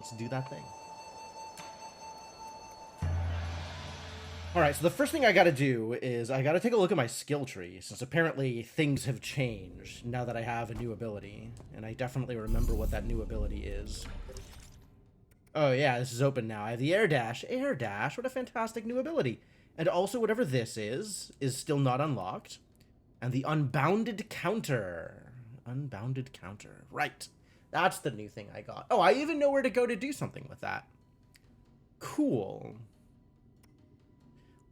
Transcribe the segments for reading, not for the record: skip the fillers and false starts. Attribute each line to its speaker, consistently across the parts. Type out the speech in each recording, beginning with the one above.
Speaker 1: Let's do that thing. Alright, so the first thing I gotta do is I gotta take a look at my skill tree, since apparently things have changed now that I have a new ability. And I definitely remember what that new ability is. Oh yeah, this is open now. I have the Air Dash. Air Dash, what a fantastic new ability. And also whatever this is still not unlocked. And the Unbounded Counter. Unbounded Counter. Right. That's the new thing I got. Oh, I even know where to go to do something with that. Cool.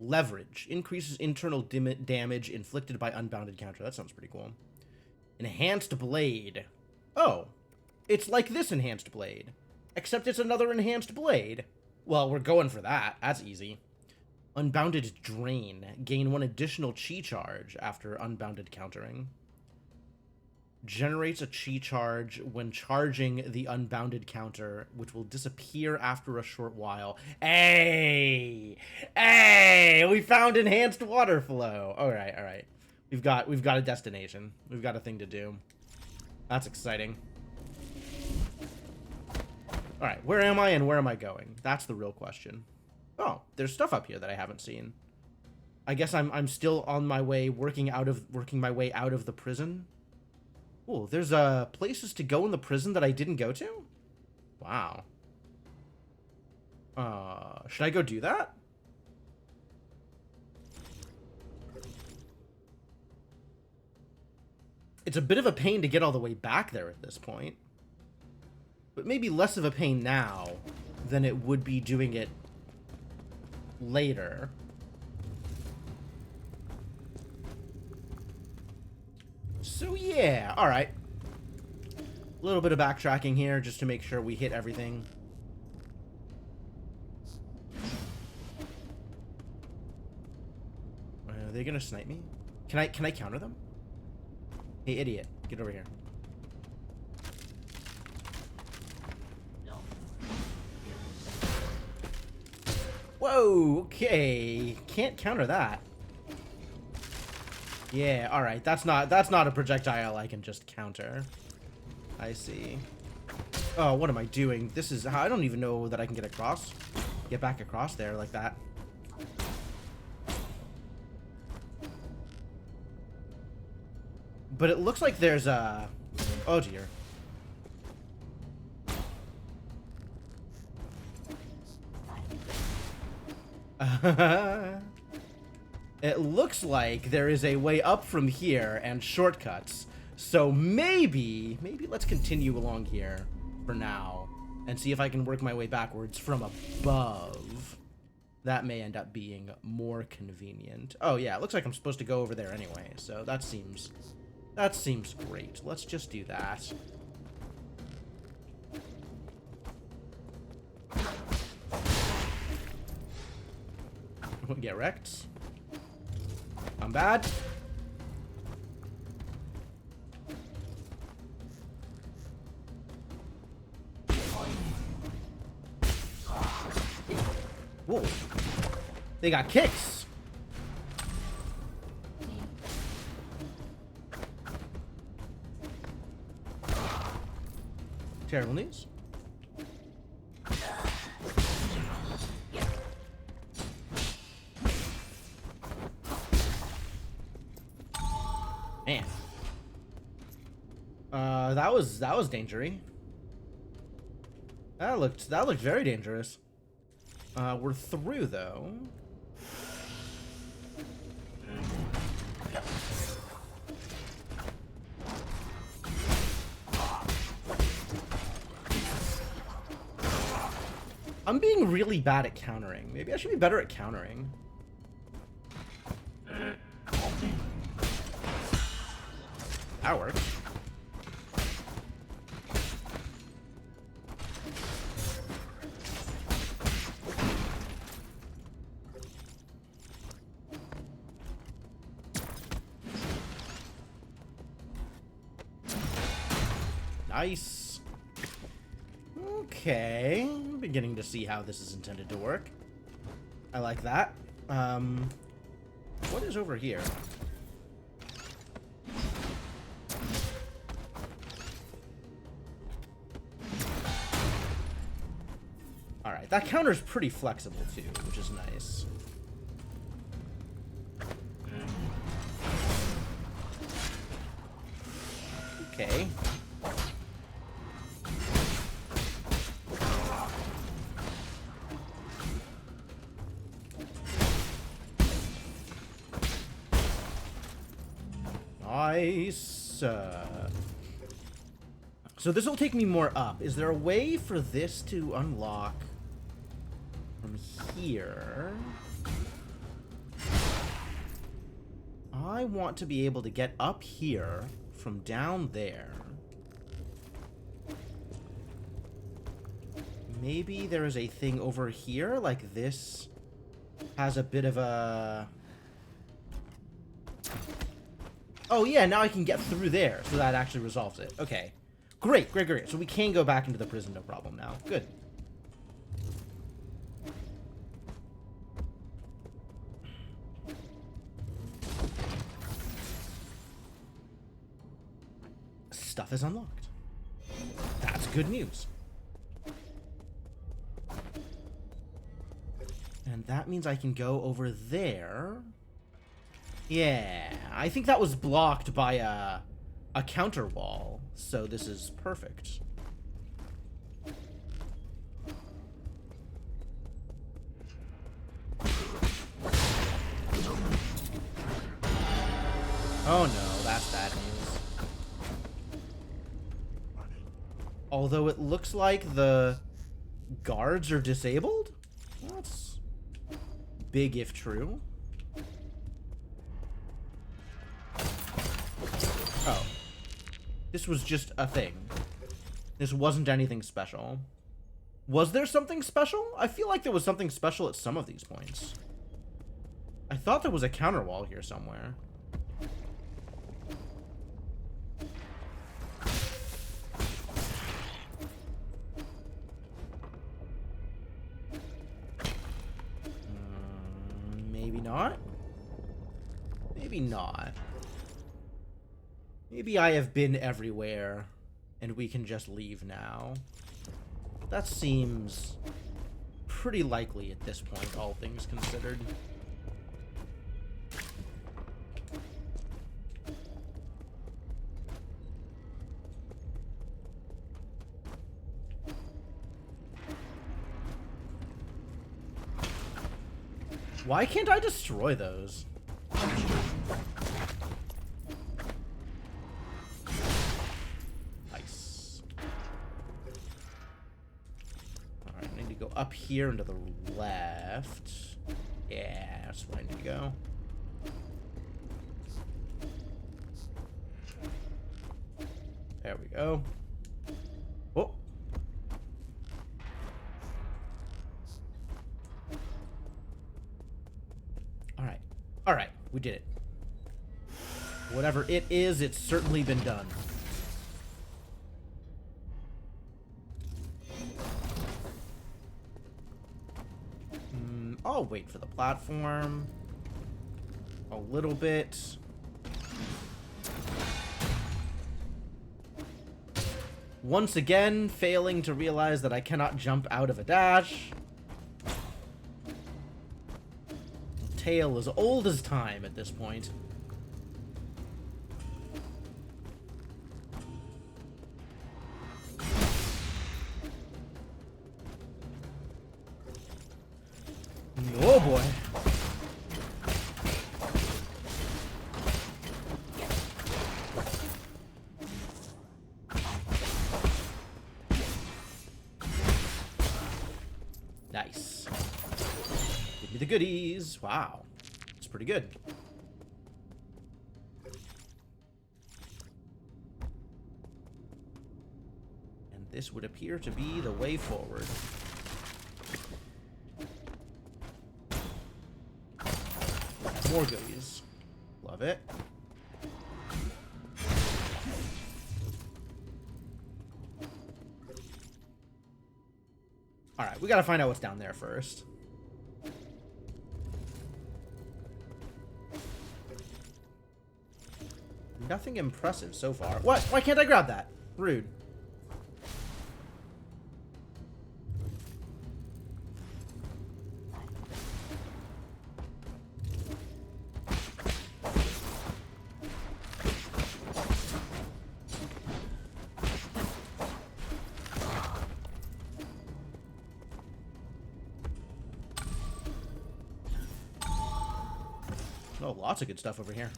Speaker 1: Leverage. Increases internal damage inflicted by Unbounded Counter. That sounds pretty cool. Enhanced Blade. Oh. It's like this Enhanced Blade. Except it's another Enhanced Blade. Well, we're going for that. That's easy. Unbounded Drain. Gain 1 additional chi charge after Unbounded Countering. Generates a chi charge when charging the Unbounded Counter, which will disappear after a short while. Hey! Hey! We found Enhanced Water Flow. Alright, alright. We've got a destination. We've got a thing to do. That's exciting. Alright, where am I and where am I going? That's the real question. Oh, there's stuff up here that I haven't seen. I guess I'm still on my way working my way out of the prison. Oh, there's places to go in the prison that I didn't go to? Wow. Should I go do that? It's a bit of a pain to get all the way back there at this point. But maybe less of a pain now than it would be doing it later. So yeah, alright. A little bit of backtracking here just to make sure we hit everything. Are they gonna snipe me? Can I counter them? Hey idiot, get over here. Whoa, okay. Can't counter that. Yeah, alright. That's not a projectile I can just counter. I see. Oh, what am I doing? This is... I don't even know that I can get across. Get back across there like that. But it looks like there's a... Oh, dear. It looks like there is a way up from here and shortcuts. So maybe let's continue along here for now and see if I can work my way backwards from above. That may end up being more convenient. Oh yeah, it looks like I'm supposed to go over there anyway, so that seems great. Let's just do that. Get wrecked. I'm bad. Whoa. They got kicks. Terrible news. Man. That was dangerous. That looked very dangerous. We're through though. I'm being really bad at countering. Maybe I should be better at countering. That works. Nice. Okay. I'm beginning to see how this is intended to work. I like that. What is over here? Alright, that counter's pretty flexible too, which is nice. Okay. Nice. So this will take me more up. Is there a way for this to unlock from here? I want to be able to get up here from down there. Maybe there is a thing over here, like this has a bit of a... Oh yeah, now I can get through there, so that actually resolves it. Okay. Great, great, great. So we can go back into the prison, no problem now. Good. Stuff is unlocked. That's good news. And that means I can go over there. Yeah, I think that was blocked by a counter wall, so this is perfect. Oh no, that's bad news. Although it looks like the guards are disabled? That's big if true. Oh. This was just a thing. This wasn't anything special. Was there something special? I feel like there was something special at some of these points. I thought there was a counter wall here somewhere. Maybe not. Maybe not. Maybe I have been everywhere, and we can just leave now. That seems pretty likely at this point, all things considered. Why can't I destroy those? Up here and to the left. Yeah, that's where I need to go. There we go. Oh. Alright. Alright, we did it. Whatever it is, it's certainly been done. I'll wait for the platform a little bit. Once again, failing to realize that I cannot jump out of a dash. Tale as old as time at this point. Oh boy. Nice. Give me the goodies. Wow. It's pretty good. And this would appear to be the way forward. More goodies. Love it. Alright, we gotta find out what's down there first. Nothing impressive so far. What? Why can't I grab that? Rude. Oh, lots of good stuff over here.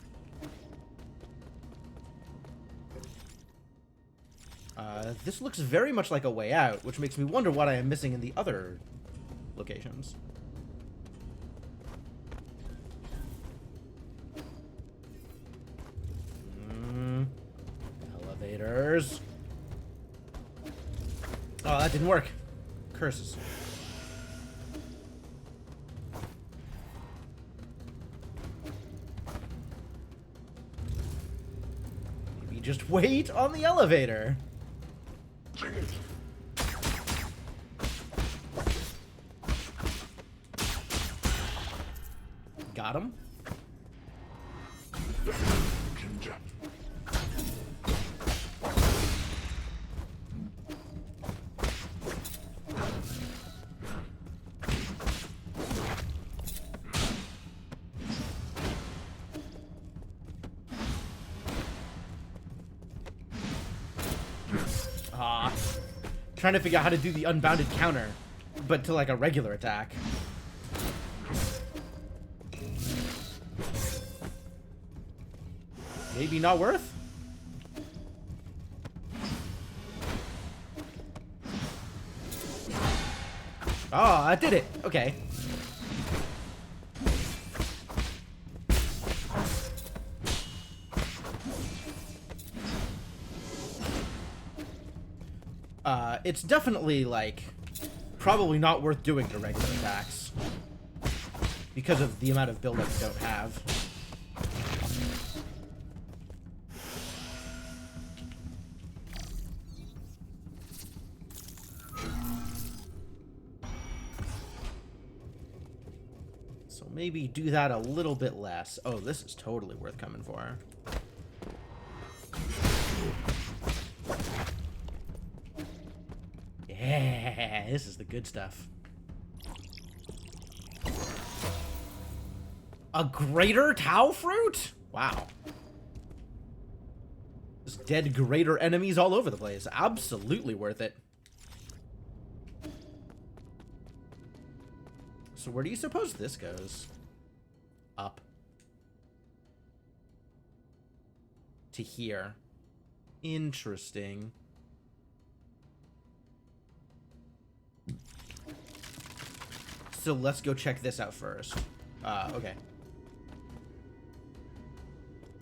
Speaker 1: This looks very much like a way out, which makes me wonder what I am missing in the other locations. Elevators. Oh, that didn't work. Curses. Maybe just wait on the elevator. Got him. Trying to figure out how to do the unbounded counter, but to like a regular attack. Maybe not worth? Oh, that did it. Okay. It's definitely, like, probably not worth doing the regular attacks. Because of the amount of build-up you don't have. So maybe do that a little bit less. Oh, this is totally worth coming for. Yeah, this is the good stuff. A greater Tau fruit? Wow. Just dead greater enemies all over the place. Absolutely worth it. So where do you suppose this goes? Up. To here. Interesting. So let's go check this out first. Okay.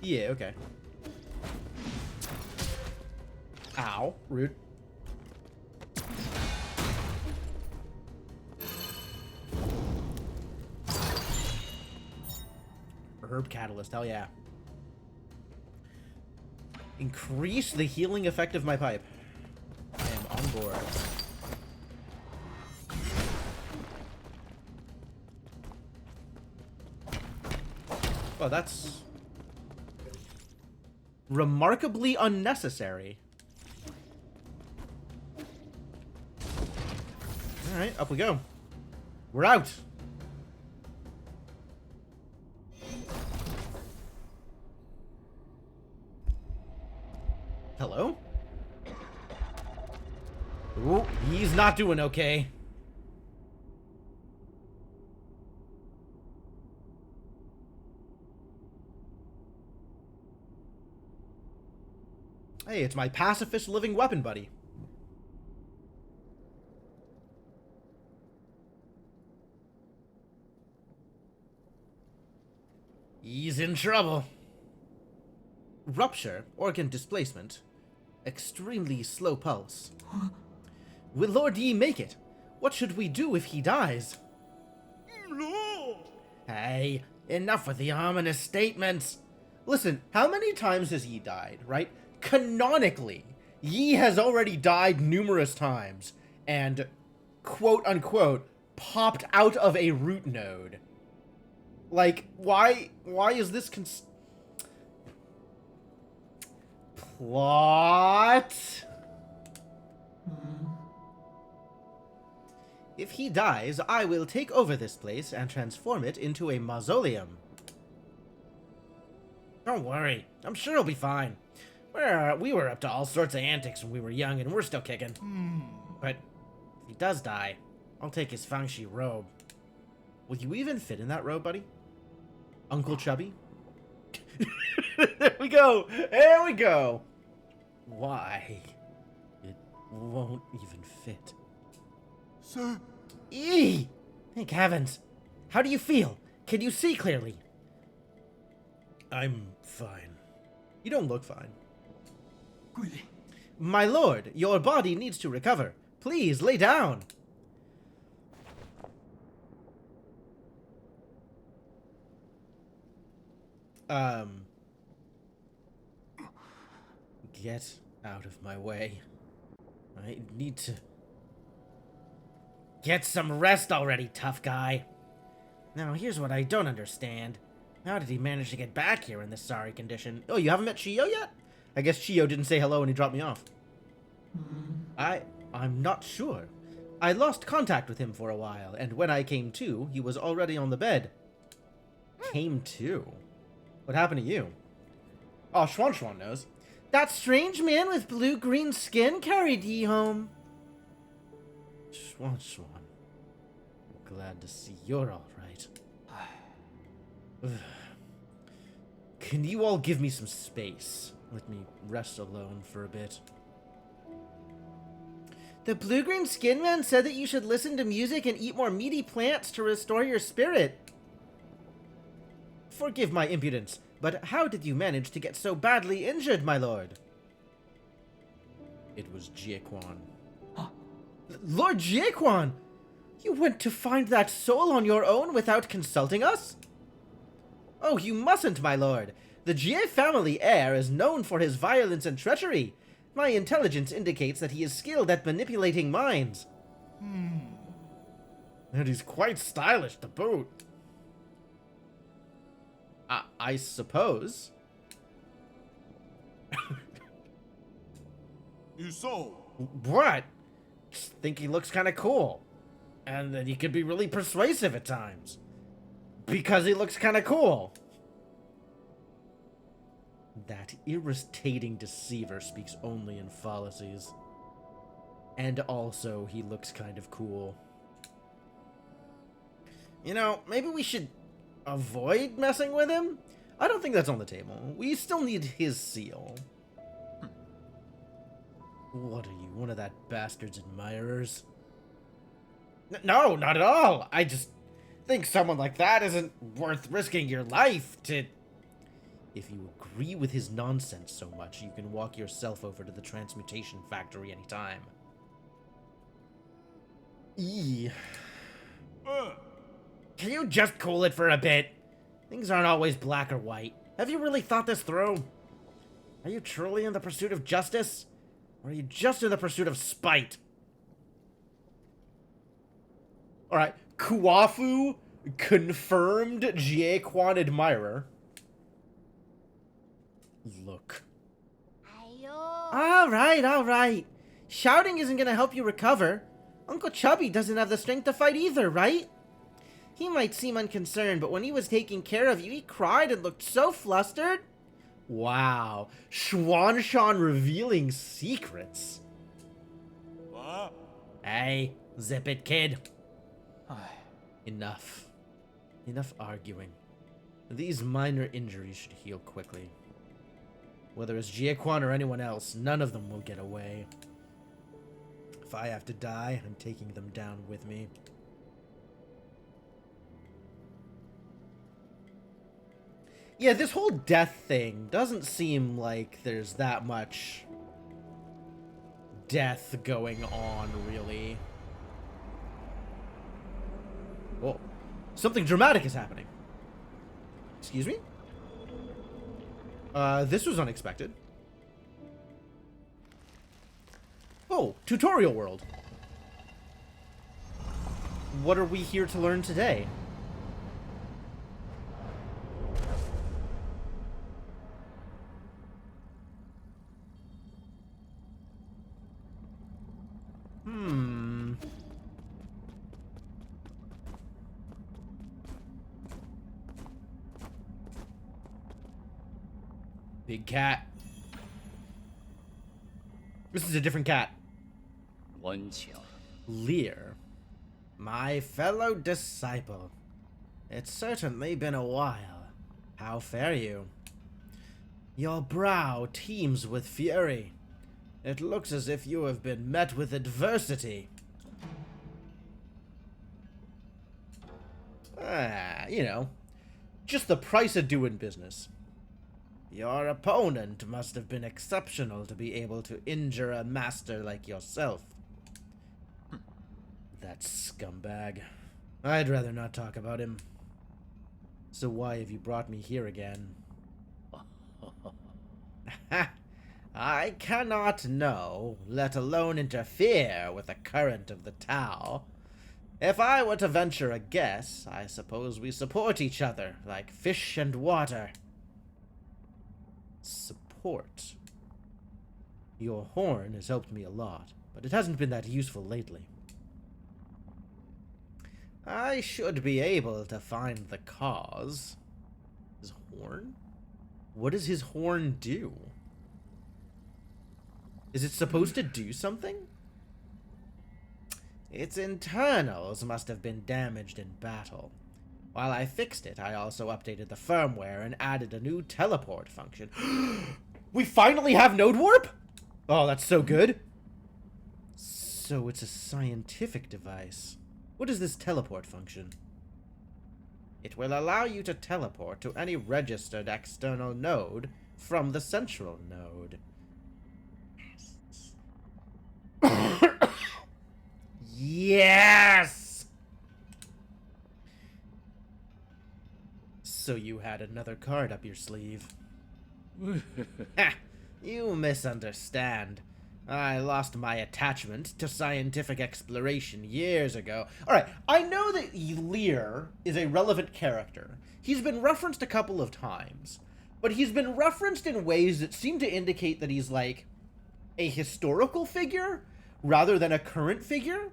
Speaker 1: Yeah, okay. Ow. Rude. Herb Catalyst, hell yeah. Increase the healing effect of my pipe. I am on board. Oh, that's remarkably unnecessary. Alright, up we go. We're out. Hello? Ooh, he's not doing okay. Hey, it's my pacifist living weapon buddy. He's in trouble. Rupture, organ displacement. Extremely slow pulse. Will Lord Yi make it? What should we do if he dies? No. Hey, enough with the ominous statements. Listen, how many times has Yi died, right? Canonically, Yi has already died numerous times and, quote-unquote, popped out of a root node. Like, why is this plot? If he dies, I will take over this place and transform it into a mausoleum. Don't worry, I'm sure he'll be fine. We were up to all sorts of antics when we were young, and we're still kicking. But if he does die, I'll take his Fangshi robe. Will you even fit in that robe, buddy? Uncle Chubby? There we go! There we go! Why? It won't even fit.
Speaker 2: Sir?
Speaker 1: Eee! Thank heavens! How do you feel? Can you see clearly? I'm fine. You don't look fine. My lord, your body needs to recover. Please, lay down. Get out of my way. I need to... Get some rest already, tough guy. Now, here's what I don't understand. How did he manage to get back here in this sorry condition? Oh, you haven't met Chiyo yet? I guess Chiyo didn't say hello and he dropped me off. I'm not sure. I lost contact with him for a while, and when I came to, he was already on the bed. Came to? What happened to you? Oh, Schwan knows. That strange man with blue-green skin carried ye home. Schwan. Glad to see you're all right. Can you all give me some space? Let me rest alone for a bit. The blue-green skin man said that you should listen to music and eat more meaty plants to restore your spirit. Forgive my impudence, but how did you manage to get so badly injured, my lord? It was Jiequan. Lord Jiequan! You went to find that soul on your own without consulting us? Oh, you mustn't, my lord. The Jie family heir is known for his violence and treachery. My intelligence indicates that he is skilled at manipulating minds. And he's quite stylish to boot. I suppose.
Speaker 2: You saw?
Speaker 1: What? Just think he looks kind of cool. And that he could be really persuasive at times. Because he looks kind of cool. That irritating deceiver speaks only in fallacies. And also, he looks kind of cool. You know, maybe we should avoid messing with him? I don't think that's on the table. We still need his seal. What are you, one of that bastard's admirers? No, not at all. I just think someone like that isn't worth risking your life to... If you agree with his nonsense so much, you can walk yourself over to the transmutation factory anytime. Eee. Can you just cool it for a bit? Things aren't always black or white. Have you really thought this through? Are you truly in the pursuit of justice? Or are you just in the pursuit of spite? Alright, Kuafu, confirmed Jiequan admirer. Look. Alright. Shouting isn't gonna help you recover. Uncle Chubby doesn't have the strength to fight either, right? He might seem unconcerned, but when he was taking care of you, he cried and looked so flustered. Wow. Schwan revealing secrets.
Speaker 2: What?
Speaker 1: Hey, zip it, kid. Enough. Enough arguing. These minor injuries should heal quickly. Whether it's Jiequan or anyone else, none of them will get away. If I have to die, I'm taking them down with me. Yeah, this whole death thing doesn't seem like there's that much death going on, really. Whoa. Something dramatic is happening. Excuse me? This was unexpected. Oh, tutorial world. What are we here to learn today? Big cat. This is a different cat. Lear. My fellow disciple. It's certainly been a while. How fare you? Your brow teems with fury. It looks as if you have been met with adversity. You know, just the price of doing business. Your opponent must have been exceptional to be able to injure a master like yourself. That scumbag. I'd rather not talk about him. So why have you brought me here again? I cannot know, let alone interfere with the current of the Tao. If I were to venture a guess, I suppose we support each other, like fish and water. Support? Your horn has helped me a lot, but it hasn't been that useful lately. I should be able to find the cause. His horn? What does his horn do? Is it supposed to do something? Its internals must have been damaged in battle. While I fixed it, I also updated the firmware and added a new teleport function. We finally have node warp? Oh, that's so good. So it's a scientific device. What is this teleport function? It will allow you to teleport to any registered external node from the central node. Yes! So you had another card up your sleeve. Ha! You misunderstand. I lost my attachment to scientific exploration years ago. Alright, I know that Lear is a relevant character. He's been referenced a couple of times, but he's been referenced in ways that seem to indicate that he's like a historical figure rather than a current figure.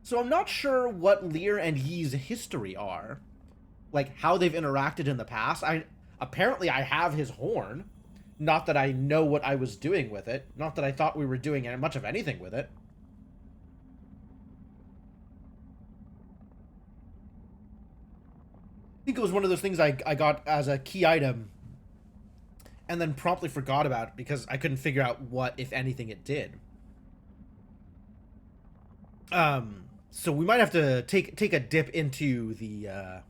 Speaker 1: So I'm not sure what Lear and Yee's history are. Like, how they've interacted in the past. Apparently I have his horn. Not that I know what I was doing with it. Not that I thought we were doing much of anything with it. I think it was one of those things I got as a key item and then promptly forgot about because I couldn't figure out what, if anything, it did. So we might have to take a dip into the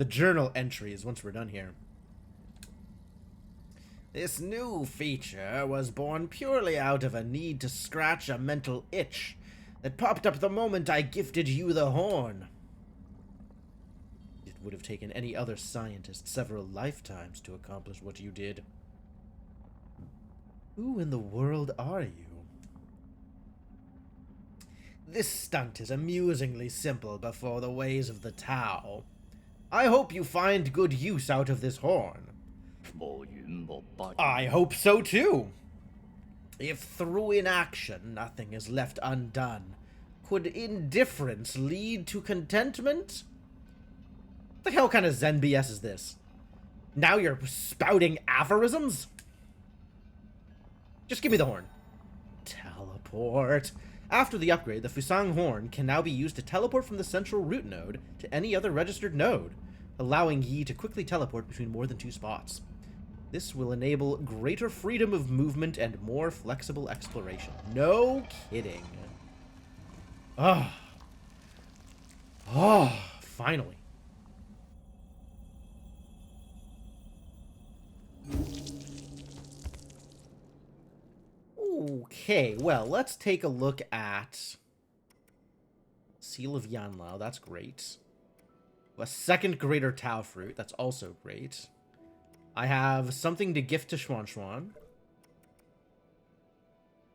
Speaker 1: journal entries once we're done here. This new feature was born purely out of a need to scratch a mental itch that popped up the moment I gifted you the horn. It would have taken any other scientist several lifetimes to accomplish what you did. Who in the world are you? This stunt is amusingly simple before the ways of the Tao. I hope you find good use out of this horn. I hope so too. If through inaction nothing is left undone, could indifference lead to contentment? What the hell kind of Zen BS is this? Now you're spouting aphorisms? Just give me the horn. Teleport. After the upgrade, the Fusang horn can now be used to teleport from the central root node to any other registered node, allowing Yi to quickly teleport between more than 2 spots. This will enable greater freedom of movement and more flexible exploration. No kidding. Ah. Oh, finally. Okay, well, let's take a look at Seal of Yanlao. That's great. A second Greater Tao Fruit. That's also great. I have something to gift to Xuan Xuan.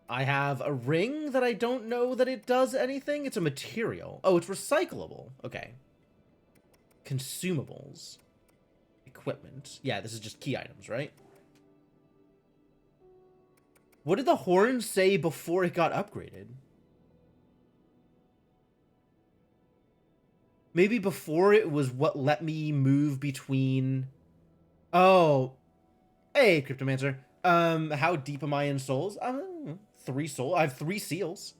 Speaker 1: I have a ring that I don't know that it does anything. It's a material. Oh, it's recyclable. Okay. Consumables. Equipment. Yeah, this is just key items, right? What did the horn say before it got upgraded? Maybe before it was what let me move between... Oh. Hey, Cryptomancer. How deep am I in souls? 3 souls. I have 3 seals.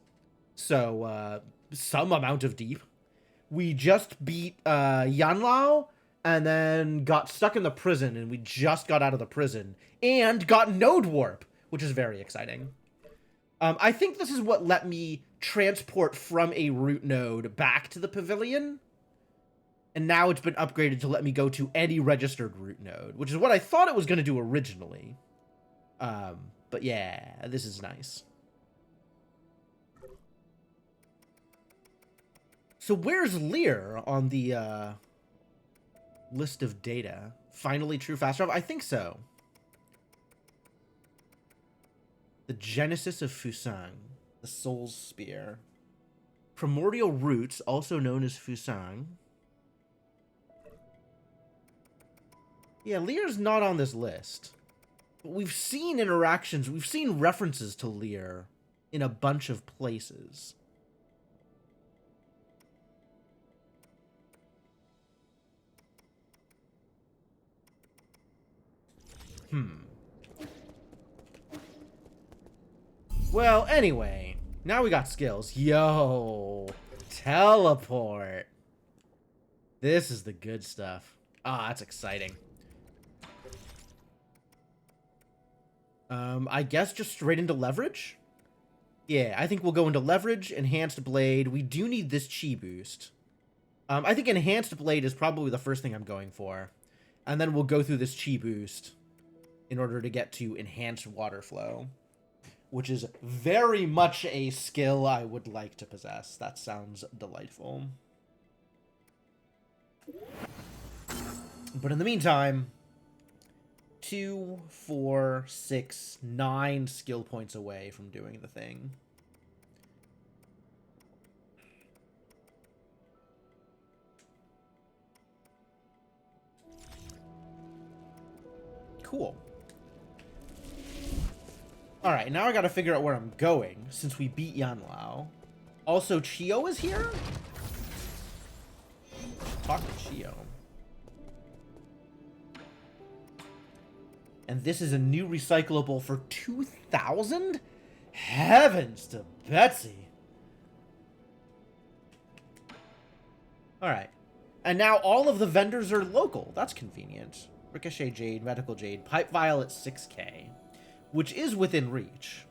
Speaker 1: So, some amount of deep. We just beat, Yanlao, and then got stuck in the prison, and we just got out of the prison, and got node warp, which is very exciting. I think this is what let me transport from a root node back to the pavilion, and now it's been upgraded to let me go to any registered root node, which is what I thought it was going to do originally. But yeah, this is nice. So where's Lear on the list of data? Finally true fast travel? I think so. The Genesis of Fusang. The Soul's Spear. Primordial Roots, also known as Fusang. Yeah, Lear's not on this list. But we've seen interactions, we've seen references to Lear in a bunch of places. Well, anyway, now we got skills. Yo, teleport. This is the good stuff. Ah, that's exciting. I guess just straight into leverage? Yeah, I think we'll go into leverage, enhanced blade. We do need this chi boost. I think enhanced blade is probably the first thing I'm going for. And then we'll go through this chi boost in order to get to enhanced water flow, which is very much a skill I would like to possess. That sounds delightful. But in the meantime, 2, 4, 6, 9 skill points away from doing the thing. Cool. Alright, now I gotta figure out where I'm going, since we beat Yanlao. Also, Chio is here? Talk to Chio. And this is a new recyclable for 2,000? Heavens to Betsy. Alright. And now all of the vendors are local. That's convenient. Ricochet Jade, Medical Jade, Pipe Vial at 6k. Which is within reach.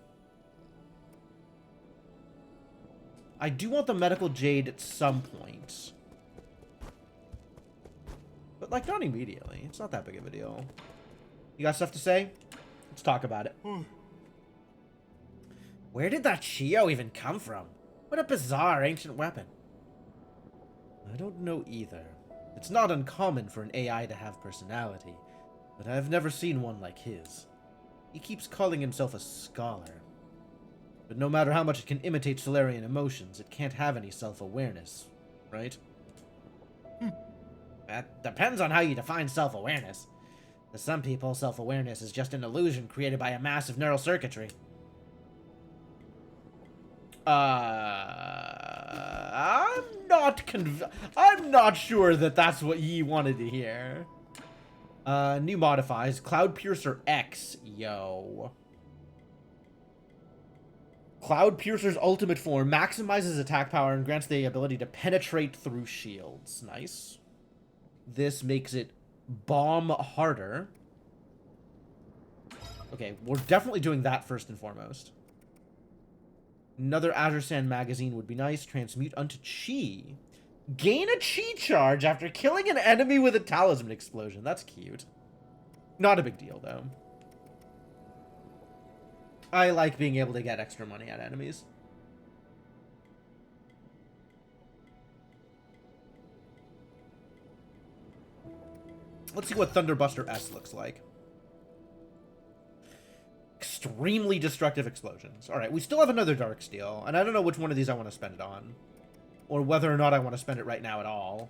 Speaker 1: I do want the Medical Jade at some point. But, like, not immediately. It's not that big of a deal. You got stuff to say? Let's talk about it. Where did that Chio even come from? What a bizarre ancient weapon. I don't know either. It's not uncommon for an AI to have personality, but I've never seen one like his. He keeps calling himself a scholar. But no matter how much it can imitate Solarian emotions, it can't have any self-awareness, right? That depends on how you define self-awareness. To some people, self-awareness is just an illusion created by a massive neural circuitry. I'm not sure that that's what ye wanted to hear. New modifies. Cloud Piercer X. Yo. Cloud Piercer's ultimate form maximizes attack power and grants the ability to penetrate through shields. Nice. This makes it bomb harder. Okay, we're definitely doing that first and foremost. Another Azure Sand magazine would be nice. Transmute unto Chi. Gain a Chi charge after killing an enemy with a talisman explosion. That's cute. Not a big deal, though. I like being able to get extra money at enemies. Let's see what Thunderbuster S looks like. Extremely destructive explosions. Alright, we still have another Darksteel, and I don't know which one of these I want to spend it on. Or whether or not I want to spend it right now at all.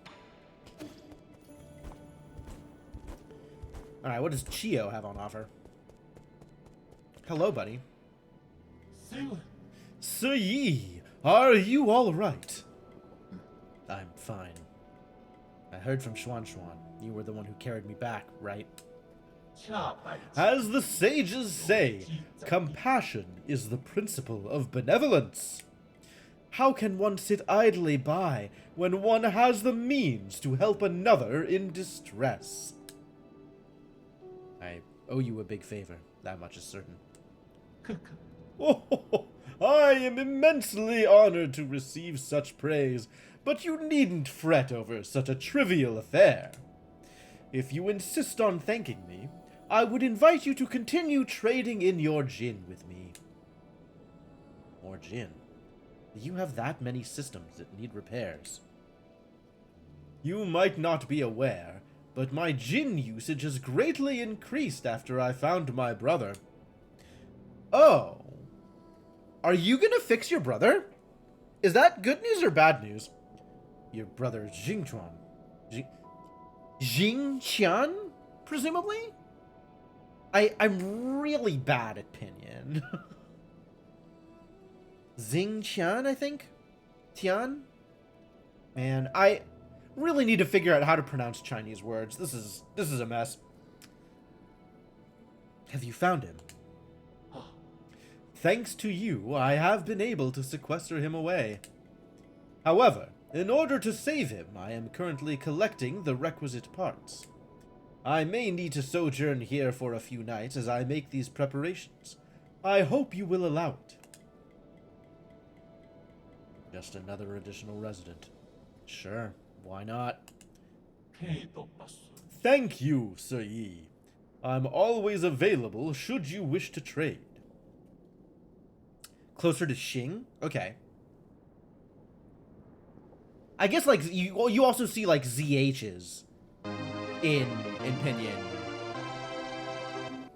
Speaker 1: Alright, what does Chio have on offer? Hello, buddy. Yi, are you alright? I'm fine. I heard from Xuan. You were the one who carried me back, right? As the sages say, compassion is the principle of benevolence. How can one sit idly by when one has the means to help another in distress? I owe you a big favor, that much is certain. Oh, I am immensely honored to receive such praise, but you needn't fret over such a trivial affair. If you insist on thanking me, I would invite you to continue trading in your gin with me. More gin? You have that many systems that need repairs. You might not be aware, but my gin usage has greatly increased after I found my brother. Oh. Are you gonna fix your brother? Is that good news or bad news? Your brother Jingchuan. Jingqian, presumably? I'm really bad at pinyin. Xingqian, I think? Tian? Man, I really need to figure out how to pronounce Chinese words. This is a mess. Have you found him? Thanks to you, I have been able to sequester him away. However, in order to save him, I am currently collecting the requisite parts. I may need to sojourn here for a few nights as I make these preparations. I hope you will allow it. Just another additional resident. Sure, why not? Thank you, Sir Yi. I'm always available should you wish to trade. Closer to Xing? Okay. I guess, like, you also see, like, ZHs in Pinyin.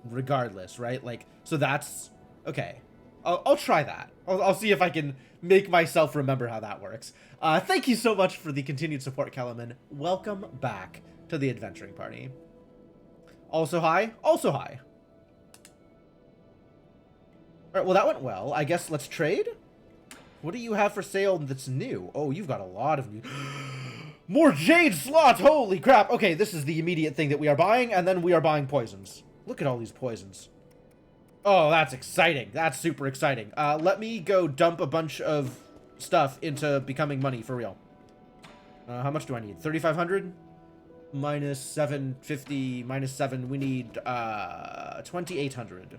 Speaker 1: Regardless, right? Like, so that's... Okay. I'll try that. I'll see if I can make myself remember how that works. Thank you so much for the continued support, Kellerman. Welcome back to the adventuring party. Also hi. Also hi. Alright, well that went well. I guess let's trade? What do you have for sale that's new? Oh, you've got a lot of new... More jade slots! Holy crap! Okay, this is the immediate thing that we are buying, and then we are buying poisons. Look at all these poisons. Oh, that's exciting. That's super exciting. Let me go dump a bunch of stuff into becoming money for real. How much do I need? 3,500? Minus 750, minus 7. We need, 2,800.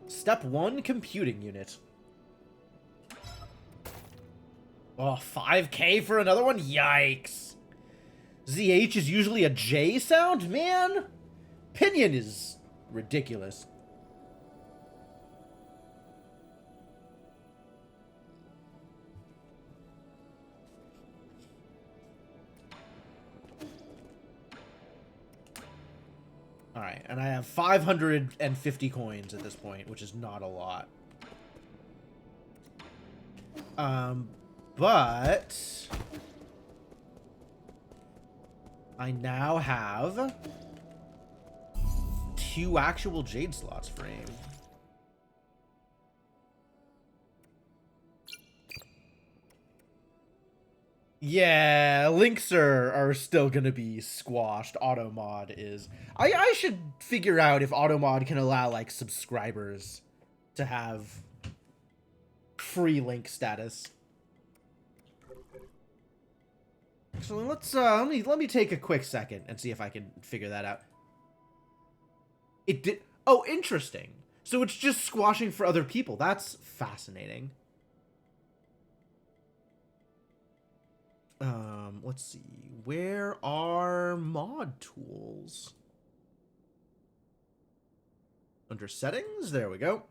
Speaker 1: Step 1, computing unit. Oh, 5K for another one? Yikes. ZH is usually a J sound? Man! Pinyin is ridiculous. Alright, and I have 550 coins at this point, which is not a lot. But I now have 2 actual jade slots free. Yeah, links are still gonna be squashed. Automod is. I should figure out if Automod can allow, like, subscribers to have free link status. Actually, let me take a quick second and see if I can figure that out. It did. Oh, interesting. So it's just squashing for other people. That's fascinating. Let's see. Where are mod tools? Under settings, there we go.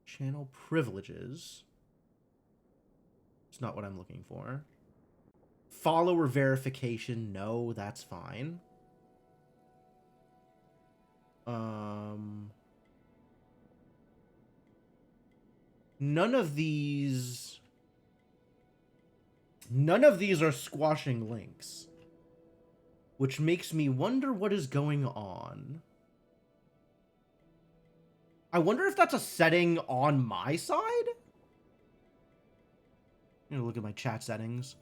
Speaker 1: Channel privileges. It's not what I'm looking for. Follower verification, no, that's fine. None of these are squashing links, which makes me wonder what is going on. I wonder if that's a setting on my side? I'm gonna look at my chat settings.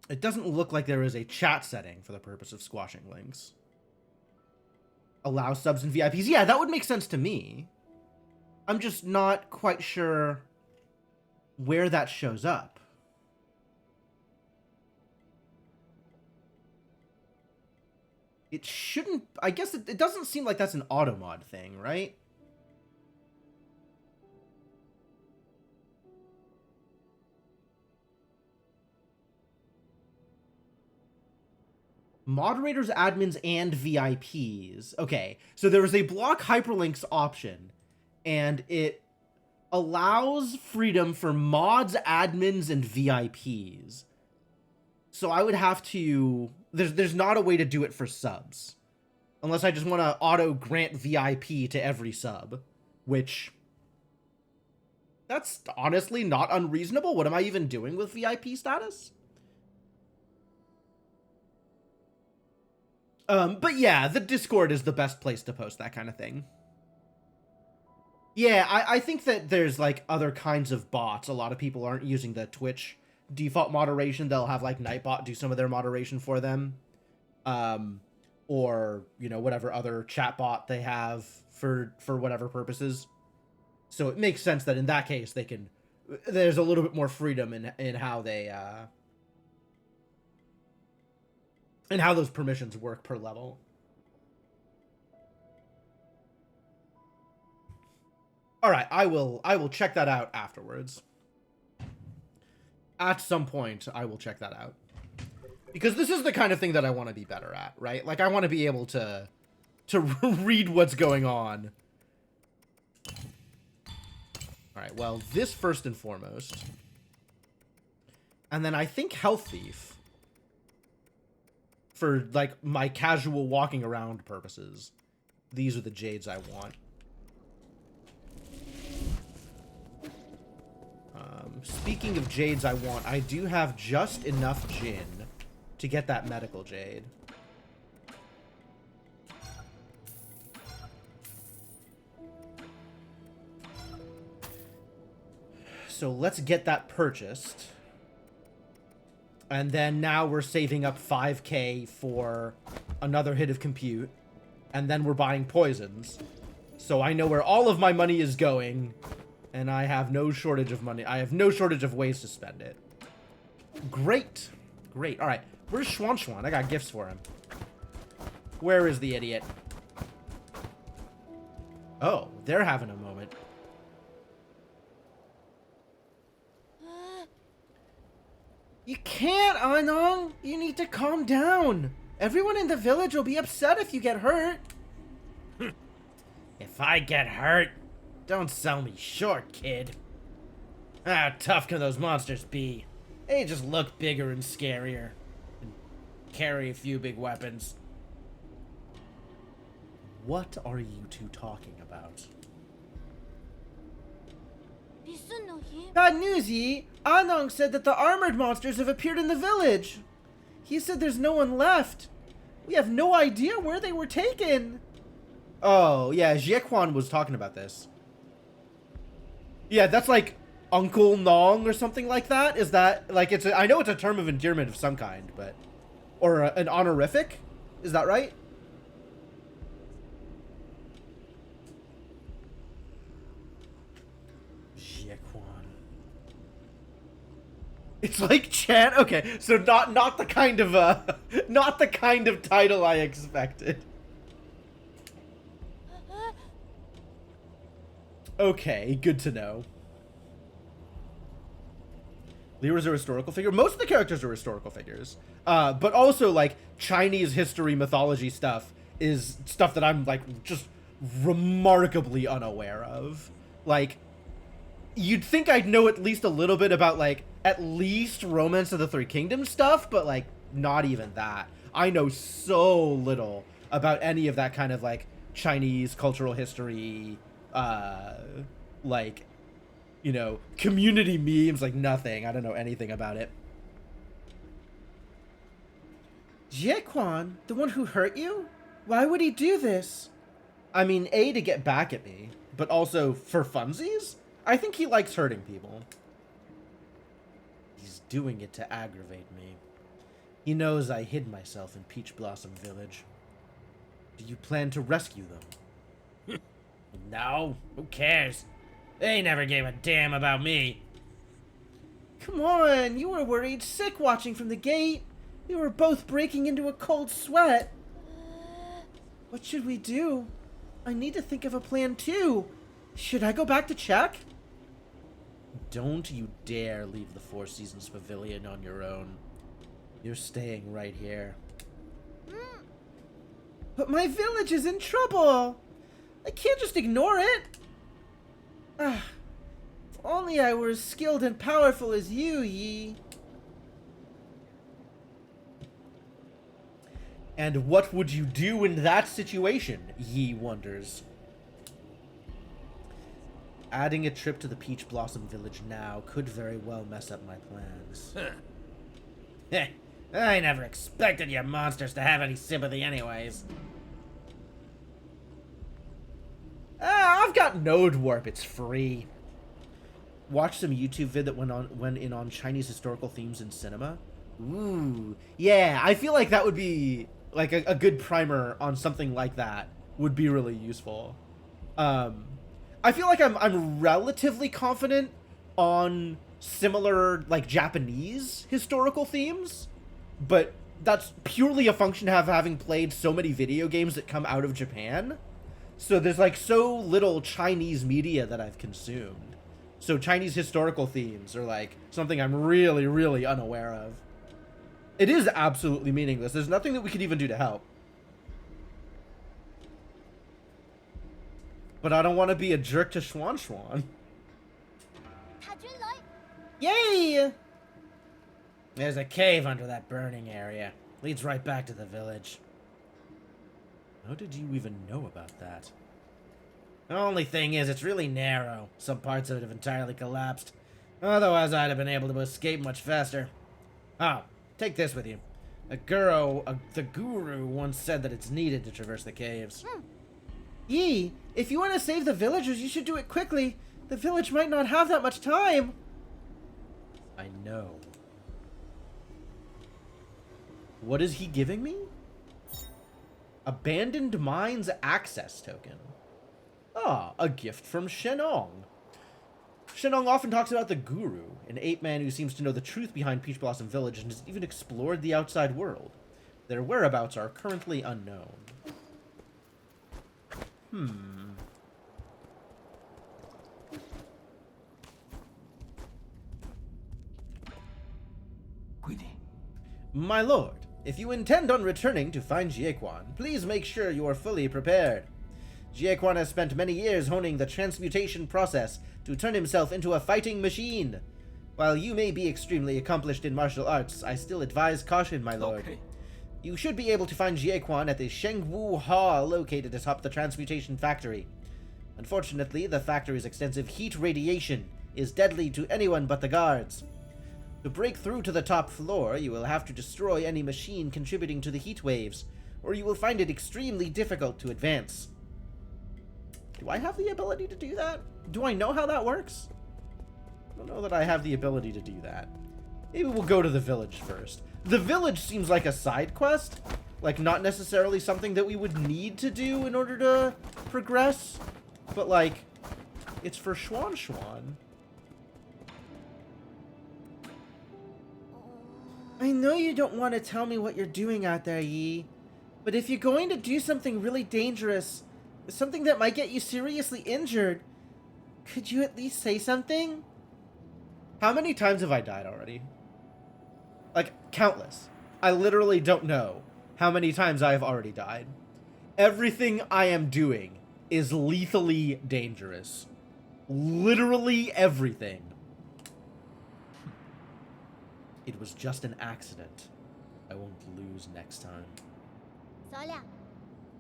Speaker 1: It doesn't look like there is a chat setting for the purpose of squashing links. Allow subs and VIPs. Yeah, that would make sense to me. I'm just not quite sure where that shows up. It shouldn't... I guess it doesn't seem like that's an automod thing, right? Moderators, admins, and VIPs. Okay, so there is a block hyperlinks option, and it allows freedom for mods, admins, and VIPs. So I would have to... There's not a way to do it for subs. Unless I just want to auto-grant VIP to every sub. Which... That's honestly not unreasonable. What am I even doing with VIP status? But yeah, the Discord is the best place to post that kind of thing. Yeah, I think that there's, like, other kinds of bots. A lot of people aren't using the Twitch default moderation. They'll have, like, Nightbot do some of their moderation for them. Or, you know, whatever other chat bot they have for whatever purposes. So it makes sense that in that case, they can... There's a little bit more freedom in how they, and how those permissions work per level. All right, I will check that out afterwards. At some point, I will check that out. Because this is the kind of thing that I want to be better at, right? Like, I want to be able to read what's going on. All right, well, this first and foremost. And then I think Health Thief. For, like, my casual walking around purposes. These are the jades I want. Speaking of jades I want, I do have just enough Jin to get that medical jade. So let's get that purchased. And then now we're saving up 5k for another hit of compute. And then we're buying poisons. So I know where all of my money is going. And I have no shortage of money. I have no shortage of ways to spend it. Great. Great. All right. Where's Schwan Schwan? I got gifts for him. Where is the idiot? Oh, they're having a moment. You can't, Anong. You need to calm down. Everyone in the village will be upset if you get hurt. If I get hurt, don't sell me short, kid. How tough can those monsters be? They just look bigger and scarier. And carry a few big weapons. What are you two talking about? Bad news, Yi. Anong said that the armored monsters have appeared in the village. He said there's no one left. We have no idea where they were taken. Oh, yeah, Jiequan was talking about this. Yeah, that's like Uncle Nong or something like that. Is that, like, it's I know it's a term of endearment of some kind, but... Or an honorific? Is that right? It's like Chan. Okay, so not the kind of not the kind of title I expected. Okay, good to know. Lyra's a historical figure. Most of the characters are historical figures, but also like Chinese history, mythology stuff is stuff that I'm like just remarkably unaware of. Like, you'd think I'd know at least a little bit about like at least Romance of the Three Kingdoms stuff, but like not even that. I know so little about any of that kind of like Chinese cultural history, like, you know, community memes, like nothing. I don't know anything about it. Jiequan, the one who hurt you? Why would he do this? I mean, A, to get back at me, but also for funsies? I think he likes hurting people. He's doing it to aggravate me. He knows I hid myself in Peach Blossom Village. Do you plan to rescue them?
Speaker 3: No, who cares? They never gave a damn about me.
Speaker 1: Come on, you were worried sick watching from the gate. We were both breaking into a cold sweat. What should we do? I need to think of a plan too. Should I go back to check? Don't you dare leave the Four Seasons Pavilion on your own. You're staying right here. But my village is in trouble. I can't just ignore it. If only I were as skilled and powerful as you, Yi. And what would you do in that situation, Yi wonders. Adding a trip to the Peach Blossom Village now could very well mess up my plans.
Speaker 3: Heh, I never expected you monsters to have any sympathy anyways.
Speaker 1: I've got Node Warp, it's free. Watch some YouTube vid that went in on Chinese historical themes in cinema. Ooh, yeah, I feel like that would be like a good primer on something like that would be really useful. I feel like I'm relatively confident on similar like Japanese historical themes, but that's purely a function of having played so many video games that come out of Japan. So there's like so little Chinese media that I've consumed. So Chinese historical themes are like something I'm really, really unaware of. It is absolutely meaningless. There's nothing that we could even do to help. But I don't want to be a jerk to Schwan Schwan. Yay!
Speaker 3: There's a cave under that burning area. Leads right back to the village.
Speaker 1: How did you even know about that?
Speaker 3: The only thing is, it's really narrow. Some parts of it have entirely collapsed. Otherwise, I'd have been able to escape much faster. Oh, take this with you. The guru once said that it's needed to traverse the caves.
Speaker 1: Yi, if you want to save the villagers, you should do it quickly. The village might not have that much time. I know. What is he giving me? Abandoned Mines Access Token. Ah, a gift from Shenong. Shenong often talks about the Guru, an ape-man who seems to know the truth behind Peach Blossom Village and has even explored the outside world. Their whereabouts are currently unknown. My lord, if you intend on returning to find Jiequan, please make sure you are fully prepared. Jiequan has spent many years honing the transmutation process to turn himself into a fighting machine. While you may be extremely accomplished in martial arts, I still advise caution, my lord.
Speaker 2: Okay.
Speaker 1: You should be able to find Jiequan at the Shengwu Hall located atop the transmutation factory. Unfortunately, the factory's extensive heat radiation is deadly to anyone but the guards. To break through to the top floor, you will have to destroy any machine contributing to the heat waves, or you will find it extremely difficult to advance. Do I have the ability to do that? Do I know how that works? I don't know that I have the ability to do that. Maybe we'll go to the village first. The village seems like a side quest, like not necessarily something that we would need to do in order to progress, but like, it's for Schwan Schwan. I know you don't want to tell me what you're doing out there, Yi, but if you're going to do something really dangerous, something that might get you seriously injured, could you at least say something? How many times have I died already? Like, countless. I literally don't know how many times I have already died. Everything I am doing is lethally dangerous. Literally everything. It was just an accident. I won't lose next time.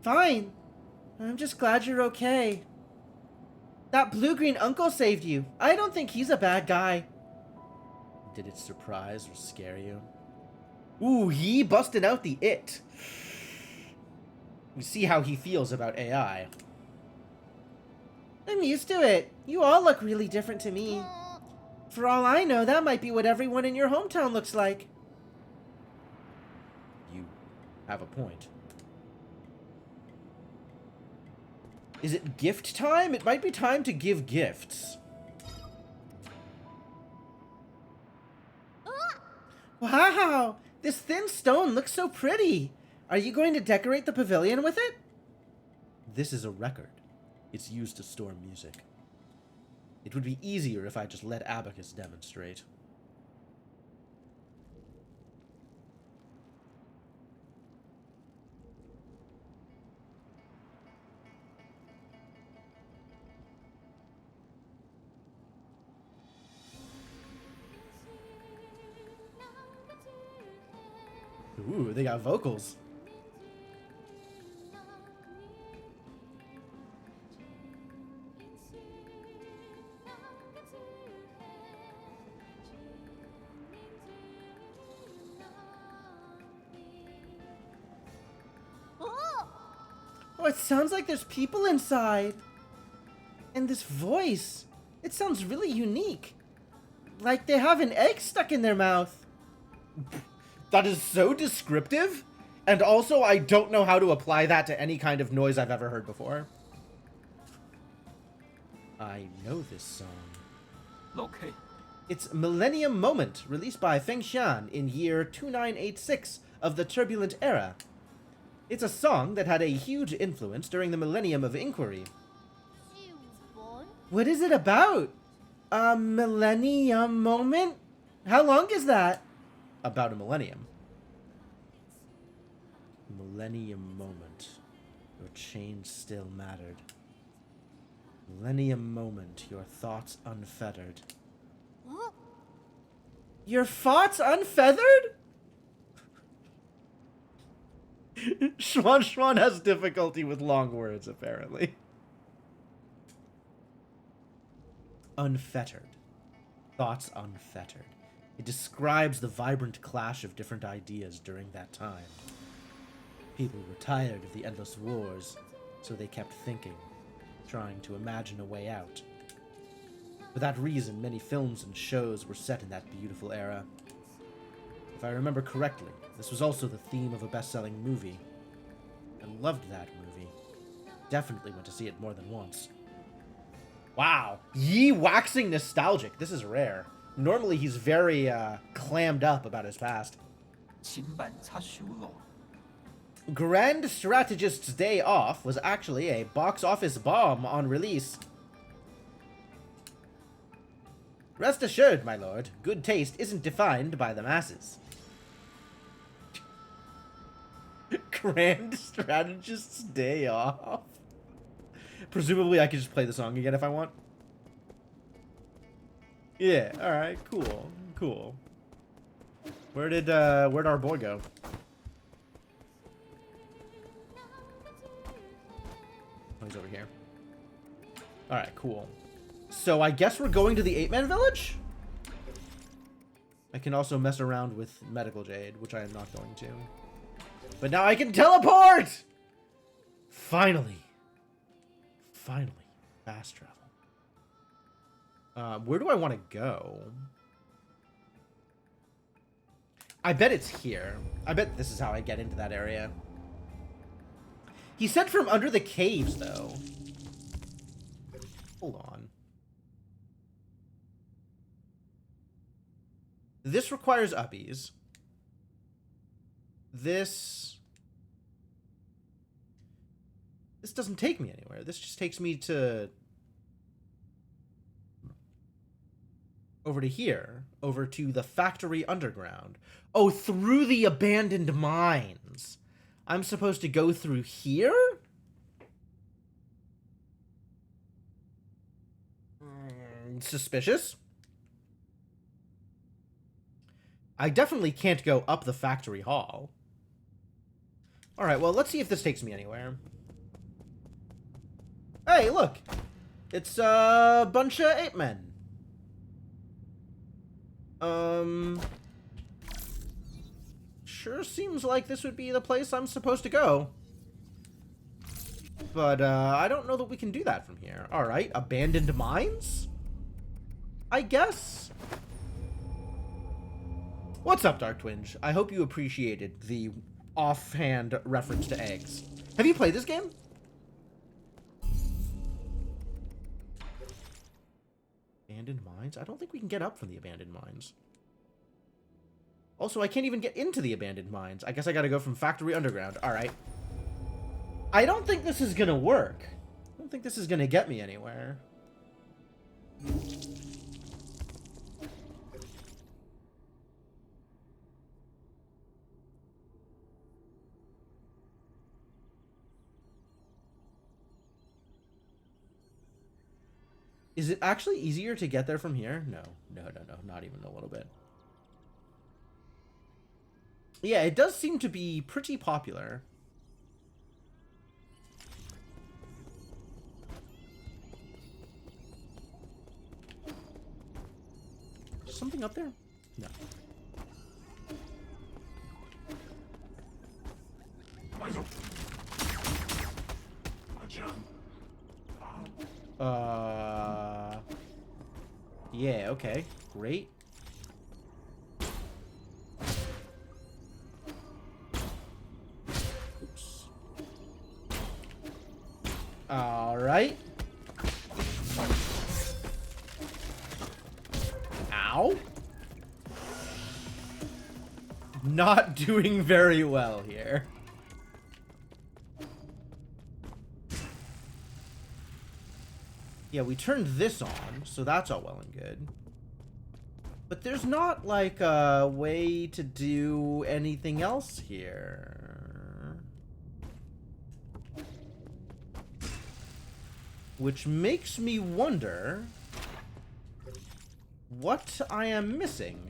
Speaker 1: Fine. I'm just glad you're okay. That blue-green uncle saved you. I don't think he's a bad guy. Did it surprise or scare you? Ooh, Yi busting out the it. We see how he feels about AI.
Speaker 3: I'm used to it. You all look really different to me. For all I know, that might be what everyone in your hometown looks like.
Speaker 1: You have a point. Is it gift time? It might be time to give gifts.
Speaker 3: Wow! This thin stone looks so pretty. Are you going to decorate the pavilion with it?
Speaker 1: This is a record. It's used to store music. It would be easier if I just let Abacus demonstrate. Ooh, they got vocals.
Speaker 3: Oh, it sounds like there's people inside. And this voice, it sounds really unique. Like they have an egg stuck in their mouth.
Speaker 1: That is so descriptive, and also I don't know how to apply that to any kind of noise I've ever heard before. I know this song.
Speaker 4: Okay.
Speaker 1: It's Millennium Moment, released by Feng Xian in year 2986 of the Turbulent Era. It's a song that had a huge influence during the Millennium of Inquiry.
Speaker 3: What is it about? A millennium moment? How long is that?
Speaker 1: About a millennium. Millennium Moment. Your chains still mattered. Millennium Moment, your thoughts unfettered.
Speaker 3: Your thoughts unfeathered?
Speaker 1: Schwan has difficulty with long words, apparently. Unfettered. Thoughts unfettered. It describes the vibrant clash of different ideas during that time. People were tired of the endless wars, so they kept thinking, trying to imagine a way out. For that reason, many films and shows were set in that beautiful era. If I remember correctly, this was also the theme of a best-selling movie. I loved that movie. Definitely went to see it more than once. Wow. Yi waxing nostalgic. This is rare. Normally he's very, clammed up about his past. Grand Strategist's Day Off was actually a box office bomb on release. Rest assured, my lord, good taste isn't defined by the masses. Grand Strategist's Day Off. Presumably I could just play the song again if I want. Yeah, alright, cool. Cool. Where'd our boy go? Oh, he's over here. Alright, cool. So I guess we're going to the 8-Man village? I can also mess around with Medical Jade, which I am not going to. But now I can teleport! Finally. Finally. Fast travel. Where do I want to go? I bet it's here. I bet this is how I get into that area. He said from under the caves, though. Hold on. This requires uppies. This doesn't take me anywhere. This just takes me to... over to here. Over to the factory underground. Oh, through the abandoned mines. I'm supposed to go through here? Suspicious. I definitely can't go up the factory hall. Alright, well, let's see if this takes me anywhere. Hey, look! It's a bunch of 8-men. Sure seems like this would be the place I'm supposed to go. But I don't know that we can do that from here. All right, abandoned mines? I guess. What's up, Dark Twinge? I hope you appreciated the offhand reference to eggs. Have you played this game? Abandoned mines? I don't think we can get up from the abandoned mines. Also, I can't even get into the abandoned mines. I guess I gotta go from factory underground. Alright. I don't think this is gonna work. I don't think this is gonna get me anywhere. Is it actually easier to get there from here? No, not even a little bit. Yeah, it does seem to be pretty popular. Something up there? No. Yeah, okay. Great. Oops. All right. Ow. Not doing very well here. Yeah, we turned this on, so that's all well and good. But there's not, like, a way to do anything else here. Which makes me wonder what I am missing.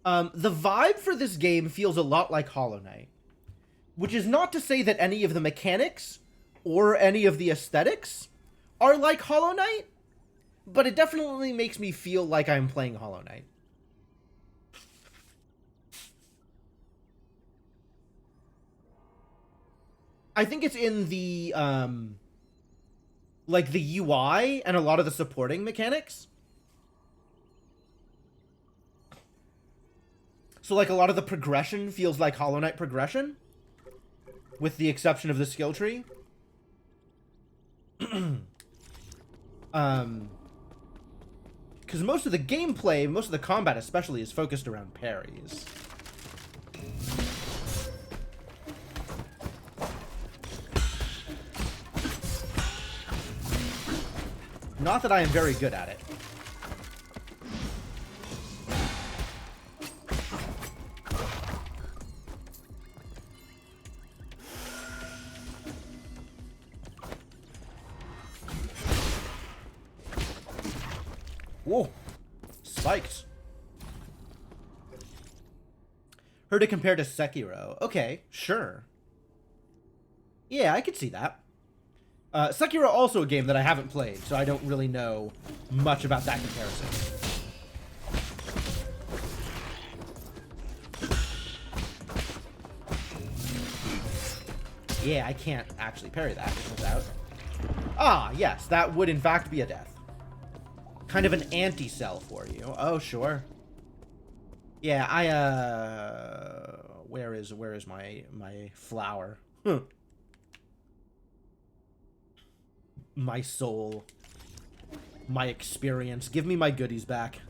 Speaker 1: The vibe for this game feels a lot like Hollow Knight. Which is not to say that any of the mechanics or any of the aesthetics are like Hollow Knight, but it definitely makes me feel like I'm playing Hollow Knight. I think it's in the, like the UI and a lot of the supporting mechanics. So like a lot of the progression feels like Hollow Knight progression. With the exception of the skill tree. Because most of the gameplay, most of the combat especially, is focused around parries. Not that I am very good at it. Whoa. Spiked. Heard it compared to Sekiro. Okay, sure. Yeah, I could see that. Sekiro also a game that I haven't played, so I don't really know much about that comparison. Yeah, I can't actually parry that, it turns out. Ah, yes, that would in fact be a death. Kind of an anti-cell for you. Oh, sure. Yeah, where is my flower? My soul. My experience. Give me my goodies back.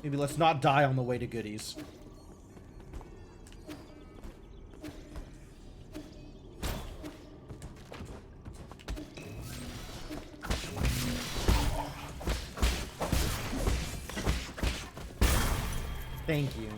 Speaker 1: Maybe let's not die on the way to goodies. Thank you.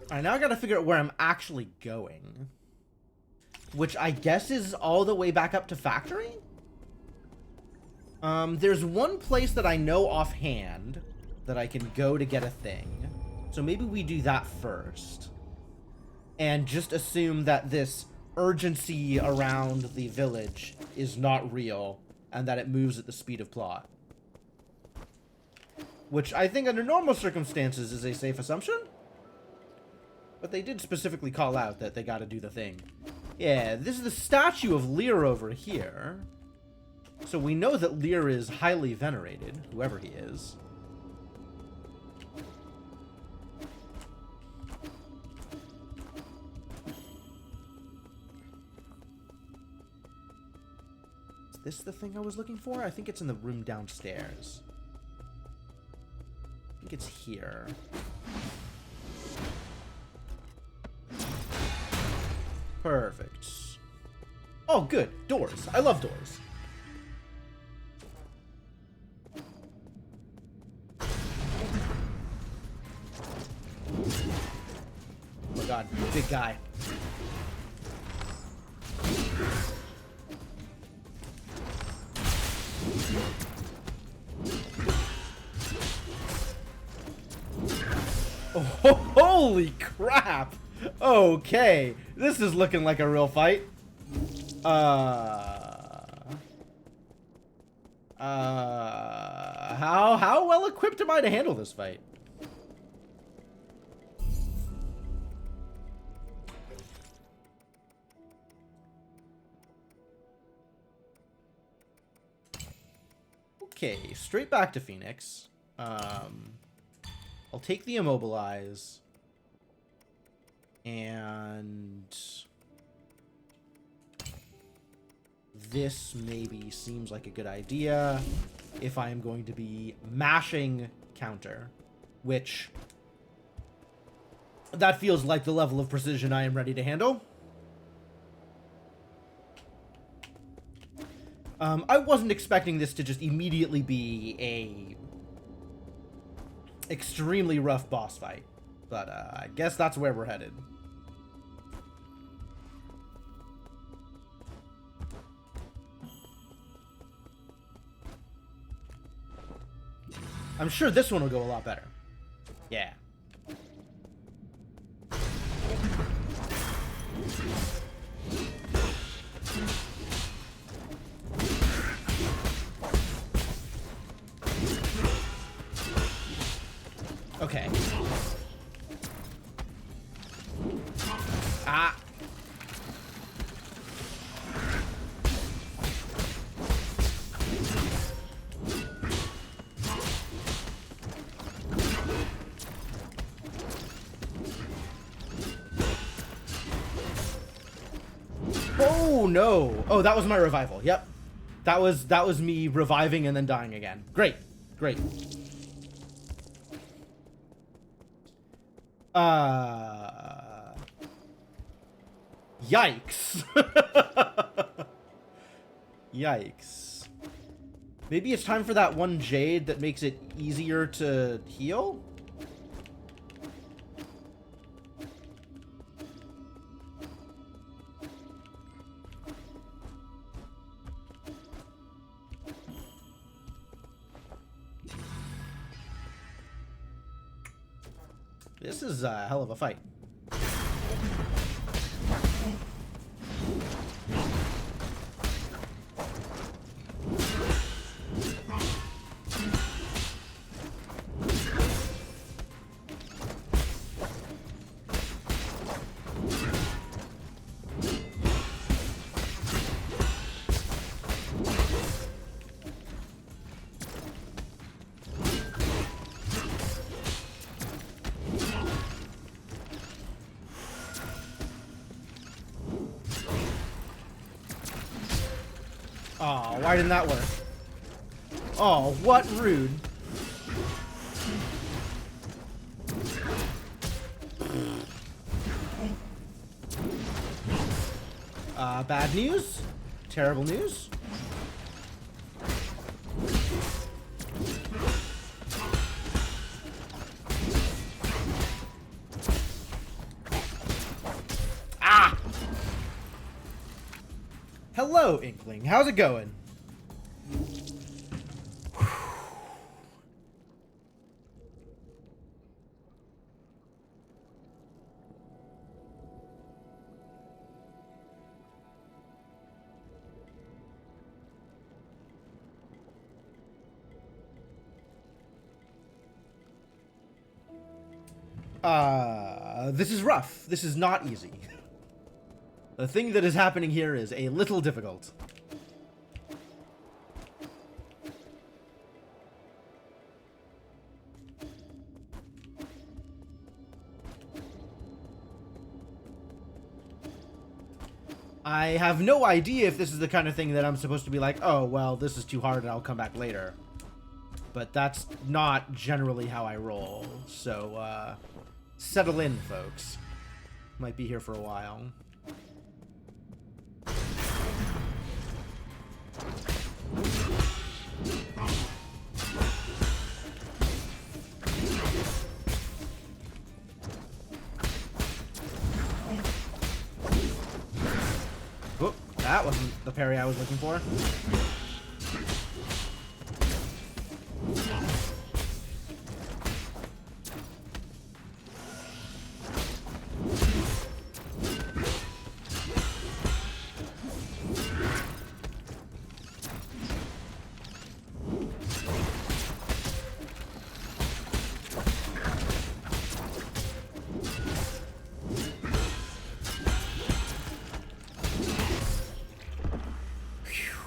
Speaker 1: Alright, now I gotta figure out where I'm actually going. which I guess is all the way back up to factory? There's one place that I know offhand that I can go to get a thing. So maybe we do that first. And just assume that this urgency around the village is not real and that it moves at the speed of plot. Which I think under normal circumstances is a safe assumption. But they did specifically call out that they gotta do the thing. Yeah, this is the statue of Lear over here. So we know that Lear is highly venerated, whoever he is. Is this the thing I was looking for? I think it's in the room downstairs. I think it's here. Perfect. Oh, good. Doors. I love doors. Oh my god, big guy. Oh, holy crap! Okay, this is looking like a real fight. How well equipped am I to handle this fight? Okay, straight back to Phoenix. I'll take the immobilize. And this maybe seems like a good idea if I am going to be mashing counter, which that feels like the level of precision I am ready to handle. I wasn't expecting this to just immediately be a extremely rough boss fight, but I guess that's where we're headed. I'm sure this one will go a lot better. Yeah. Okay. Ah. Oh no. Oh, that was my revival. Yep. That was me reviving and then dying again. Great. Great. Yikes. Yikes. Maybe it's time for that one jade that makes it easier to heal? This is a hell of a fight. Oh, why didn't that work? Oh, what rude. Bad news? Terrible news? hello, Inkling. How's it going? This is rough. This is not easy. The thing that is happening here is a little difficult. I have no idea if this is the kind of thing that I'm supposed to be like, oh, well, this is too hard and I'll come back later. But that's not generally how I roll. So, settle in, folks. Might be here for a while. Whoop, that wasn't the parry I was looking for.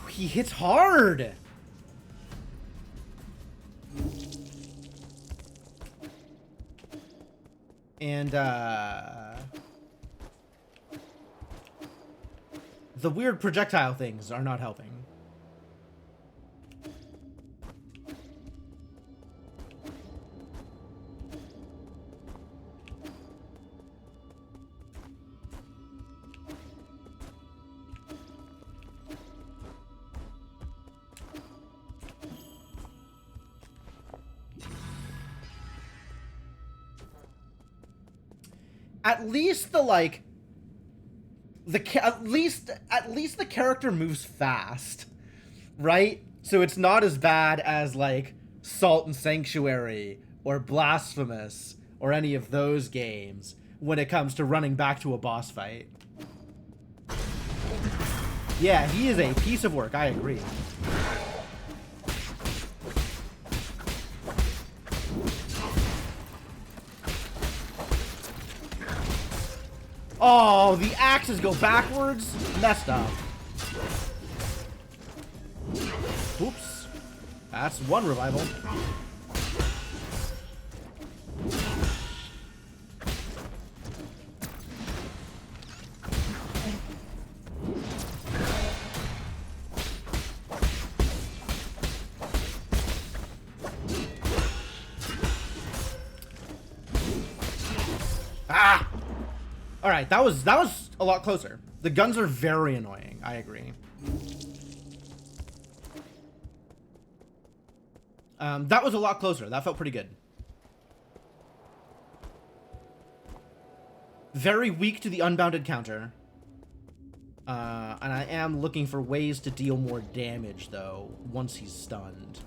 Speaker 1: He hits hard. And, the weird projectile things are not helping. At least the, like, at least the character moves fast, right? So it's not as bad as, like, Salt and Sanctuary or Blasphemous or any of those games when it comes to running back to a boss fight. Yeah, he is a piece of work, I agree. Oh, the axes go backwards? Messed up. Oops. That's one revival. Ah! Alright, that was a lot closer. The guns are very annoying, I agree. That was a lot closer. That felt pretty good. Very weak to the unbounded counter. And I am looking for ways to deal more damage, though, once he's stunned.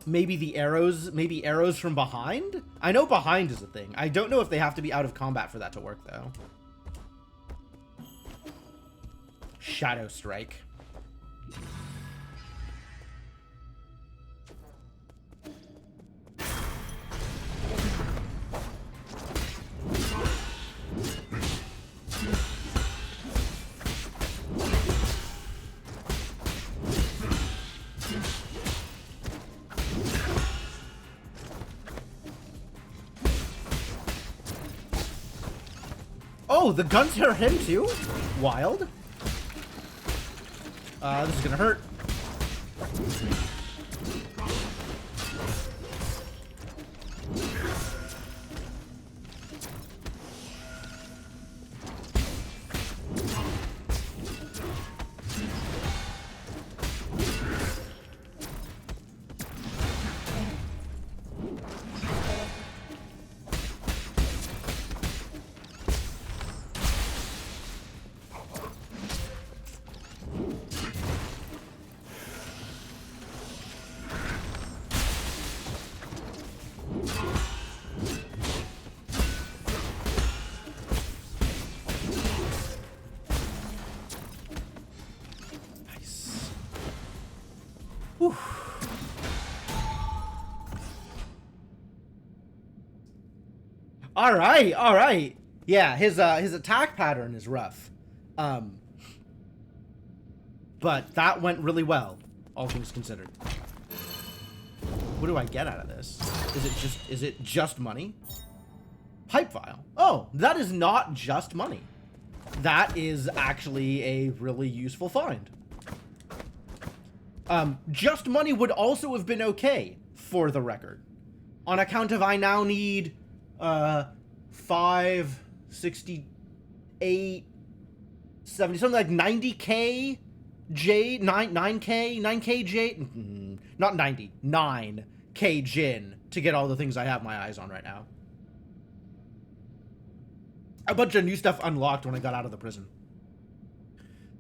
Speaker 1: Maybe the arrows, maybe arrows from behind? I know behind is a thing. I don't know if they have to be out of combat for that to work, though. Shadow Strike. Oh, the guns hurt him too? Wild. This is gonna hurt. All right, all right. Yeah, his attack pattern is rough. But that went really well, all things considered. What do I get out of this? Is it just money? Pipe vial. Oh, that is not just money. That is actually a really useful find. Just money would also have been okay, for the record. On account of I now need, 568, 70, something like 90k J, 9k J, not 90, 9k Jin to get all the things I have my eyes on right now. A bunch of new stuff unlocked when I got out of the prison.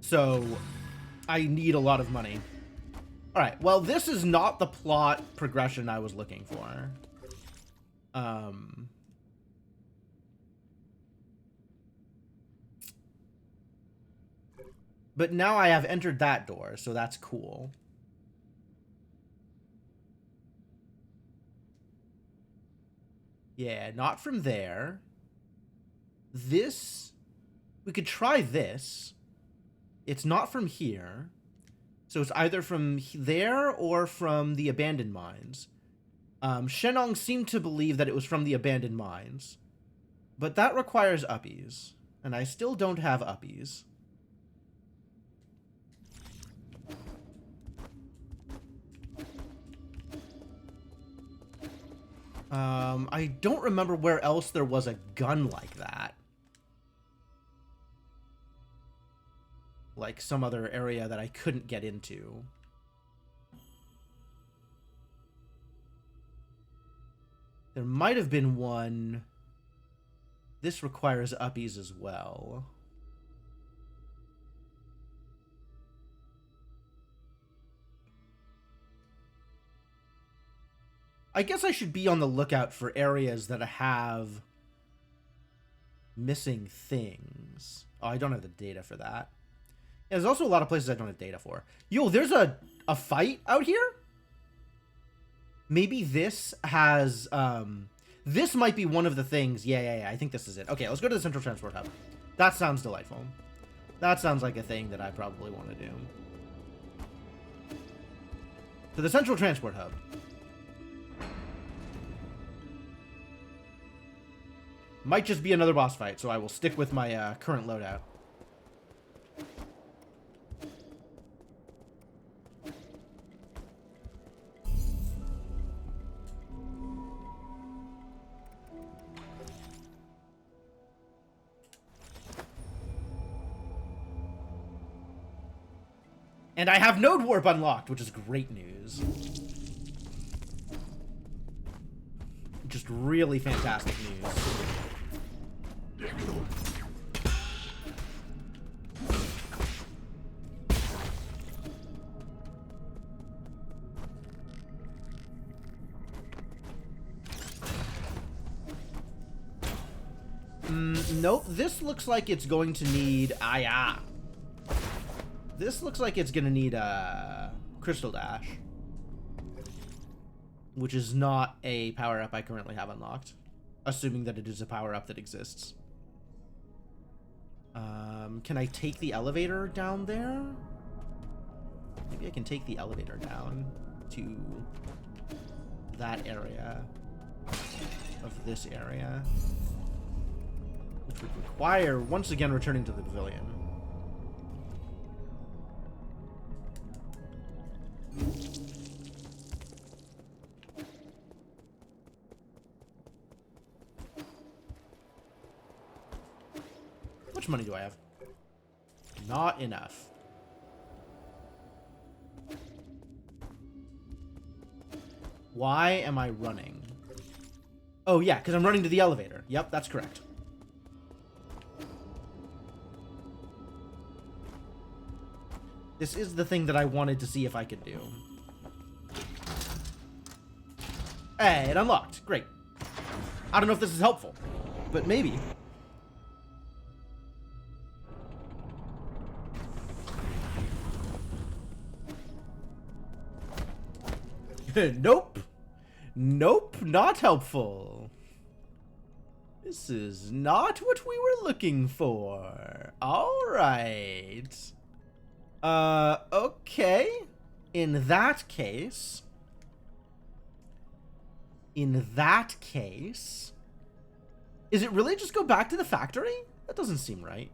Speaker 1: So, I need a lot of money. Alright, well, this is not the plot progression I was looking for. But now I have entered that door, so that's cool. Yeah, not from there. This... We could try this. It's not from here. So it's either from there or from the abandoned mines. Shenong seemed to believe that it was from the abandoned mines. But that requires uppies. And I still don't have uppies. I don't remember where else there was a gun like that. Like some other area that I couldn't get into. There might have been one. This requires uppies as well. I guess I should be on the lookout for areas that have missing things. Oh, I don't have the data for that. Yeah, there's also a lot of places I don't have data for. Yo, there's a fight out here? Maybe this has, this might be one of the things. Yeah, I think this is it. Okay, let's go to the Central Transport Hub. That sounds delightful. That sounds like a thing that I probably want to do. To the Central Transport Hub. Might just be another boss fight, so I will stick with my current loadout. And I have Node Warp unlocked, which is great news. Just really fantastic news. Nope, this looks like it's going to need... This looks like it's gonna need a Crystal Dash. Which is not a power-up I currently have unlocked. Assuming that it is a power-up that exists. Can I take the elevator down there? Maybe I can take the elevator down to that area of this area. Which would require, once again, returning to the pavilion. How much money do I have? Not enough. Why am I running? Oh yeah, because I'm running to the elevator. Yep, that's correct. This is the thing that I wanted to see if I could do. Hey, it unlocked. Great. I don't know if this is helpful, but maybe. Nope. Nope, not helpful. This is not what we were looking for. Alright. Okay. In that case... Is it really just go back to the factory? That doesn't seem right.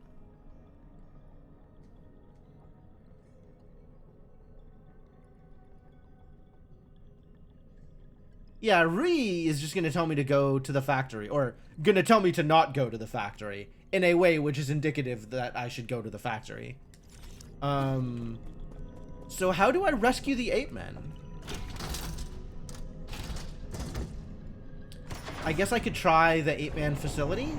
Speaker 1: Yeah, Ree is just going to tell me to go to the factory, or going to tell me to not go to the factory, in a way which is indicative that I should go to the factory. So how do I rescue the ape men? I guess I could try the ape-man facility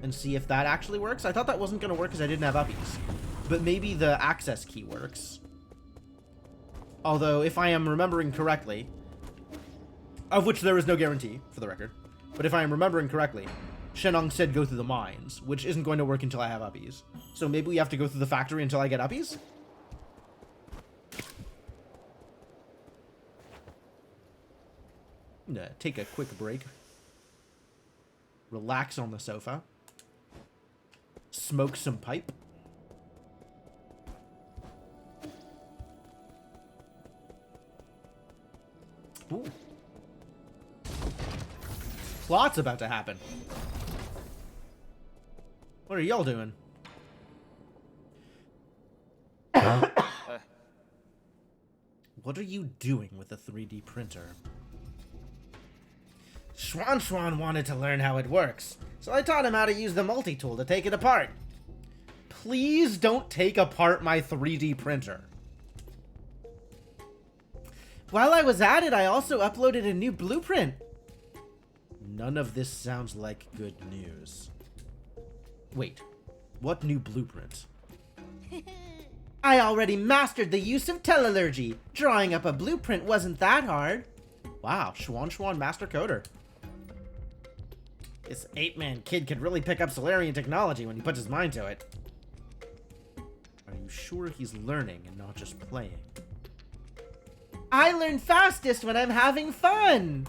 Speaker 1: and see if that actually works. I thought that wasn't going to work because I didn't have uppies. But maybe the access key works. Although, if I am remembering correctly, of which there is no guarantee, for the record, but if I am remembering correctly, Shenong said go through the mines, which isn't going to work until I have uppies. So maybe we have to go through the factory until I get uppies? I'm gonna take a quick break. Relax on the sofa. Smoke some pipe. Ooh. Plot's about to happen. What are y'all doing? What are you doing with a 3D printer? Schwan wanted to learn how it works, so I taught him how to use the multi-tool to take it apart. Please don't take apart my 3D printer. While I was at it, I also uploaded a new blueprint. None of this sounds like good news. Wait, what new blueprint? I already mastered the use of telalurgy. Drawing up a blueprint wasn't that hard. Wow, Schwan master coder. This ape-man kid could really pick up Solarian technology when he puts his mind to it. Are you sure he's learning and not just playing? I learn fastest when I'm having fun!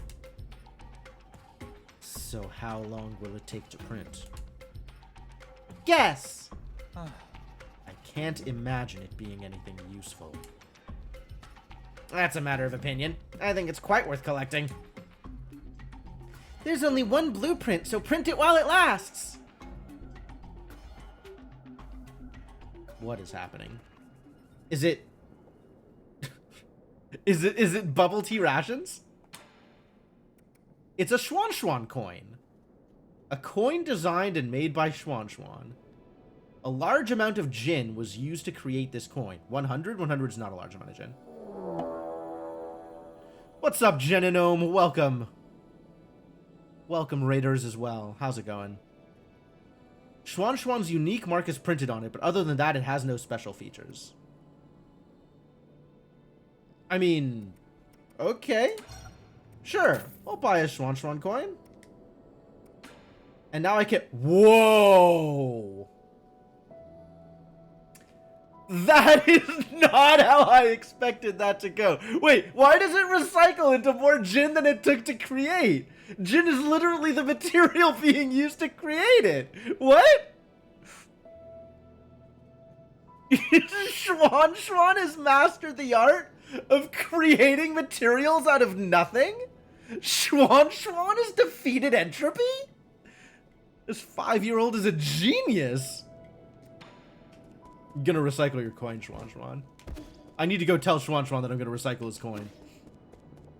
Speaker 1: So how long will it take to print? Guess! I can't imagine it being anything useful. That's a matter of opinion. I think it's quite worth collecting. There's only one blueprint, so print it while it lasts! What is happening? Is it... is it bubble tea rations? It's a Schwan coin. A coin designed and made by Schwan. A large amount of Jin was used to create this coin. 100? 100 is not a large amount of Jin. What's up, Geninome? Welcome. Welcome, Raiders, as well. How's it going? Schwan's unique mark is printed on it, but other than that, it has no special features. I mean, okay. Sure, I'll buy a Schwan coin. And now I can... Whoa! That is not how I expected that to go. Wait, why does it recycle into more Jin than it took to create? Jin is literally the material being used to create it. What? Schwan has mastered the art of creating materials out of nothing? Schwan has defeated entropy? This 5-year-old is a genius. I'm gonna recycle your coin, Schwan. I need to go tell Schwan that I'm gonna recycle his coin.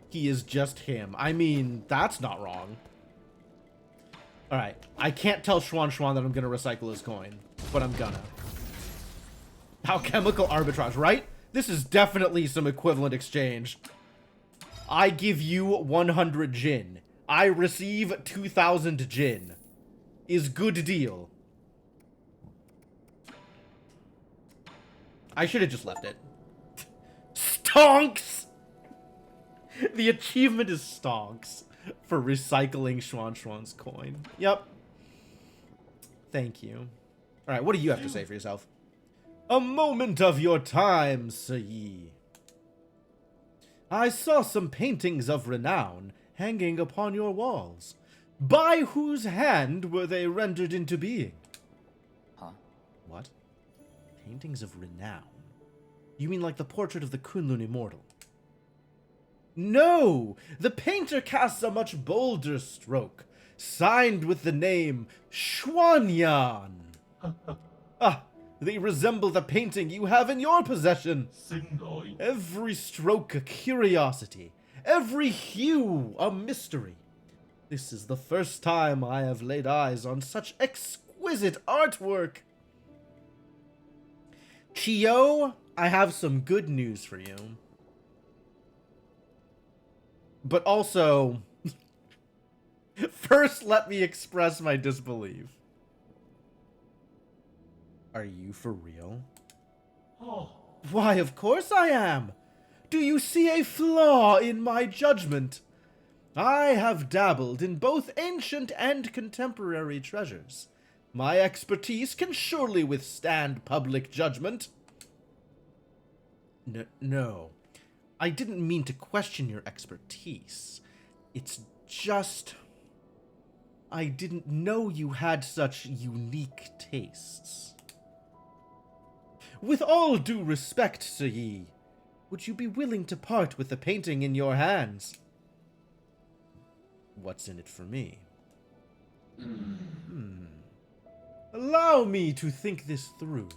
Speaker 1: He is just him. I mean, that's not wrong. Alright, I can't tell Schwan that I'm gonna recycle his coin, but I'm gonna. Alchemical arbitrage, right? This is definitely some equivalent exchange. I give you 100 Jin. I receive 2,000 Jin. Is good deal. I should have just left it. Stonks! The achievement is stonks for recycling Schwan's coin. Yep. Thank you. Alright, what do you have to say for yourself? A moment of your time, Sayi. I saw some paintings of renown hanging upon your walls. By whose hand were they rendered into being?
Speaker 4: Huh?
Speaker 1: What? Paintings of renown? You mean like the portrait of the Kunlun Immortal? No! The painter casts a much bolder stroke, signed with the name Xuanyan. Ah, they resemble the painting you have in your possession. Every stroke a curiosity, every hue a mystery. This is the first time I have laid eyes on such exquisite artwork. Chiyo, I have some good news for you. But also, first let me express my disbelief. Are you for real?
Speaker 5: Oh,
Speaker 1: Why, of course I am. Do you see a flaw in my judgment? I have dabbled in both ancient and contemporary treasures. My expertise can surely withstand public judgment. No. I didn't mean to question your expertise. It's just... I didn't know you had such unique tastes. With all due respect, Sayi, would you be willing to part with the painting in your hands? What's in it for me? Allow me to think this through.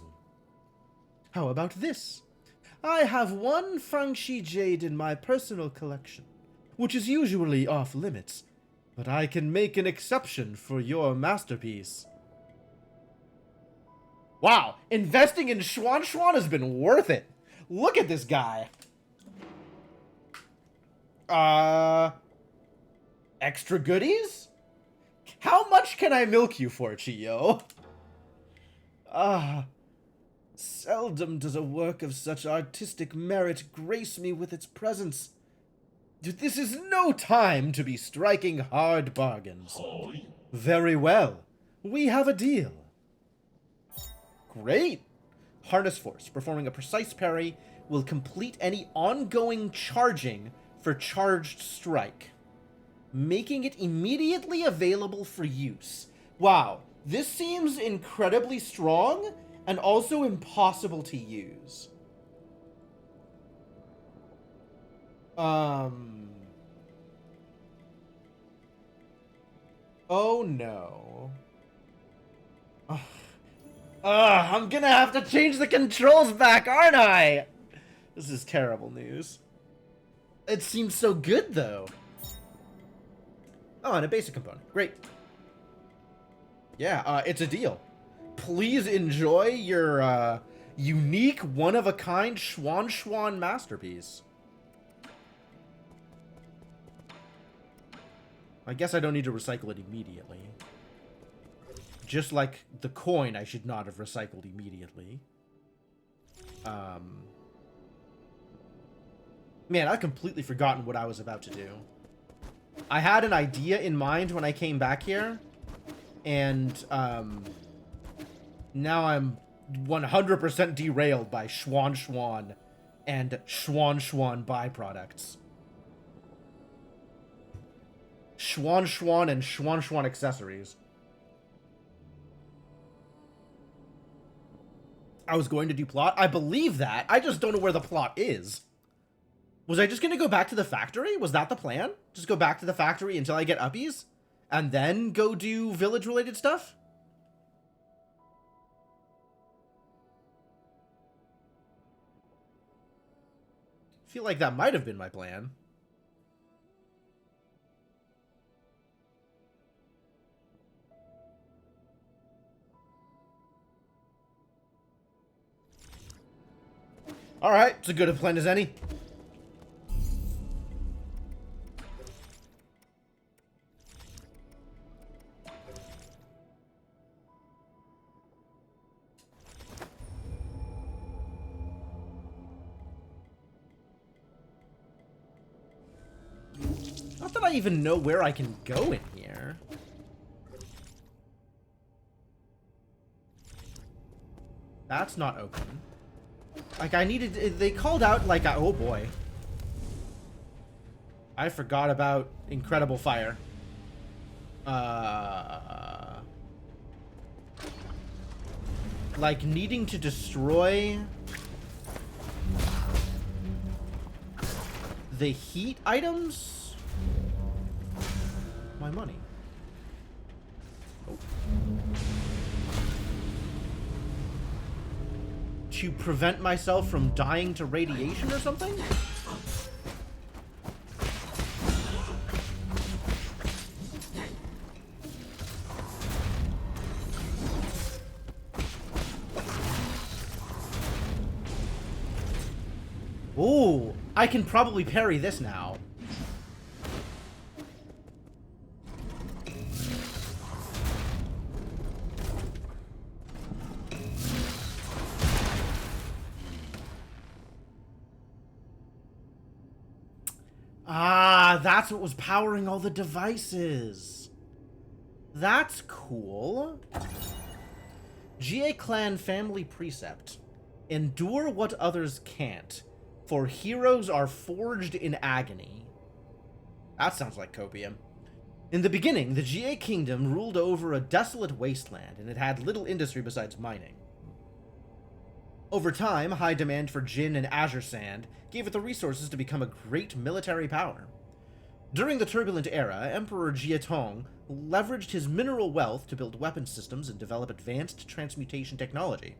Speaker 1: How about this? I have one Fangxi jade in my personal collection, which is usually off limits, but I can make an exception for your masterpiece. Wow, investing in Xuan has been worth it. Look at this guy. Extra goodies? How much can I milk you for, Chiyo? Seldom does a work of such artistic merit grace me with its presence. This is no time to be striking hard bargains. Very well. We have a deal. Great. Harness Force, performing a precise parry, will complete any ongoing charging for charged strike, making it immediately available for use. Wow, this seems incredibly strong and also impossible to use. Oh no. I'm gonna have to change the controls back, aren't I? This is terrible news. It seems so good, though. Oh, and a basic component. Great. Yeah, it's a deal. Please enjoy your, unique, one-of-a-kind Xuan masterpiece. I guess I don't need to recycle it immediately. Just like the coin, I should not have recycled immediately. Man, I've completely forgotten what I was about to do. I had an idea in mind when I came back here, and now I'm 100% derailed by Xuan and Xuan byproducts. Xuan and Xuan accessories. I was going to do plot. I believe that. I just don't know where the plot is. Was I just going to go back to the factory? Was that the plan? Just go back to the factory until I get uppies? And then go do village-related stuff? I feel like that might have been my plan. Alright, it's as good a plan as any. Not that I even know where I can go in here. That's not open. Like, I needed... They called out, like, oh boy. I forgot about Incredible Fire. Like needing to destroy the heat items? My money. Oh. To prevent myself from dying to radiation or something? Ooh, I can probably parry this now. Ah, that's what was powering all the devices. That's cool. GA Clan Family Precept. Endure what others can't, for heroes are forged in agony. That sounds like copium. In the beginning, the GA Kingdom ruled over a desolate wasteland, and it had little industry besides mining. Over time, high demand for Jin and Azure Sand gave it the resources to become a great military power. During the turbulent era, Emperor Jiatong leveraged his mineral wealth to build weapon systems and develop advanced transmutation technology.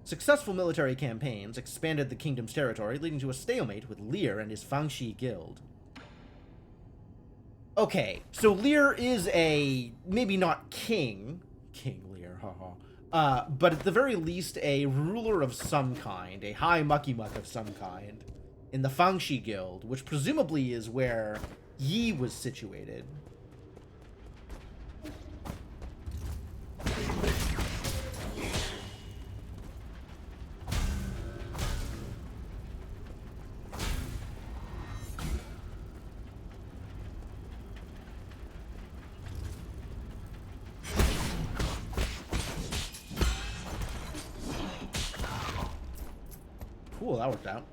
Speaker 1: Successful military campaigns expanded the kingdom's territory, leading to a stalemate with Lear and his Fangxi guild. Okay, so Lear is a, maybe not king, King Lear, haha, but at the very least a ruler of some kind, a high mucky-muck of some kind, in the Fangxi guild, which presumably is where Yi was situated. Cool, that worked out.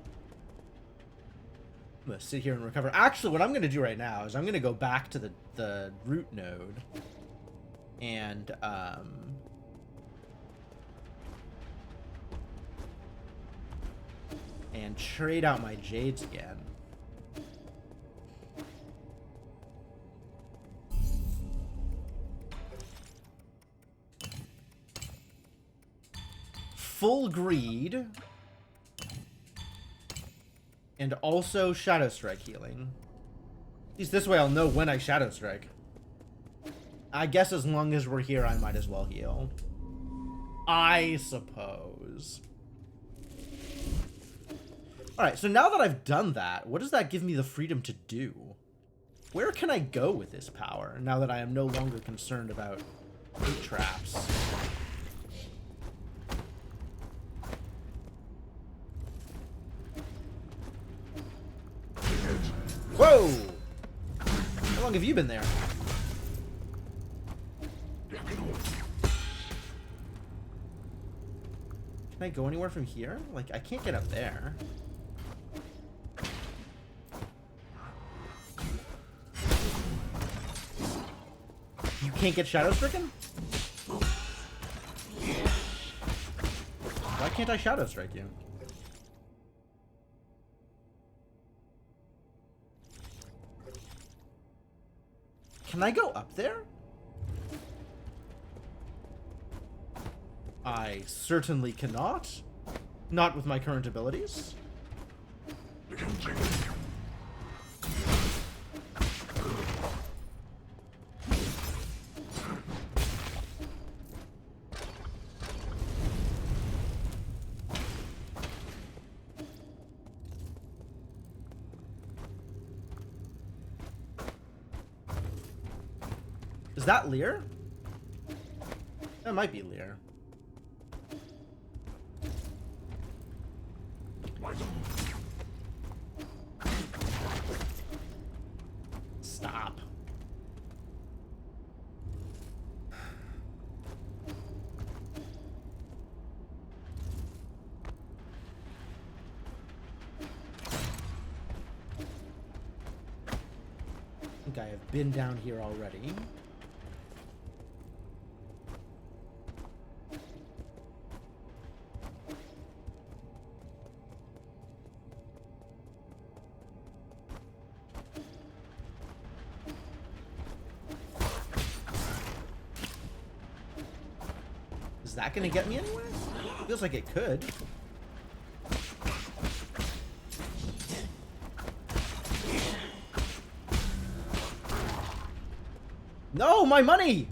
Speaker 1: I'm gonna sit here and recover. Actually, what I'm gonna do right now is I'm gonna go back to the root node and trade out my jades again. Full greed. And also Shadow Strike healing. At least this way I'll know when I Shadow Strike. I guess as long as we're here, I might as well heal. I suppose. Alright, so now that I've done that, what does that give me the freedom to do? Where can I go with this power, now that I am no longer concerned about heat traps? Whoa! How long have you been there? Can I go anywhere from here? Like, I can't get up there. You can't get Shadow Stricken? Why can't I Shadow Strike you? Can I go up there? I certainly cannot. Not with my current abilities. Is that Lear? That might be Lear. Stop. I think I have been down here already. that gonna get me anywhere? Feels like it could. No, my money!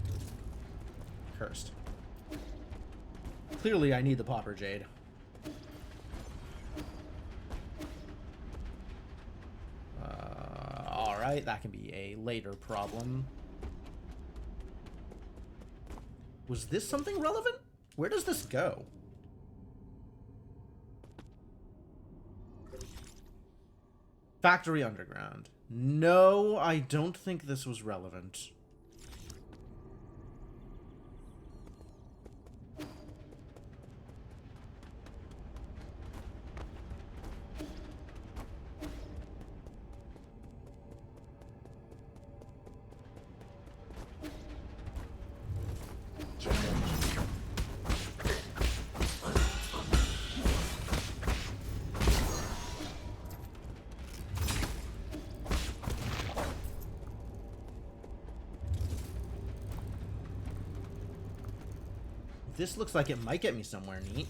Speaker 1: Cursed. Clearly, I need the Pauper Jade. Alright, that can be a later problem. Was this something relevant? Where does this go? Factory Underground. No, I don't think this was relevant. This looks like it might get me somewhere neat.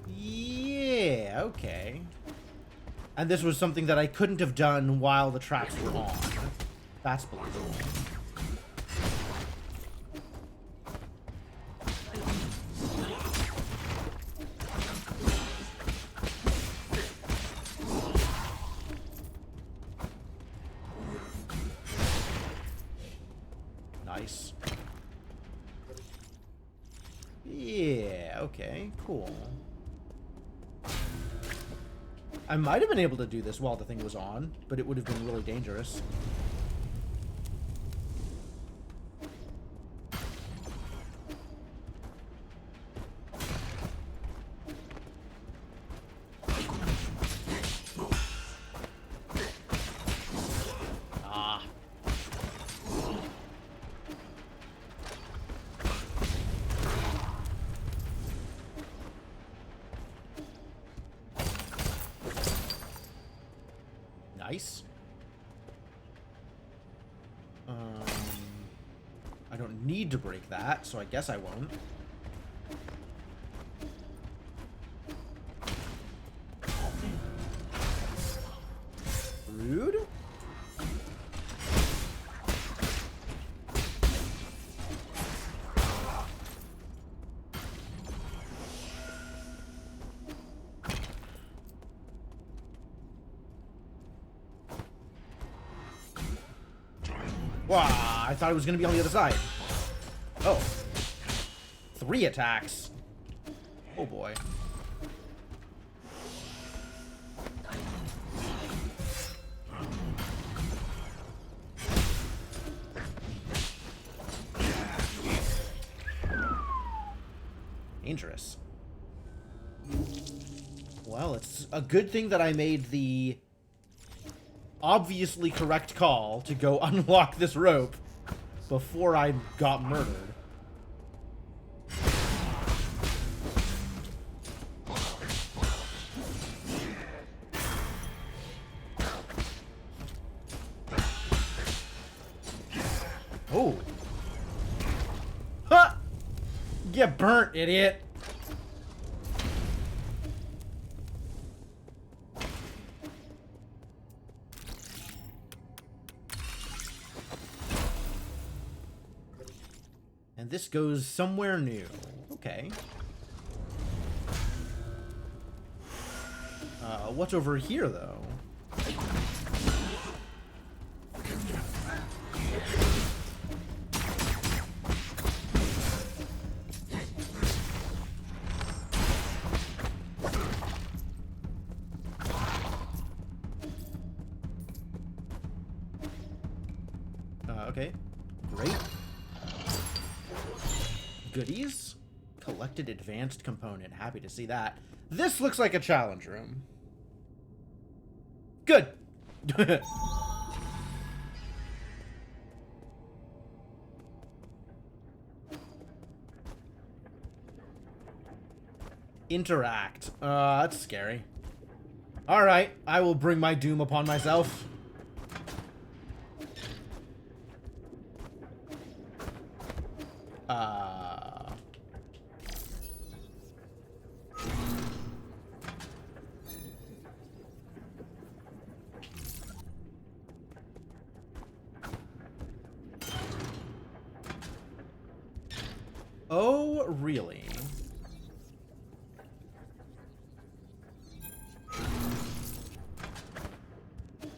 Speaker 1: Yeah, okay. And this was something that I couldn't have done while the tracks were on. That's believable. Nice. Yeah, okay, cool. I might have been able to do this while the thing was on, but it would have been really dangerous. Ah. Nice. I don't need to break that, so I guess I won't. Rude? Wow, I thought it was going to be on the other side. Oh. 3 attacks. Oh boy. Dangerous. Well, it's a good thing that I made the obviously correct call to go unlock this rope before I got murdered. Oh. Ha! Get burnt, idiot. And this goes somewhere new. Okay. What's over here, though? Okay. Great. Goodies? Collected advanced component. Happy to see that. This looks like a challenge room. Good. Interact. That's scary. Alright, I will bring my doom upon myself. Uh... Oh, really?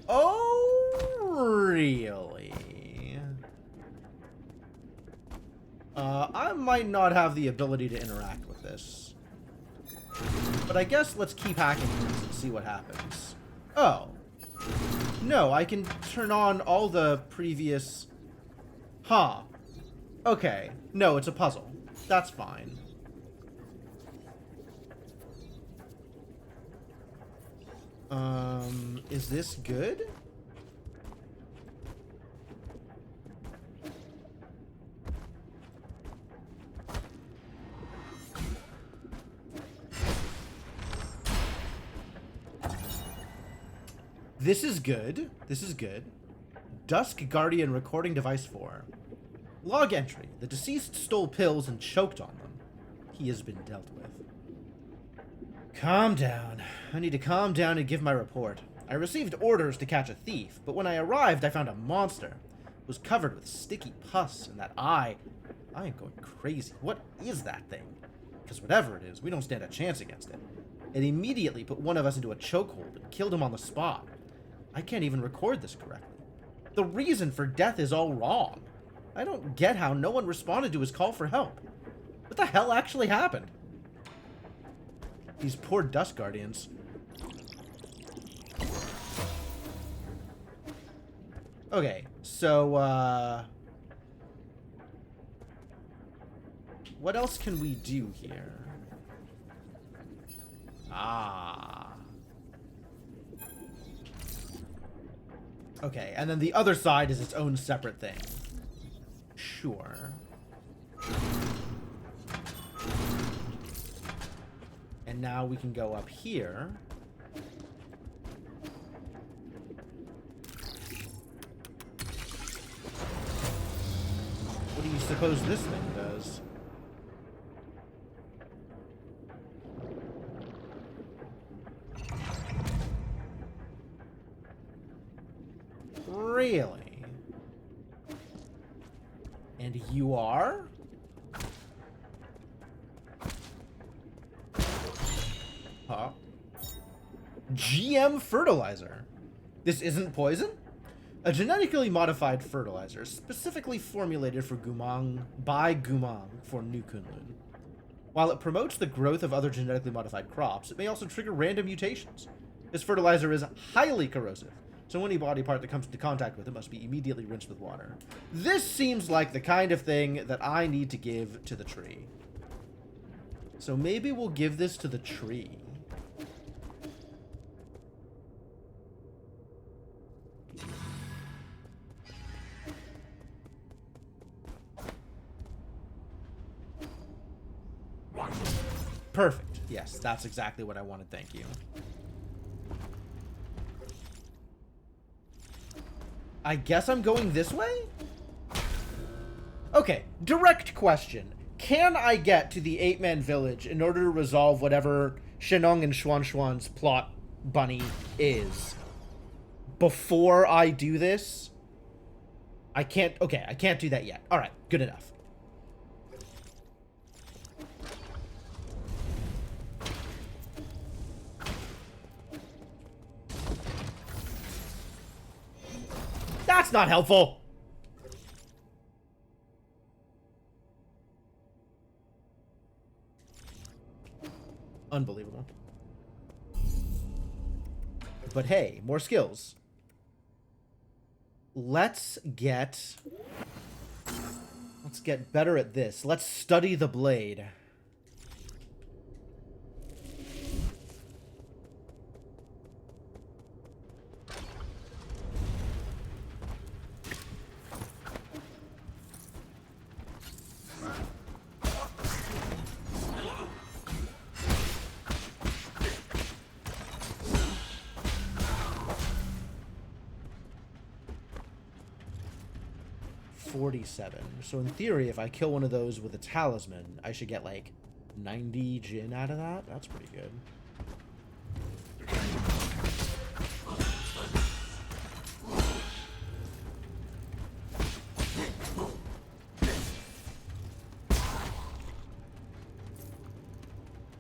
Speaker 1: Oh, really? I might not have the ability to interact with this. But I guess let's keep hacking this and see what happens. Oh. No, I can turn on all the previous... Huh. Okay. No, it's a puzzle. That's fine. Is this good? This is good. This is good. Dusk Guardian Recording Device 4. Log entry. The deceased stole pills and choked on them. He has been dealt with. Calm down. I need to calm down and give my report. I received orders to catch a thief, but when I arrived, I found a monster. It was covered with sticky pus, and that eye... I am going crazy. What is that thing? Because whatever it is, we don't stand a chance against it. It immediately put one of us into a chokehold and killed him on the spot. I can't even record this correctly. The reason for death is all wrong. I don't get how no one responded to his call for help. What the hell actually happened? These poor Dusk Guardians. Okay, so, what else can we do here? Ah. Okay, and then the other side is its own separate thing. Sure. And now we can go up here. What do you suppose this thing does? Really? And you are? Huh? GM fertilizer. This isn't poison? A genetically modified fertilizer specifically formulated for Gumang by Gumang for New Kunlun. While it promotes the growth of other genetically modified crops, it may also trigger random mutations. This fertilizer is highly corrosive, so any body part that comes into contact with it must be immediately rinsed with water. This seems like the kind of thing that I need to give to the tree. So maybe we'll give this to the tree. Perfect. Yes, that's exactly what I wanted. Thank you. I guess I'm going this way? Okay, direct question. Can I get to the 8-man village in order to resolve whatever Shenong and Xuan Xuan's plot bunny is before I do this? I can't... Okay, I can't do that yet. Alright, good enough. That's not helpful. Unbelievable. But hey, more skills. Let's get better at this. Let's study the blade. 47. So in theory, if I kill one of those with a talisman, I should get like 90 Jin out of that. That's pretty good.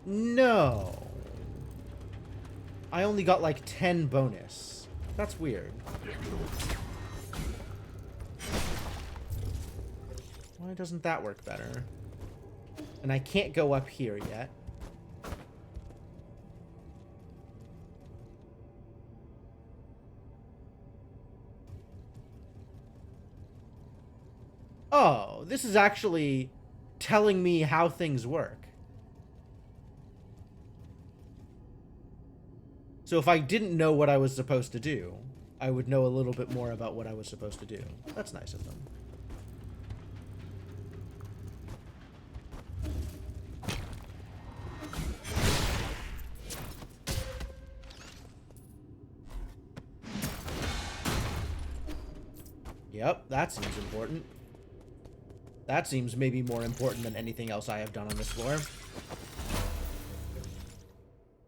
Speaker 1: No. I only got like 10 bonus. That's weird. Why doesn't that work better? And I can't go up here yet. Oh, this is actually telling me how things work. So if I didn't know what I was supposed to do, I would know a little bit more about what I was supposed to do. That's nice of them. Yep, that seems important. That seems maybe more important than anything else I have done on this floor.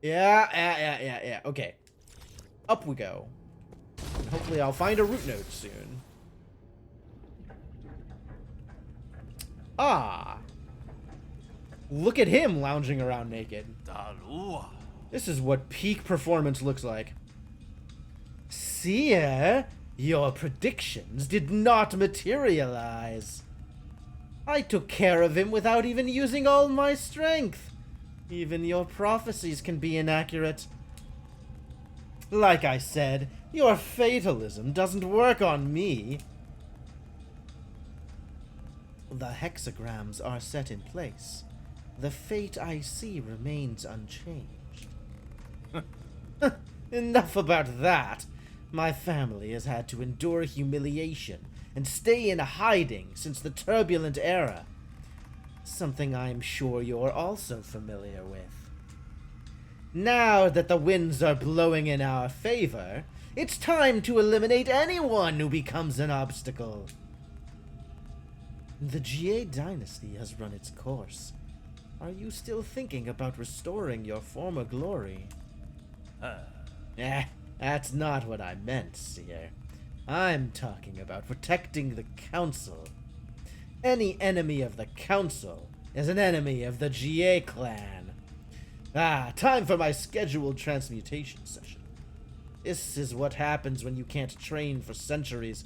Speaker 1: Yeah. Okay. Up we go. And hopefully I'll find a root node soon. Ah. Look at him lounging around naked.
Speaker 2: Darua.
Speaker 1: This is what peak performance looks like. Seer, your predictions did not materialize. I took care of him without even using all my strength. Even your prophecies can be inaccurate. Like I said, your fatalism doesn't work on me. The hexagrams are set in place. The fate I see remains unchanged. Enough about that. My family has had to endure humiliation and stay in hiding since the turbulent era. Something I'm sure you're also familiar with. Now that the winds are blowing in our favor, it's time to eliminate anyone who becomes an obstacle. The Jie dynasty has run its course. Are you still thinking about restoring your former glory? That's not what I meant, Seer. I'm talking about protecting the Council. Any enemy of the Council is an enemy of the Jie clan. Time for my scheduled transmutation session. This is what happens when you can't train for centuries.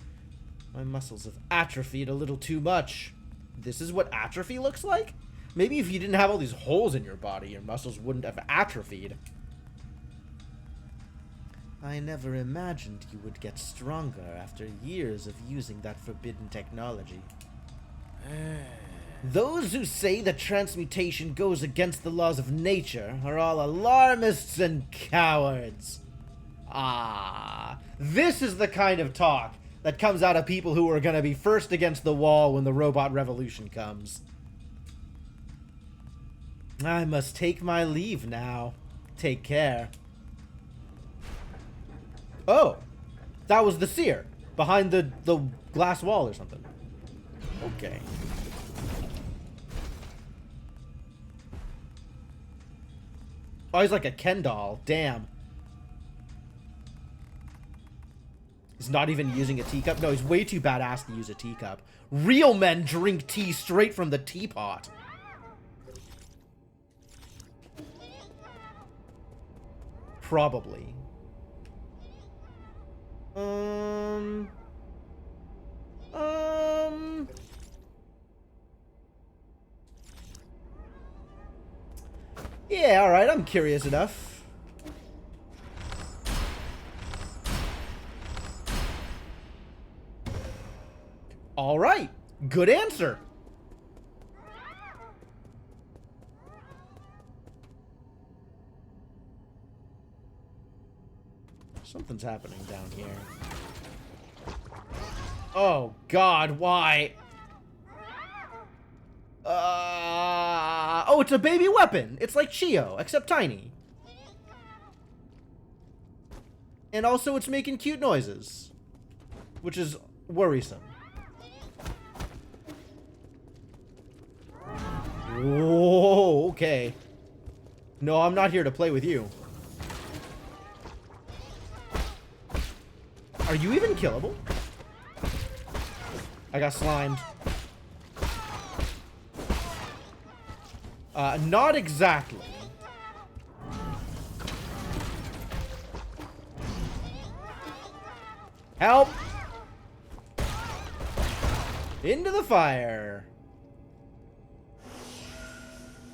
Speaker 1: My muscles have atrophied a little too much. This is what atrophy looks like? Maybe if you didn't have all these holes in your body, your muscles wouldn't have atrophied. I never imagined you would get stronger after years of using that forbidden technology. Those who say that transmutation goes against the laws of nature are all alarmists and cowards. This is the kind of talk that comes out of people who are going to be first against the wall when the robot revolution comes. I must take my leave now. Take care. Oh, that was the seer behind the glass wall or something. Okay. Oh, he's like a Ken doll. Damn. He's not even using a teacup. No, he's way too badass to use a teacup. Real men drink tea straight from the teapot. Probably. Yeah, alright, I'm curious enough. Alright, good answer. Something's happening down here. Oh God, why? Oh, it's a baby weapon. It's like Chio, except tiny. And also it's making cute noises, which is worrisome. Whoa, okay. No, I'm not here to play with you. Are you even killable? I got slimed. Not exactly. Help! Into the fire.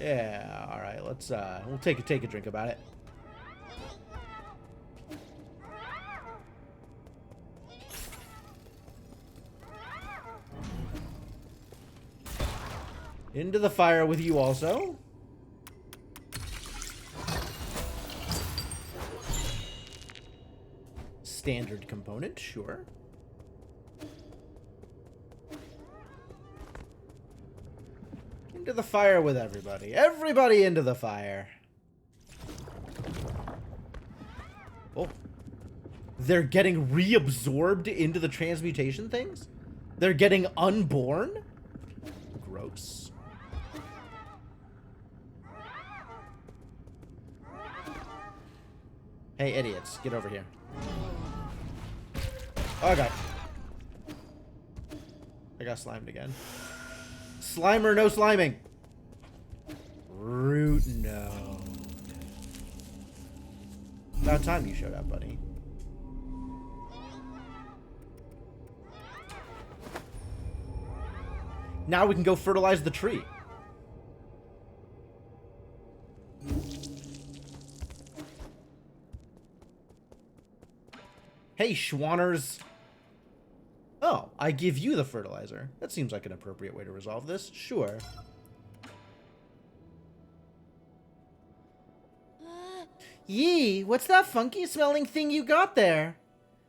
Speaker 1: Yeah, alright, let's we'll take a drink about it. Into the fire with you also. Standard component, sure. Into the fire with everybody. Everybody into the fire. Oh. They're getting reabsorbed into the transmutation things? They're getting unborn? Gross. Hey, idiots. Get over here. Okay. I got slimed again. Slimer, no sliming. Root node. About time you showed up, buddy. Now we can go fertilize the tree. Hey, Schwanners. Oh, I give you the fertilizer. That seems like an appropriate way to resolve this. Sure. Yee, what's that funky smelling thing you got there?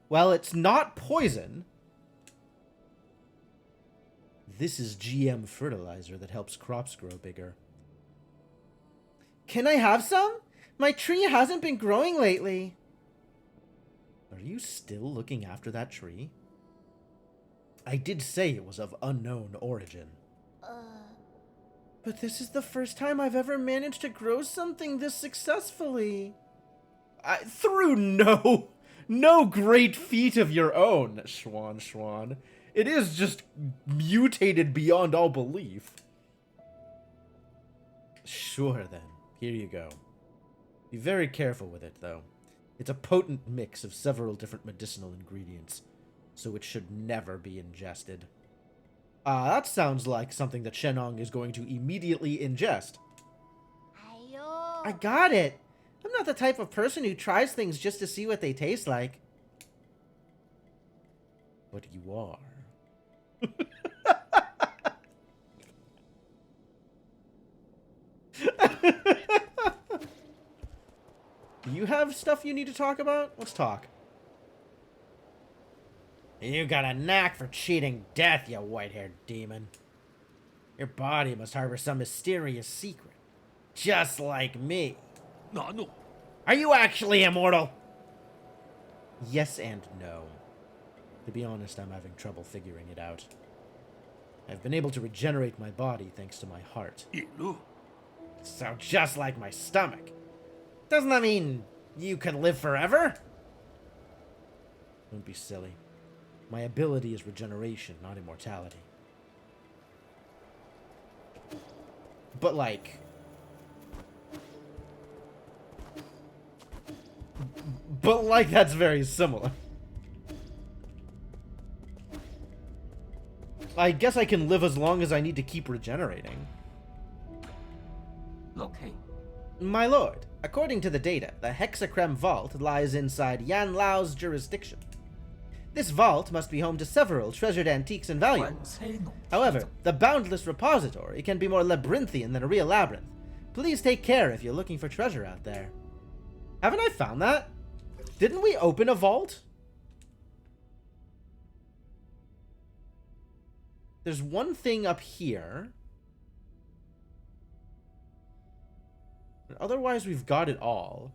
Speaker 1: Well, it's not poison. This is GM fertilizer that helps crops grow bigger. Can I have some? My tree hasn't been growing lately. Are you still looking after that tree? I did say it was of unknown origin. But this is the first time I've ever managed to grow something this successfully. Through no great feat of your own, Schwan. It is just mutated beyond all belief. Sure then, here you go. Be very careful with it, though. It's a potent mix of several different medicinal ingredients, so it should never be ingested. That sounds like something that Shenong is going to immediately ingest. I got it! I'm not the type of person who tries things just to see what they taste like. But you are. Do you have stuff you need to talk about? Let's talk. You got a knack for cheating death, you white-haired demon. Your body must harbor some mysterious secret. Just like me.
Speaker 2: No.
Speaker 1: Are you actually immortal? Yes and no. To be honest, I'm having trouble figuring it out. I've been able to regenerate my body thanks to my heart. So just like my stomach. Doesn't that mean you can live forever? Don't be silly. My ability is regeneration, not immortality. But like... that's very similar. I guess I can live as long as I need to keep regenerating.
Speaker 2: Okay.
Speaker 1: My lord, according to the data, the Hexacrem Vault lies inside Yan Lao's jurisdiction. This vault must be home to several treasured antiques and valuables. However, the boundless repository can be more labyrinthian than a real labyrinth. Please take care if you're looking for treasure out there. Haven't I found that? Didn't we open a vault? There's one thing up here. Otherwise, we've got it all.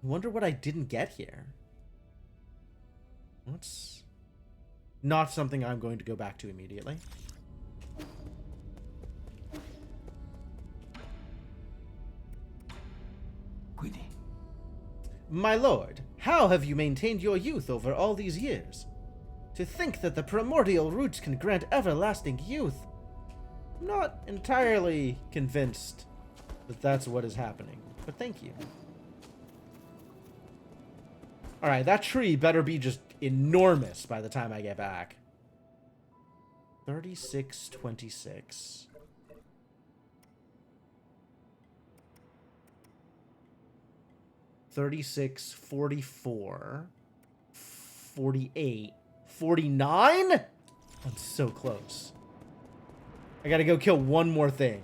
Speaker 1: I wonder what I didn't get here. What's... Not something I'm going to go back to immediately.
Speaker 2: Quindi.
Speaker 1: My lord, how have you maintained your youth over all these years? To think that the primordial roots can grant everlasting youth. I'm not entirely convinced that that's what is happening, but thank you. Alright, that tree better be just enormous by the time I get back. 3626. $36, 44, 48, 49? I'm so close. I gotta go kill one more thing.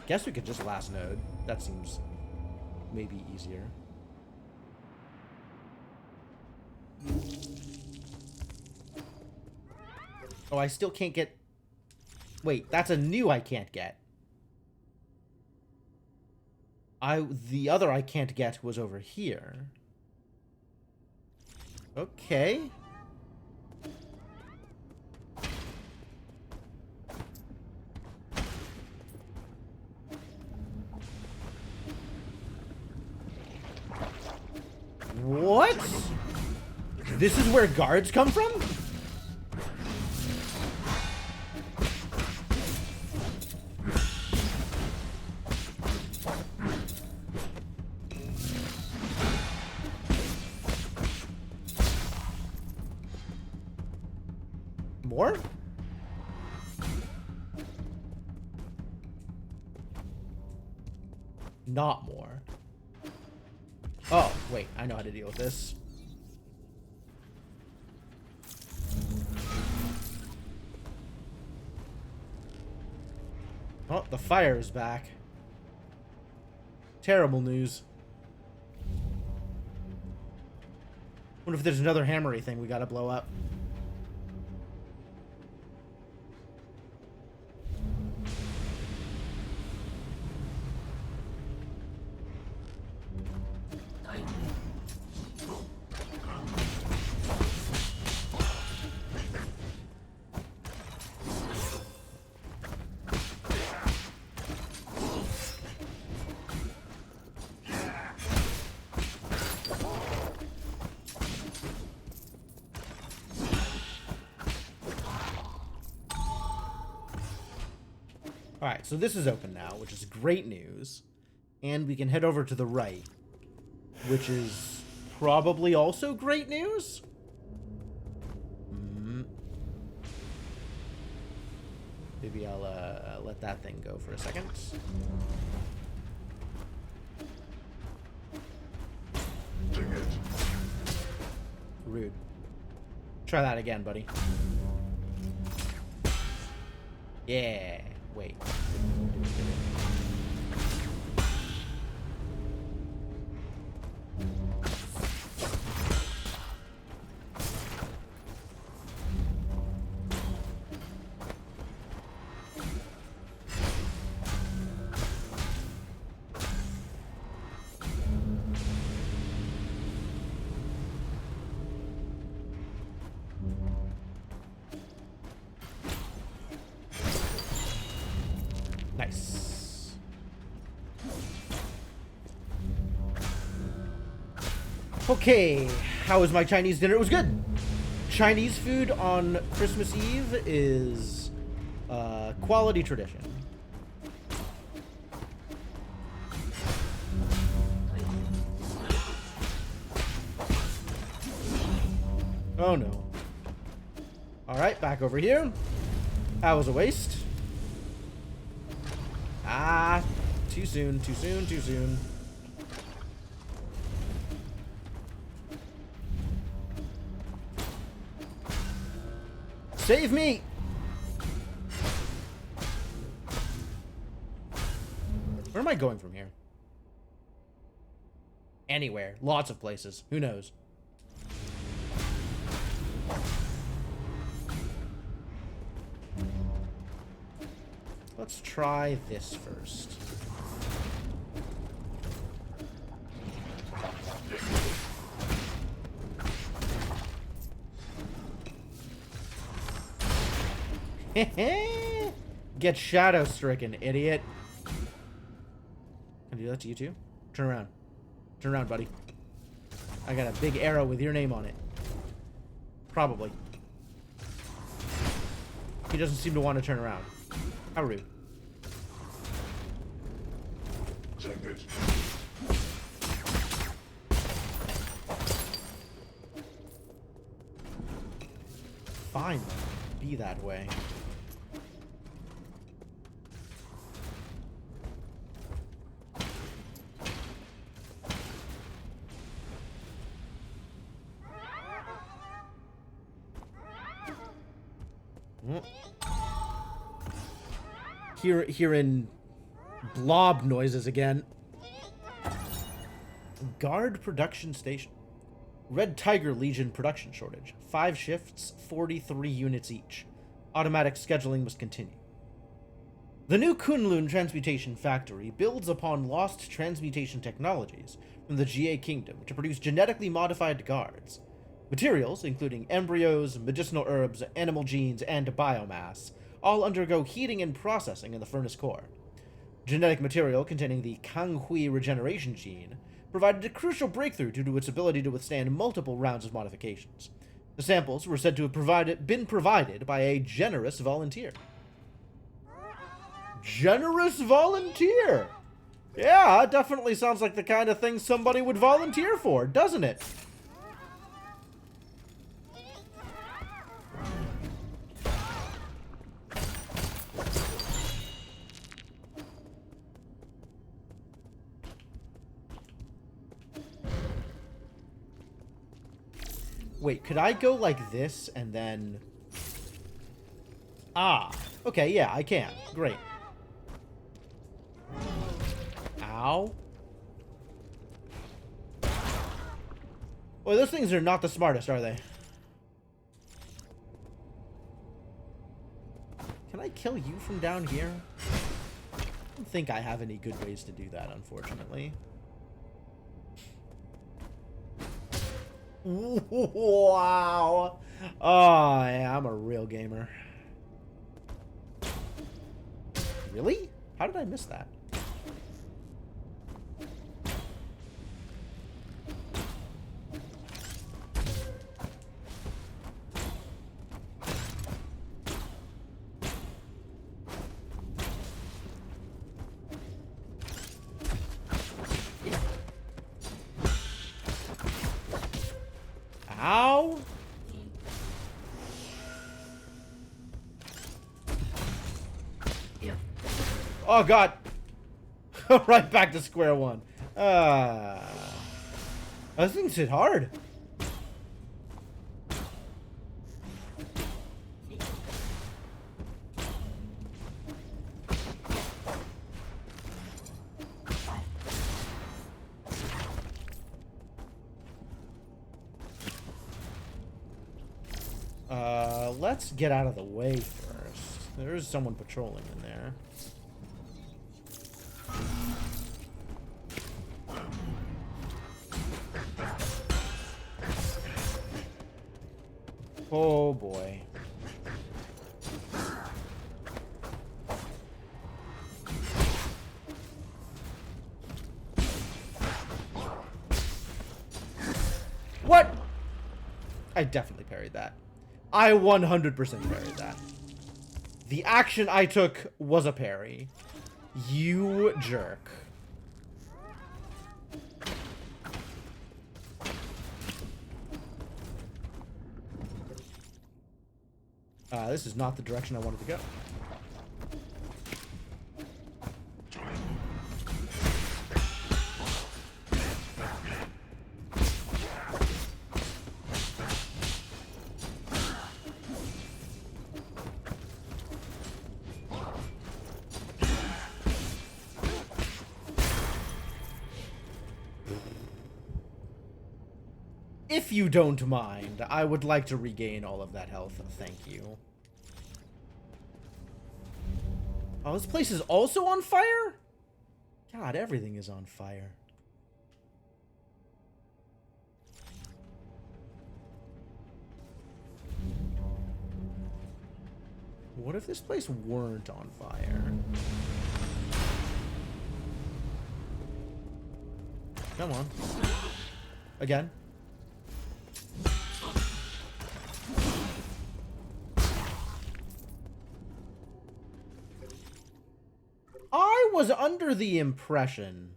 Speaker 1: Guess we could just last node. That seems maybe easier. Oh, I still can't get... Wait, that's a new I can't get. The other I can't get was over here. Okay. What? This is where guards come from? More? Not more. Oh, wait, I know how to deal with this. Oh, the fire is back. Terrible news. Wonder if there's another hammery thing we gotta blow up. Alright, so this is open now, which is great news. And we can head over to the right, which is probably also great news? Maybe I'll let that thing go for a second. Rude. Try that again, buddy. Yeah. Wait. Nice. Okay, how was my Chinese dinner? It was good. Chinese food on Christmas Eve is quality tradition. Oh no. Alright, back over here. That was a waste. Ah, too soon, too soon, too soon. Save me! Where am I going from here? Anywhere. Lots of places. Who knows? Let's try this first. Get shadow stricken, idiot. Can I do that to you too? Turn around. Turn around, buddy. I got a big arrow with your name on it. Probably. He doesn't seem to want to turn around. How rude. Fine. Be that way. Hearing blob noises again. Guard production station. Red Tiger Legion production shortage. 5 shifts, 43 units each. Automatic scheduling must continue. The new Kunlun Transmutation Factory builds upon lost transmutation technologies from the GA Kingdom to produce genetically modified guards. Materials, including embryos, medicinal herbs, animal genes, and biomass, all undergo heating and processing in the furnace core. Genetic material containing the Kanghui regeneration gene provided a crucial breakthrough due to its ability to withstand multiple rounds of modifications. The samples were said to have been provided by a generous volunteer. Generous volunteer! Yeah, it definitely sounds like the kind of thing somebody would volunteer for, doesn't it? Wait, could I go like this and then... Ah, okay, yeah, I can. Great. Ow. Well, those things are not the smartest, are they? Can I kill you from down here? I don't think I have any good ways to do that, unfortunately. Wow. Oh, yeah, I'm a real gamer. Really? How did I miss that? Ow! Oh god! Right back to square one. Those things hit hard. Let's get out of the way first. There is someone patrolling in there. Oh boy. What? I definitely parried that. I 100% parried that. The action I took was a parry. You jerk. This is not the direction I wanted to go. If you don't mind, I would like to regain all of that health. Thank you. Oh, this place is also on fire? God, everything is on fire. What if this place weren't on fire? Come on. Again. I was under the impression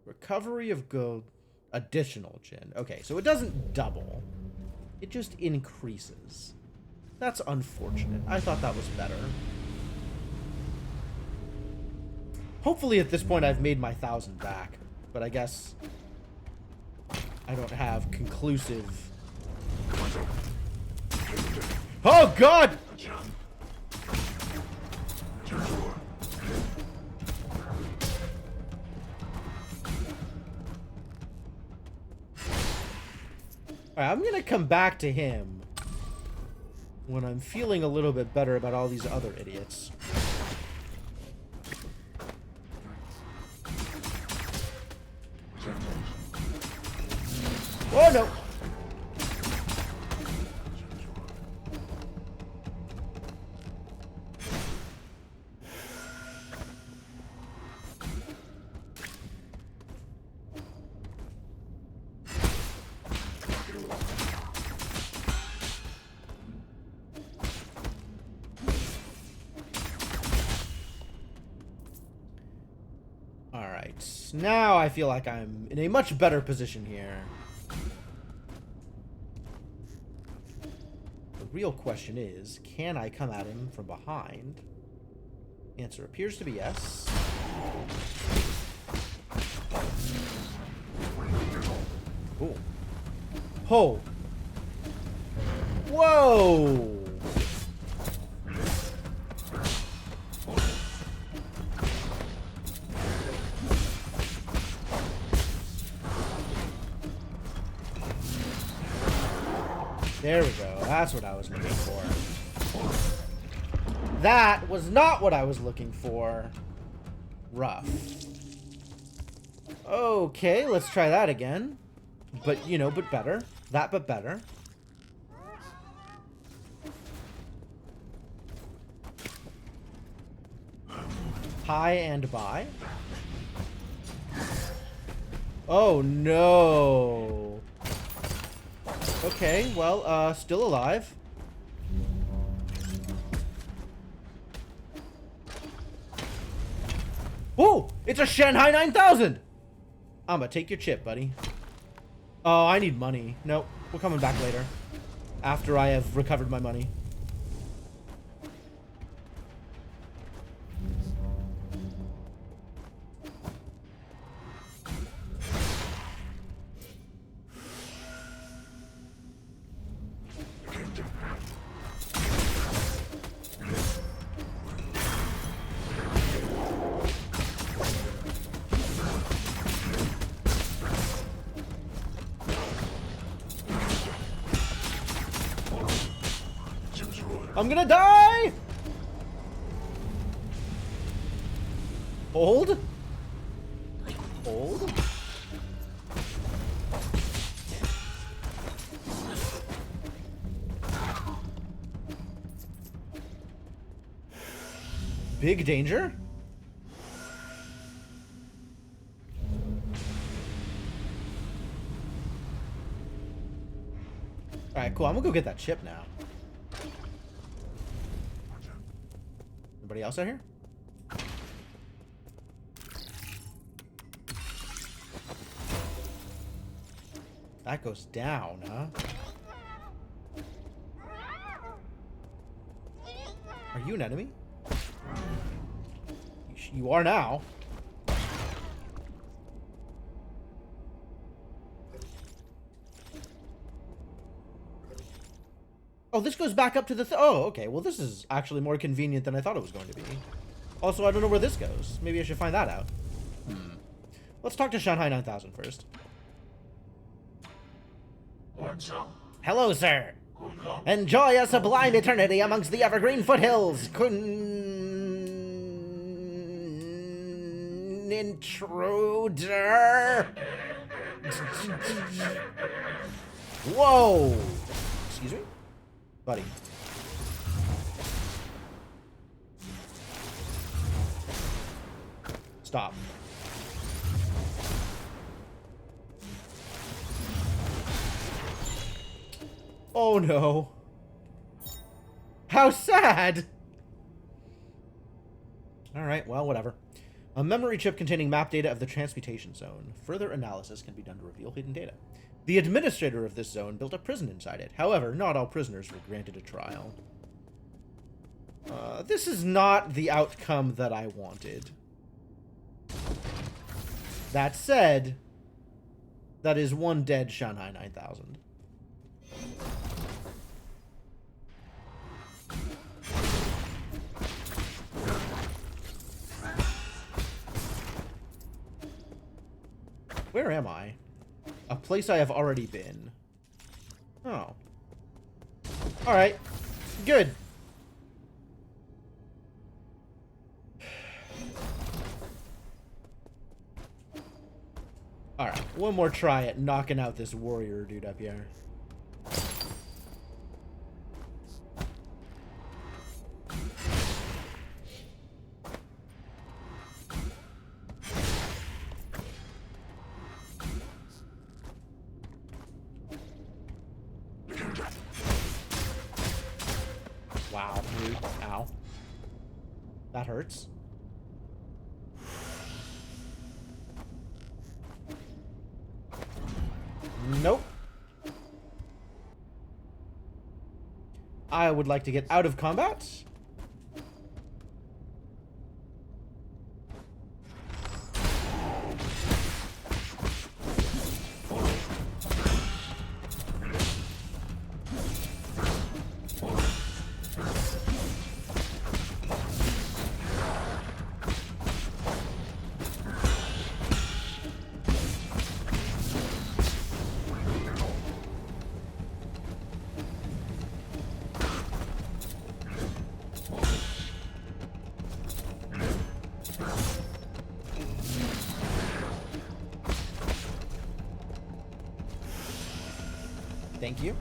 Speaker 1: recovery of gold, additional gin. Okay, so it doesn't double. It just increases. That's unfortunate. I thought that was better. Hopefully at this point I've made my 1,000 back, but I guess I don't have conclusive... Oh, God! Alright, I'm gonna come back to him when I'm feeling a little bit better about all these other idiots. Oh, no! Alright, now I feel like I'm in a much better position here. The real question is, can I come at him from behind? Answer appears to be yes. Cool. Oh! Whoa! There we go. That's what I was looking for. That was not what I was looking for. Rough. Okay, let's try that again. But, you know, but better. That, but better. Hi and bye. Oh, no. Okay, well, still alive. Whoa! It's a Shanghai 9000! I'm gonna take your chip, buddy. Oh, I need money. Nope, we're coming back later. After I have recovered my money. I'm gonna die! Hold? Hold? Big danger? Alright, cool. I'm gonna go get that chip now. Anybody else out here? That goes down, huh? Are you an enemy? You are now. Oh, this goes back up to the... oh, okay. Well, this is actually more convenient than I thought it was going to be. Also, I don't know where this goes. Maybe I should find that out. Let's talk to Shanghai 9000 first. Hello, sir. Enjoy a sublime eternity amongst the evergreen foothills. Intruder. Whoa. Excuse me? Buddy. Stop. Oh no. How sad! Alright, well, whatever. A memory chip containing map data of the transmutation zone. Further analysis can be done to reveal hidden data. The administrator of this zone built a prison inside it. However, not all prisoners were granted a trial. This is not the outcome that I wanted. That said, that is one dead Shanghai 9000. Where am I? A place I have already been. Oh. Alright. Good. Alright. One more try at knocking out this warrior dude up here. Wow, dude. Ow. That hurts. Nope. I would like to get out of combat. Thank you.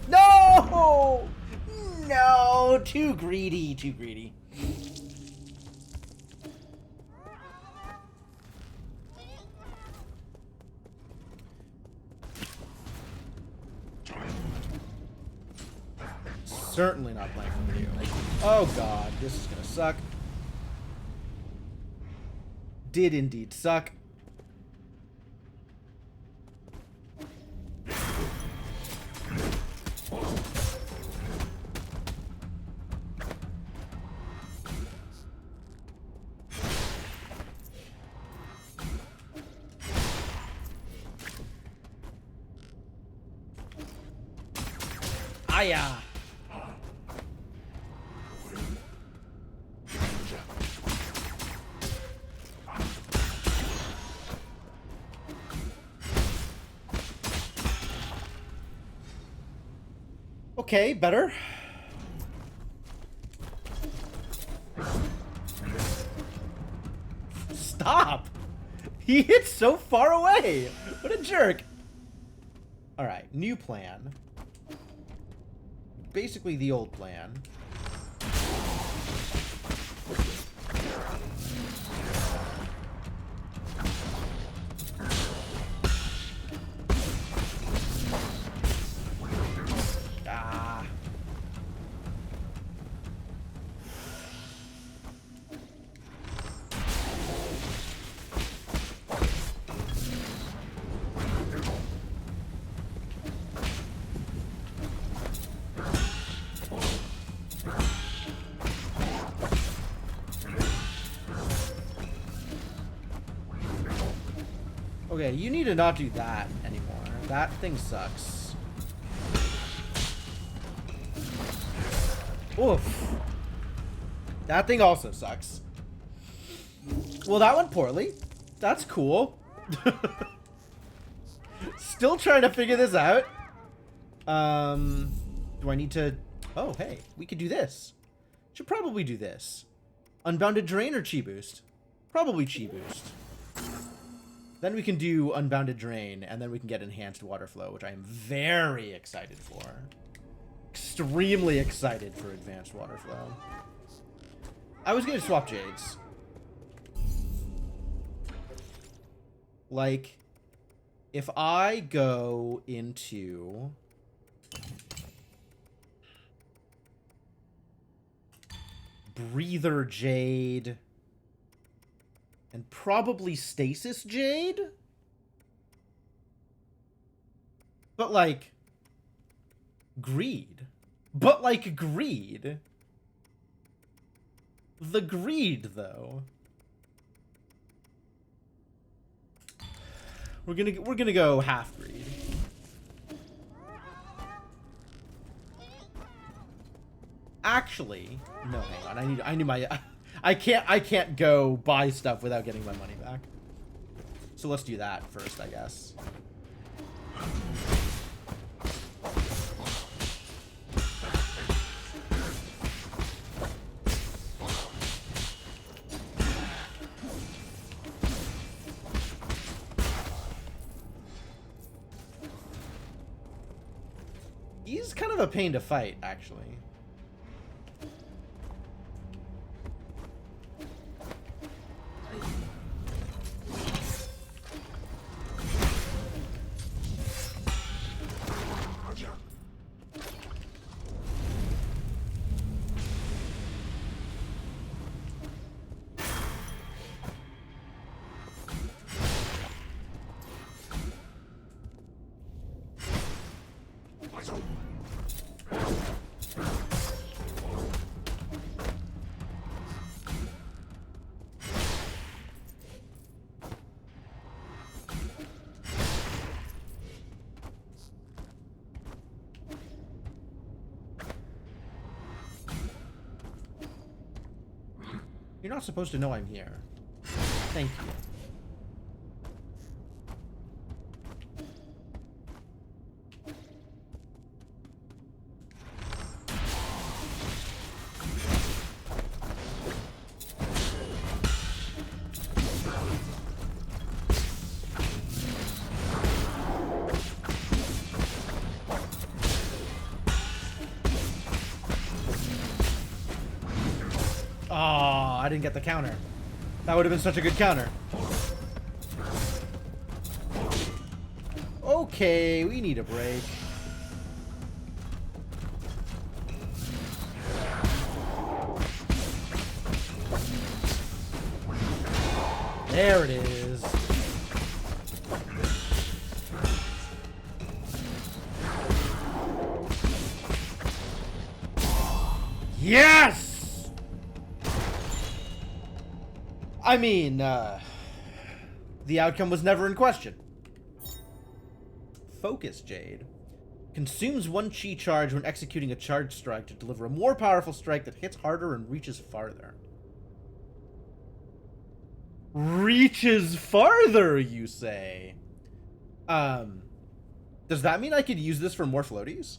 Speaker 1: No! No! Too greedy, too greedy. Certainly not playing for you. Oh god, this is gonna suck. Did indeed suck. Aya! Okay, better. Stop! He hit so far away! What a jerk! Alright, new plan. Basically the old plan. Okay, you need to not do that anymore. That thing sucks. Oof. That thing also sucks. Well, that went poorly. That's cool. Still trying to figure this out. Do I need to... Oh, hey, we could do this. Should probably do this. Unbounded Drain or Chi Boost? Probably Chi Boost. Then we can do Unbounded Drain, and then we can get Enhanced Water Flow, which I am very excited for. Extremely excited for Advanced Water Flow. I was going to swap Jades. Like, if I go into... Breather Jade... and probably Stasis Jade? But, like... Greed. But, like, Greed. The Greed, though. We're gonna go half Greed. Actually, no, hang on. I need my... I can't go buy stuff without getting my money back. So let's do that first, I guess. He's kind of a pain to fight, actually. You're not supposed to know I'm here. Thank you. I didn't get the counter. That would have been such a good counter. Okay, we need a break. There it is. Yes! I mean, the outcome was never in question. Focus Jade. Consumes 1 chi charge when executing a charge strike to deliver a more powerful strike that hits harder and reaches farther. Reaches farther, you say? Does that mean I could use this for more floaties?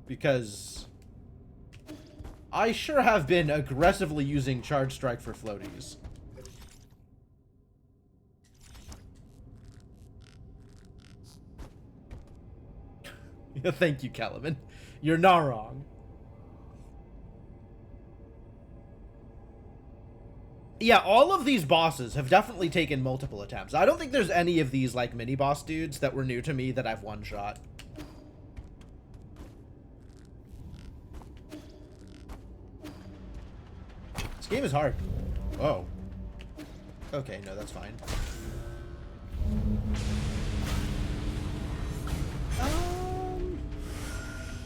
Speaker 1: Because... I sure have been aggressively using Charge Strike for floaties. Thank you, Caliban. You're not wrong. Yeah, all of these bosses have definitely taken multiple attempts. I don't think there's any of these, like, mini-boss dudes that were new to me that I've one-shot. This game is hard. Oh. Okay, no, that's fine.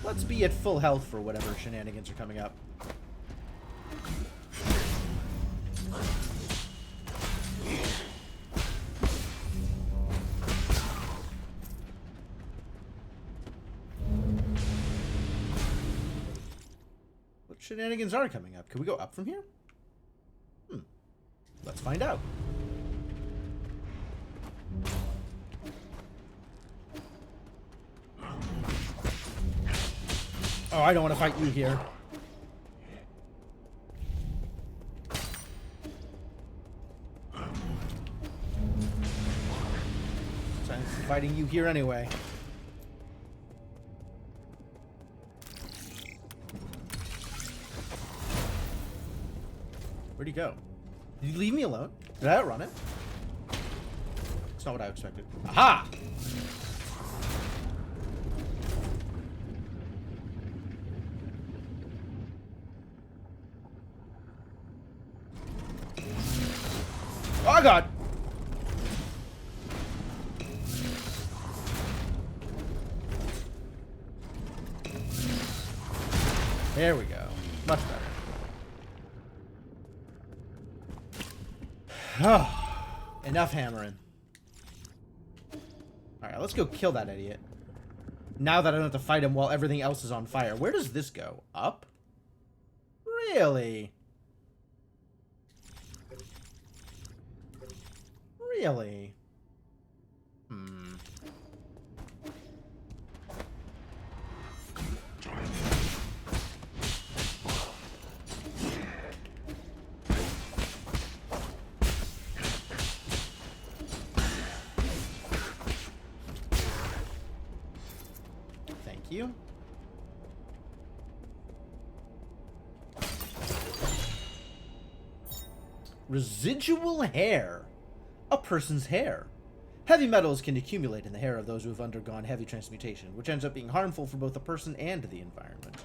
Speaker 1: Let's be at full health for whatever shenanigans are coming up. What shenanigans are coming up? Can we go up from here? Let's find out. Oh, I don't want to fight you here. So I'm fighting you here anyway. Where'd he go? Did you leave me alone? Did I outrun it? It's not what I expected. Aha! Oh god! There we go. Much better. Oh, enough hammering. Alright, let's go kill that idiot. Now that I don't have to fight him while everything else is on fire. Where does this go? Up? Really? Really? Thank you. Residual hair. A person's hair. Heavy metals can accumulate in the hair of those who have undergone heavy transmutation, which ends up being harmful for both the person and the environment.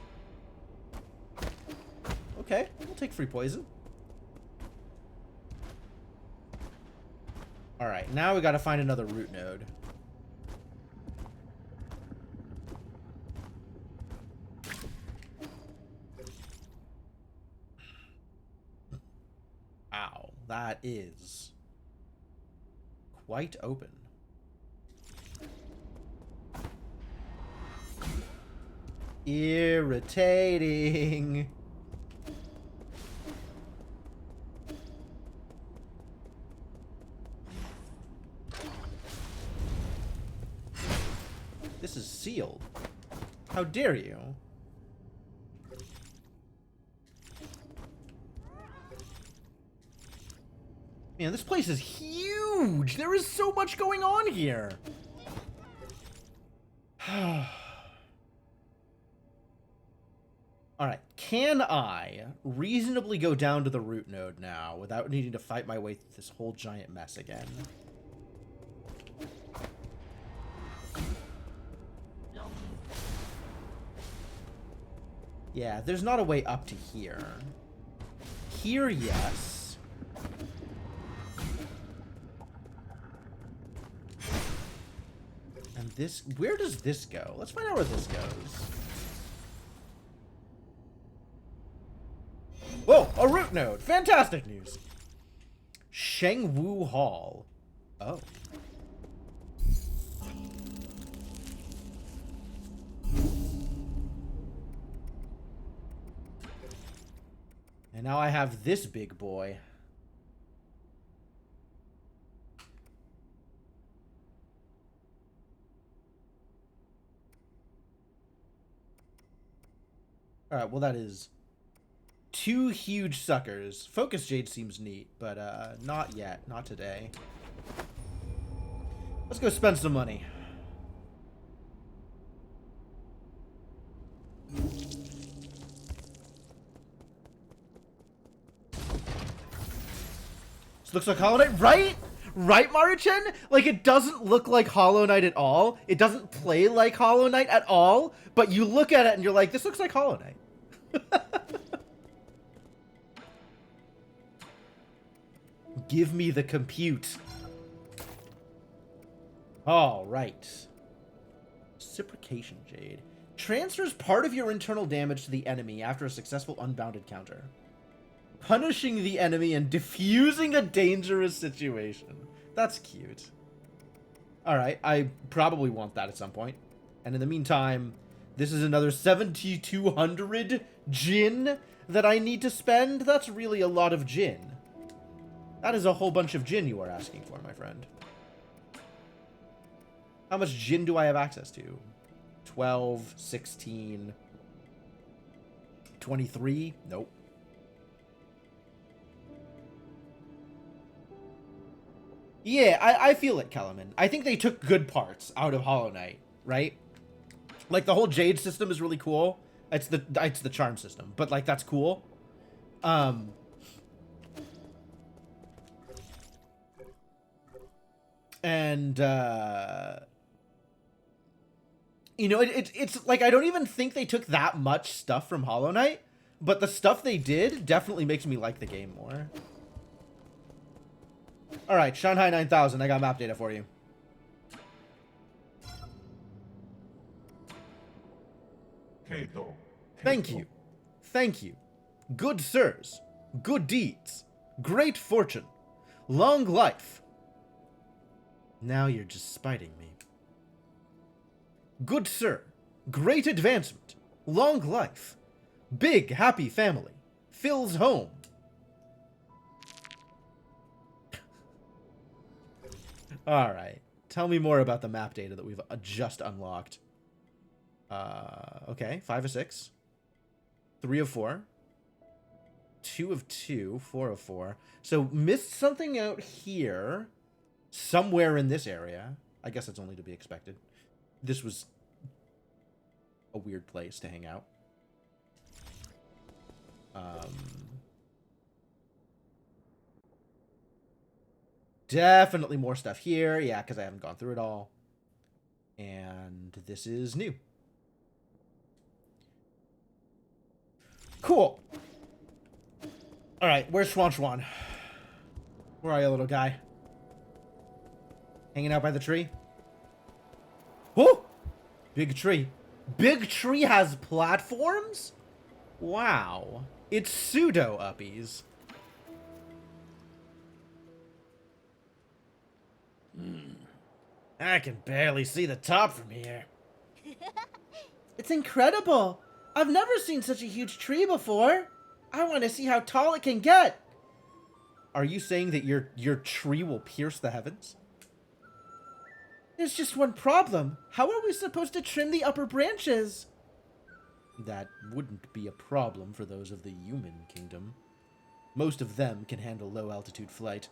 Speaker 1: Okay, we'll take free poison. Alright, now we gotta find another root node. Ow, that is quite open. Irritating. This is sealed. How dare you? Man, this place is huge! There is so much going on here! Alright, can I reasonably go down to the root node now without needing to fight my way through this whole giant mess again? Yeah, there's not a way up to here. Here, yes. And this... Where does this go? Let's find out where this goes. Whoa! A root node! Fantastic news! Shengwu Hall. Oh. And now I have this big boy. Alright, well that is 2 huge suckers. Focus Jade seems neat, but not yet. Not today. Let's go spend some money. This looks like Hollow Knight, right? Right, Maruchen? Like, it doesn't look like Hollow Knight at all. It doesn't play like Hollow Knight at all, but you look at it and you're like, this looks like Hollow Knight. Give me the compute. All right. Reciprocation Jade. Transfers part of your internal damage to the enemy after a successful unbounded counter. Punishing the enemy and diffusing a dangerous situation. That's cute. Alright, I probably want that at some point. And in the meantime, this is another 7,200 Jin that I need to spend. That's really a lot of Jin. That is a whole bunch of Jin you are asking for, my friend. How much Jin do I have access to? 12, 16. 23? Nope. Yeah, I feel it, Kellerman. I think they took good parts out of Hollow Knight, right? Like, the whole Jade system is really cool. It's the charm system, but, like, that's cool. And, you know, it's like, I don't even think they took that much stuff from Hollow Knight, but the stuff they did definitely makes me like the game more. Alright, Shanghai 9000, I got map data for you. Thank you. Thank you. Good sirs. Good deeds. Great fortune. Long life. Now you're just spiting me. Good sir. Great advancement. Long life. Big happy family. Phil's home. Alright. Tell me more about the map data that we've just unlocked. Okay. 5 of 6. 3 of 4. 2 of 2. 4 of 4. So, missed something out here. Somewhere in this area. I guess it's only to be expected. This was a weird place to hang out. Definitely more stuff here. Yeah, because I haven't gone through it all. And this is new. Cool. Alright, where's Schwan Schwan? Where are you, little guy? Hanging out by the tree? Whoa! Big tree. Big tree has platforms? Wow. It's pseudo-uppies. I can barely see the top from here. It's incredible. I've never seen such a huge tree before. I want to see how tall it can get. Are you saying that your tree will pierce the heavens? There's just one problem. How are we supposed to trim the upper branches? That wouldn't be a problem for those of the human kingdom. Most of them can handle low-altitude flight.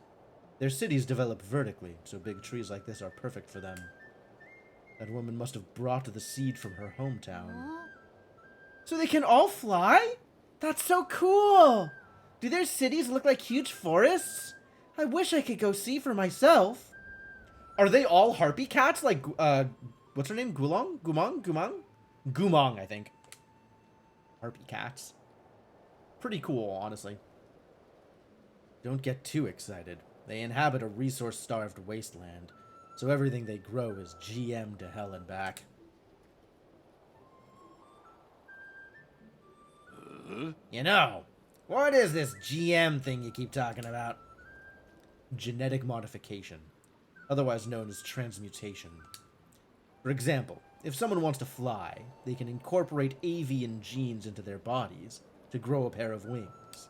Speaker 1: Their cities develop vertically, so big trees like this are perfect for them. That woman must have brought the seed from her hometown. So they can all fly? That's so cool! Do their cities look like huge forests? I wish I could go see for myself. Are they all harpy cats like, what's her name? Gulong? Gumong? Gumong? Gumong, I think. Harpy cats. Pretty cool, honestly. Don't get too excited. They inhabit a resource-starved wasteland, so everything they grow is GM to hell and back. You know, what is this GM thing you keep talking about? Genetic modification, otherwise known as transmutation. For example, if someone wants to fly, they can incorporate avian genes into their bodies to grow a pair of wings.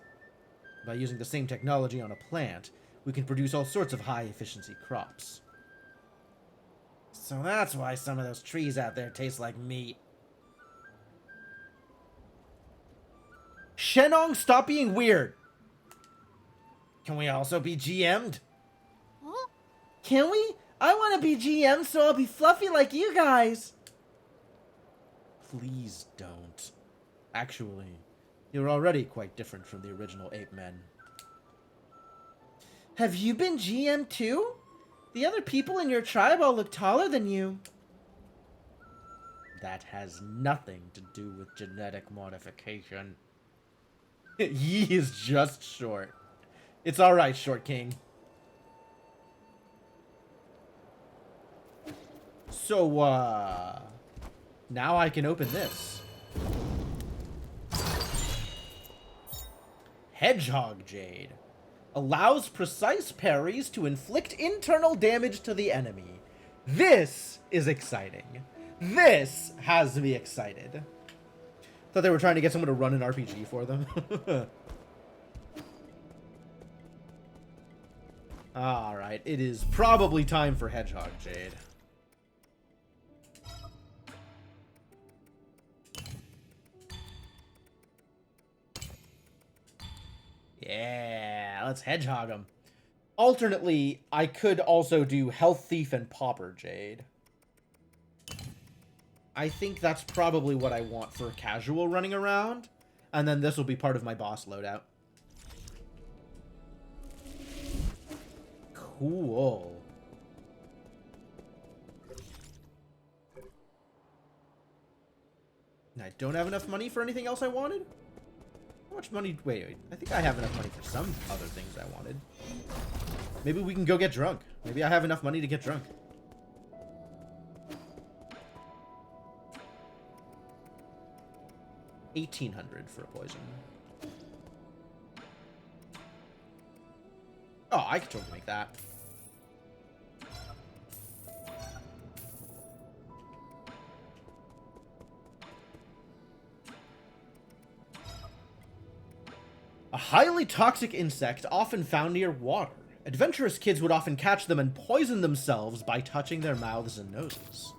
Speaker 1: By using the same technology on a plant, we can produce all sorts of high-efficiency crops. So that's why some of those trees out there taste like meat. Shenong, stop being weird! Can we also be GM'd? Huh? Can we? I want to be GM so I'll be fluffy like you guys! Please don't. Actually, you're already quite different from the original ape men. Have you been GM too? The other people in your tribe all look taller than you. That has nothing to do with genetic modification. He is just short. It's alright, Short King. So, now I can open this. Hedgehog Jade. Allows precise parries to inflict internal damage to the enemy. This is exciting. This has me excited. Thought they were trying to get someone to run an RPG for them. Alright, it is probably time for Hedgehog Jade. Yeah, let's hedgehog him. Alternately, I could also do Health Thief and Pauper Jade. I think that's probably what I want for casual running around. And then this will be part of my boss loadout. Cool. And I don't have enough money for anything else I wanted? How much money? Wait. I think I have enough money for some other things I wanted. Maybe we can go get drunk. Maybe I have enough money to get drunk. $1,800 for a poison. Oh, I could totally make that. A highly toxic insect often found near water. Adventurous kids would often catch them and poison themselves by touching their mouths and noses.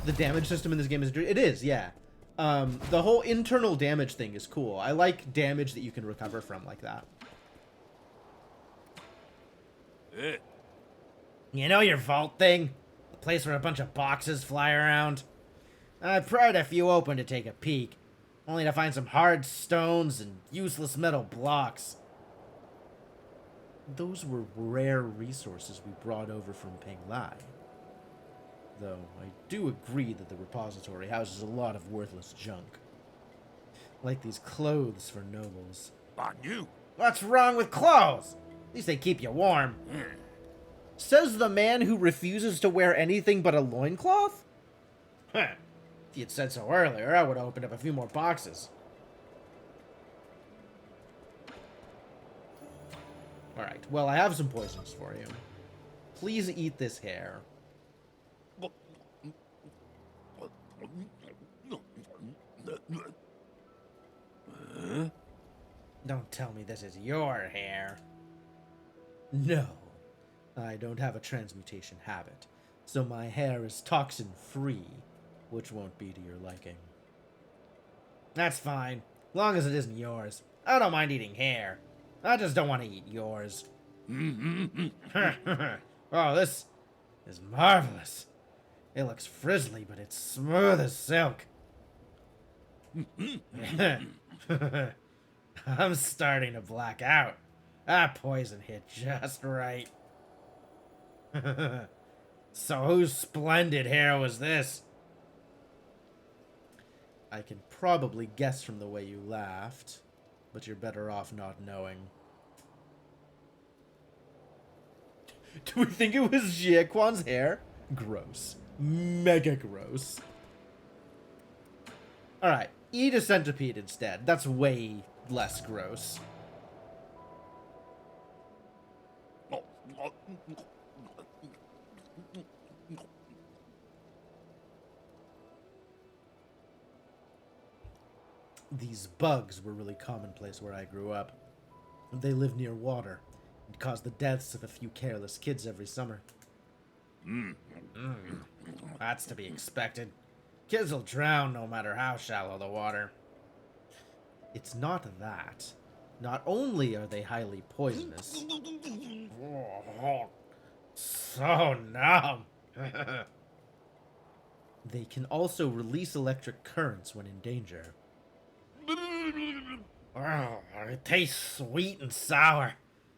Speaker 1: The damage system in this game is... It is, yeah. The whole internal damage thing is cool. I like damage that you can recover from like that. You know your vault thing? The place where a bunch of boxes fly around? I pried a few open to take a peek, only to find some hard stones and useless metal blocks. Those were rare resources we brought over from Penglai. Though I do agree that the repository houses a lot of worthless junk. Like these clothes for nobles.
Speaker 2: On you.
Speaker 1: What's wrong with clothes? At least they keep you warm. Says the man who refuses to wear anything but a loincloth? Huh. If you'd said so earlier, I would have opened up a few more boxes. Alright, well, I have some poisons for you. Please eat this hair. Don't tell me this is your hair. No, I don't have a transmutation habit, so my hair is toxin-free, which won't be to your liking. That's fine, long as it isn't yours. I don't mind eating hair. I just don't want to eat yours. Oh, this is marvelous. It looks frizzly, but it's smooth as silk. I'm starting to black out. That poison hit just right. So whose splendid hair was this? I can probably guess from the way you laughed, but you're better off not knowing. Do we think it was Jiequan's hair? Gross. Mega gross. Alright, eat a centipede instead. That's way less gross. These bugs were really commonplace where I grew up. They live near water and cause the deaths of a few careless kids every summer. That's to be expected. Kids will drown no matter how shallow the water. It's not that. Not only are they highly poisonous... So numb! They can also release electric currents when in danger. It tastes sweet and sour.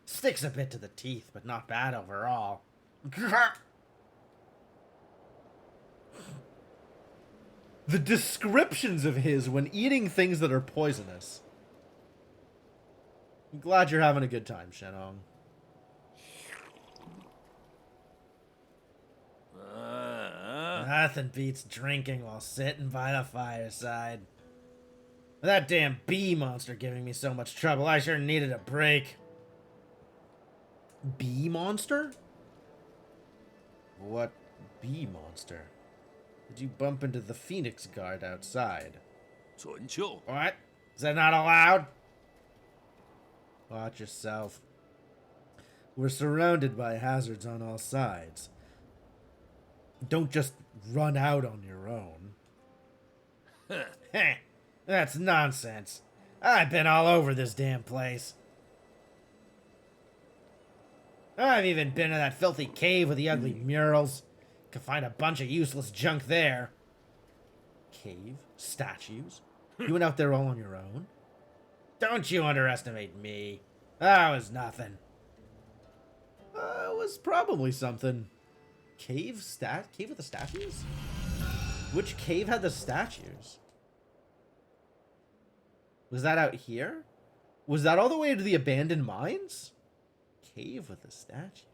Speaker 1: Sticks a bit to the teeth, but not bad overall. The descriptions of his when eating things that are poisonous. I'm glad you're having a good time, Shenong. Nothing beats drinking while sitting by the fireside. With that damn bee monster giving me so much trouble, I sure needed a break. Bee monster? What bee monster? Did you bump into the Phoenix Guard outside?
Speaker 2: 准秋.
Speaker 1: What? Is that not allowed? Watch yourself. We're surrounded by hazards on all sides. Don't just run out on your own.
Speaker 3: Heh, that's nonsense. I've been all over this damn place. I've even been to that filthy cave with the ugly murals. Could find a bunch of useless junk there. Cave? Statues? You went out there all on your own? Don't you underestimate me. That was nothing.
Speaker 1: It was probably something. Cave with the statues? Which cave had the statues? Was that out here? Was that all the way to the abandoned mines? Cave with the statues.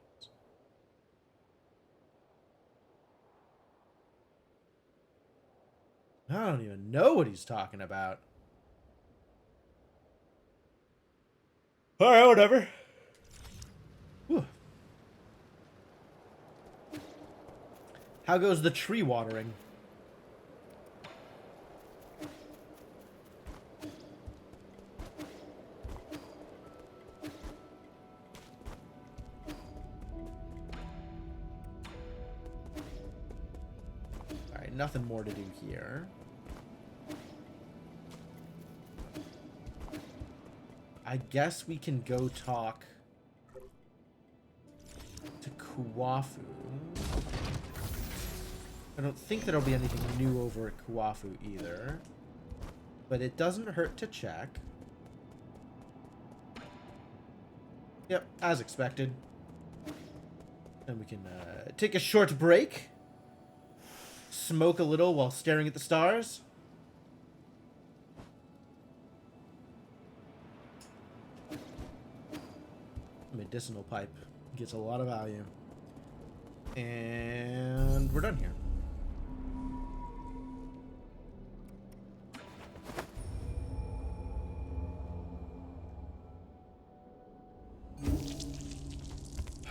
Speaker 1: I don't even know what he's talking about. Alright, whatever. Whew. How goes the tree watering? Alright, nothing more to do here. I guess we can go talk to Kuafu. I don't think there'll be anything new over at Kuafu either. But it doesn't hurt to check. Yep, as expected. And we can take a short break. Smoke a little while staring at the stars. Medicinal pipe gets a lot of value. And we're done here.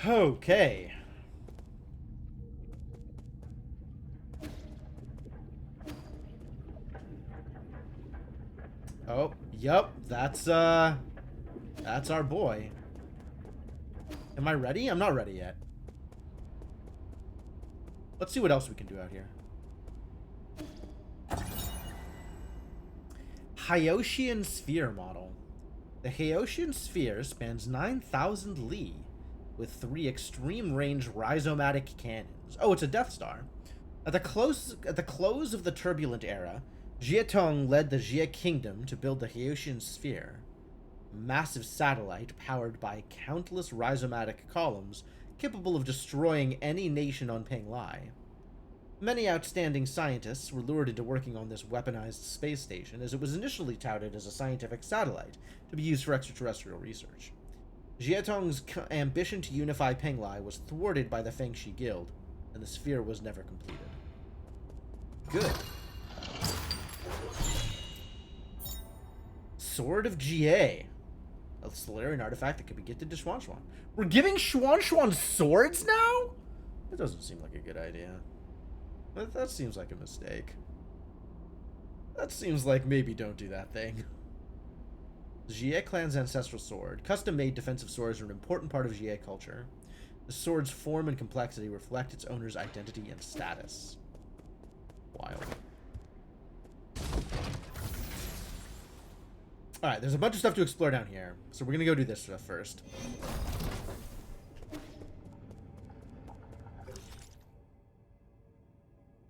Speaker 1: Okay. Oh, yep, that's our boy. Am I ready? I'm not ready yet. Let's see what else we can do out here. Hyoshian Sphere model. The Hyoshian Sphere spans 9,000 li with 3 extreme range rhizomatic cannons. Oh, it's a Death Star. At the close of the Turbulent Era, Jia Tong led the Jia Kingdom to build the Hyoshian Sphere, a massive satellite powered by countless rhizomatic columns capable of destroying any nation on Penglai. Many outstanding scientists were lured into working on this weaponized space station, as it was initially touted as a scientific satellite to be used for extraterrestrial research. Jia Tong's ambition to unify Penglai was thwarted by the Fengshi Guild, and the sphere was never completed. Good. Sword of Jie. A Solarian artifact that could be gifted to Xuan Xuan. We're giving Xuan Xuan swords now? That doesn't seem like a good idea. That seems like a mistake. That seems like maybe don't do that thing. Jie Clan's ancestral sword. Custom-made defensive swords are an important part of Jie culture. The sword's form and complexity reflect its owner's identity and status. Wild. Alright, there's a bunch of stuff to explore down here, so we're gonna go do this stuff first.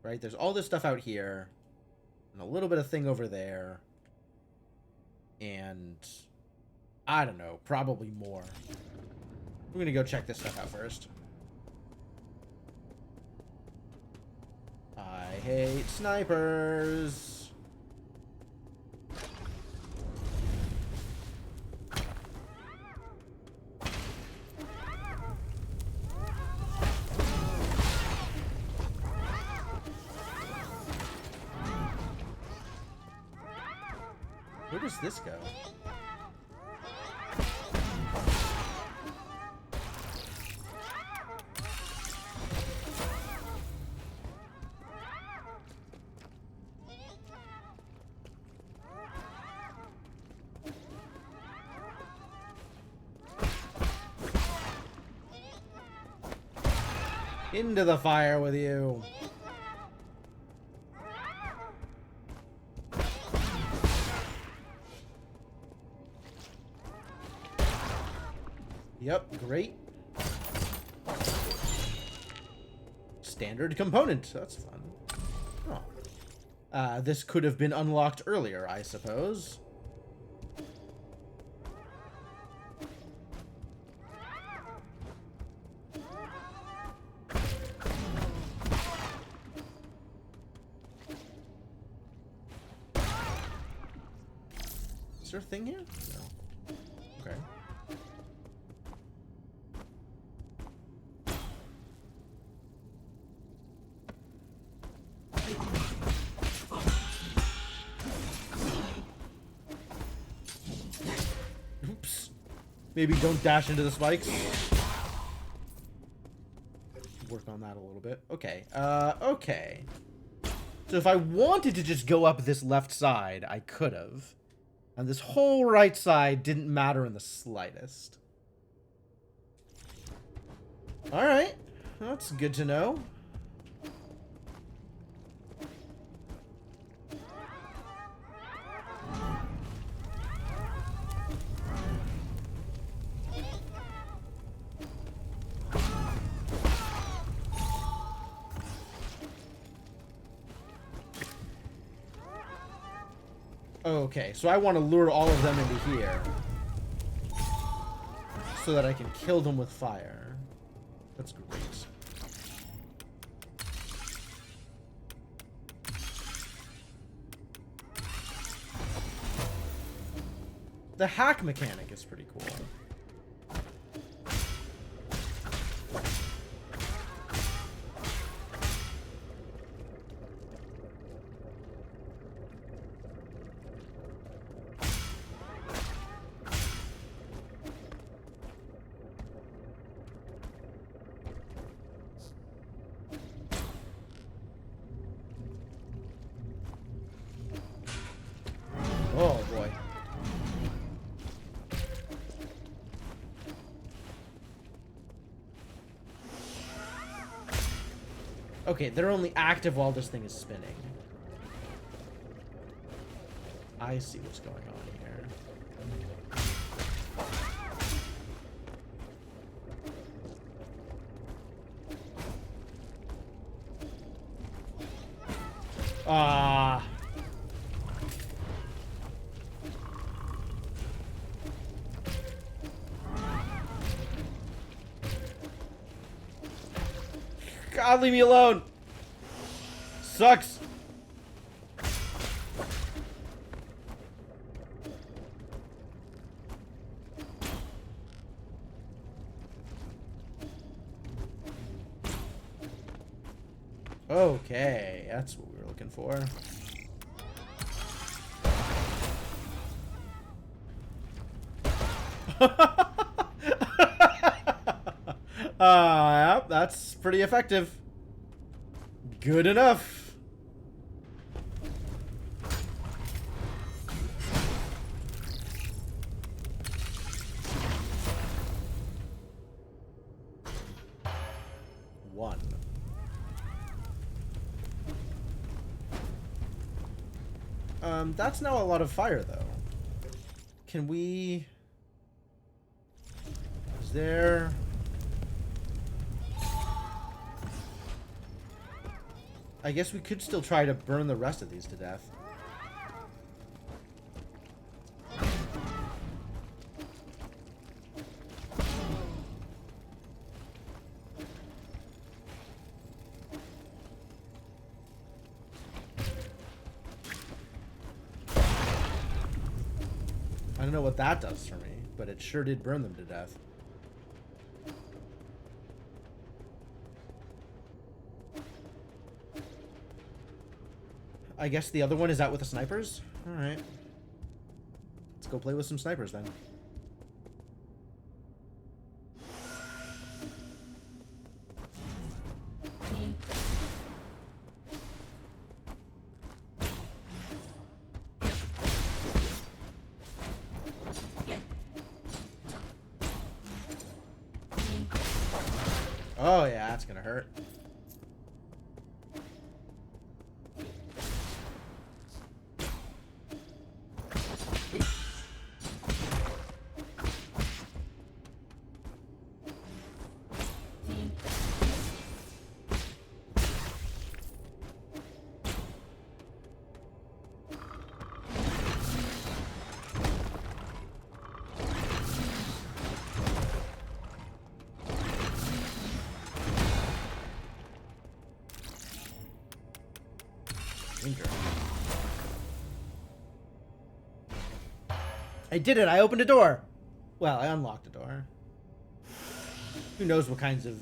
Speaker 1: Right, there's all this stuff out here, and a little bit of thing over there, and I don't know, probably more. We're gonna go check this stuff out first. I hate snipers. Where does this go? Into the fire with you. Yep, great. Standard component. That's fun. Oh. This could have been unlocked earlier, I suppose. Is there a thing here? No. Okay. Oops. Maybe don't dash into the spikes. Work on that a little bit. Okay. Okay. So if I wanted to just go up this left side, I could have. And this whole right side didn't matter in the slightest. Alright. That's good to know. Okay, so I want to lure all of them into here. So that I can kill them with fire. That's great. The hack mechanic is pretty cool. Oh boy. Okay, they're only active while this thing is spinning. I see what's going on here. Ah. God, leave me alone. Sucks. Okay, that's what we were looking for. Yep, that's pretty effective. Good enough. One. That's now a lot of fire, though. Can we... Is there... I guess we could still try to burn the rest of these to death. I don't know what that does for me, but it sure did burn them to death. I guess the other one is out with the snipers? Alright. Let's go play with some snipers then. Oh yeah, that's gonna hurt. danger. I did it! I opened a door! Well, I unlocked a door. Who knows what kinds of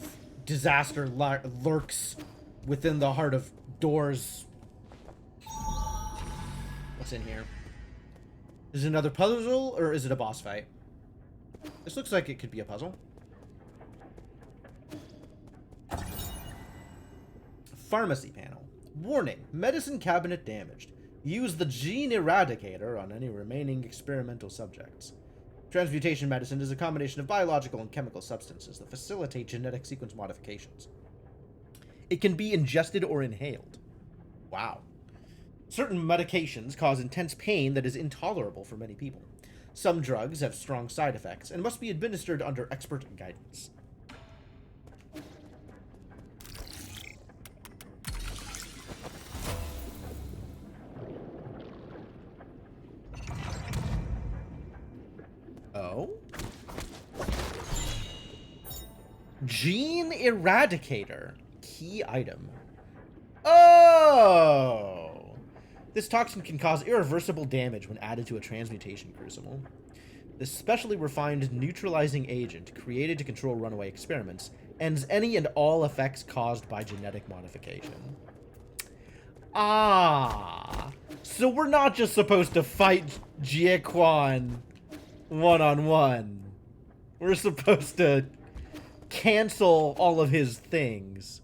Speaker 1: disaster lurks within the heart of doors. What's in here? Is it another puzzle, or is it a boss fight? This looks like it could be a puzzle. Pharmacy panel. Warning, medicine cabinet damaged. Use the gene eradicator on any remaining experimental subjects. Transmutation medicine is a combination of biological and chemical substances that facilitate genetic sequence modifications. It can be ingested or inhaled. Wow. Certain medications cause intense pain that is intolerable for many people. Some drugs have strong side effects and must be administered under expert guidance. Oh? Gene Eradicator. Key item. Oh! This toxin can cause irreversible damage when added to a transmutation crucible. This specially refined neutralizing agent, created to control runaway experiments, ends any and all effects caused by genetic modification. Ah! So we're not just supposed to fight Jiequan one-on-one. We're supposed to cancel all of his things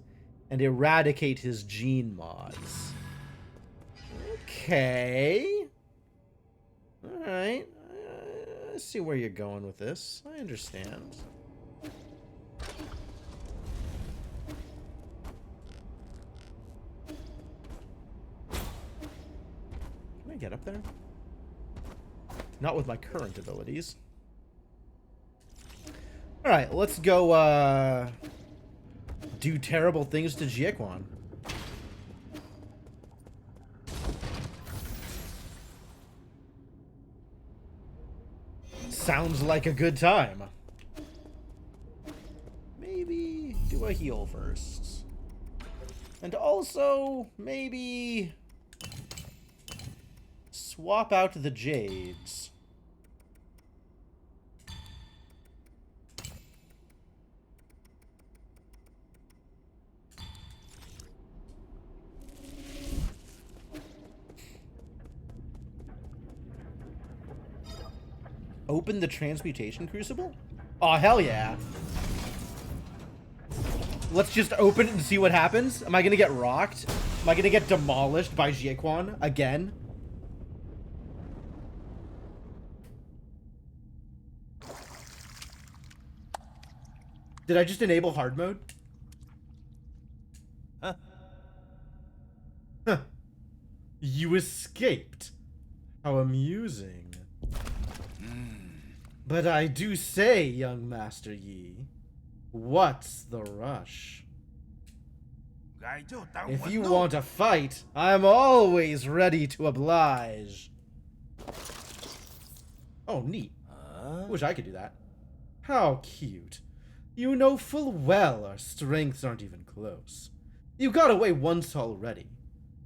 Speaker 1: and eradicate his gene mods. Okay. Alright. I see where you're going with this. I understand. Can I get up there? Not with my current abilities. Alright, let's go, do terrible things to Jiequan. Sounds like a good time. Maybe do a heal first. And also, maybe swap out the Jades. Open the transmutation crucible? Oh, hell yeah. Let's just open it and see what happens. Am I gonna get rocked? Am I gonna get demolished by Jiequan again? Did I just enable hard mode?
Speaker 2: Huh?
Speaker 1: Huh. You escaped. How amusing. But I do say, young Master Yi, what's the rush? If you want a fight, I'm always ready to oblige. Oh, neat. Wish I could do that. How cute. You know full well our strengths aren't even close. You got away once already,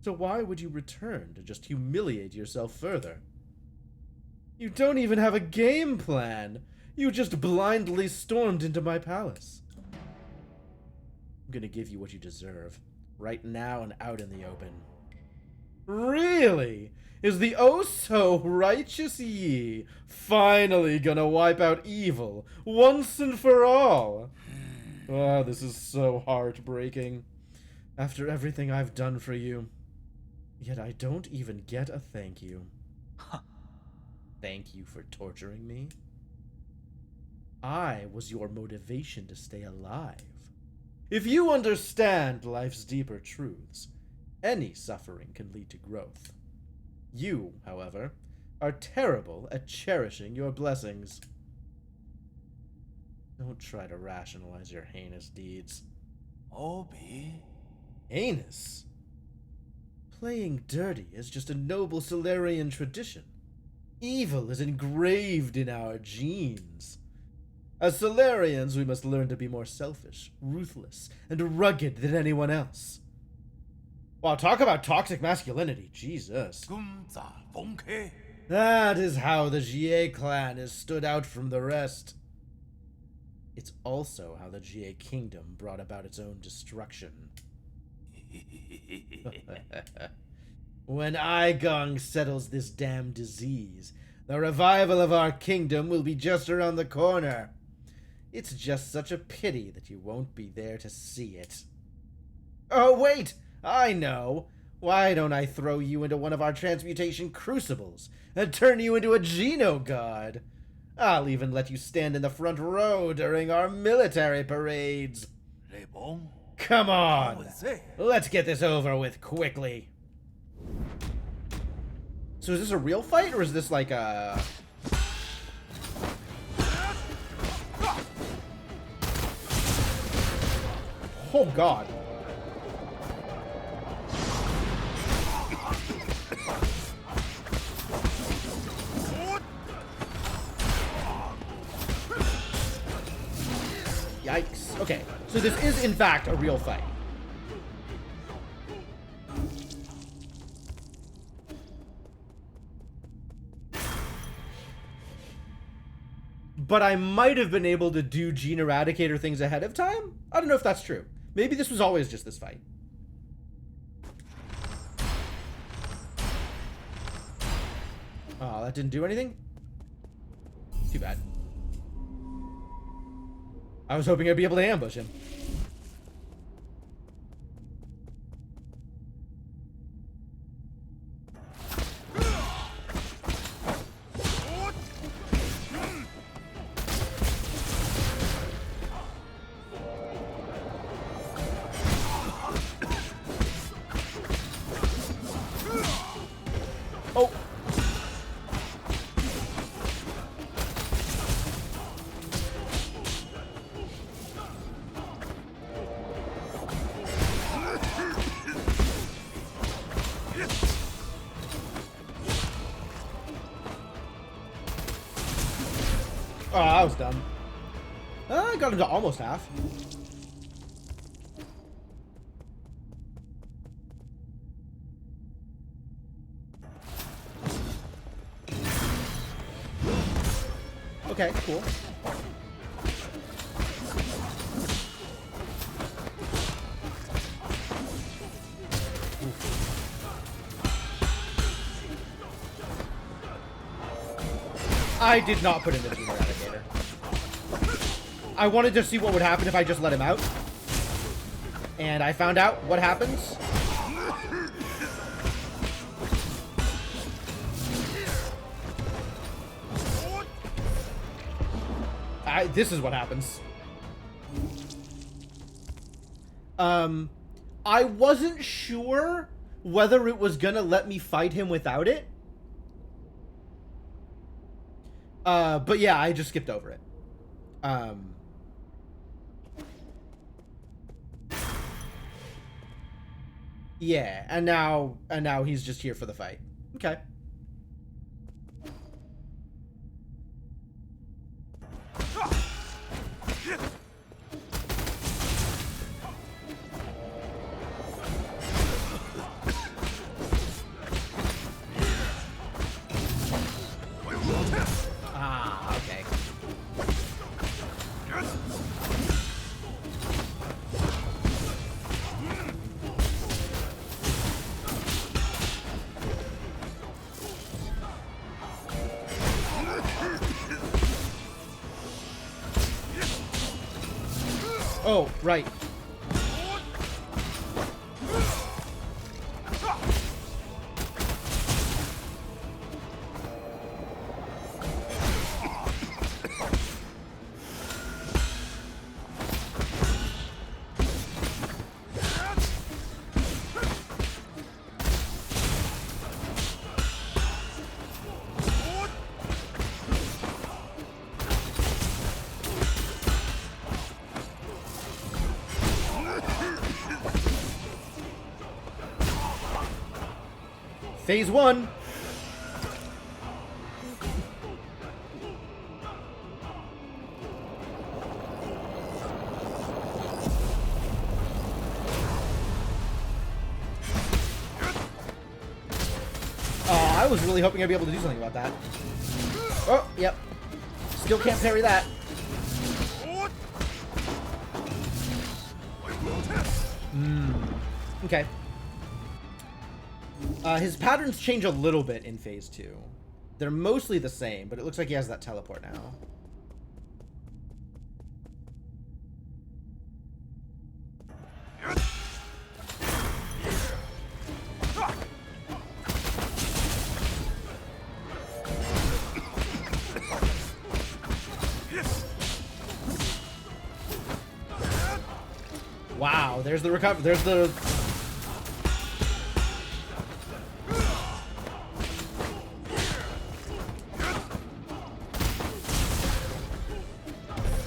Speaker 1: so why would you return to just humiliate yourself further? You don't even have a game plan. You just blindly stormed into my palace. I'm gonna give you what you deserve, right now and out in the open. Really? Is the oh-so-righteous Yi finally gonna wipe out evil once and for all? Oh, this is so heartbreaking. After everything I've done for you, yet I don't even get a thank you. Thank you for torturing me. I was your motivation to stay alive. If you understand life's deeper truths, any suffering can lead to growth. You, however, are terrible at cherishing your blessings. Don't try to rationalize your heinous deeds.
Speaker 2: Obi?
Speaker 1: Heinous? Playing dirty is just a noble Solarian tradition. Evil is engraved in our genes. As Solarians, we must learn to be more selfish, ruthless, and rugged than anyone else. Wow, talk about toxic masculinity. Jesus.
Speaker 2: 금자 봉쾌.
Speaker 1: That is how the Jie clan has stood out from the rest. It's also how the Jie kingdom brought about its own destruction. When Igong settles this damn disease, the revival of our kingdom will be just around the corner. It's just such a pity that you won't be there to see it. Oh, wait! I know! Why don't I throw you into one of our transmutation crucibles and turn you into a Geno God? I'll even let you stand in the front row during our military parades.
Speaker 2: 레봉.
Speaker 1: Come on!
Speaker 2: 원세.
Speaker 1: Let's get this over with quickly. So is this a real fight, or is this like a... Oh god. Yikes. Okay, so this is in fact a real fight. But I might have been able to do Gene Eradicator things ahead of time? I don't know if that's true. Maybe this was always just this fight. Oh, that didn't do anything? Too bad. I was hoping I'd be able to ambush him. Oh! Oh, I was dumb. I got him to almost half. Okay, cool. I did not put him in the Gene Eradicator. I wanted to see what would happen if I just let him out. And I found out what happens. This is what happens. I wasn't sure whether it was gonna let me fight him without it. But yeah, I just skipped over it. Yeah, and now he's just here for the fight. Okay. Ah, okay. Oh, right. Phase 1. was really hoping I'd be able to do something about that. Oh, yep. Still can't parry that. Okay. His patterns change a little bit in Phase 2. They're mostly the same, but it looks like he has that teleport now. Wow, there's the recover. There's the...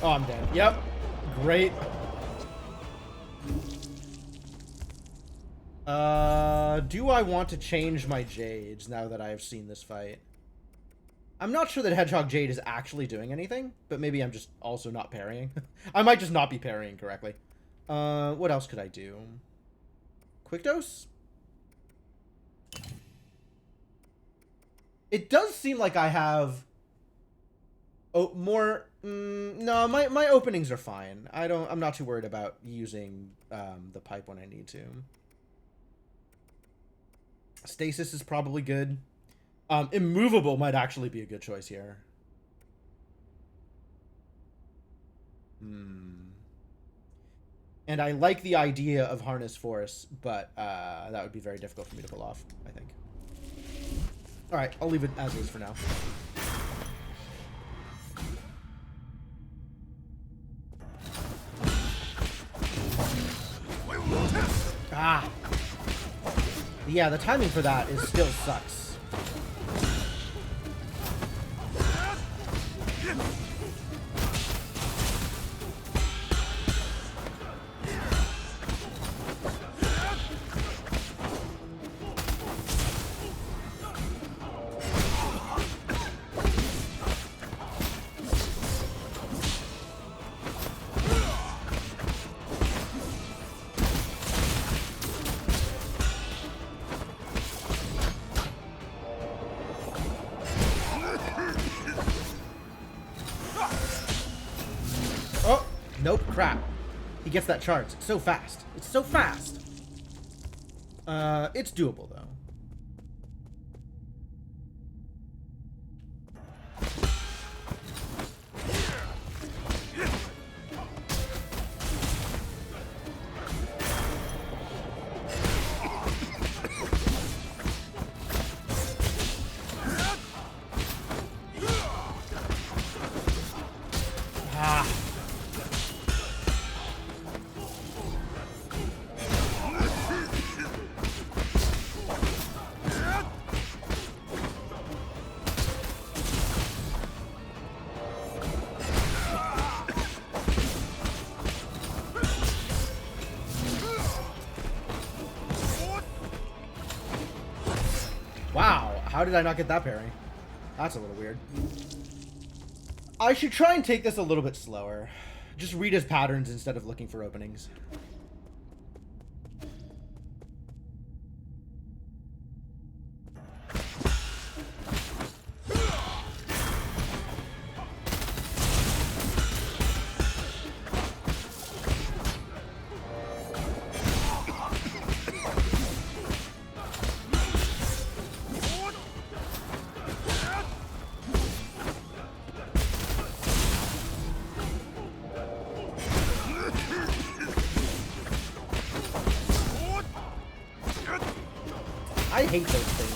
Speaker 1: Oh, I'm dead. Yep. Great. Do I want to change my Jades now that I've seen this fight? I'm not sure that Hedgehog Jade is actually doing anything, but maybe I'm just also not parrying. I might just not be parrying correctly. What else could I do? Quick dose? It does seem like I have... Oh, more... no, my openings are fine. I'm not too worried about using the pipe when I need to. Stasis is probably good. Immovable might actually be a good choice here. And I like the idea of Harness Force, but that would be very difficult for me to pull off, I think. Alright, I'll leave it as is for now. Ah! Yeah, the timing for that is still sucks. Nope, crap. He gets that charge. It's so fast. It's so fast. It's doable, though. Wow, how did I not get that parry? That's a little weird. I should try and take this a little bit slower. Just read his patterns instead of looking for openings. I hate those things.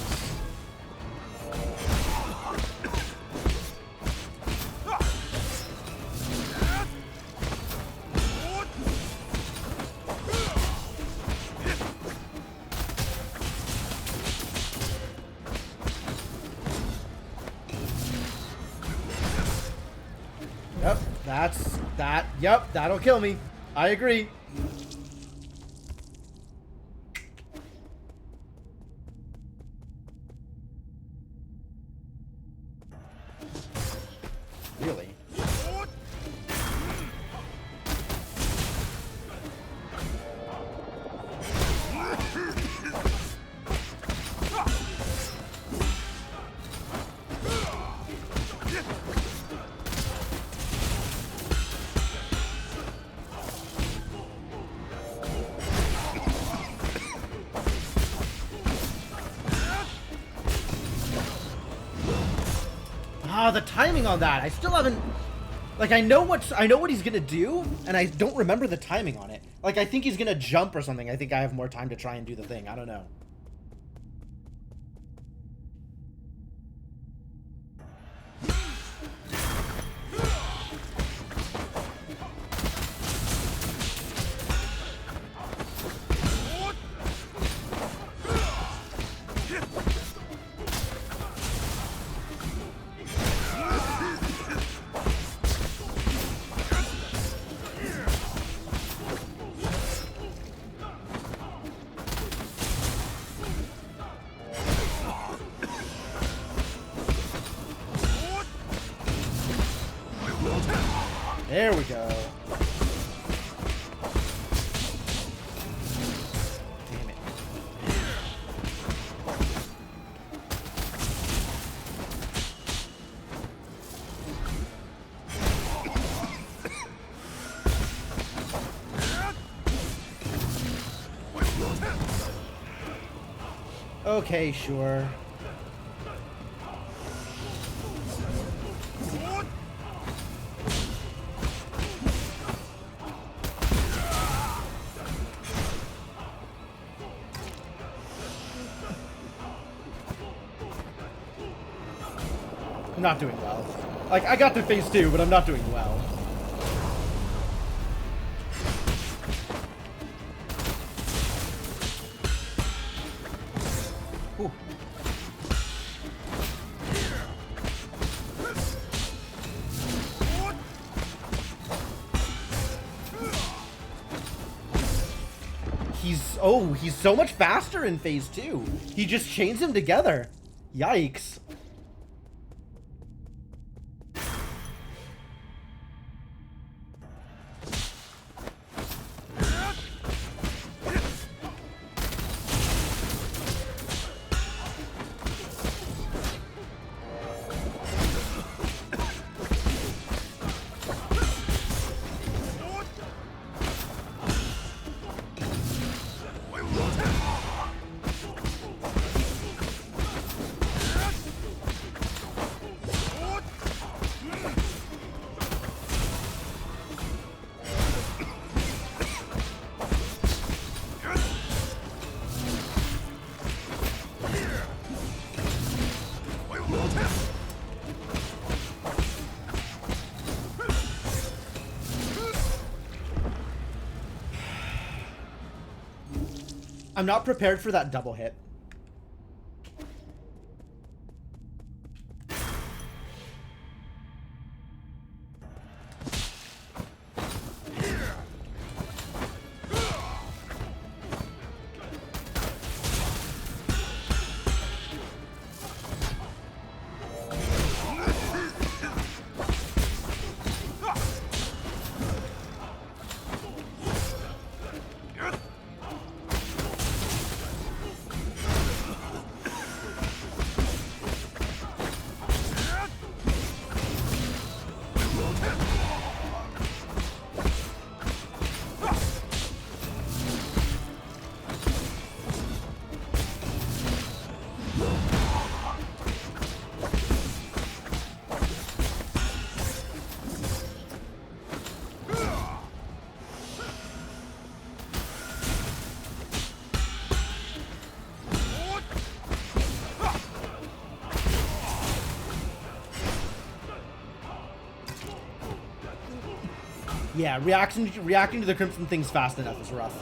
Speaker 1: Yep, that's that. Yep, that'll kill me. I agree. Really? Oh, the timing on that. I still haven't... Like, I know what he's gonna do, and I don't remember the timing on it. Like, I think he's gonna jump or something. I think I have more time to try and do the thing. I don't know. There we go. Damn it. Okay, sure. I'm not doing well. Like, I got to phase 2, but I'm not doing well. Ooh. He's so much faster in phase 2. He just chains them together. Yikes. I'm not prepared for that double hit. Yeah, reacting to the Crimson things fast enough is rough.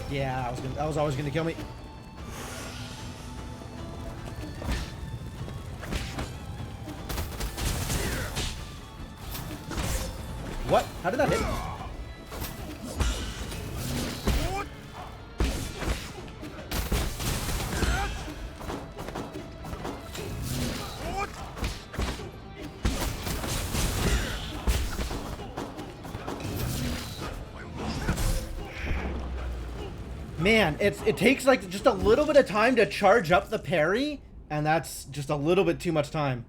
Speaker 1: Yeah, that was always gonna kill me. What? How did that hit? Man, it takes like just a little bit of time to charge up the parry, and that's just a little bit too much time.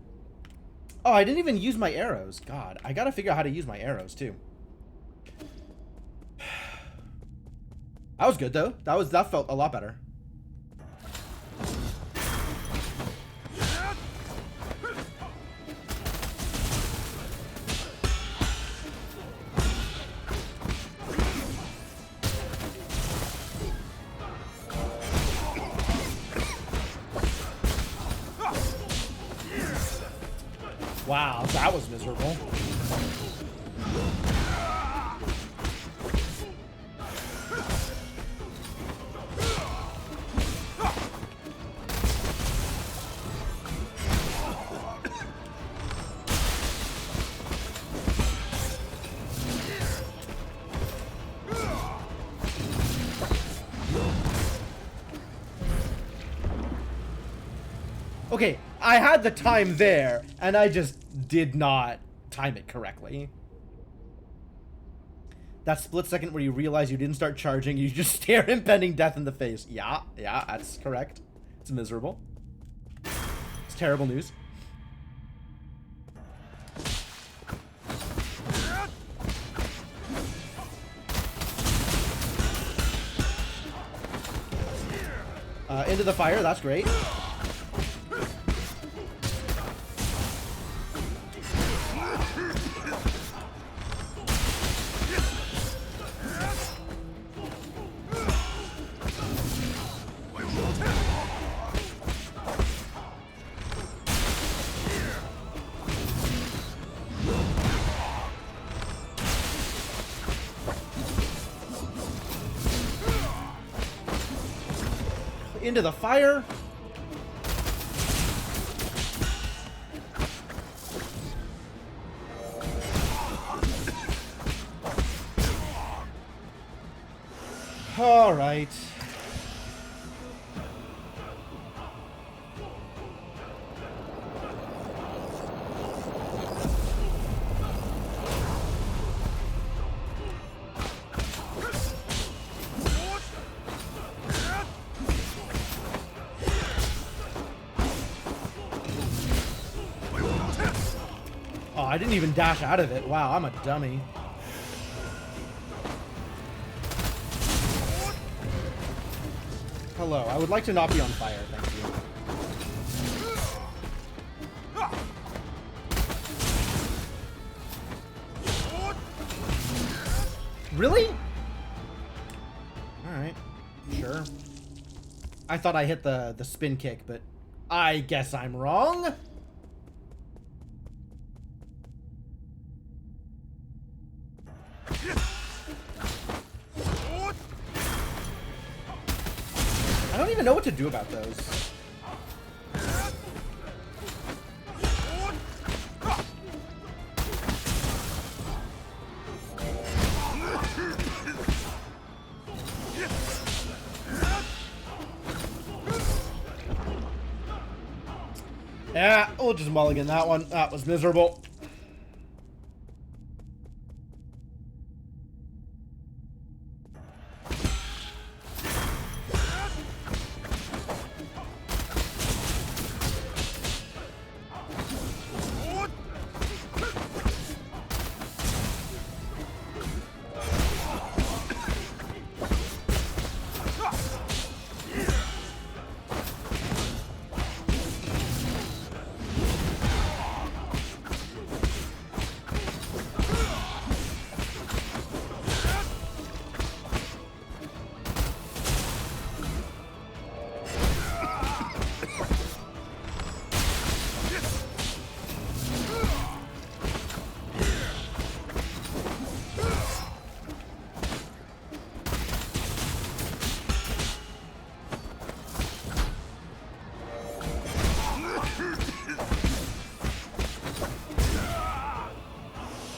Speaker 1: Oh, I didn't even use my arrows. God, I gotta figure out how to use my arrows too. That was good though. That felt a lot better. Wow, that was miserable. Okay, I had the time there, and I just did not time it correctly. That split second where you realize you didn't start charging, you just stare impending death in the face. Yeah, that's correct. It's miserable. It's terrible news. Into the fire, that's great. Into the fire. All right. Oh, I didn't even dash out of it. Wow, I'm a dummy. Hello, I would like to not be on fire, thank you. Really? Alright, sure. I thought I hit the spin kick, but I guess I'm wrong. I don't even know what to do about those. Yeah, we'll just mulligan that one. That was miserable.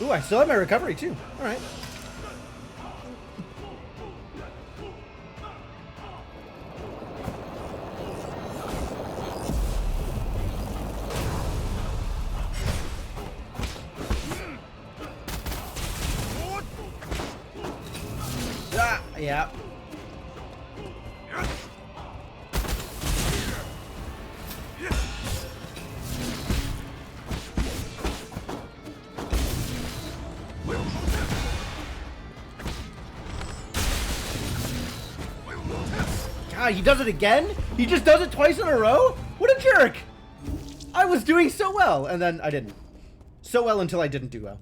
Speaker 1: Ooh, I still have my recovery too. All right. Ah, yeah. God, he does it again? He just does it twice in a row? What a jerk! I was doing so well, and then I didn't. So well until I didn't do well.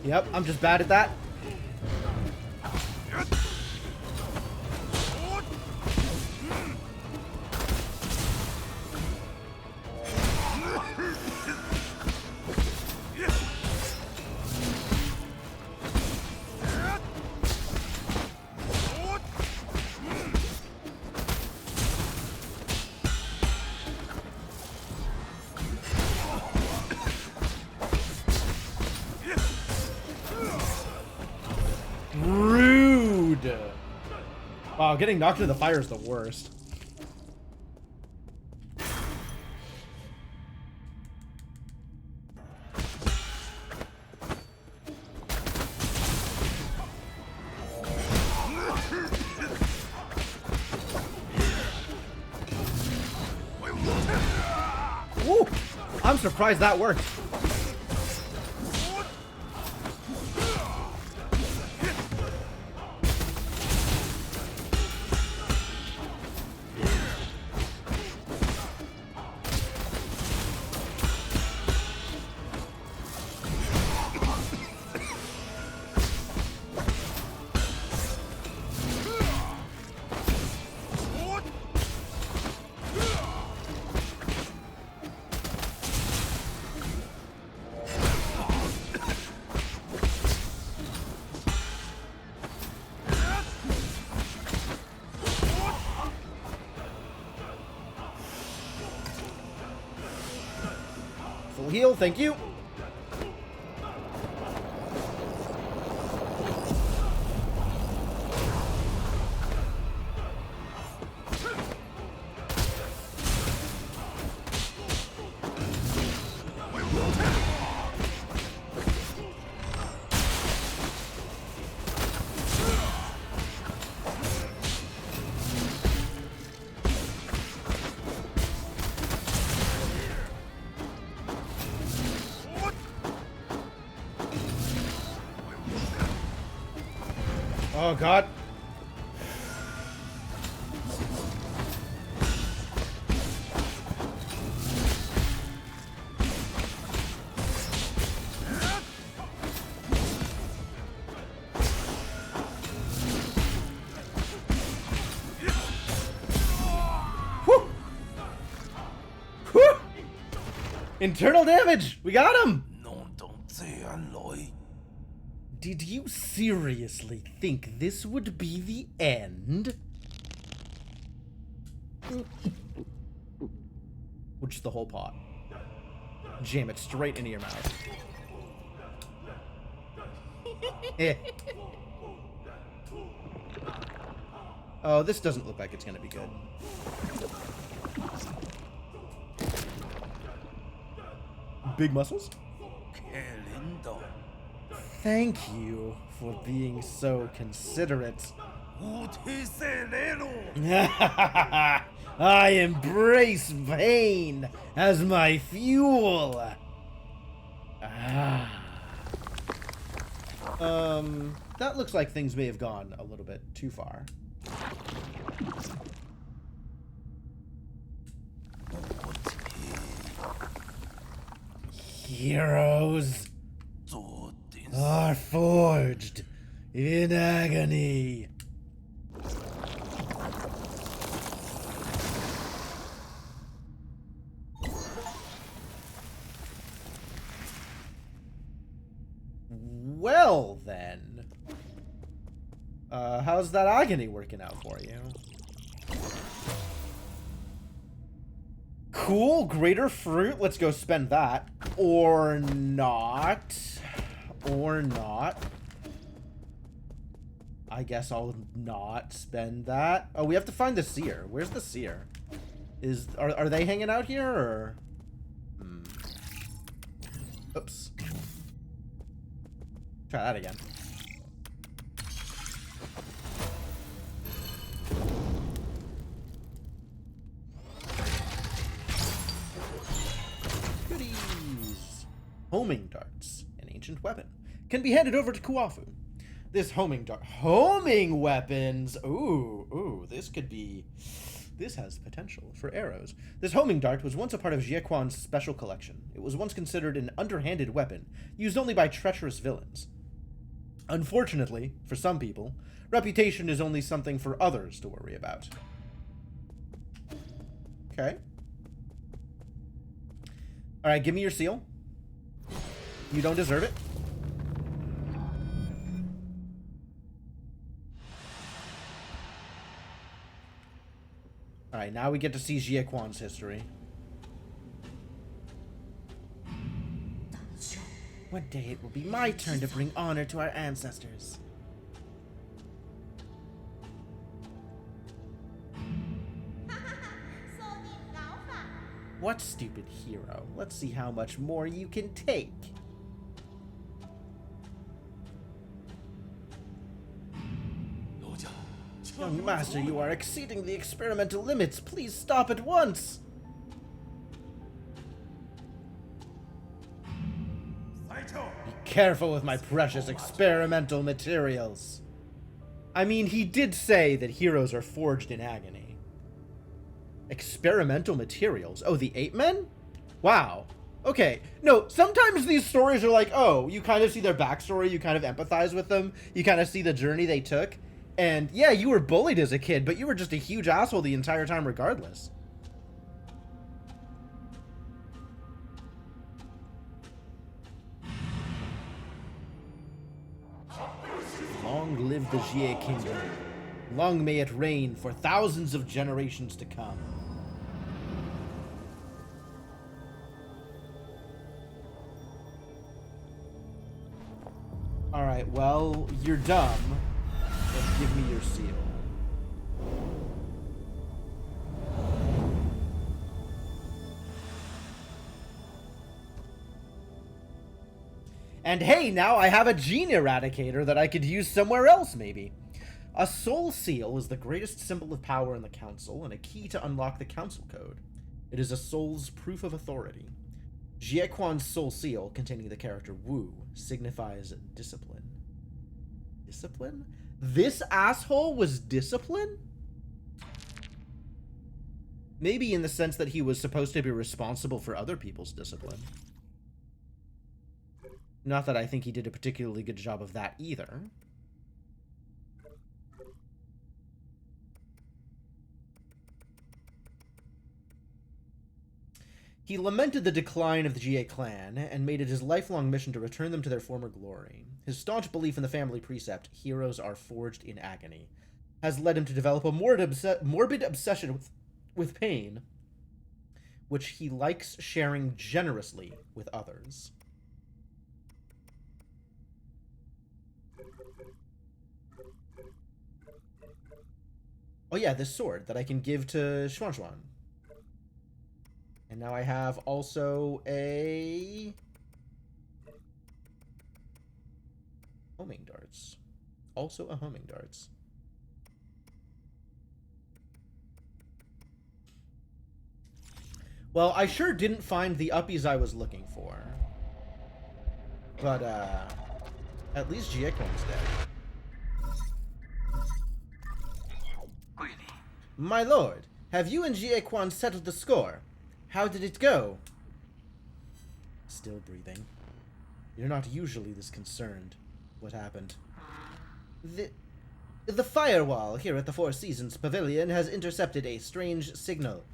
Speaker 1: Yep, I'm just bad at that. Rude. Wow, getting knocked into the fire is the worst. Woo! I'm surprised that worked. Full heal, thank you. Oh god. Whew. Whew. Internal damage! We got him! Did you seriously think this would be the end? Which is the whole pot. Jam it straight into your mouth. Eh. Oh, this doesn't look like it's gonna be good. Big muscles? Thank you for being so considerate. I embrace pain as my fuel. That looks like things may have gone a little bit too far. Heroes are forged in agony. Well, then. How's that agony working out for you? Cool, greater fruit. Let's go spend that. Or not. Or not. I guess I'll not spend that. Oh, we have to find the seer. Where's the seer? Are they hanging out here, or? Oops. Try that again. Goodies. Homing darts, an ancient weapon, can be handed over to Kuafu. This homing weapons. Ooh, this has potential for arrows. This homing dart was once a part of Jie Quan's special collection. It was once considered an underhanded weapon, used only by treacherous villains. Unfortunately, for some people, reputation is only something for others to worry about. Okay. Alright, give me your seal. You don't deserve it. Alright, now we get to see Jie Quan's history. One day it will be my turn to bring honor to our ancestors. What stupid hero? Let's see how much more you can take. Young master, you are exceeding the experimental limits. Please stop at once. Be careful with my precious experimental materials. I mean, he did say that heroes are forged in agony. Experimental materials? Oh, the Ape Men? Wow. Okay. No, sometimes these stories are like, oh, you kind of see their backstory, you kind of empathize with them, you kind of see the journey they took. And yeah, you were bullied as a kid, but you were just a huge asshole the entire time regardless. Long live the Jie Kingdom. Long may it reign for thousands of generations to come. Alright, well, you're dumb. Then give me your seal. And hey, now I have a gene eradicator that I could use somewhere else, maybe. A soul seal is the greatest symbol of power in the council and a key to unlock the council code. It is a soul's proof of authority. Jie Quan's soul seal, containing the character Wu, signifies discipline. Discipline? This asshole was discipline? Maybe in the sense that he was supposed to be responsible for other people's discipline. Not that I think he did a particularly good job of that either. He lamented the decline of the Jie clan and made it his lifelong mission to return them to their former glory. His staunch belief in the family precept, heroes are forged in agony, has led him to develop a morbid obsession with pain, which he likes sharing generously with others. Oh yeah, this sword that I can give to Xuan. And now I have also a homing darts. Also a homing darts. Well, I sure didn't find the uppies I was looking for. But, at least Jie Quan's dead. My lord, have you and Jie Quan settled the score? How did it go? Still breathing. You're not usually this concerned. What happened? The firewall here at the Four Seasons Pavilion has intercepted a strange signal.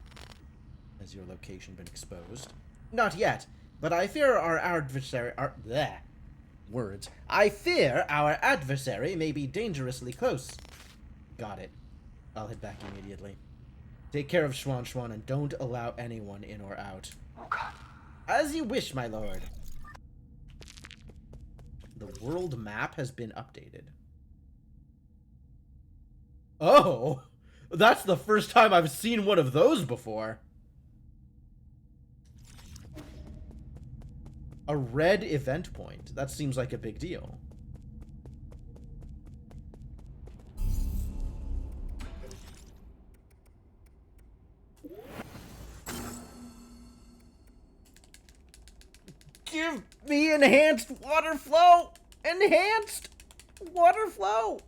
Speaker 1: Has your location been exposed? Not yet, but I fear our adversary... I fear our adversary may be dangerously close. Got it. I'll head back immediately. Take care of Schwan Schwan and don't allow anyone in or out. As you wish, my lord. The world map has been updated. Oh! That's the first time I've seen one of those before. A red event point. That seems like a big deal. Give me enhanced water flow! Enhanced water flow!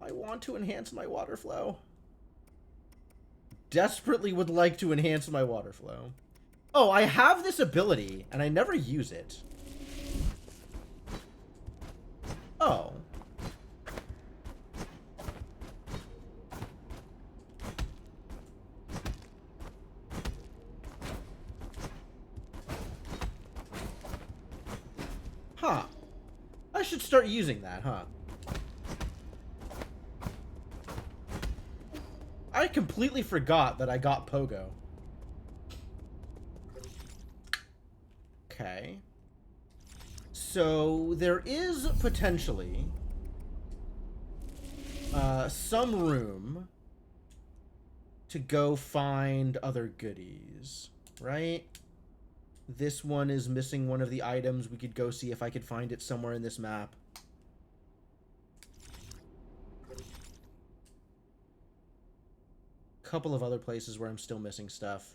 Speaker 1: I want to enhance my water flow. Desperately would like to enhance my water flow. Oh, I have this ability, and I never use it. Oh. Huh. I should start using that, huh? I completely forgot that I got Pogo. Okay. So, there is potentially some room to go find other goodies, right? This one is missing one of the items. We could go see if I could find it somewhere in this map. Couple of other places where I'm still missing stuff.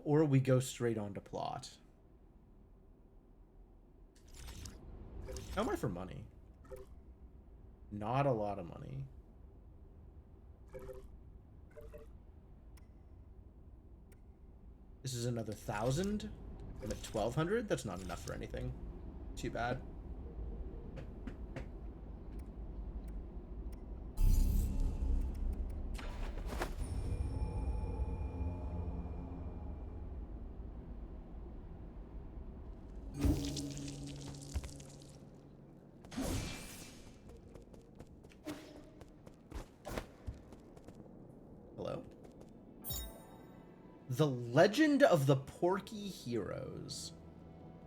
Speaker 1: Or we go straight on to plot. How am I for money? Not a lot of money. This is another 1,000. I'm at 1,200. That's not enough for anything. Too bad. Hello? The Legend of the Porky Heroes.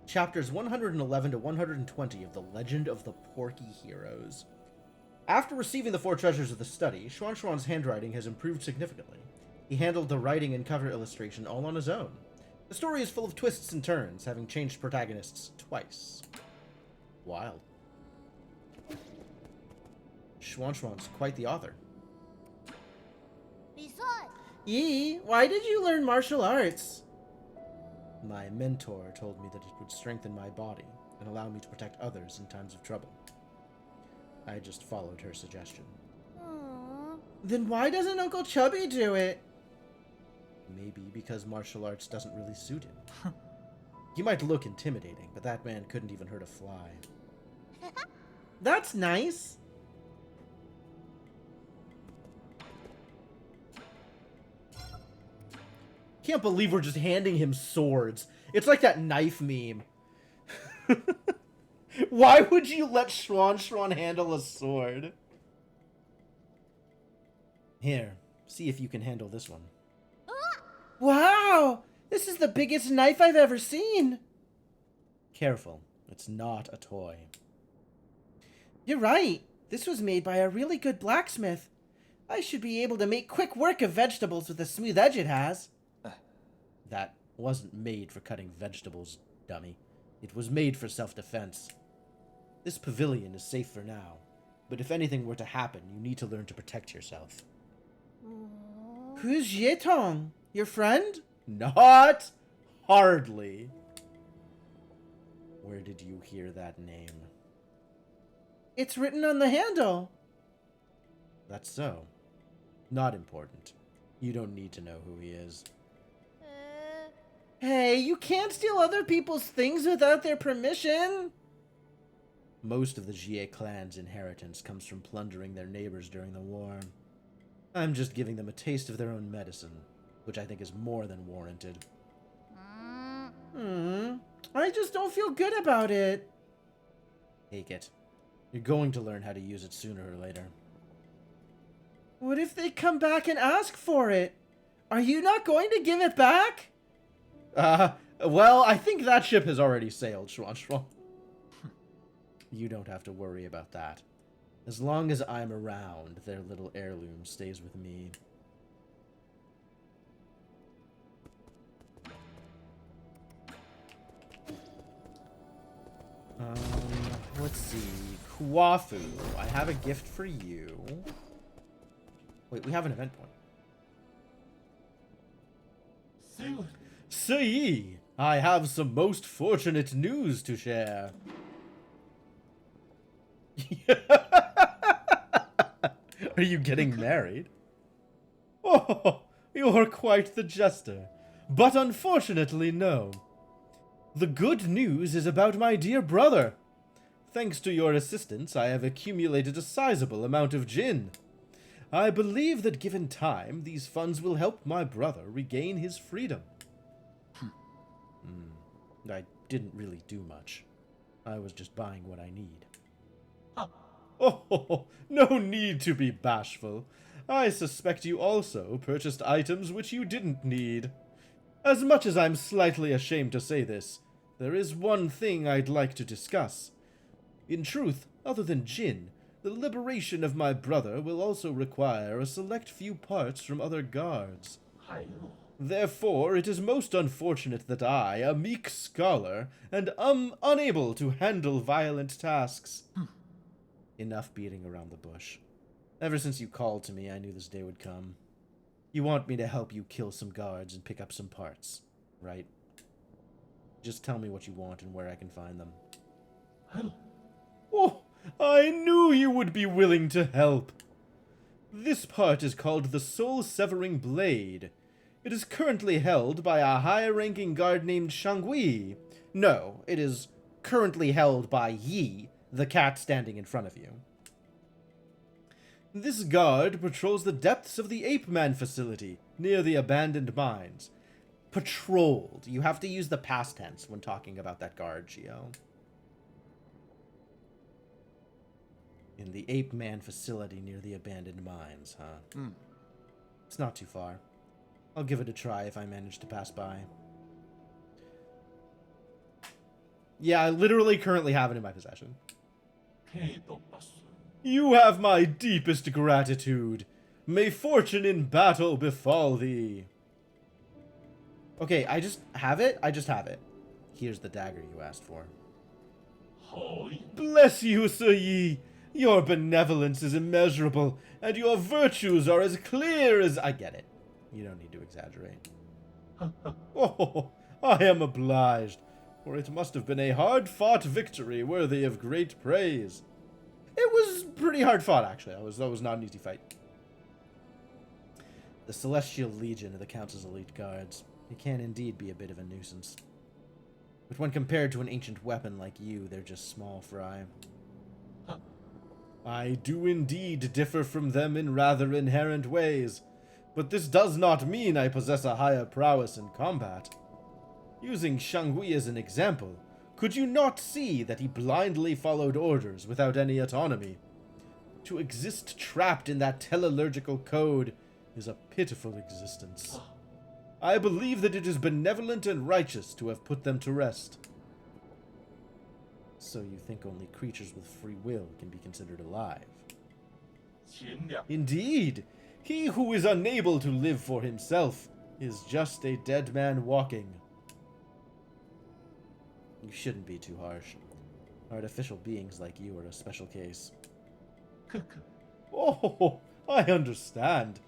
Speaker 1: Chapters 111 to 120 of The Legend of the Porky Heroes. After receiving the 4 treasures of the study, Schwan Schwan's handwriting has improved significantly. He handled the writing and cover illustration all on his own. The story is full of twists and turns, having changed protagonists twice. Wild. Schwan Schwan's quite the author. Yi, why did you learn martial arts? My mentor told me that it would strengthen my body and allow me to protect others in times of trouble. I just followed her suggestion.
Speaker 4: Aww.
Speaker 1: Then why doesn't Uncle Chubby do it? Maybe because martial arts doesn't really suit him. He might look intimidating, but that man couldn't even hurt a fly. That's nice. Can't believe we're just handing him swords. It's like that knife meme. Why would you let Schwan Schwan handle a sword? Here, see if you can handle this one. Wow! This is the biggest knife I've ever seen! Careful, it's not a toy. You're right. This was made by a really good blacksmith. I should be able to make quick work of vegetables with the smooth edge it has. That wasn't made for cutting vegetables, dummy. It was made for self-defense. This pavilion is safe for now, but if anything were to happen, you need to learn to protect yourself. Who's Yetong? Your friend? Not hardly. Where did you hear that name? It's written on the handle. That's so. Not important. You don't need to know who he is. Hey, you can't steal other people's things without their permission. Most of the Jie clan's inheritance comes from plundering their neighbors during the war. I'm just giving them a taste of their own medicine, which I think is more than warranted. I just don't feel good about it. Take it. You're going to learn how to use it sooner or later.
Speaker 3: What if they come back and ask for it? Are you not going to give it back?
Speaker 1: Well, I think that ship has already sailed, Schwan. You don't have to worry about that. As long as I'm around, their little heirloom stays with me. Let's see. Kuafu, I have a gift for you. Wait, we have an event point. See, I have some most fortunate news to share. Are you getting married? Oh, you're quite the jester. But unfortunately, no. The good news is about my dear brother. Thanks to your assistance, I have accumulated a sizable amount of Jin. I believe that given time, these funds will help my brother regain his freedom. I didn't really do much. I was just buying what I need. Oh, no need to be bashful. I suspect you also purchased items which you didn't need. As much as I'm slightly ashamed to say this, there is one thing I'd like to discuss. In truth, other than Jin, the liberation of my brother will also require a select few parts from other guards. Therefore, it is most unfortunate that I, a meek scholar, and unable to handle violent tasks. Enough beating around the bush. Ever since you called to me, I knew this day would come. You want me to help you kill some guards and pick up some parts, right? Just tell me what you want and where I can find them. Oh, I knew you would be willing to help. This part is called the Soul-Severing Blade. It is currently held by a high-ranking guard named Shangui. No, it is currently held by Yi, the cat standing in front of you. This guard patrols the depths of the Ape Man facility, near the abandoned mines. Patrolled. You have to use the past tense when talking about that guard, Gio. In the Ape Man facility near the abandoned mines, huh? It's not too far. I'll give it a try if I manage to pass by. Yeah, I literally currently have it in my possession. You have my deepest gratitude. May fortune in battle befall thee. Okay, I just have it. Here's the dagger you asked for. Bless you, Sir Yi. Your benevolence is immeasurable, and your virtues are as clear as... I get it. You don't need to exaggerate. Oh, I am obliged, for it must have been a hard-fought victory worthy of great praise. It was pretty hard fought, actually. That was not an easy fight. The Celestial Legion are the Council's elite guards. They can indeed be a bit of a nuisance. But when compared to an ancient weapon like you, they're just small fry. I do indeed differ from them in rather inherent ways, but this does not mean I possess a higher prowess in combat. Using Shangui as an example, could you not see that he blindly followed orders without any autonomy? To exist trapped in that teleurgical code is a pitiful existence. I believe that it is benevolent and righteous to have put them to rest. So you think only creatures with free will can be considered alive? Indeed, he who is unable to live for himself is just a dead man walking. You shouldn't be too harsh. Artificial beings like you are a special case. Oh, I understand.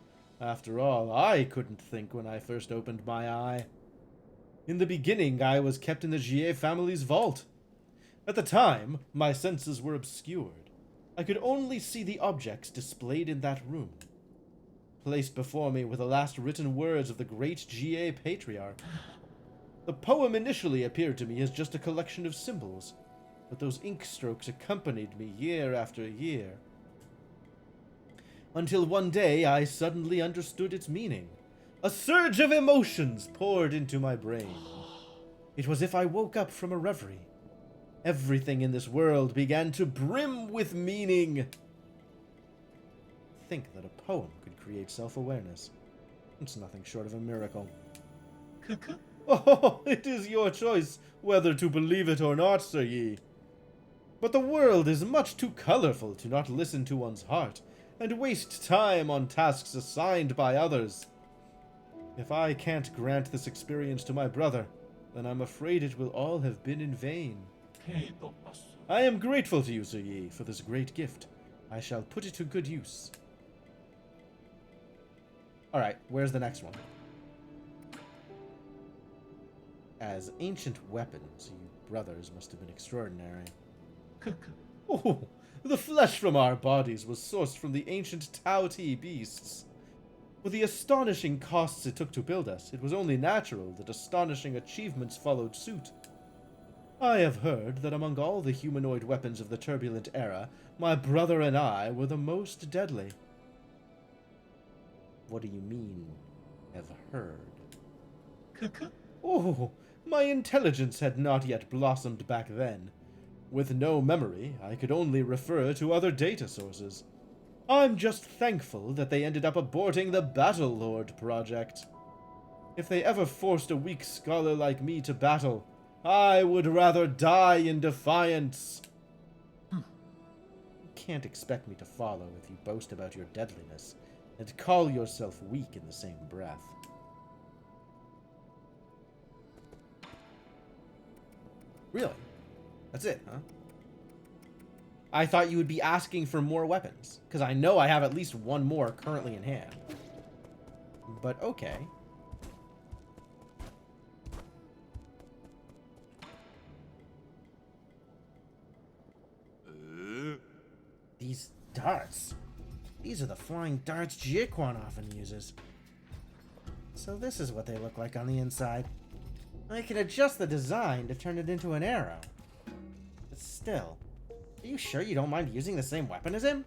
Speaker 1: After all, I couldn't think when I first opened my eye. In the beginning, I was kept in the Jie family's vault. At the time, my senses were obscured. I could only see the objects displayed in that room. Placed before me were the last written words of the great Jie patriarch. The poem initially appeared to me as just a collection of symbols, but those ink strokes accompanied me year after year. Until one day I suddenly understood its meaning. A surge of emotions poured into my brain. It was as if I woke up from a reverie. Everything in this world began to brim with meaning. Think that a poem could create self-awareness. It's nothing short of a miracle. Oh, it is your choice whether to believe it or not, Sir Yi. But the world is much too colorful to not listen to one's heart and waste time on tasks assigned by others. If I can't grant this experience to my brother, then I'm afraid it will all have been in vain. I am grateful to you, Sir Yi, for this great gift. I shall put it to good use. Alright, where's the next one? As ancient weapons, you brothers must have been extraordinary. Oh, the flesh from our bodies was sourced from the ancient Tao Ti beasts. With the astonishing costs it took to build us, it was only natural that astonishing achievements followed suit. I have heard that among all the humanoid weapons of the turbulent era, my brother and I were the most deadly. What do you mean, have heard? Oh, my intelligence had not yet blossomed back then. With no memory, I could only refer to other data sources. I'm just thankful that they ended up aborting the Battle Lord project. If they ever forced a weak scholar like me to battle, I would rather die in defiance. You can't expect me to follow if you boast about your deadliness and call yourself weak in the same breath. Really? That's it, huh? I thought you would be asking for more weapons, because I know I have at least one more currently in hand. But okay. These darts. These are the flying darts Jiaquan often uses. So this is what they look like on the inside. I can adjust the design to turn it into an arrow. But still, are you sure you don't mind using the same weapon as him?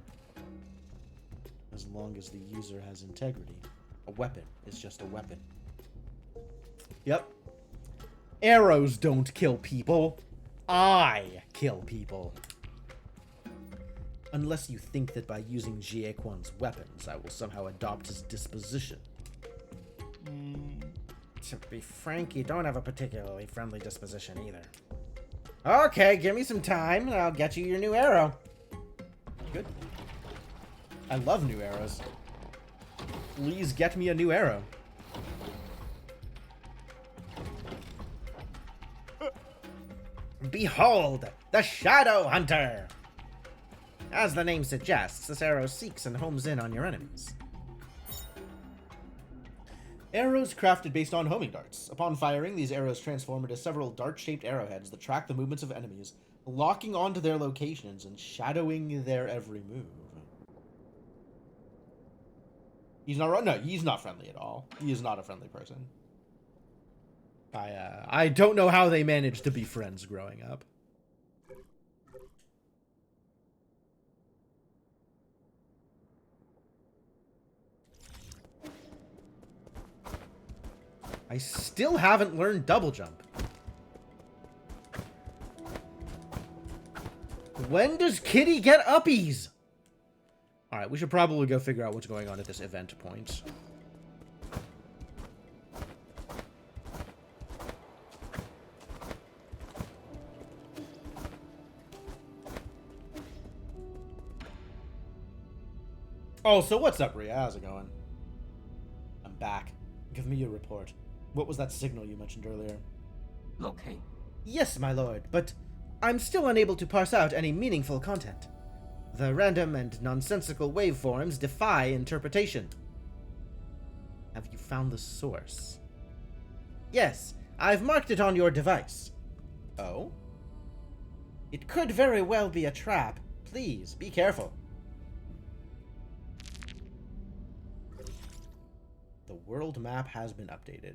Speaker 1: As long as the user has integrity. A weapon is just a weapon. Yep. Arrows don't kill people. I kill people. Unless you think that by using Jiaquan's weapons, I will somehow adopt his disposition. To be frank, you don't have a particularly friendly disposition either. Okay, give me some time and I'll get you your new arrow. Good. I love new arrows. Please get me a new arrow. Behold, the Shadow Hunter! As the name suggests, this arrow seeks and homes in on your enemies. Arrows crafted based on homing darts. Upon firing, these arrows transform into several dart-shaped arrowheads that track the movements of enemies, locking onto their locations and shadowing their every move. He's not no, he's not friendly at all. He is not a friendly person. I don't know how they managed to be friends growing up. I still haven't learned double jump. When does Kitty get uppies? Alright, we should probably go figure out what's going on at this event point. Oh, so what's up, Ria? How's it going? I'm back. Give me your report. What was that signal you mentioned earlier?
Speaker 2: Locate.
Speaker 3: Yes, my lord, but I'm still unable to parse out any meaningful content. The random and nonsensical waveforms defy interpretation. Have you found the source? Yes, I've marked it on your device. Oh? It could very well be a trap. Please, be careful. The world map has been updated.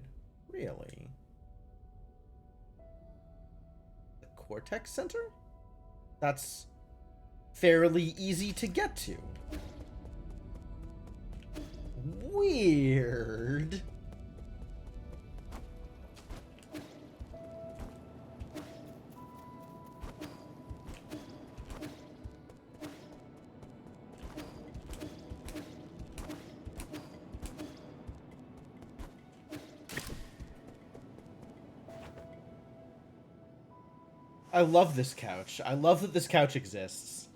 Speaker 3: Really? The Cortex Center? That's fairly easy to get to. Weird.
Speaker 1: I love this couch. I love that this couch exists.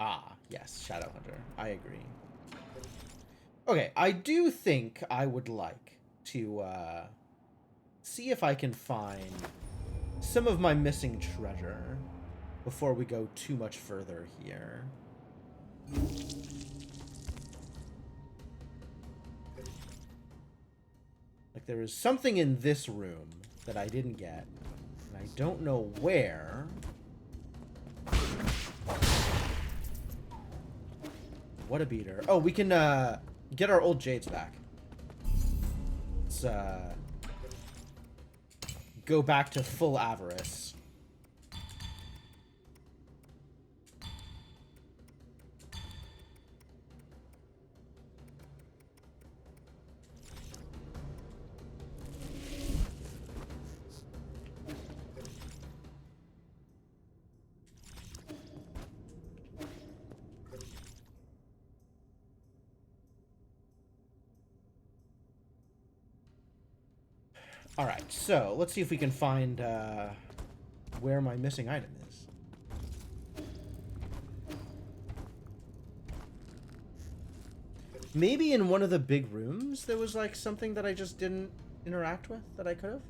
Speaker 1: Ah, yes, Shadowhunter. I agree. Okay, I do think I would like to see if I can find some of my missing treasure before we go too much further here. Like, there is something in this room that I didn't get, and I don't know where. What a beater. Oh, we can get our old jades back. Let's go back to full avarice. Alright, so let's see if we can find where my missing item is. Maybe in one of the big rooms there was like something that I just didn't interact with that I could have?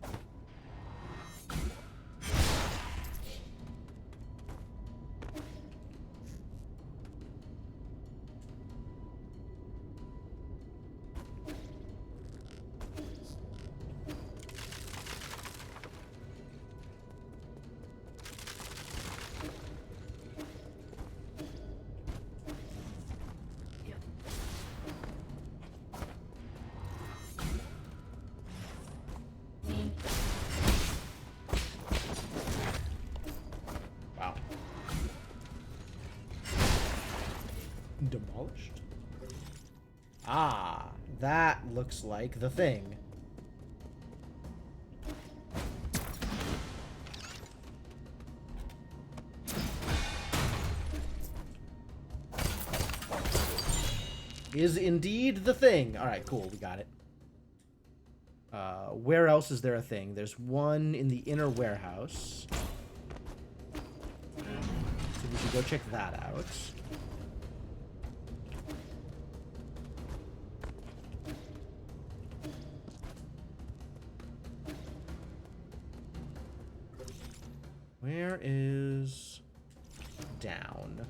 Speaker 1: Wow. Demolished? Ah, that looks like the thing. Is indeed the thing. Alright, cool, we got it. Where else is there a thing? There's one in the inner warehouse. So we should go check that out. Where is down?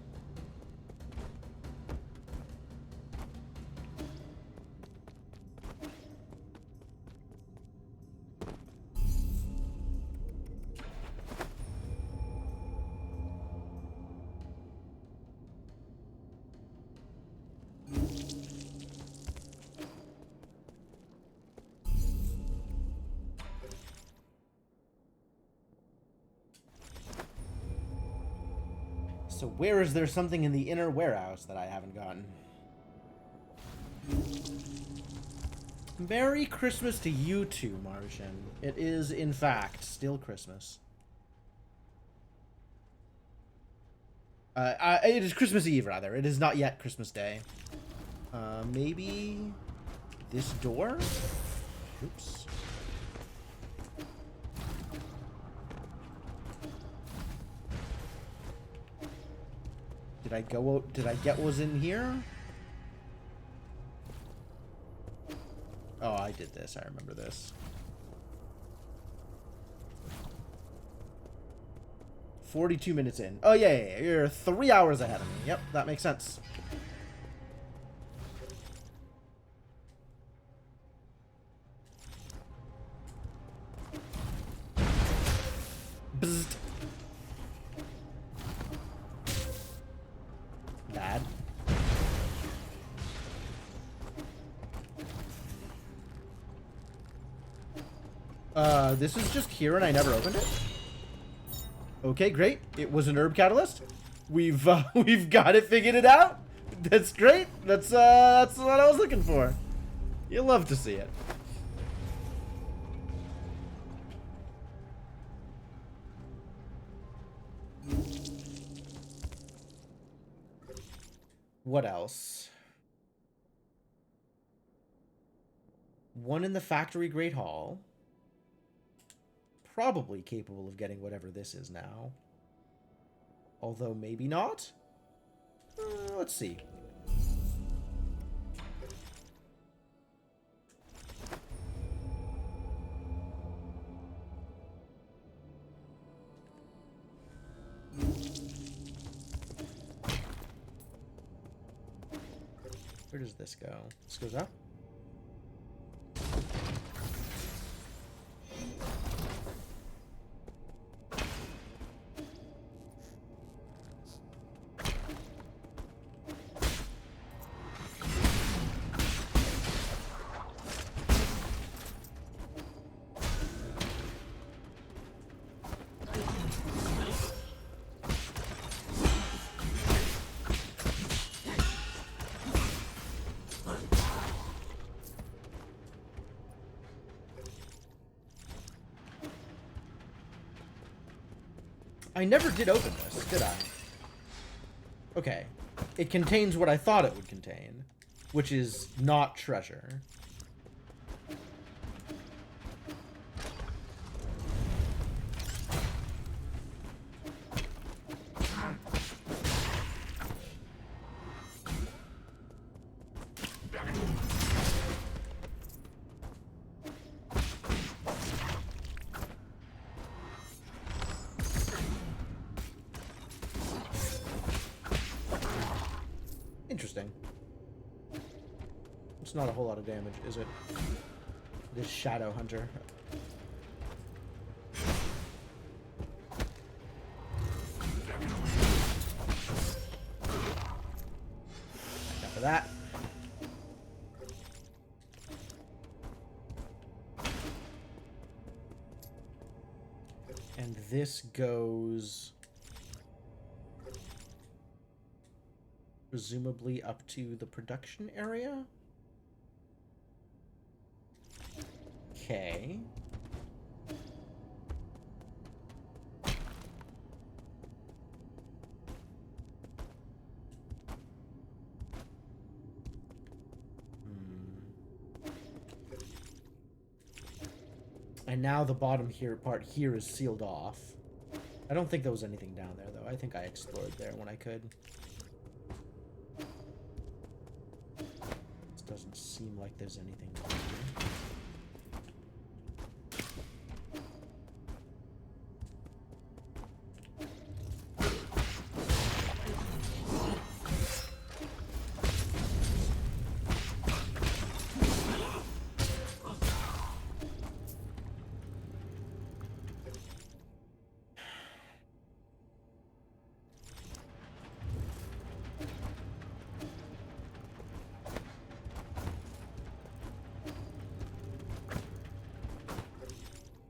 Speaker 1: So where is there something in the inner warehouse that I haven't gotten? Merry Christmas to you too, Martian. It is, in fact, still Christmas. It is Christmas Eve, rather. It is not yet Christmas Day. Maybe this door? Oops. Did I get what was in here? Oh, I did this. I remember this. 42 minutes in. Oh, yeah. You're 3 hours ahead of me. Yep, that makes sense. Bzzzt. Bad. This is just here and I never opened it? Okay, great. It was an herb catalyst. We've got it figured out. That's great. That's what I was looking for. You'll love to see it. What else? One in the factory Great Hall. Probably capable of getting whatever this is now. Although maybe not? Let's see. Where does this go? This goes up? I never did open this, did I? Okay. It contains what I thought it would contain, which is not treasure. Interesting. It's not a whole lot of damage, is it? This Shadow Hunter. Enough of that. And this goes... presumably up to the production area? Okay. And now the bottom here part here is sealed off. I don't think there was anything down there, though. I think I explored there when I could. This doesn't seem like there's anything down here.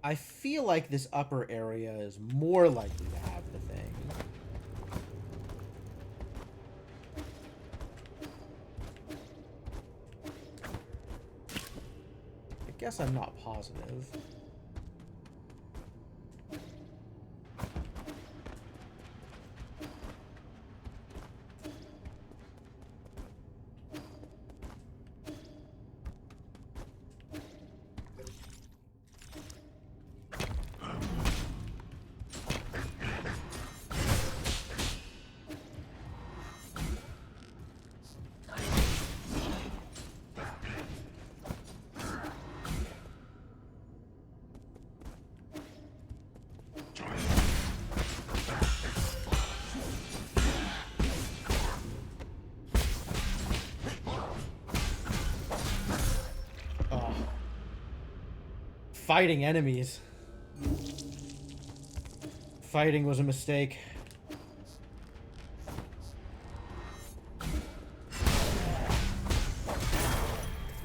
Speaker 1: I feel like this upper area is more likely to have the thing. I guess I'm not positive. Fighting enemies. Fighting was a mistake.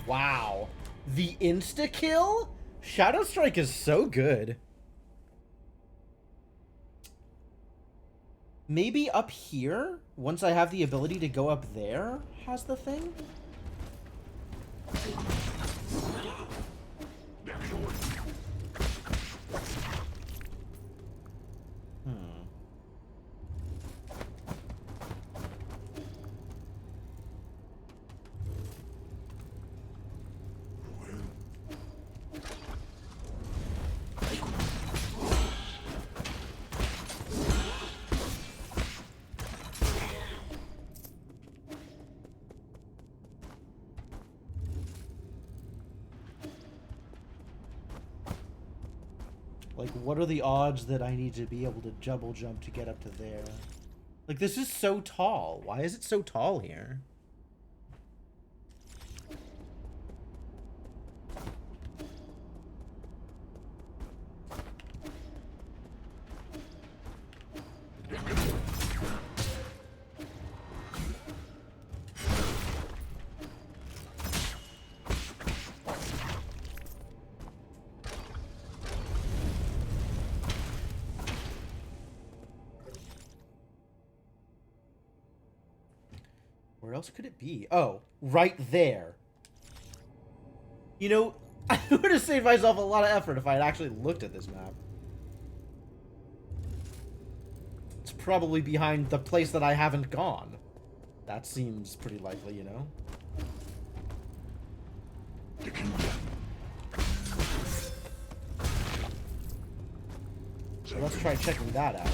Speaker 1: Wow. The insta-kill? Shadow Strike is so good. Maybe up here, once I have the ability to go up there, has the thing? Like, what are the odds that I need to be able to double jump to get up to there? Like, this is so tall. Why is it so tall here? Where else could it be? Oh, right there. You know, I would have saved myself a lot of effort if I had actually looked at this map. It's probably behind the place that I haven't gone. That seems pretty likely, you know? So let's try checking that out.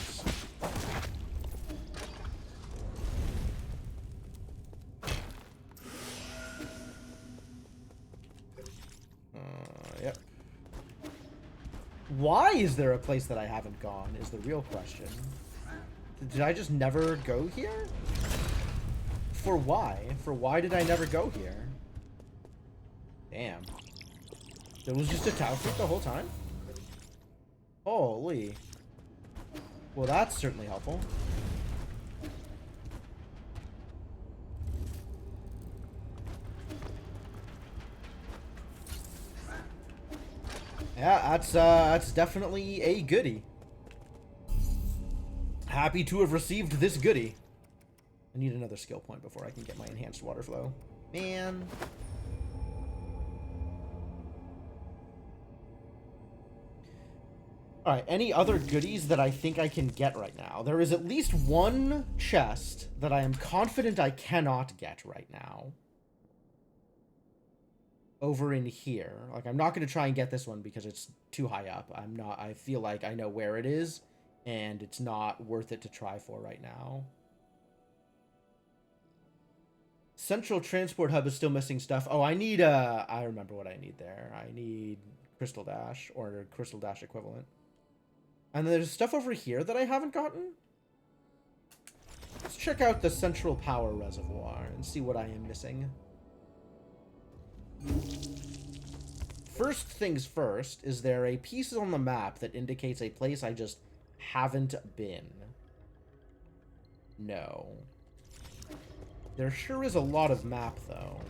Speaker 1: Yep. Why is there a place that I haven't gone is the real question. Did I just never go here? For why? For why did I never go here? Damn. There was just a Tau Freak the whole time? Holy. Well, that's certainly helpful. Yeah, that's definitely a goodie. Happy to have received this goodie. I need another skill point before I can get my enhanced water flow. Man. Alright, any other goodies that I think I can get right now? There is at least one chest that I am confident I cannot get right now. Over in here. Like, I'm not going to try and get this one because it's too high up. I feel like I know where it is, and it's not worth it to try for right now. Central Transport Hub is still missing stuff. Oh, I need, I remember what I need there. I need Crystal Dash, or Crystal Dash equivalent. And there's stuff over here that I haven't gotten. Let's check out the Central Power Reservoir and see what I am missing. First things first, is there a piece on the map that indicates a place I just haven't been? No. There sure is a lot of map, though.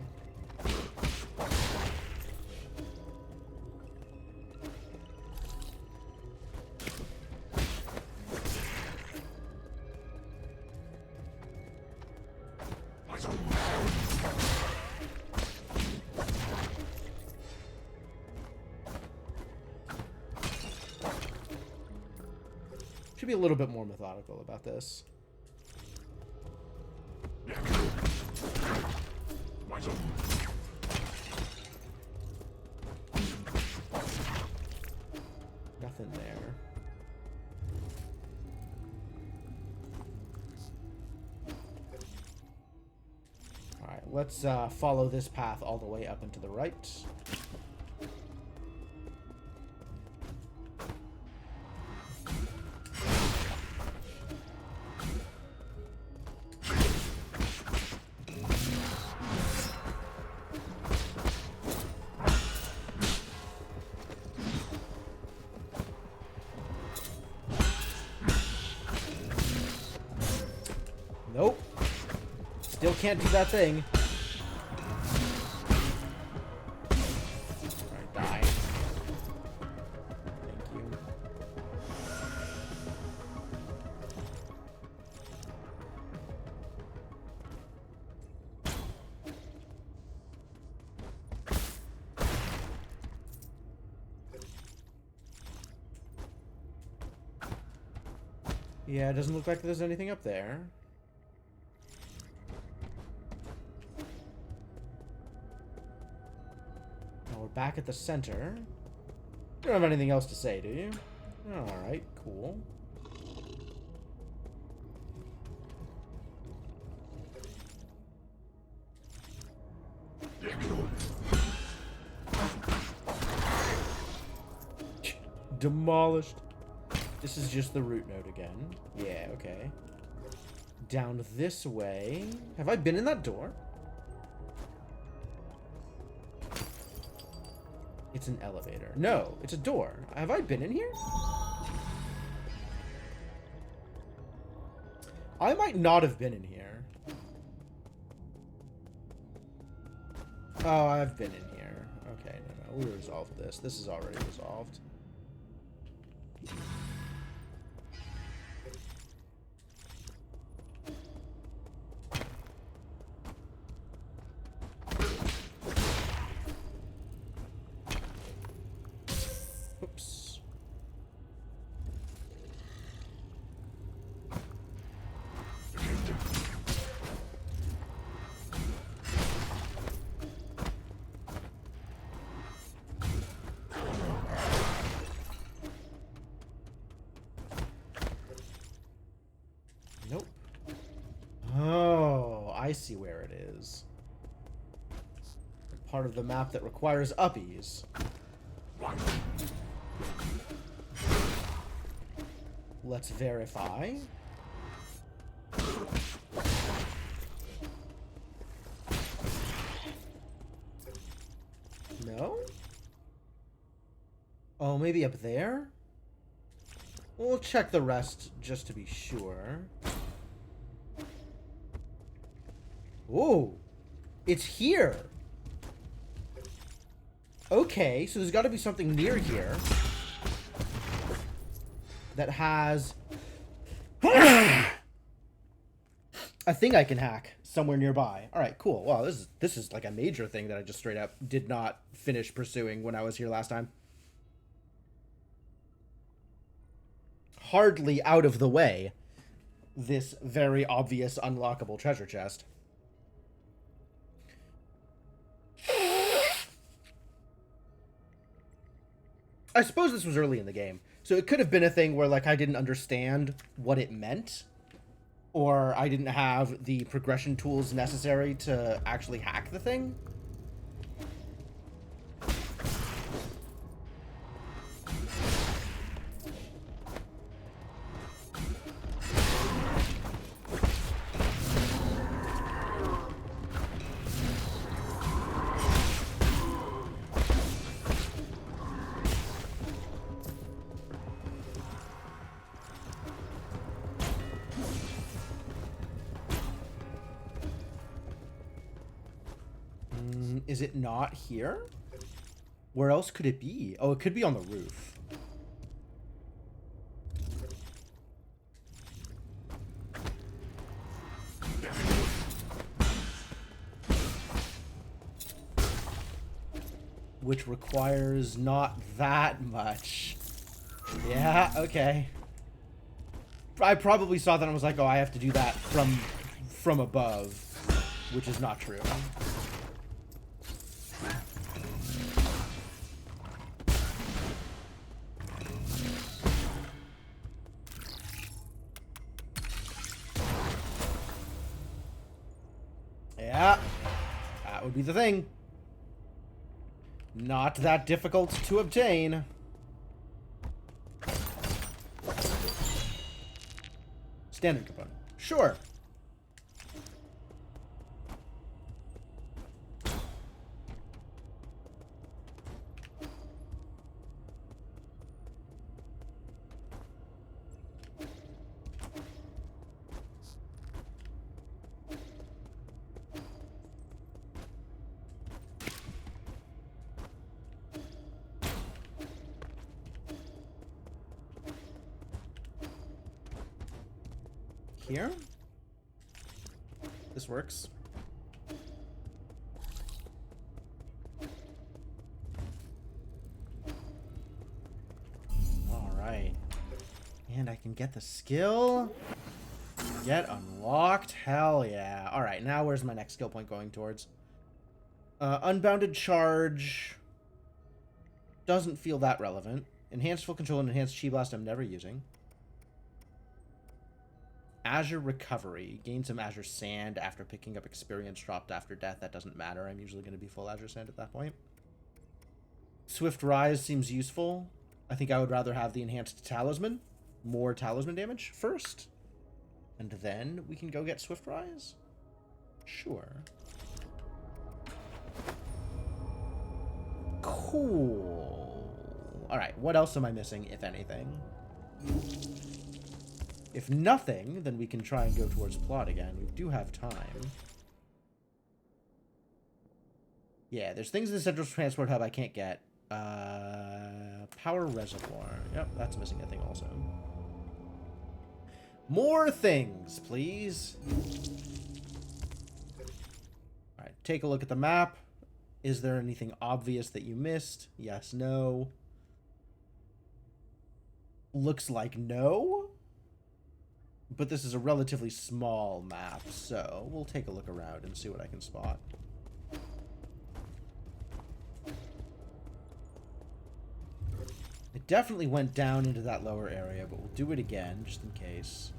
Speaker 1: Should be a little bit more methodical about this. Nothing there. Alright, let's follow this path all the way up and to the right. Nope. Still can't do that thing. Alright, die. Thank you. Yeah, it doesn't look like there's anything up there. We're back at the center. You don't have anything else to say, do you? Alright, cool. Demolished. This is just the root node again. Yeah, okay. Down this way. Have I been in that door? It's an elevator. No, it's a door. Have I been in here? I might not have been in here. Oh, I've been in here. Okay, no. We resolved this. This is already resolved. Oops. Nope. Oh, I see where it is. Part of the map that requires uppies. Let's verify. No? Oh, maybe up there? We'll check the rest just to be sure. Whoa! It's here! Okay, so there's got to be something near here that has a thing I can hack somewhere nearby. All right, cool. Wow, this is like a major thing that I just straight up did not finish pursuing when I was here last time. Hardly out of the way, this very obvious unlockable treasure chest. I suppose this was early in the game, so it could have been a thing where, like, I didn't understand what it meant, or I didn't have the progression tools necessary to actually hack the thing. Is it not here? Where else could it be? Oh, it could be on the roof. Which requires not that much. Yeah, okay. I probably saw that and was like, oh, I have to do that from above, which is not true. Yeah, that would be the thing. Not that difficult to obtain. Standard component. Sure. Here? This works. Alright. And I can get the skill. Get unlocked. Hell yeah. Alright, now where's my next skill point going towards? Unbounded charge. Doesn't feel that relevant. Enhanced full control and enhanced chi blast I'm never using. Azure Recovery. Gain some Azure Sand after picking up experience dropped after death. That doesn't matter. I'm usually going to be full Azure Sand at that point. Swift Rise seems useful. I think I would rather have the enhanced talisman. More talisman damage first. And then we can go get Swift Rise? Sure. Cool. Alright, what else am I missing, if anything? If nothing, then we can try and go towards plot again. We do have time. Yeah, there's things in the Central Transport Hub I can't get. Power Reservoir. Yep, that's missing a thing also. More things, please. Alright, take a look at the map. Is there anything obvious that you missed? Yes, no. Looks like no. But this is a relatively small map, so we'll take a look around and see what I can spot. It definitely went down into that lower area, but we'll do it again, just in case.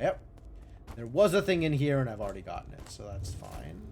Speaker 1: Yep. There was a thing in here, and I've already gotten it, so that's fine.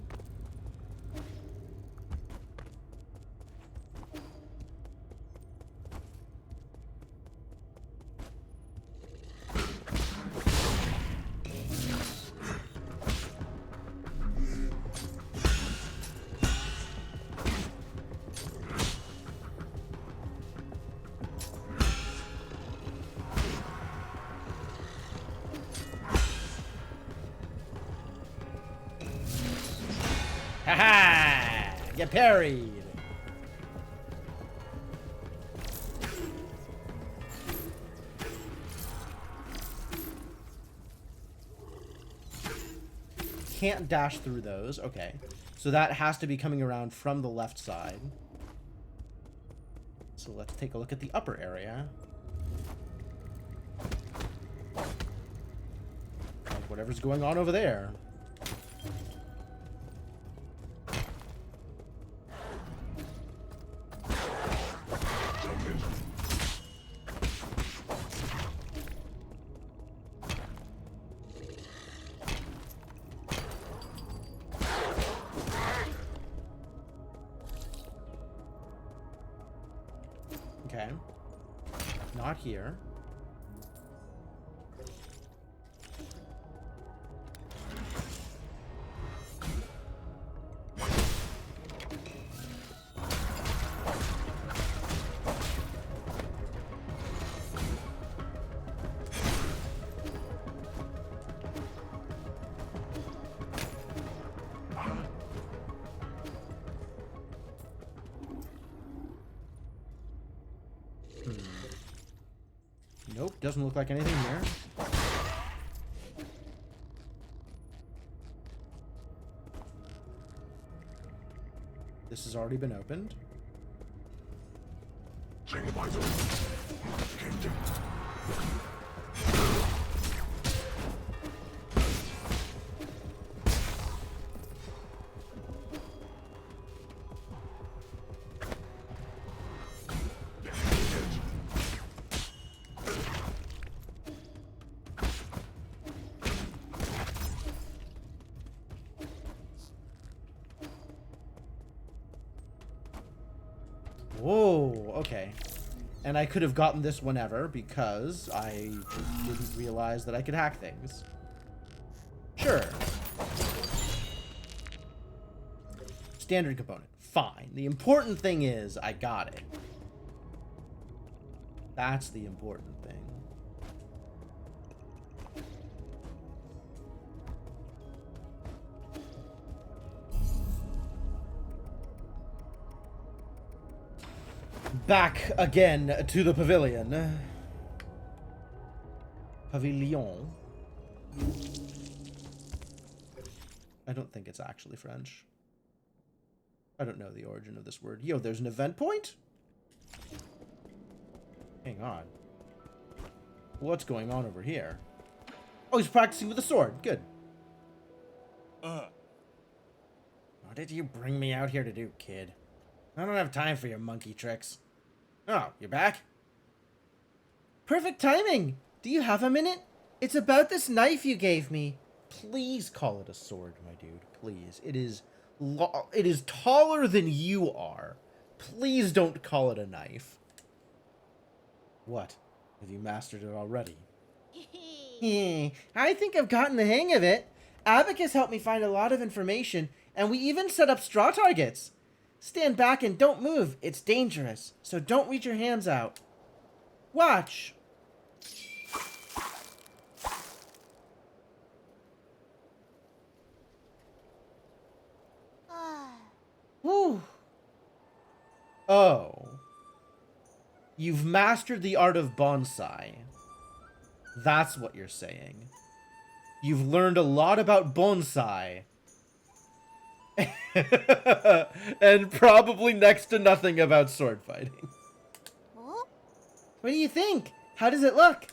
Speaker 1: Haha! You parried! Can't dash through those. Okay. So that has to be coming around from the left side. So let's take a look at the upper area. Like whatever's going on over there. Okay. Not here. Nope, doesn't look like anything here. This has already been opened. Whoa, okay. And I could have gotten this whenever because I didn't realize that I could hack things. Sure. Standard component. Fine. The important thing is I got it. That's the important thing. Back again to the pavilion. Pavilion. I don't think it's actually French. I don't know the origin of this word. Yo, there's an event point? Hang on. What's going on over here? Oh, he's practicing with a sword. Good. What did you bring me out here to do, kid?
Speaker 3: I don't have time for your monkey tricks. Oh, you're back? Perfect timing! Do you have a minute? It's about this knife you gave me.
Speaker 1: Please call it a sword, my dude. Please. It is taller than you are. Please don't call it a knife. What? Have you mastered it already?
Speaker 3: I think I've gotten the hang of it. Abacus helped me find a lot of information, and we even set up straw targets. Stand back and don't move. It's dangerous, so don't reach your hands out. Watch. Whew.
Speaker 1: Oh. You've mastered the art of bonsai. That's what you're saying. You've learned a lot about bonsai. And probably next to nothing about sword fighting.
Speaker 3: What do you think? How does it look?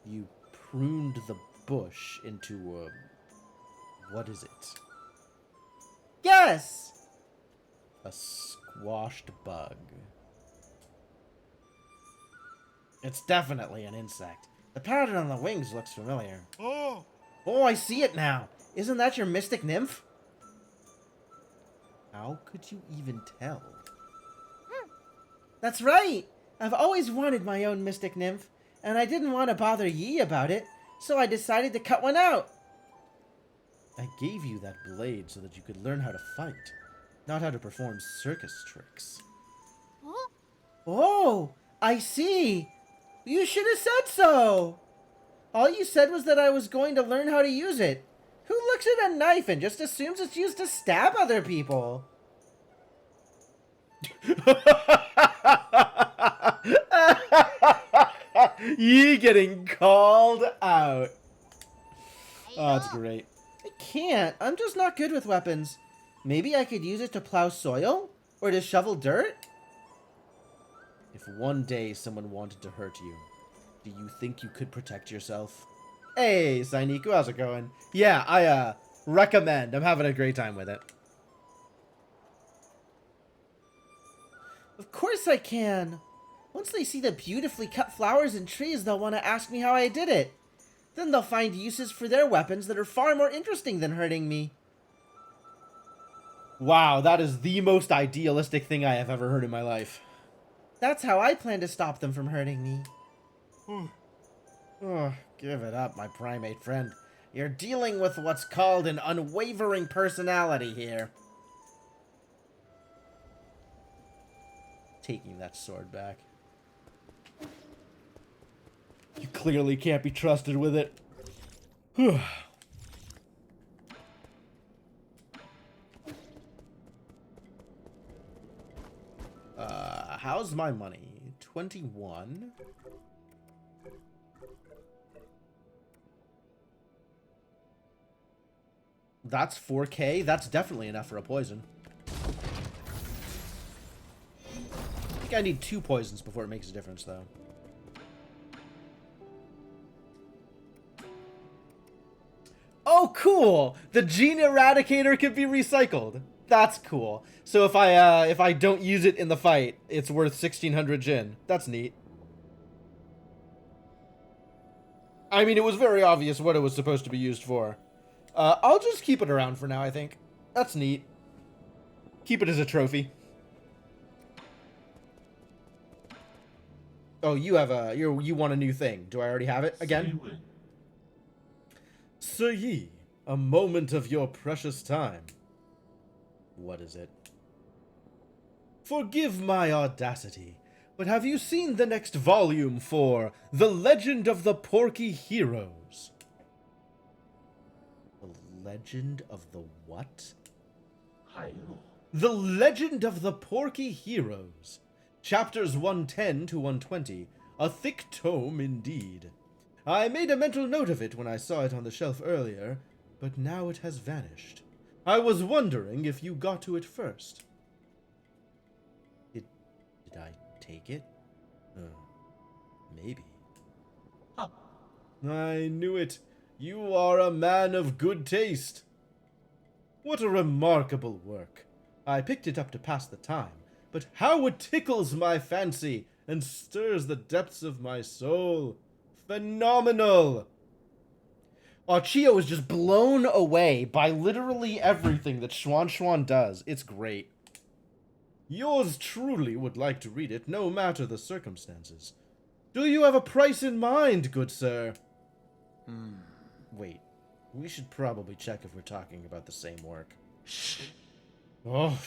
Speaker 1: You pruned the bush into a... What is it?
Speaker 3: Yes!
Speaker 1: A squashed bug.
Speaker 3: It's definitely an insect. The pattern on the wings looks familiar.
Speaker 2: Oh,
Speaker 3: Oh, I see it now. Isn't that your mystic nymph?
Speaker 1: How could you even tell?
Speaker 3: That's right. I've always wanted my own mystic nymph, and I didn't want to bother Yi about it, so I decided to cut one out.
Speaker 1: I gave you that blade so that you could learn how to fight, not how to perform circus tricks.
Speaker 3: Oh, I see. You should have said so. All you said was that I was going to learn how to use it. Who looks at a knife and just assumes it's used to stab other people?
Speaker 1: Yi getting called out. Oh, that's great.
Speaker 3: I can't. I'm just not good with weapons. Maybe I could use it to plow soil? Or to shovel dirt?
Speaker 1: If one day someone wanted to hurt you, do you think you could protect yourself?
Speaker 3: Hey, Sainiku, how's it going?
Speaker 1: Yeah, I recommend. I'm having a great time with it.
Speaker 3: Of course I can. Once they see the beautifully cut flowers and trees, they'll want to ask me how I did it. Then they'll find uses for their weapons that are far more interesting than hurting me.
Speaker 1: Wow, that is the most idealistic thing I have ever heard in my life.
Speaker 3: That's how I plan to stop them from hurting me.
Speaker 1: Oh, give it up, my primate friend. You're dealing with what's called an unwavering personality here. Taking that sword back. You clearly can't be trusted with it. How's my money? 21. That's 4K. That's definitely enough for a poison. I think I need 2 poisons before it makes a difference, though. Oh, cool! The Gene Eradicator can be recycled. That's cool. So if I don't use it in the fight, it's worth 1600 Jin. That's neat. I mean, it was very obvious what it was supposed to be used for. I'll just keep it around for now, I think. That's neat. Keep it as a trophy. Oh, you have you want a new thing. Do I already have it again? Sir Yi, a moment of your precious time. What is it? Forgive my audacity, but have you seen the next volume for The Legend of the Porky Heroes? The Legend of the what? The Legend of the Porky Heroes. Chapters 110 to 120. A thick tome indeed. I made a mental note of it when I saw it on the shelf earlier, but now it has vanished. I was wondering if you got to it first. Did I take it? Maybe. I knew it. You are a man of good taste. What a remarkable work. I picked it up to pass the time, but how it tickles my fancy and stirs the depths of my soul. Phenomenal! Chio is just blown away by literally everything that Schwan Schwan does. It's great. Yours truly would like to read it, no matter the circumstances. Do you have a price in mind, good sir? Wait, we should probably check if we're talking about the same work. Oh,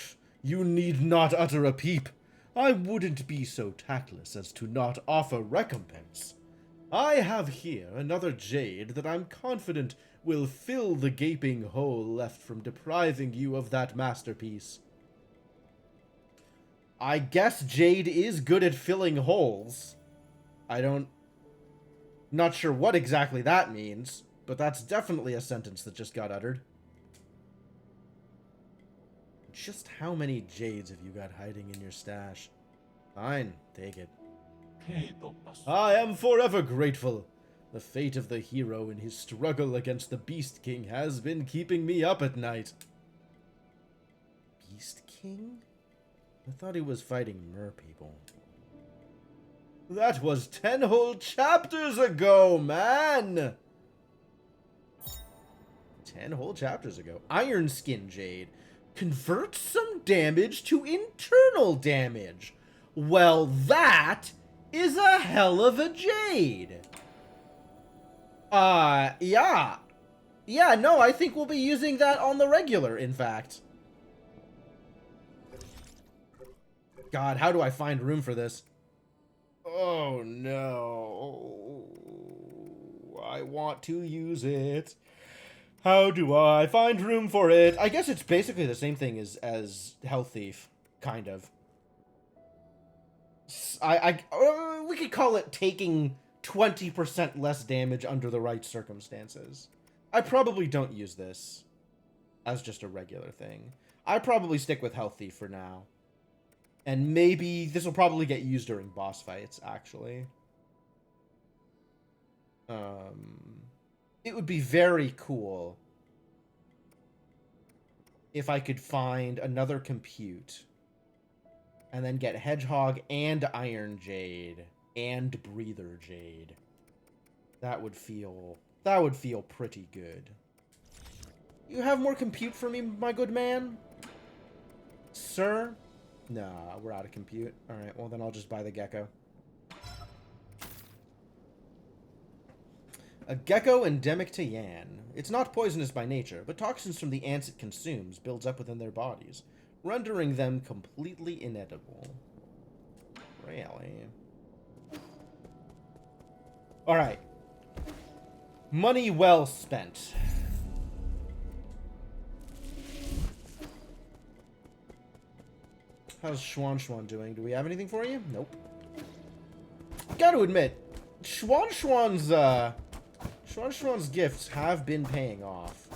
Speaker 1: you need not utter a peep. I wouldn't be so tactless as to not offer recompense. I have here another jade that I'm confident will fill the gaping hole left from depriving you of that masterpiece. I guess jade is good at filling holes. Not sure what exactly that means, but that's definitely a sentence that just got uttered. Just how many jades have you got hiding in your stash? Fine, take it. I am forever grateful. The fate of the hero in his struggle against the Beast King has been keeping me up at night. Beast King? I thought he was fighting mer people. That was 10 whole chapters ago, man! 10 whole chapters ago. Iron Skin Jade. Converts some damage to internal damage. Well, that is a hell of a jade. Yeah. Yeah, no, I think we'll be using that on the regular, in fact. God, how do I find room for this? Oh, no. I want to use it. How do I find room for it? I guess it's basically the same thing as Health Thief, kind of. We could call it taking 20% less damage under the right circumstances. I probably don't use this as just a regular thing. I probably stick with Health Thief for now. And maybe this will probably get used during boss fights, actually. It would be very cool if I could find another compute and then get Hedgehog and Iron Jade and Breather Jade. That would feel pretty good. You have more compute for me, my good man? Sir? Nah, we're out of compute. Alright, well then I'll just buy the gecko. A gecko endemic to Yan. It's not poisonous by nature, but toxins from the ants it consumes builds up within their bodies, rendering them completely inedible. Really? Alright. Money well spent. How's Schwan Schwan doing? Do we have anything for you? Nope. Gotta admit, Schwan Schwan's gifts have been paying off.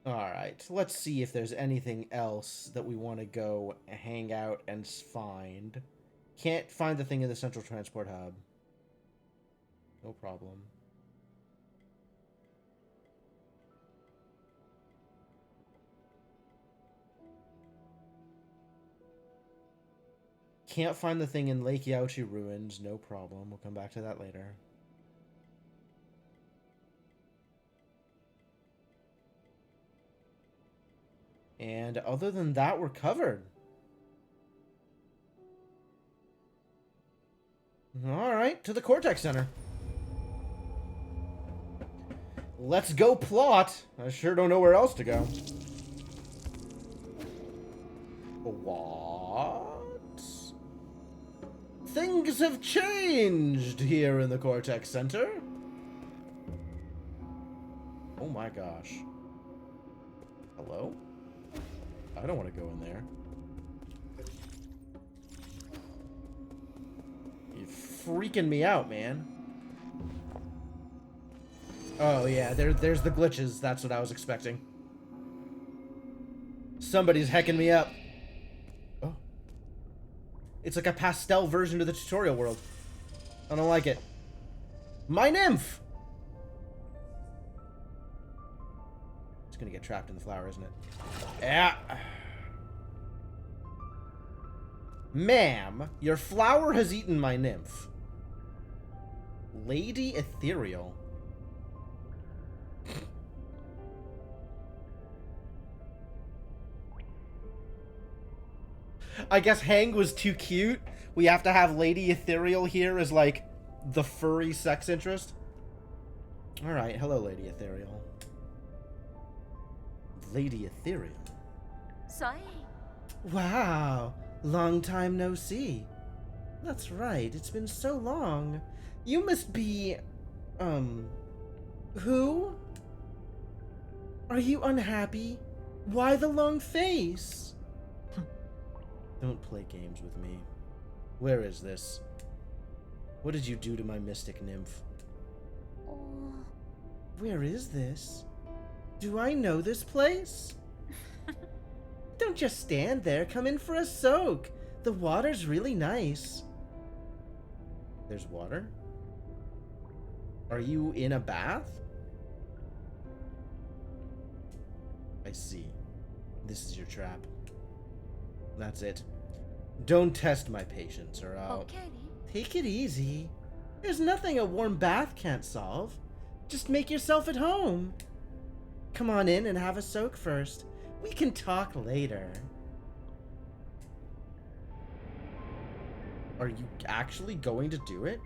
Speaker 1: Alright, let's see if there's anything else that we want to go hang out and find. Can't find the thing in the central transport hub. No problem. Can't find the thing in Lake Yaochi Ruins. No problem. We'll come back to that later. And other than that, we're covered. Alright, to the Cortex Center. Let's go plot. I sure don't know where else to go. What? Things have changed here in the Cortex Center. Oh my gosh. Hello? I don't want to go in there. You're freaking me out, man. Oh yeah, there's the glitches. That's what I was expecting. Somebody's hecking me up. Oh. It's like a pastel version of the tutorial world. I don't like it. My nymph! It's gonna get trapped in the flower, isn't it? Yeah. Ma'am, your flower has eaten my nymph. Lady Ethereal. I guess Hang was too cute. We have to have Lady Ethereal here as, like, the furry sex interest. Alright, hello, Lady Ethereal. Lady Ethereal.
Speaker 4: 所以
Speaker 1: Wow, long time no see. That's right, it's been so long. You must be, who? Are you unhappy? Why the long face? Don't play games with me. Where is this? What did you do to my mystic nymph?
Speaker 4: 我
Speaker 1: Where is this? Do I know this place? Don't just stand there. Come in for a soak. The water's really nice. There's water? Are you in a bath? I see. This is your trap. That's it. Don't test my patience, or I'll...
Speaker 4: ，OK 你
Speaker 1: Take it easy. There's nothing a warm bath can't solve. Just make yourself at home. Come on in and have a soak first. We can talk later. Are you actually going to do it?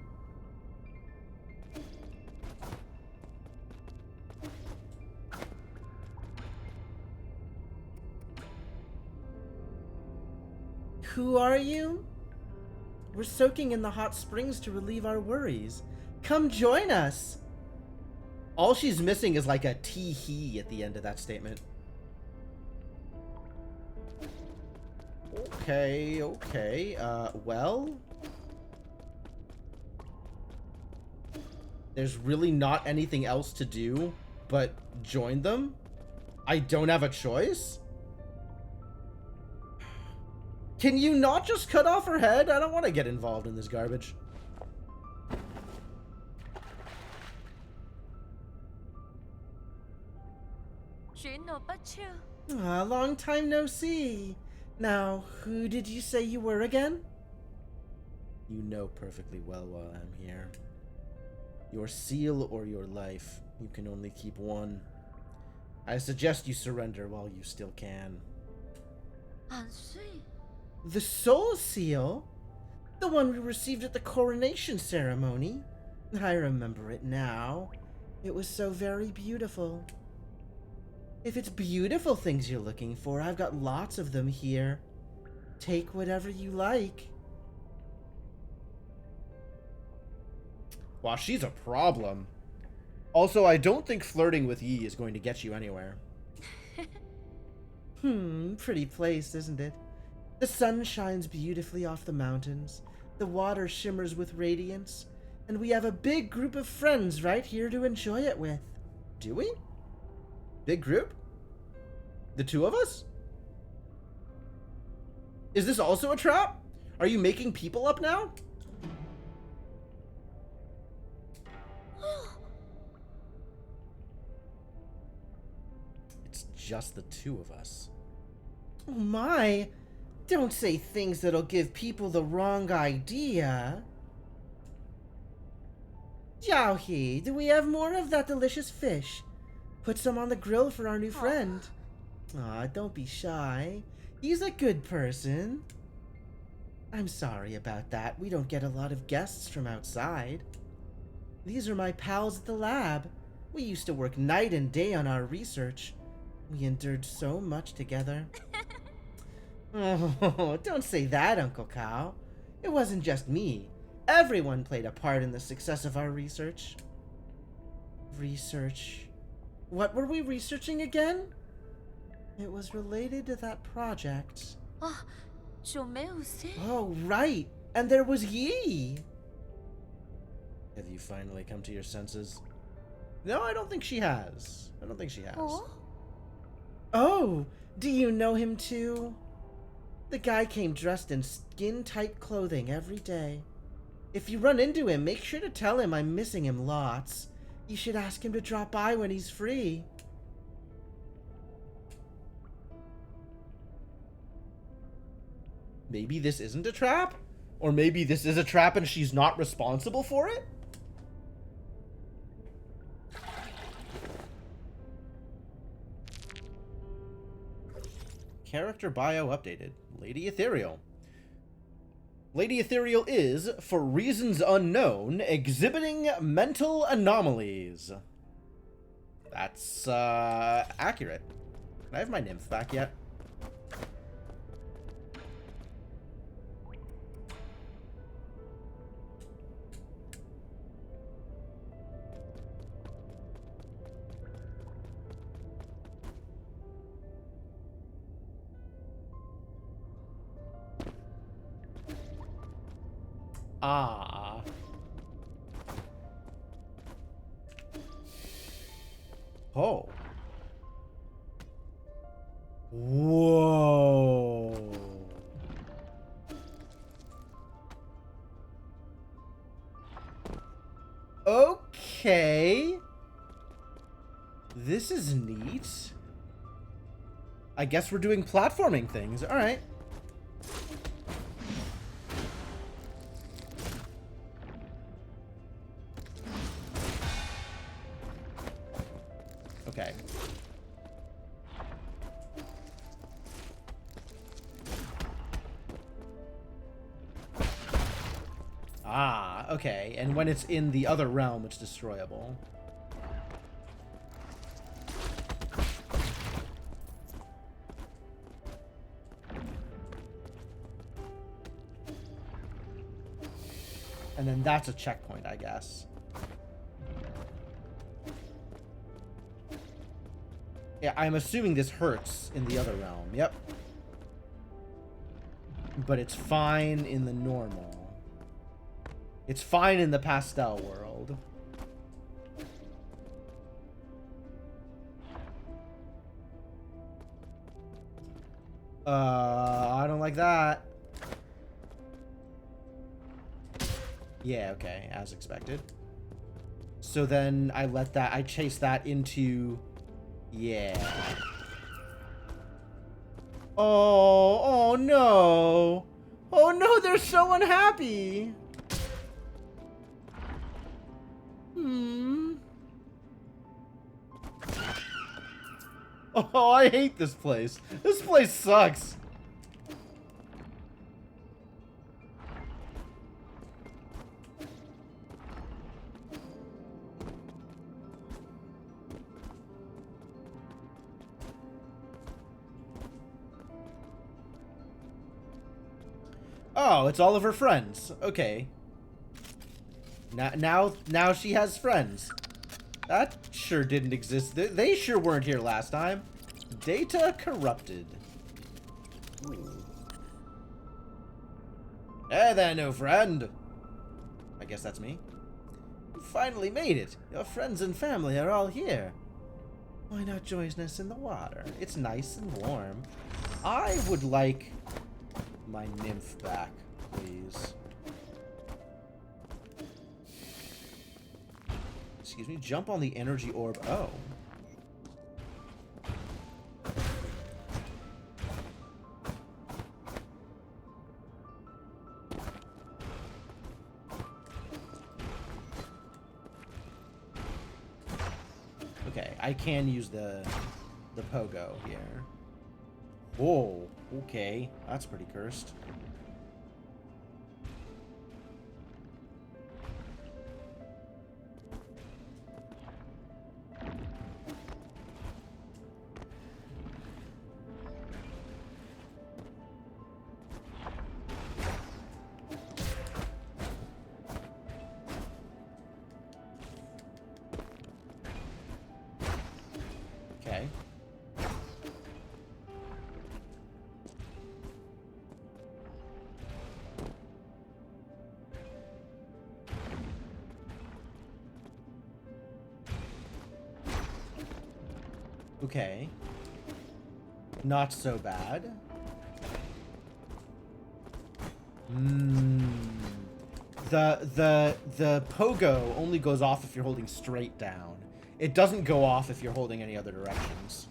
Speaker 1: Who are you? We're soaking in the hot springs to relieve our worries. Come join us. All she's missing is like a tee-hee at the end of that statement. Okay, okay. Well, there's really not anything else to do but join them. I don't have a choice. Can you not just cut off her head? I don't want to get involved in this garbage. Ah, long time no see. Now, who did you say you were again? You know perfectly well while I'm here. Your seal or your life. You can only keep one. I suggest you surrender while you still can.
Speaker 4: 万岁
Speaker 1: The soul seal? The one we received at the coronation ceremony? I remember it now. It was so very beautiful. If it's beautiful things you're looking for, I've got lots of them here. Take whatever you like. Wow, she's a problem. Also, I don't think flirting with Yi is going to get you anywhere. Pretty place, isn't it? The sun shines beautifully off the mountains, the water shimmers with radiance, and we have a big group of friends right here to enjoy it with. Do we? Big group? The two of us? Is this also a trap? Are you making people up now? It's just the two of us. Oh my! Don't say things that'll give people the wrong idea. Jiaohe, do we have more of that delicious fish? Put some on the grill for our new friend. Aw, don't be shy. He's a good person. I'm sorry about that. We don't get a lot of guests from outside. These are my pals at the lab. We used to work night and day on our research. We endured so much together. Oh, don't say that, Uncle Cow. It wasn't just me. Everyone played a part in the success of our research. Research? What were we researching again? It was related to that project.
Speaker 4: 啊，仲没有先
Speaker 1: Oh, right. And there was Yi. Have you finally come to your senses? No, I don't think she has. I don't think she has.
Speaker 4: 哦
Speaker 1: Oh, do you know him too? The guy came dressed in skin-tight clothing every day. If you run into him, make sure to tell him I'm missing him lots. You should ask him to drop by when he's free. Maybe this isn't a trap? Or maybe this is a trap and she's not responsible for it? Character bio updated. Lady Ethereal. Lady Ethereal is, for reasons unknown, exhibiting mental anomalies. That's, accurate. Can I have my nymph back yet? Ah. Oh. Whoa. Okay. This is neat. I guess we're doing platforming things. All right. Okay. Ah, okay. And when it's in the other realm, it's destroyable. And then that's a checkpoint, I guess. Yeah, I'm assuming this hurts in the other realm. Yep. But it's fine in the normal. It's fine in the pastel world. I don't like that. Yeah, okay, as expected. So then I chase that into... Yeah. Oh no. Oh no, they're so unhappy. Oh, I hate this place. This place sucks. Oh, it's all of her friends. Okay. Now she has friends. That sure didn't exist. They sure weren't here last time. Data corrupted. Ooh. Hey there, new friend. I guess that's me. You finally made it. Your friends and family are all here. Why not join us in the water? It's nice and warm. I would like my nymph back, please. Excuse me, jump on the energy orb. Oh. Okay, I can use the pogo here. Whoa, okay. That's pretty cursed. Okay. Okay. Not so bad. The pogo only goes off if you're holding straight down. It doesn't go off if you're holding any other directions.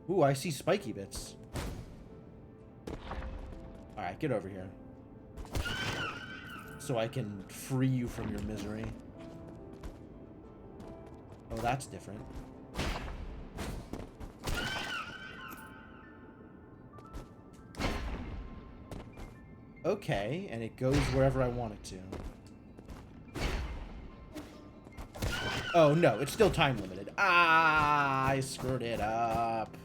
Speaker 1: Ooh, I see spiky bits. Alright, get over here. So I can free you from your misery. Oh, that's different. Okay, and it goes wherever I want it to. Oh, no, it's still time limited. Ah, I screwed it up.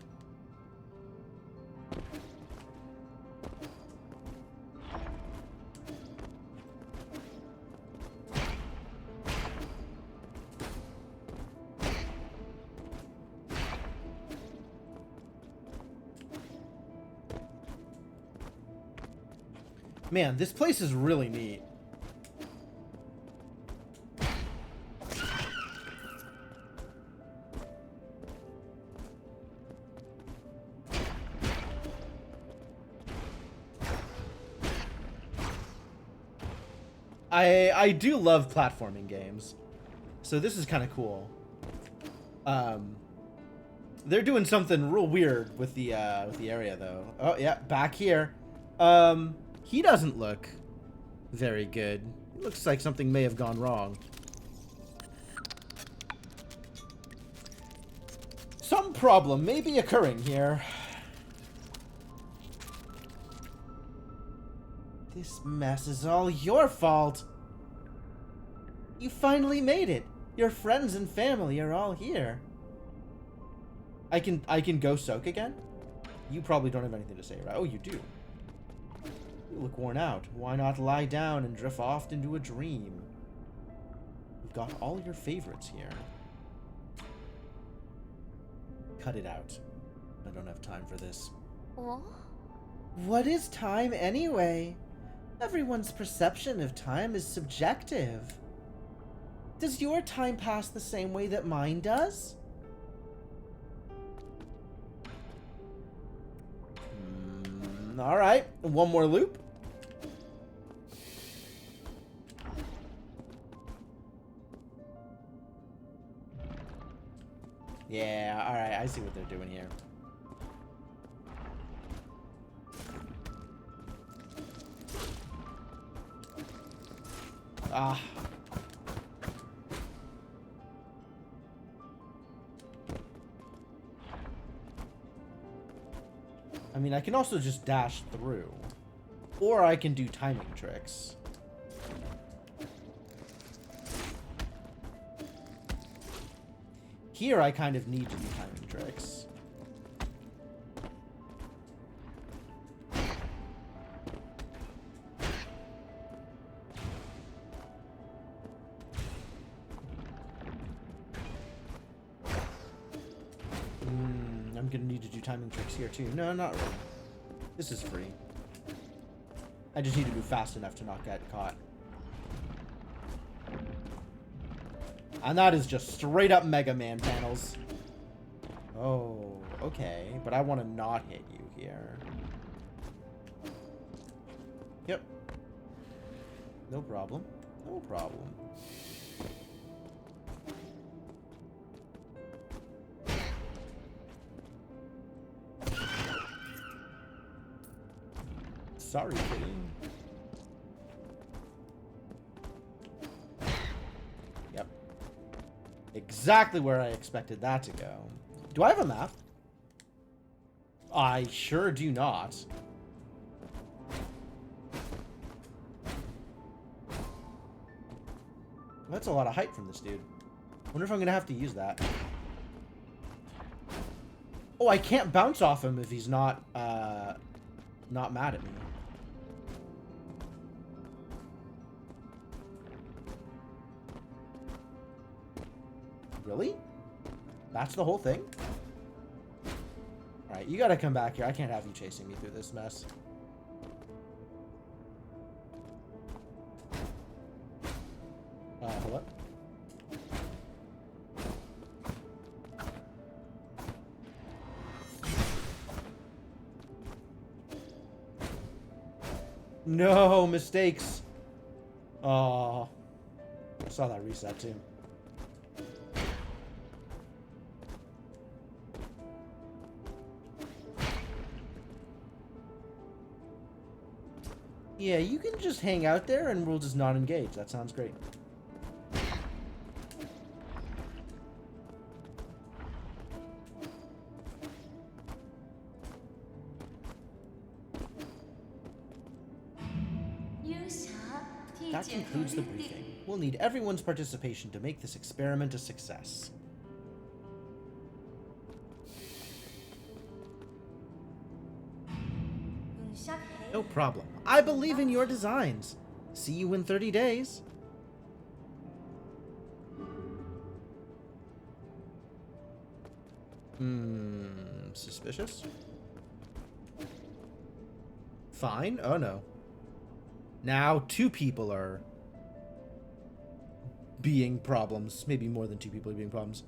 Speaker 1: Man, this place is really neat. I do love platforming games. So this is kind of cool. They're doing something real weird with the area though. Oh yeah, back here. He doesn't look very good. It looks like something may have gone wrong. Some problem may be occurring here. This mess is all your fault. You finally made it. Your friends and family are all here. I can go soak again? You probably don't have anything to say, right? Oh, you do. You look worn out. Why not lie down and drift off into a dream? We've got all your favorites here. Cut it out. I don't have time for this.
Speaker 4: Oh?
Speaker 1: What is time anyway? Everyone's perception of time is subjective. Does your time pass the same way that mine does? Alright, one more loop. Yeah, alright, I see what they're doing here. Ah. I mean, I can also just dash through. Or I can do timing tricks. Here, I kind of need to do timing tricks. I'm gonna need to do timing tricks here too. No, not really. This is free. I just need to move fast enough to not get caught. And that is just straight up Mega Man panels. Oh, okay. But I want to not hit you here. Yep. No problem. No problem. Sorry, kitty. Yep. Exactly where I expected that to go. Do I have a map? I sure do not. That's a lot of height from this dude. Wonder if I'm gonna have to use that. Oh, I can't bounce off him if he's not mad at me. Really? That's the whole thing? Alright, you gotta come back here. I can't have you chasing me through this mess. Hello? No, mistakes. Oh, I saw that reset too. Yeah, you can just hang out there and we'll just not engage. That sounds great. That concludes the briefing. We'll need everyone's participation to make this experiment a success. No problem. I believe in your designs. See you in 30 days. Suspicious? Fine. Oh no. Now 2 people are being problems. Maybe more than 2 people are being problems.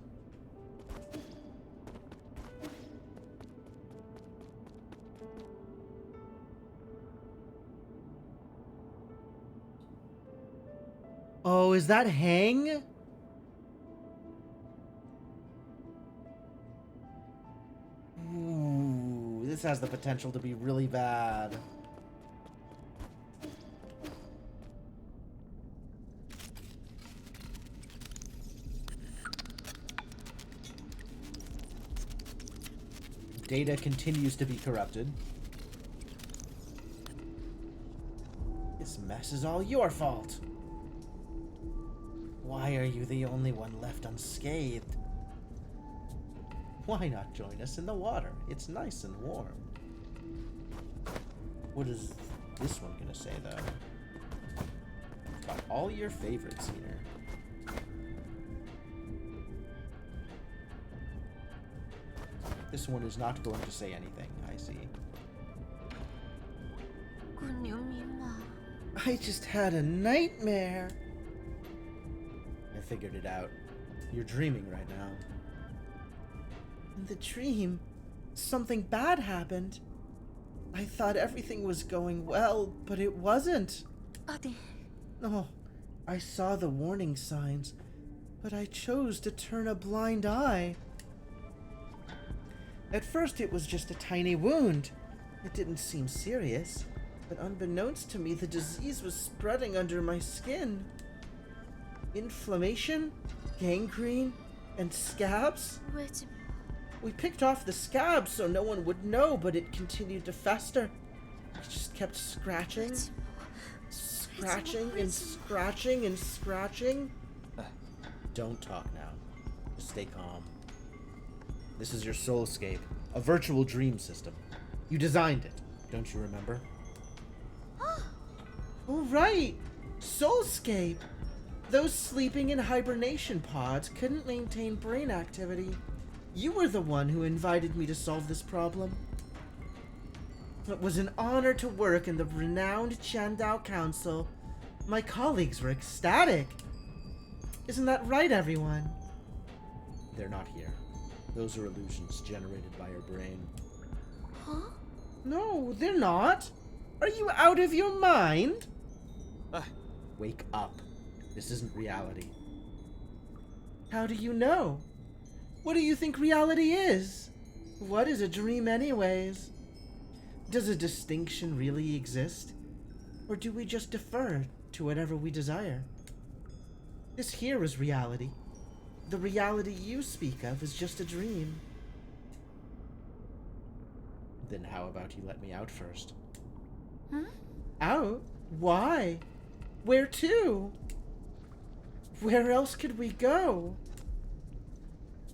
Speaker 1: Oh, is that Hang? Ooh, this has the potential to be really bad. Data continues to be corrupted. This mess is all your fault. Why are you the only one left unscathed? Why not join us in the water? It's nice and warm. What is this one gonna say, though? It's got all your favorites here. This one is not going to say anything, I see. I just had a nightmare. I figured it out. You're dreaming right now. In the dream, something bad happened. I thought everything was going well, but it wasn't. No, I saw the warning signs, but I chose to turn a blind eye. At first, it was just a tiny wound. It didn't seem serious, but unbeknownst to me, the disease was spreading under my skin. Inflammation, gangrene, and scabs. We picked off the scabs so no one would know, but it continued to fester. I just kept scratching. Scratching and scratching and scratching. Don't talk now. Just stay calm. This is your soulscape, a virtual dream system. You designed it, don't you remember? Oh, right! Soulscape! Those sleeping in hibernation pods couldn't maintain brain activity. You were the one who invited me to solve this problem. It was an honor to work in the renowned Chandao Council. My colleagues were ecstatic. Isn't that right, everyone? They're not here. Those are illusions generated by your brain.
Speaker 4: Huh?
Speaker 1: No, they're not. Are you out of your mind? Wake up. This isn't reality. How do you know? What do you think reality is? What is a dream anyways? Does a distinction really exist? Or do we just defer to whatever we desire? This here is reality. The reality you speak of is just a dream. Then how about you let me out first?
Speaker 4: Huh?
Speaker 1: Out? Why? Where to? Where else could we go?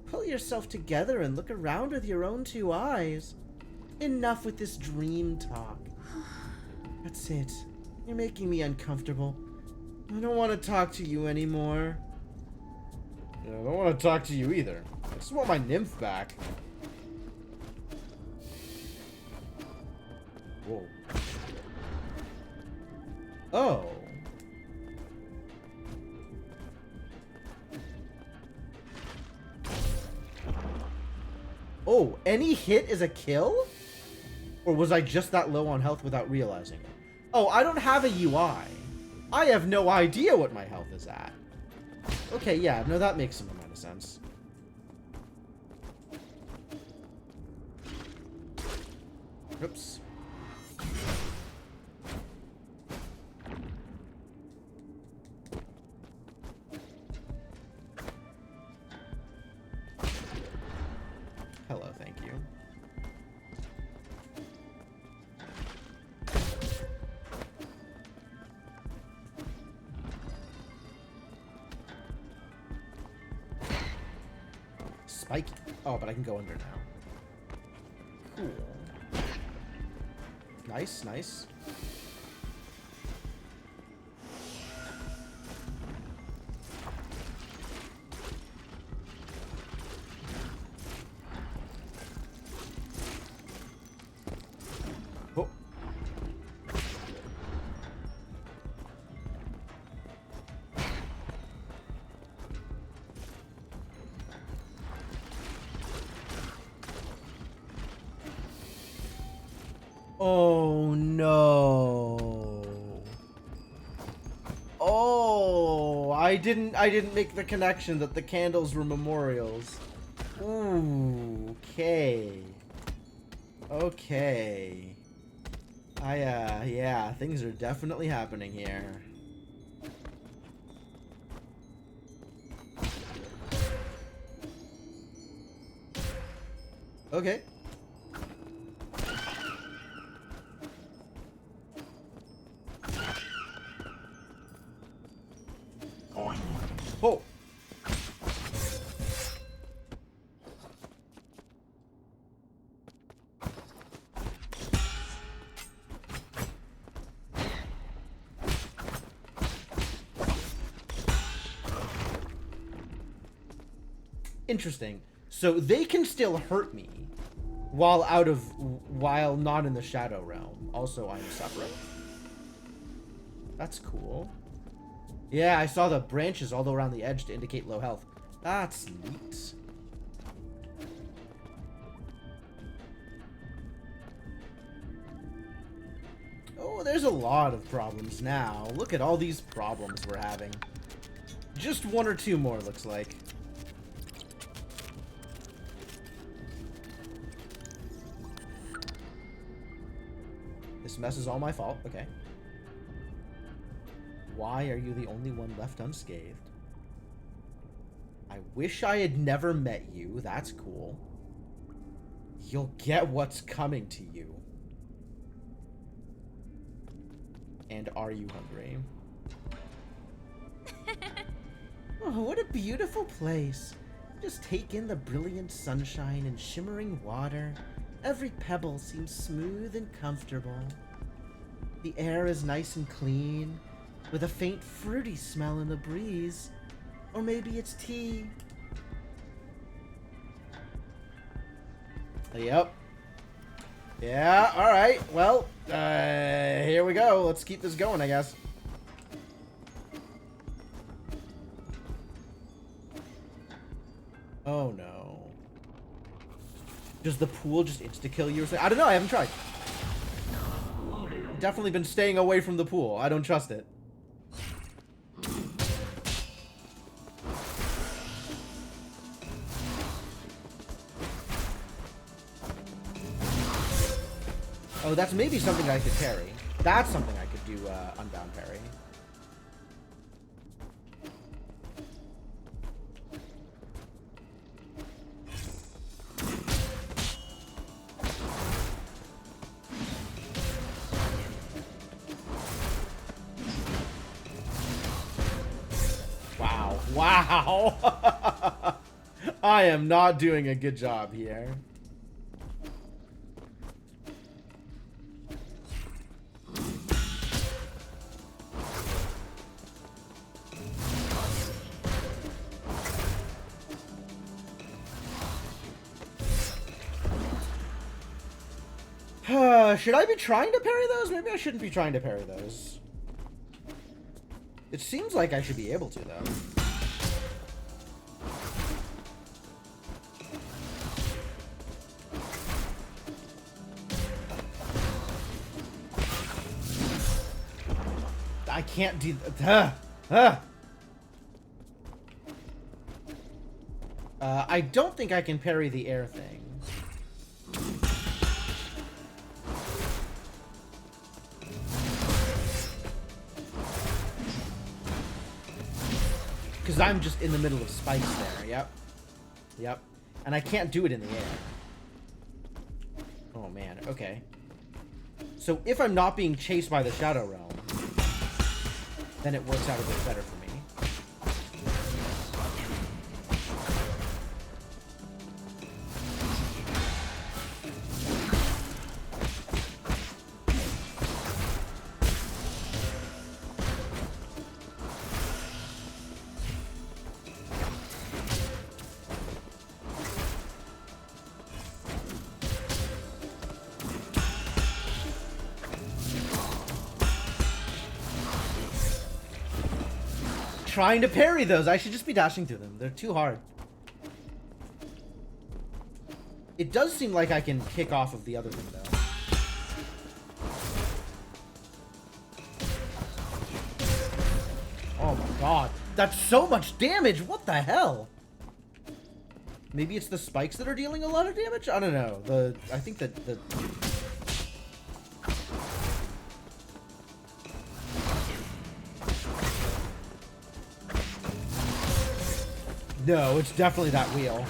Speaker 1: Pull yourself together and look around with your own 2 eyes. Enough with this dream talk. That's it. You're making me uncomfortable. I don't want to talk to you anymore. Yeah, I don't want to talk to you either. I just want my nymph back. Whoa. Oh. Oh, any hit is a kill? Or was I just that low on health without realizing it? Oh, I don't have a UI. I have no idea what my health is at. Okay, yeah, no, that makes some amount of sense. Oops. spiky. Oh, but I can go under now. Cool. Nice, nice. Oh. Oh no. Oh, I didn't make the connection that the candles were memorials. Ooh, okay. Okay. Yeah, things are definitely happening here. Okay. Oh. Interesting. So they can still hurt me while not in the Shadow Realm. Also, I'm suffering. That's cool. Yeah, I saw the branches all around the edge to indicate low health. That's neat. Oh, there's a lot of problems now. Look at all these problems we're having. Just one or two more, looks like. This mess is all my fault. Okay. Why are you the only one left unscathed? I wish I had never met you. That's cool. You'll get what's coming to you. And are you hungry? Oh, what a beautiful place. Just take in the brilliant sunshine and shimmering water. Every pebble seems smooth and comfortable. The air is nice and clean, with a faint fruity smell in the breeze. Or maybe it's tea. Yep. Yeah, alright. Well, here we go. Let's keep this going, I guess. Oh no. Does the pool just insta-kill you or something? I don't know, I haven't tried. Definitely been staying away from the pool. I don't trust it. Oh, that's maybe something I could parry. That's something I could do, Unbound parry. Wow. Wow! I am not doing a good job here. Should I be trying to parry those? Maybe I shouldn't be trying to parry those. It seems like I should be able to, though. I can't do that. I don't think I can parry the air thing. Because I'm just in the middle of spikes there. Yep. Yep. And I can't do it in the air. Oh, man. Okay. So if I'm not being chased by the Shadow Realm, then it works out a bit better for me. trying to parry those. I should just be dashing through them. They're too hard. It does seem like I can kick off of the other thing, though. Oh my god. That's so much damage! What the hell? Maybe it's the spikes that are dealing a lot of damage? I don't know. I think that the... No, it's definitely that wheel.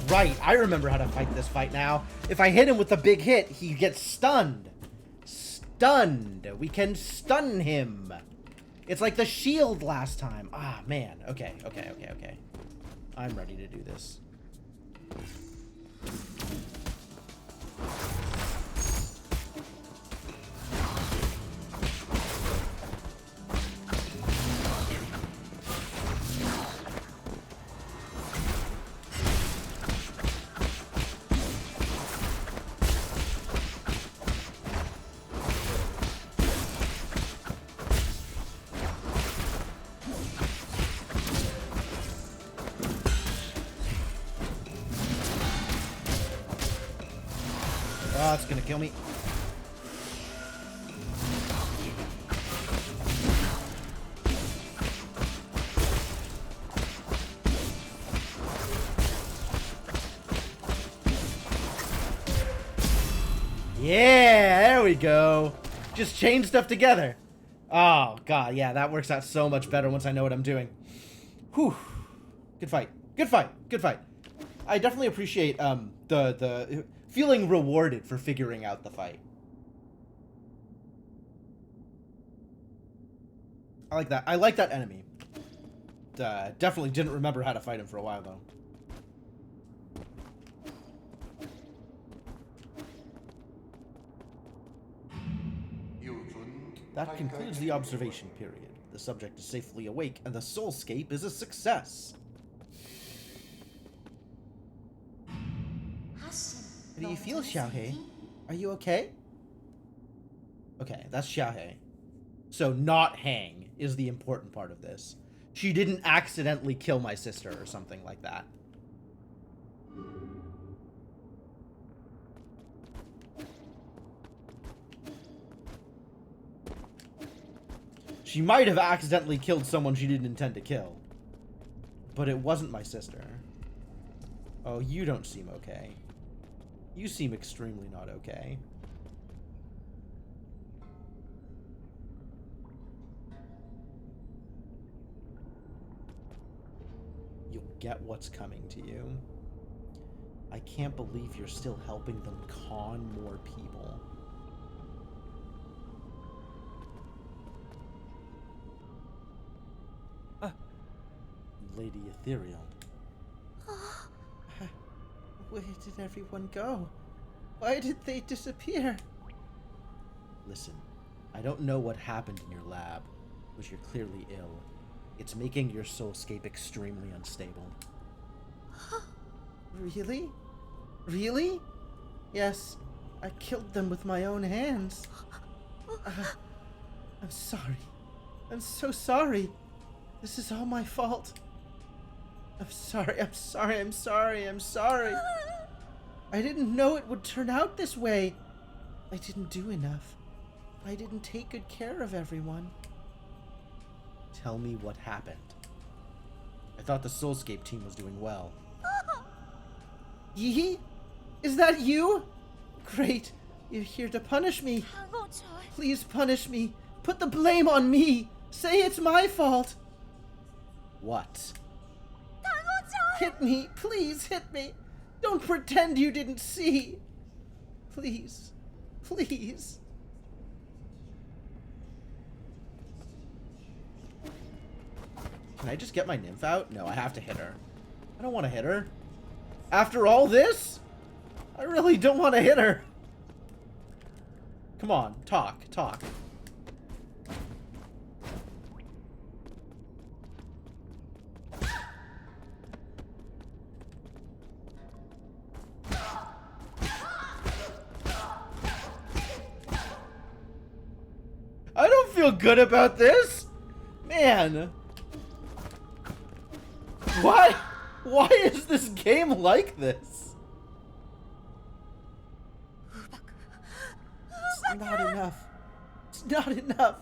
Speaker 1: Right, I remember how to fight this fight now. If I hit him with a big hit, he gets stunned. Stunned. We can stun him. It's like the shield last time. Ah, man. Okay. I'm ready to do this. Oh, it's gonna kill me. Yeah, there we go. Just chain stuff together. Oh, God, yeah, that works out so much better once I know what I'm doing. Whew. Good fight. Good fight. Good fight. I definitely appreciate the feeling rewarded for figuring out the fight. I like that. I like that enemy. Definitely didn't remember how to fight him for a while, though. That concludes the observation period. The subject is safely awake, and the soulscape is a success. How do you feel, Xiaohe? Are you okay? Okay, that's Xiaohe. So not Hang is the important part of this. She didn't accidentally kill my sister or something like that. She might have accidentally killed someone she didn't intend to kill. But it wasn't my sister. Oh, you don't seem okay. You seem extremely not okay. You'll get what's coming to you. I can't believe you're still helping them con more people. Lady Ethereal. Where did everyone go? Why did they disappear? Listen, I don't know what happened in your lab, but you're clearly ill. It's making your soulscape extremely unstable. Really? Really? Yes, I killed them with my own hands. I'm sorry. I'm so sorry. This is all my fault. I'm sorry, I'm sorry, I'm sorry, I'm sorry. I didn't know it would turn out this way. I didn't do enough. I didn't take good care of everyone. Tell me what happened. I thought the Soulscape team was doing well. Yi? Is that you? Great. You're here to punish me. Please punish me. Put the blame on me. Say it's my fault. What? Hit me. Please hit me. Don't pretend you didn't see. Please. Please. Can I just get my nymph out? No, I have to hit her. I don't want to hit her. After all this? I really don't want to hit her. Come on, talk. I don't feel good about this! Man! Why is this game like this? It's not enough. It's not enough.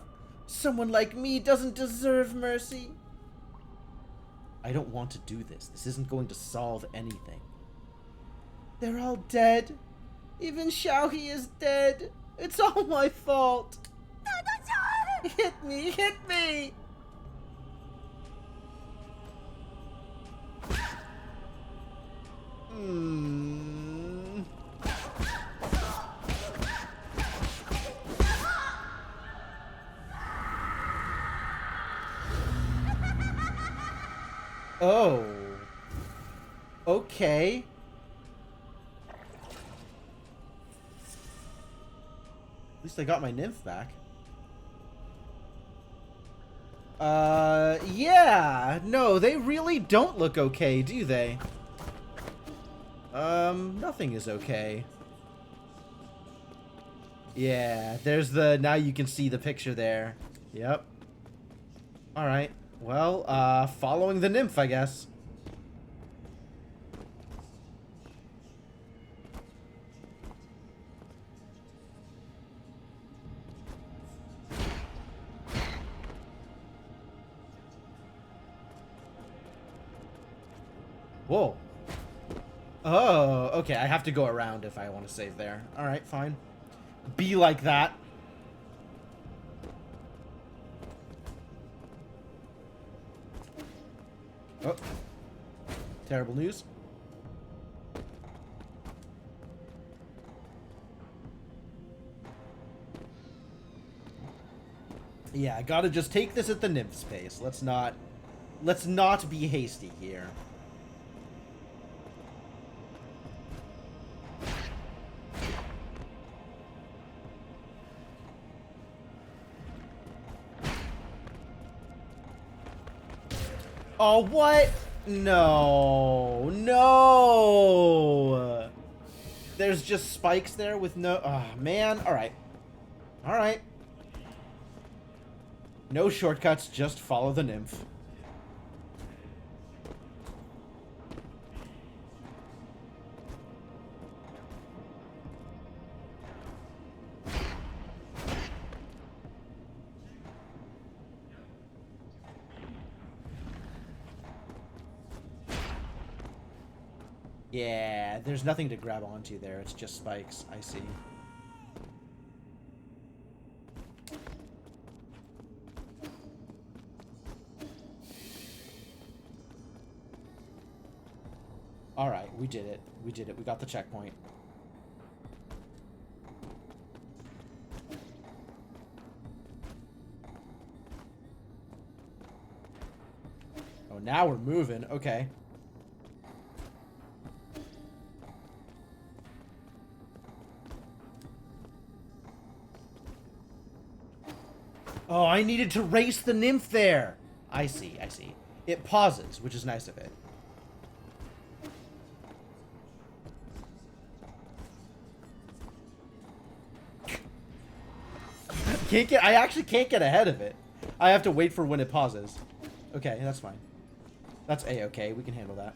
Speaker 1: Someone like me doesn't deserve mercy. I don't want to do this. This isn't going to solve anything. They're all dead. Even Xiaohe is dead. It's all my fault. Hit me! Hit me! Oh. Okay. At least I got my nymph back. Yeah. No, they really don't look okay, do they? Nothing is okay. Yeah, there's the... Now you can see the picture there. Yep. Alright. Well, following the nymph, I guess. Whoa. Oh, okay. I have to go around if I want to save there. Alright, fine. Be like that. Oh. Terrible news. Yeah, I gotta just take this at the nymph's pace. Let's not be hasty here. Oh, what? No. No. There's just spikes there with no... Oh, man. Alright. Alright. No shortcuts, just follow the nymph. Yeah, there's nothing to grab onto there. It's just spikes. I see. Alright, we did it. We did it. We got the checkpoint. Oh, now we're moving. Okay. Oh, I needed to race the nymph there. I see, I see. It pauses, which is nice of it. I actually can't get ahead of it. I have to wait for when it pauses. Okay, that's fine. That's A-okay. We can handle that.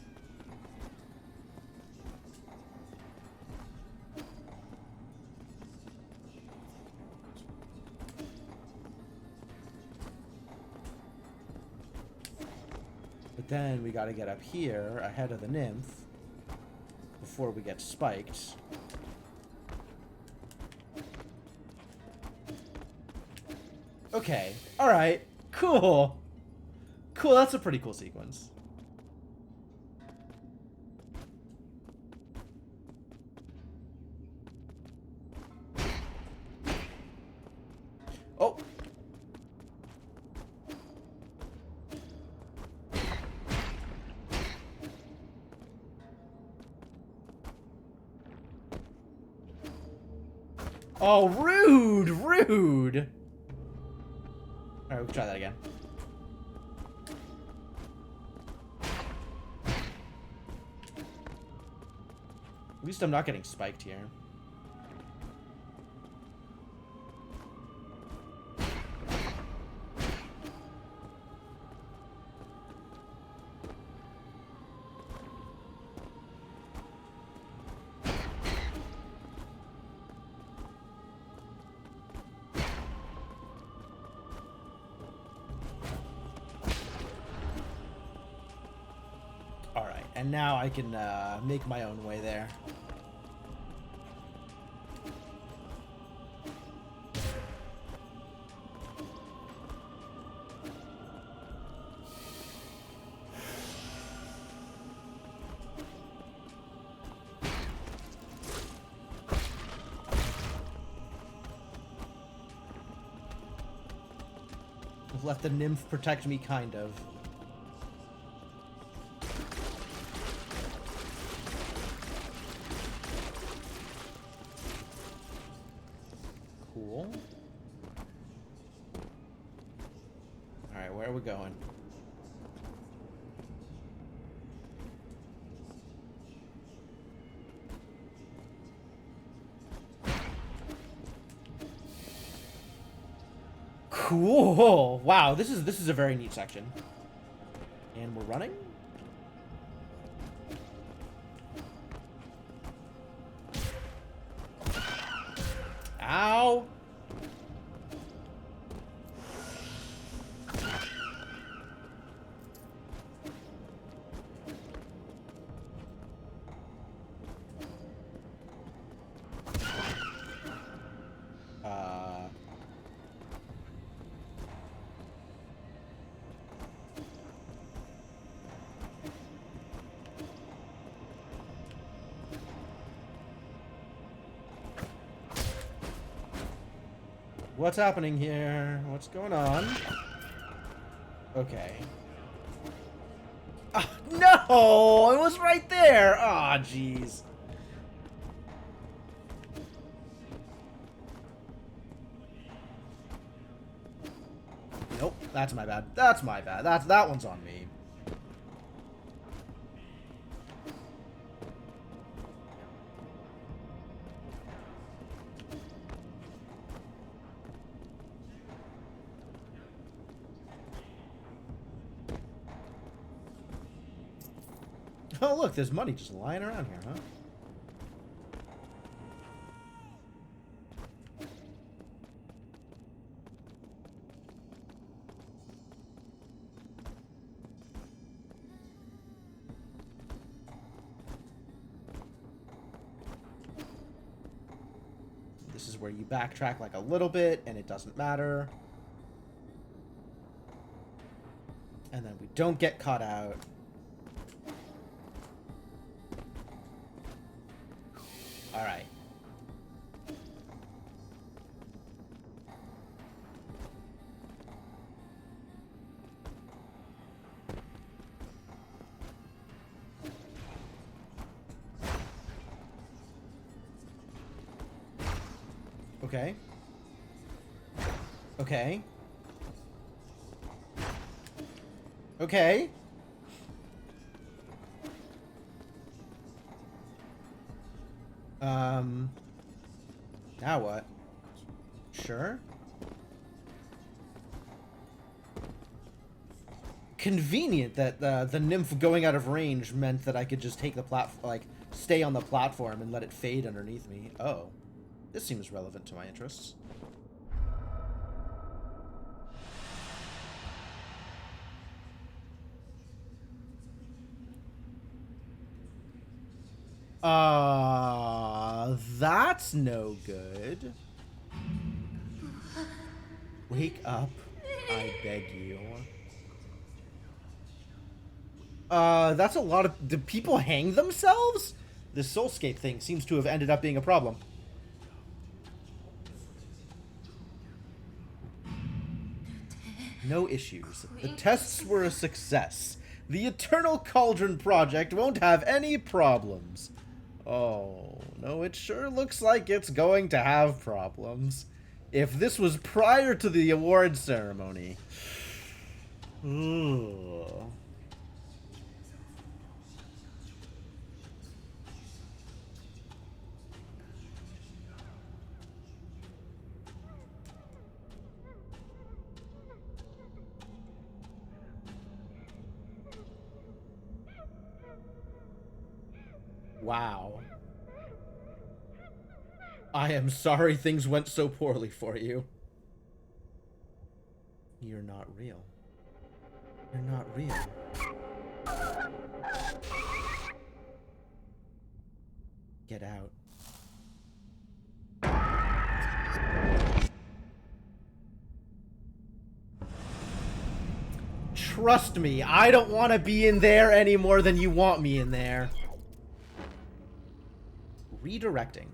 Speaker 1: But then we gotta get up here ahead of the nymph before we get spiked. Okay. Alright. Cool. Cool, that's a pretty cool sequence. Oh. Oh, rude! Rude! Alright, we'll try that again. At least I'm not getting spiked here. Alright, and now I can make my own way there. I've let the nymph protect me, kind of. Cool. Alright, where are we going? Cool. Wow, this is a very neat section. And we're running? Ow. What's happening here? What's going on? Okay. Ah, no! It was right there! Aw, jeez. Nope, that's my bad. That's my bad. That one's on me. Oh, look, there's money just lying around here, huh? This is where you backtrack like a little bit, and it doesn't matter. And then we don't get caught out. All right. Okay. Okay. Okay. Now what? Sure. Convenient that the nymph going out of range meant that I could just take the stay on the platform and let it fade underneath me. Oh. This seems relevant to my interests. That's no good. Wake up, I beg you. That's a lot of... Do people hang themselves? This Soulscape thing seems to have ended up being a problem. No issues. The tests were a success. The Eternal Cauldron project won't have any problems. Oh, no, it sure looks like it's going to have problems. If this was prior to the award ceremony. Ugh. Wow. I am sorry things went so poorly for you. You're not real. You're not real. Get out. Trust me, I don't want to be in there any more than you want me in there. Redirecting.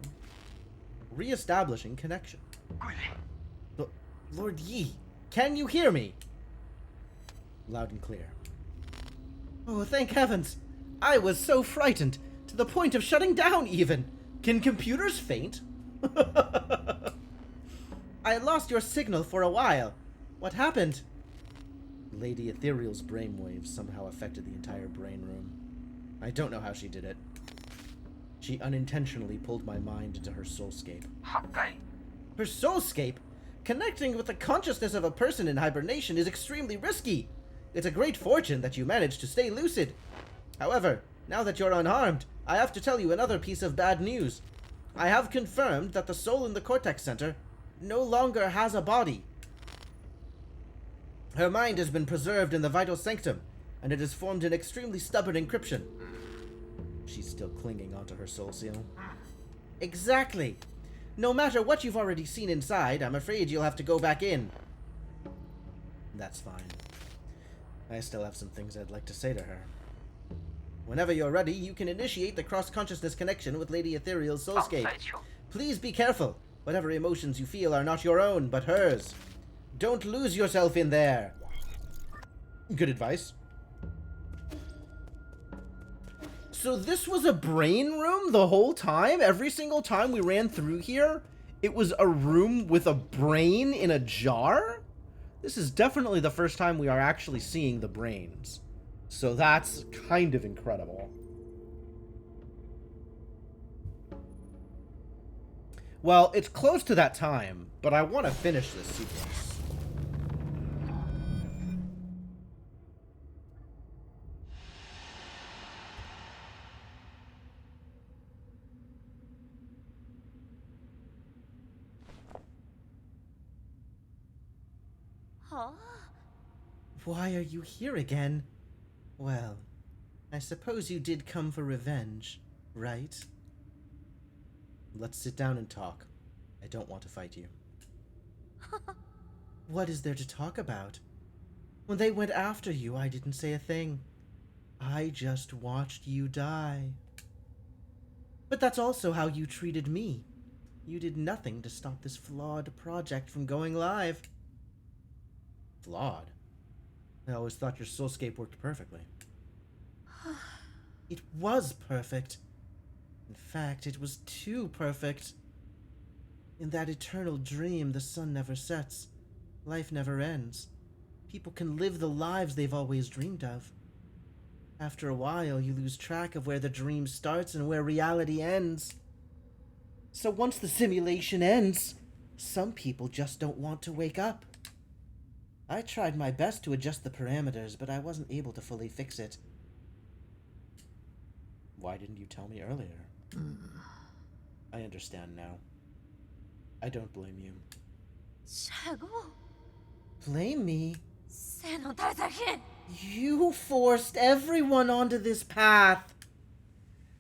Speaker 1: Re-establishing connection. Lord Yi, can you hear me? Loud and clear. Oh, thank heavens. I was so frightened, to the point of shutting down even. Can computers faint? I lost your signal for a while. What happened? Lady Ethereal's brainwaves somehow affected the entire brain room. I don't know how she did it. She unintentionally pulled my mind into her soulscape. Her soulscape? Connecting with the consciousness of a person in hibernation is extremely risky. It's a great fortune that you managed to stay lucid. However, now that you're unharmed, I have to tell you another piece of bad news. I have confirmed that the soul in the Cortex Center no longer has a body. Her mind has been preserved in the Vital Sanctum, and it has formed an extremely stubborn encryption. She's still clinging onto her soul seal. Exactly. No matter what you've already seen inside, I'm afraid you'll have to go back in. That's fine. I still have some things I'd like to say to her. Whenever you're ready, you can initiate the cross-consciousness connection with Lady Ethereal's soulscape. Please be careful. Whatever emotions you feel are not your own, but hers. Don't lose yourself in there. Good advice. So this was a brain room the whole time? Every single time we ran through here, it was a room with a brain in a jar? This is definitely the first time we are actually seeing the brains. So that's kind of incredible. Well, it's close to that time, but I want to finish this sequence.
Speaker 4: Huh?
Speaker 1: Why are you here again? Well, I suppose you did come for revenge, right? Let's sit down and talk. I don't want to fight you. What is there to talk about? When they went after you, I didn't say a thing. I just watched you die. But that's also how you treated me. You did nothing to stop this flawed project from going live. Flawed? I always thought your soulscape worked perfectly. It was perfect. In fact, it was too perfect. In that eternal dream, the sun never sets. Life never ends. People can live the lives they've always dreamed of. After a while, you lose track of where the dream starts and where reality ends. So once the simulation ends, some people just don't want to wake up. I tried my best to adjust the parameters, but I wasn't able to fully fix it. Why didn't you tell me earlier? I understand now. I don't blame you.
Speaker 4: 샤고?
Speaker 1: Blame me?
Speaker 4: 性の大作品!
Speaker 1: You forced everyone onto this path.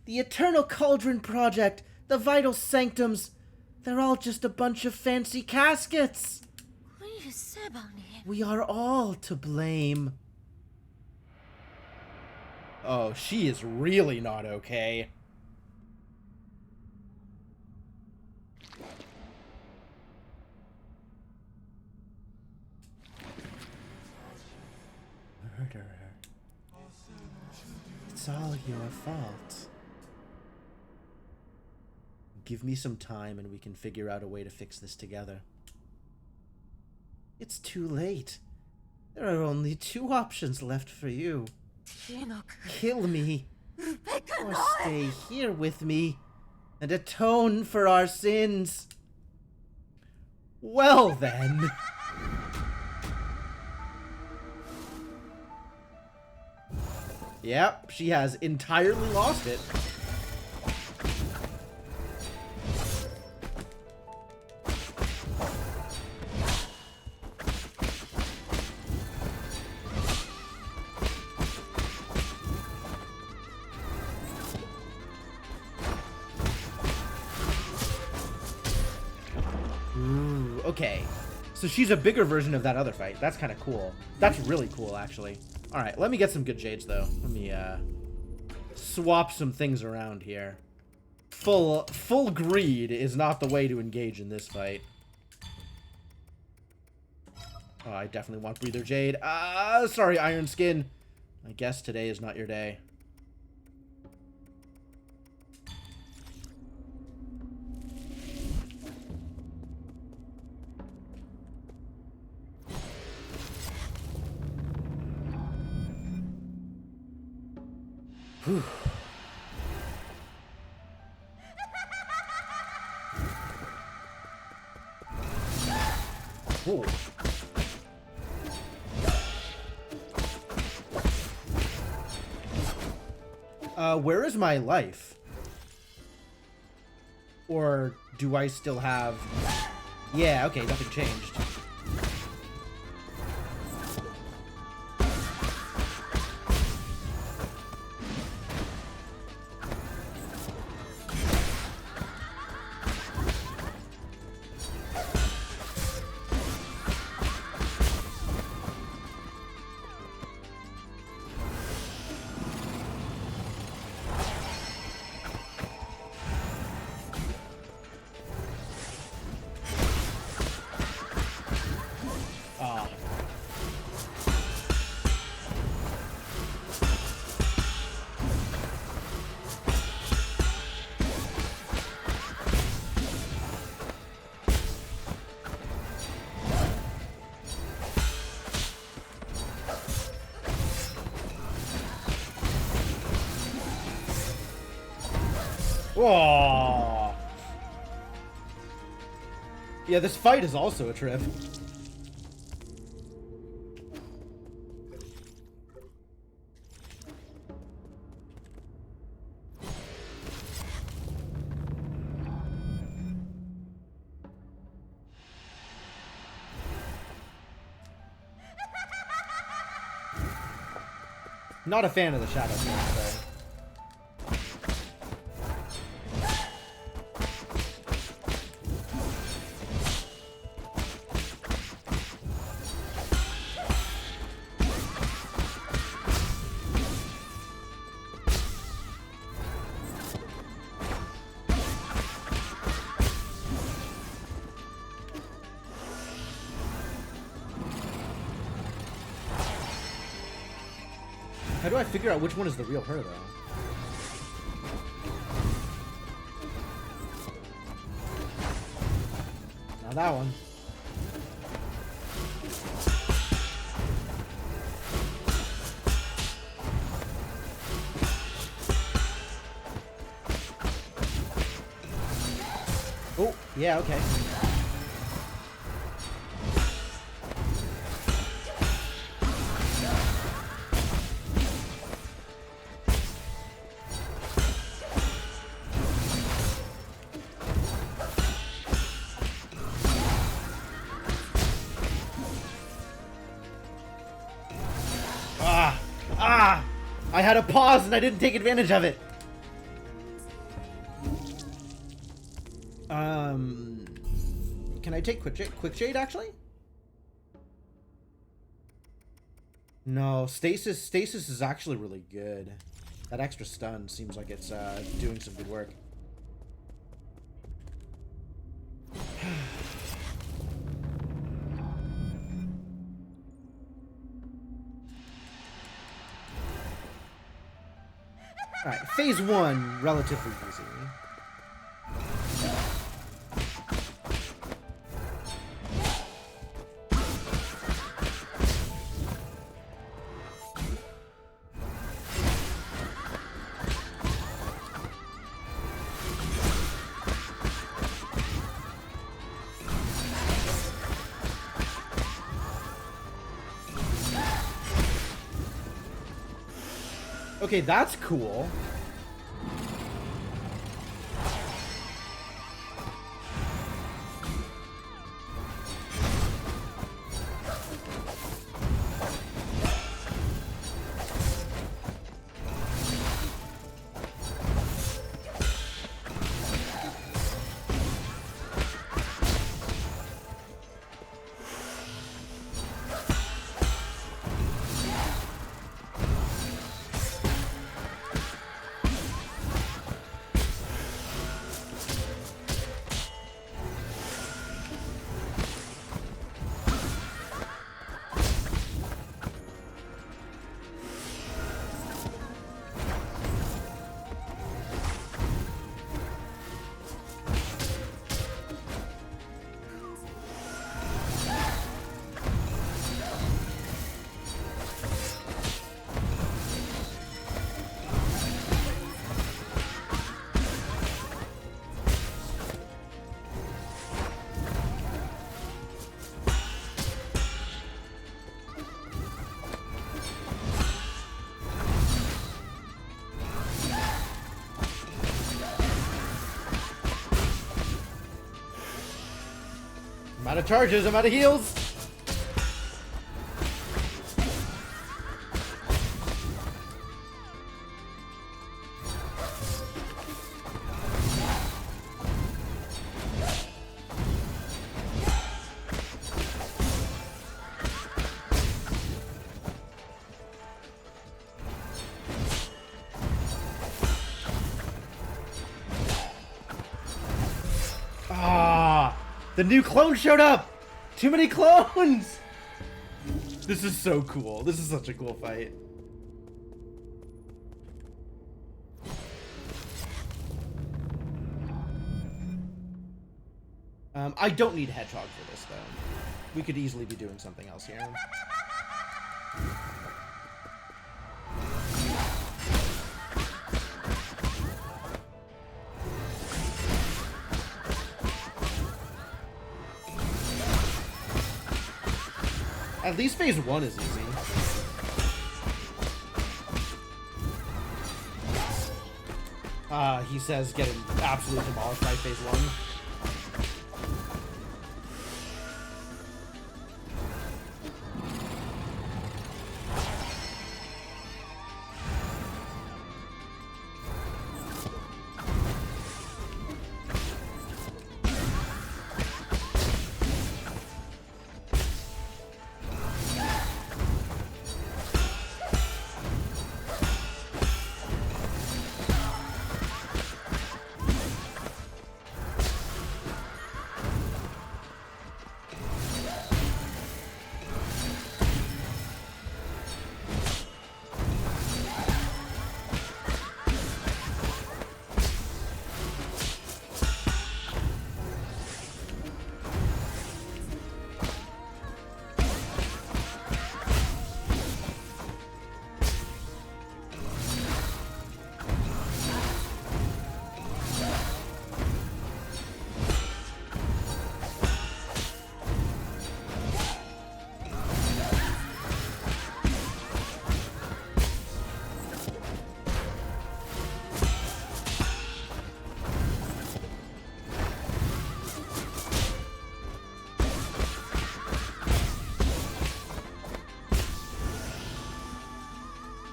Speaker 1: The Eternal Cauldron Project, the Vital Sanctums, they're all just a bunch of fancy caskets.
Speaker 4: 우리 세방님.
Speaker 1: We are all to blame. Oh, she is really not okay. Murderer. It's all your fault. give me some time and we can figure out a way to fix this together. It's too late. There are only two options left for you.
Speaker 4: ティノ君
Speaker 1: Kill me,
Speaker 4: ウペ君
Speaker 1: or
Speaker 4: の
Speaker 1: stay here with me and atone for our sins. Well then. Yep, she has entirely lost it. Ooh, okay. So she's a bigger version of that other fight. That's kind of cool. That's really cool, actually. All right, let me get some good jades, though. Let me, swap some things around here. Full greed is not the way to engage in this fight. Oh, I definitely want Breather Jade. Sorry, Iron Skin. I guess today is not your day. Whew. Whoa. Where is my life? Or do I still have... Yeah, okay, nothing changed. Oh. Yeah, this fight is also a trip. Not a fan of the Shadow Phoenix, though. How do I figure out which one is the real her, though? Not that one. Oh, yeah, okay. I had a pause and I didn't take advantage of it. Can I take quick jade actually? No, stasis is actually really good. That extra stun seems like it's doing some good work. Alright, phase 1, relatively easy. Okay, that's cool. I'm out of charges, I'm out of heals. Ah, the new clone showed up. Too many clones. This is so cool. This is such a cool fight. I don't need Hedgehog for this, though. We could easily be doing something else here. At least phase 1 is easy. He says getting absolutely demolished by phase 1.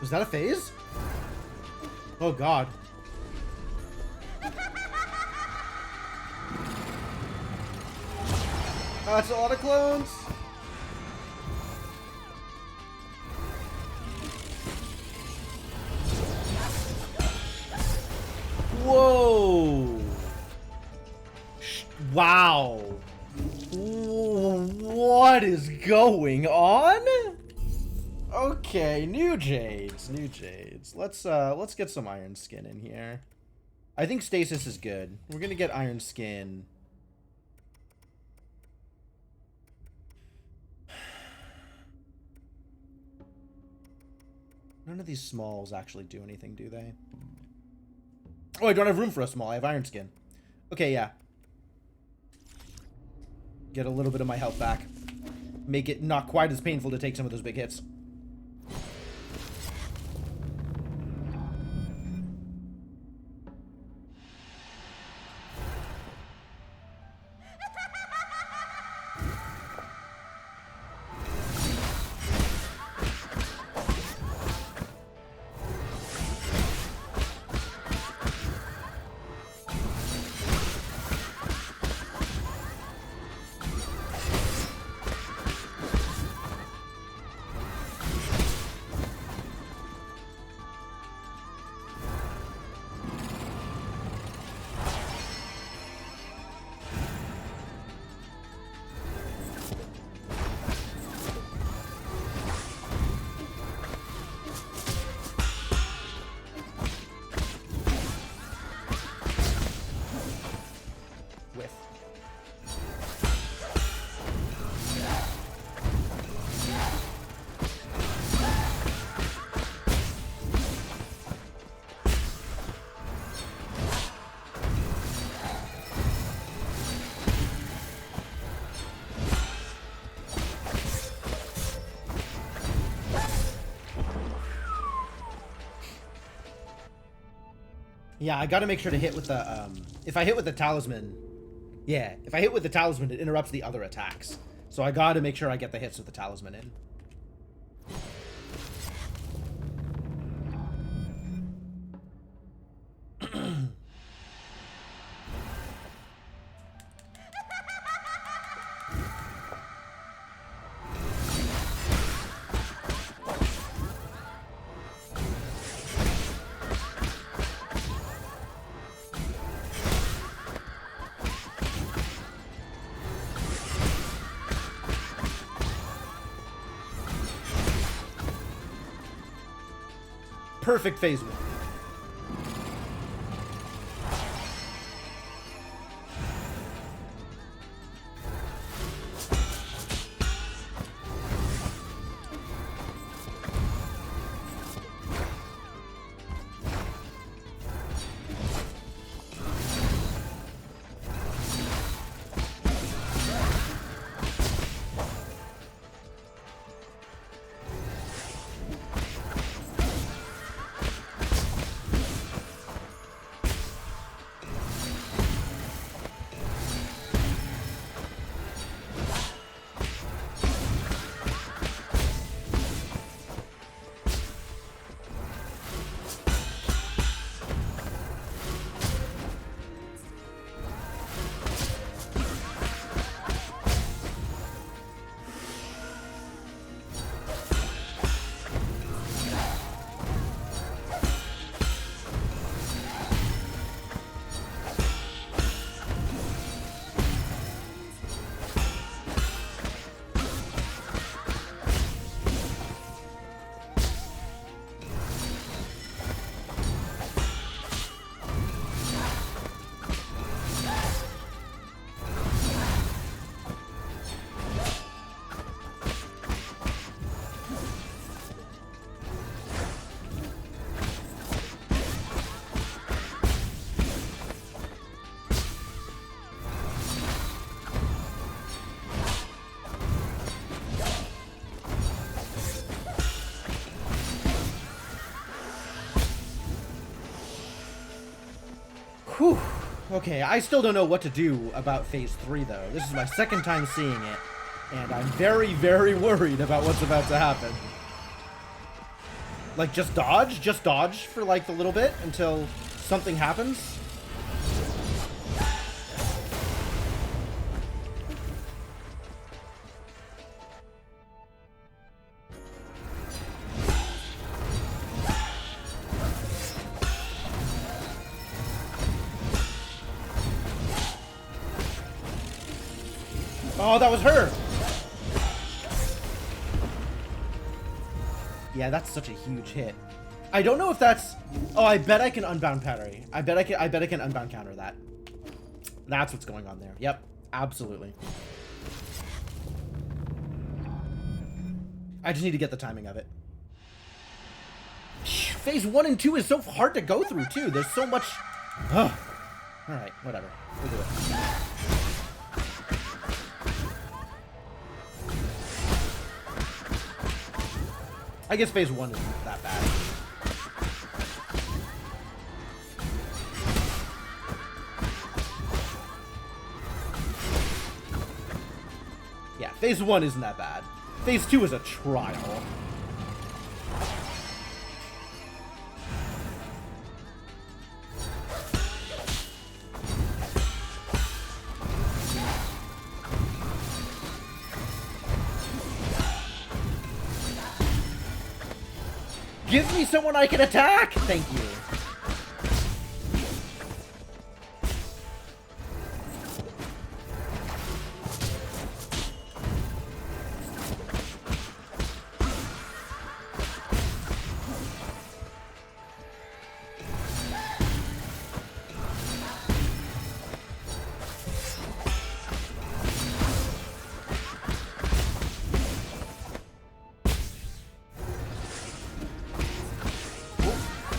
Speaker 1: Was that a phase? Oh god. Oh, that's a lot of clones. Whoa. Wow. What is going on? Okay, new Jades, new Jades. Let's get some Iron Skin in here. I think Stasis is good. We're gonna get Iron Skin. None of these smalls actually do anything, do they? Oh, I don't have room for a small. I have Iron Skin. Okay, yeah. Get a little bit of my health back. Make it not quite as painful to take some of those big hits. Yeah, I gotta make sure to hit with the, if I hit with the talisman... Yeah, if I hit with the talisman, it interrupts the other attacks. So I gotta make sure I get the hits with the talisman in. Perfect phase one. Whew. Okay, I still don't know what to do about Phase 3, though. This is my second time seeing it, and I'm very, very worried about what's about to happen. Like, just dodge? Just dodge for, like, a little bit until something happens? Oh, that was her! Yeah, that's such a huge hit. I don't know if that's... Oh, I bet I can unbound parry. I bet I can unbound counter that. That's what's going on there. Yep, absolutely. I just need to get the timing of it. Phase 1 and 2 is so hard to go through, too. There's so much... Ugh. Alright, whatever. We'll do it. I guess phase 1 isn't that bad. Yeah, phase 1 isn't that bad. Phase 2 is a trial. Give me someone I can attack! Thank you.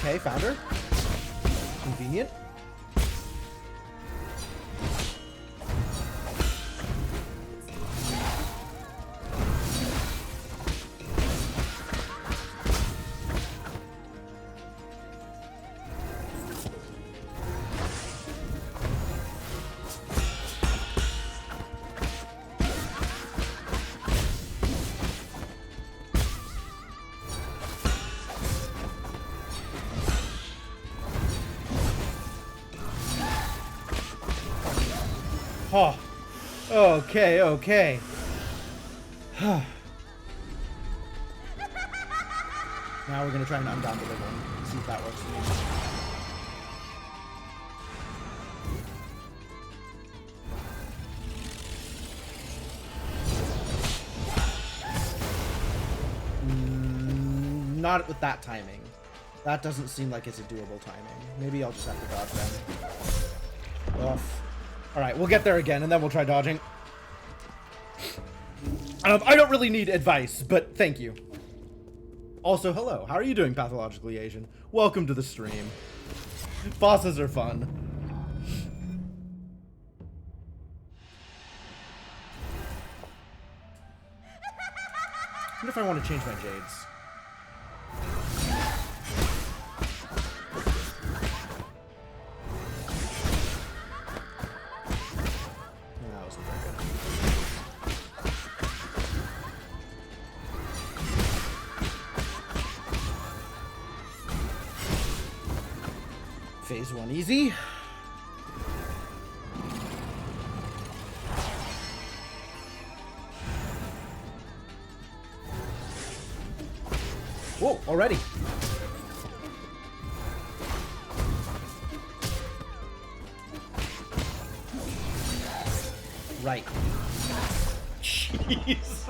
Speaker 1: Okay, found her. Convenient. Oh. Okay, okay. Now we're gonna try and undown the big one. See if that works for me. Not with that timing. That doesn't seem like it's a doable timing. Maybe I'll just have to dodge them. Oof. Alright, we'll get there again, and then we'll try dodging. I don't really need advice, but thank you. Also, hello. How are you doing, Pathologically Asian? Welcome to the stream. Bosses are fun. What if I want to change my jades? That wasn't very good. Phase 1 easy. Whoa, already. Right. Jesus.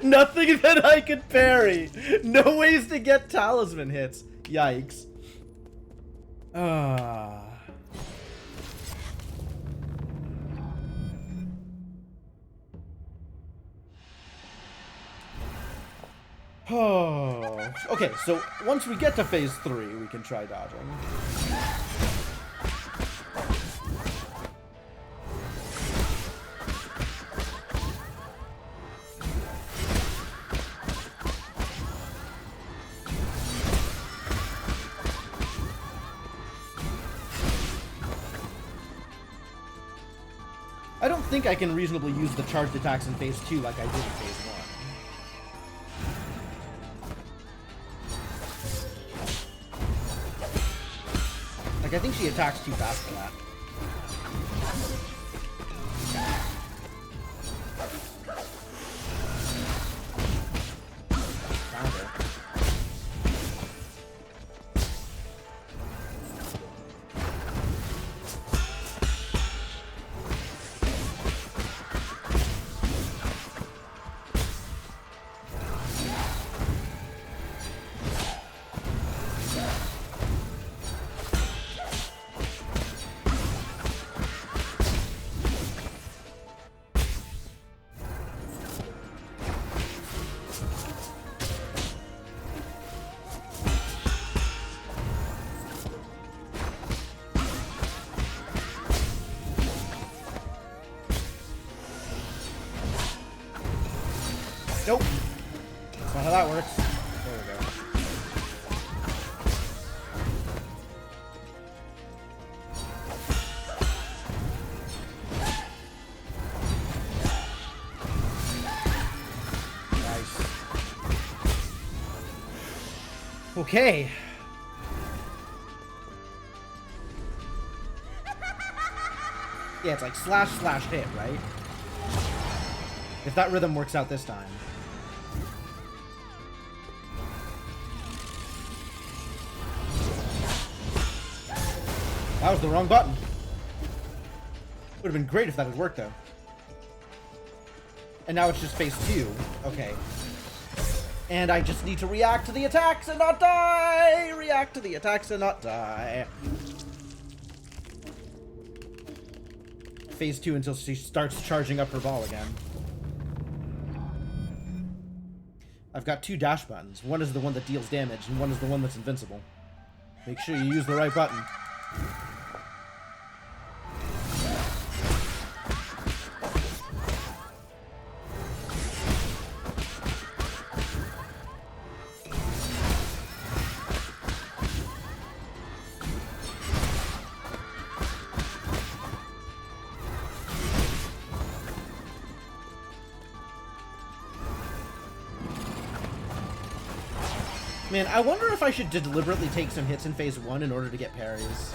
Speaker 1: Nothing that I could parry. No ways to get talisman hits. Yikes. Oh. Okay, so once we get to phase 3, we can try dodging. I don't think I can reasonably use the charged attacks in phase 2 like I did in phase 1. Like, I think she attacks too fast for that. Found her. Nope. That's not how that works. There we go. Nice. Okay. Yeah, it's like slash slash hit, right? If that rhythm works out this time. That was the wrong button. Would have been great if that had worked, though. And now it's just phase 2. Okay. And I just need to react to the attacks and not die! React to the attacks and not die. Phase 2 until she starts charging up her ball again. I've got 2 dash buttons. One is the one that deals damage, and one is the one that's invincible. Make sure you use the right button. Man, I wonder if I should deliberately take some hits in phase 1 in order to get parries.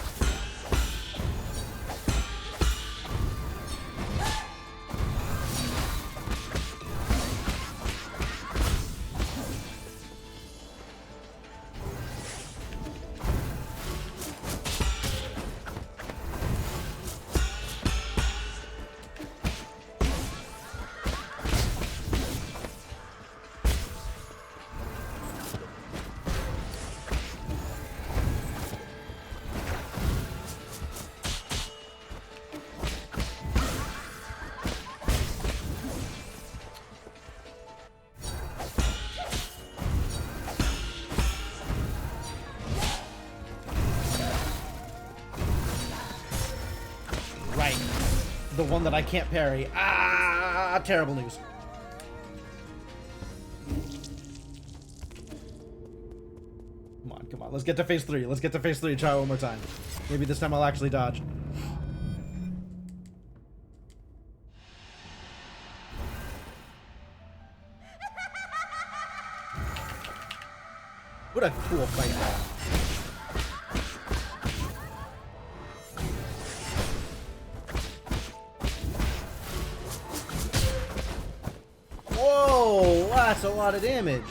Speaker 1: The one that I can't parry. Ah, terrible news. Come on, come on. Let's get to phase 3. Let's get to phase 3 and try one more time. Maybe this time I'll actually dodge. What a cool fight that. Whoa, that's a lot of damage.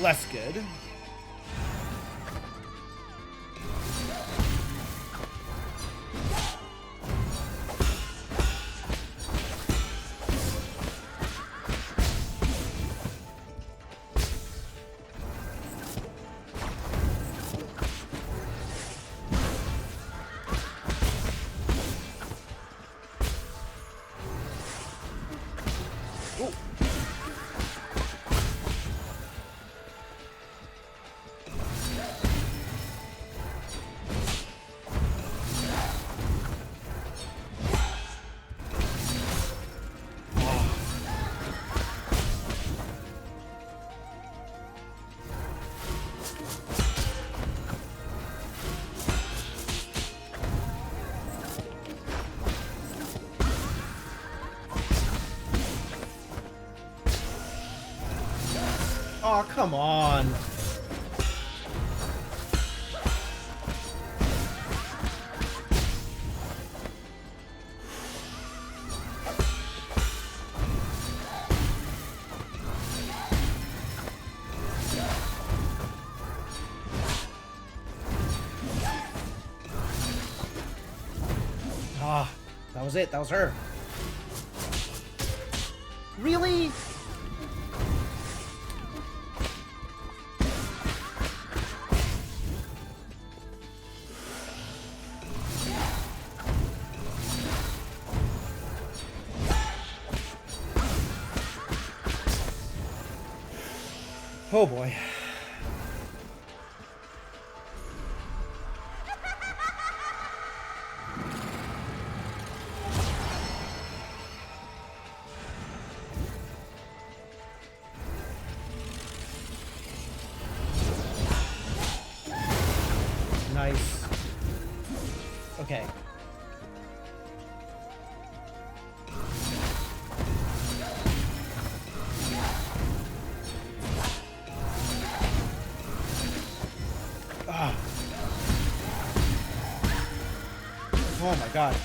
Speaker 1: Less good. Oh, come on. Ah, that was it. That was her. Really? Oh boy. Nice. Okay. Ah. Oh my god.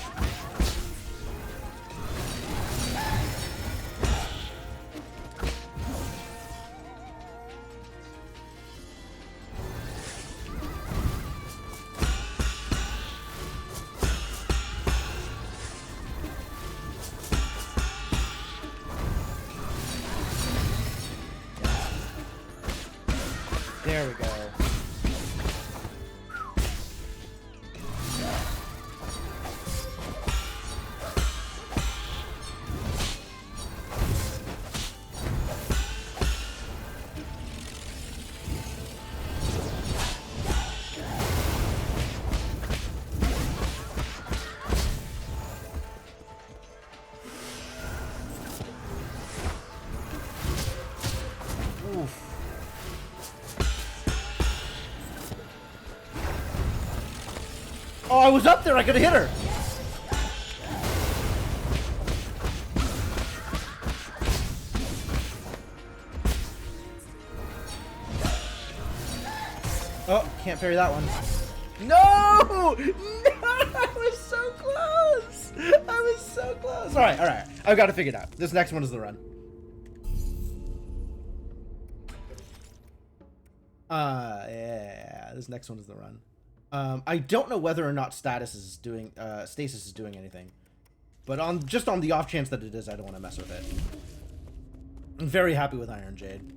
Speaker 1: There we go. Oof. Oh, I was up there. I could have hit her. Oh, can't parry that one. No! No! I was so close! I was so close. All right, all right. I've got to figure it out. This next one is the run. Yeah. This next one is the run. I don't know whether or not stasis is doing anything, but just on the off chance that it is, I don't want to mess with it. I'm very happy with Iron Jade,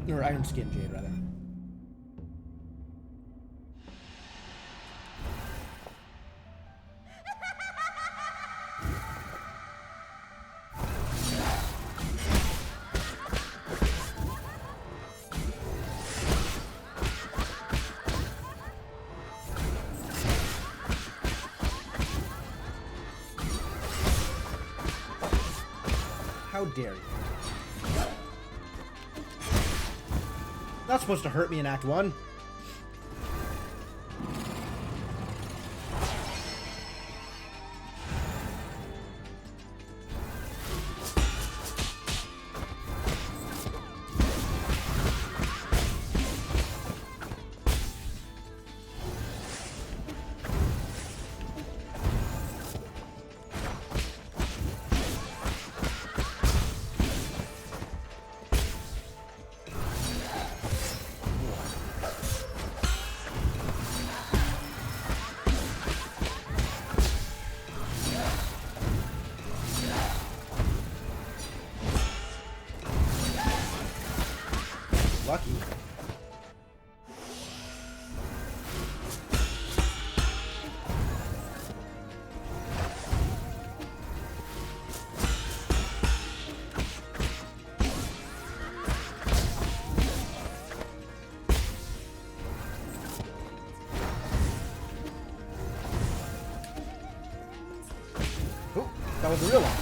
Speaker 1: or Iron Skin Jade rather. How dare you? Not supposed to hurt me in Act 1. Lucky. Ooh, that was the real one.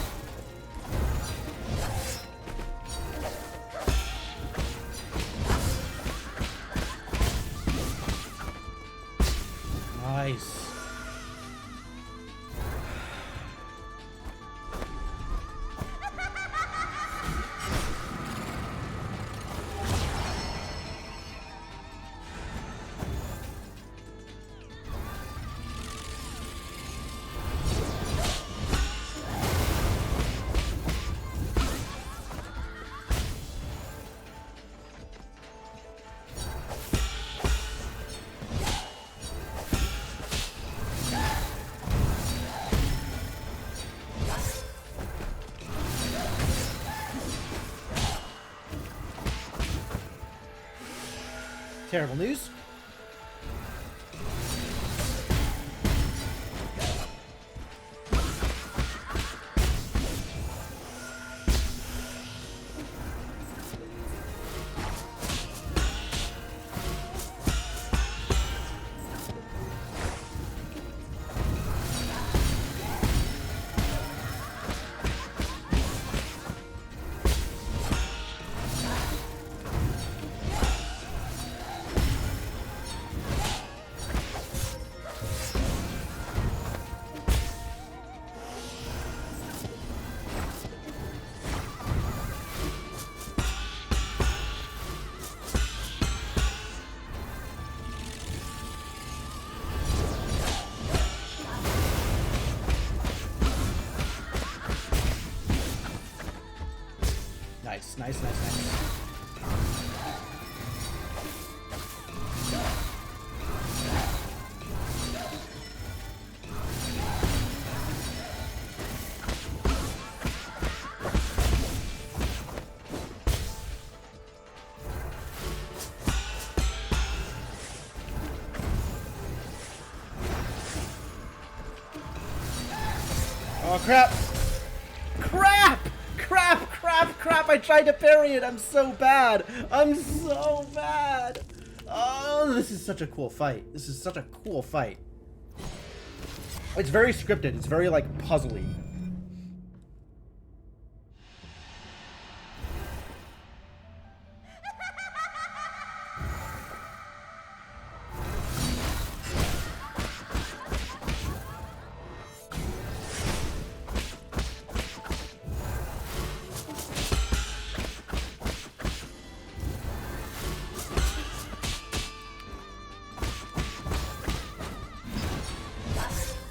Speaker 1: Nice. Terrible news. Nice, nice, nice, nice. Oh, crap! Crap! Crap, crap, crap! I tried to parry it! I'm so bad! I'm so bad! Oh, this is such a cool fight. This is such a cool fight. It's very scripted. It's very, like, puzzly.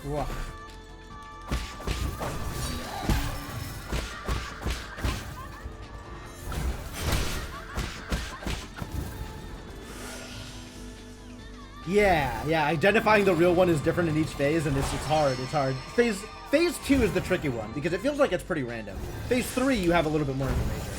Speaker 1: Whoa. Yeah, identifying the real one is different in each phase, and it's hard, it's hard. Phase 2 is the tricky one, because it feels like it's pretty random. Phase 3, you have a little bit more information.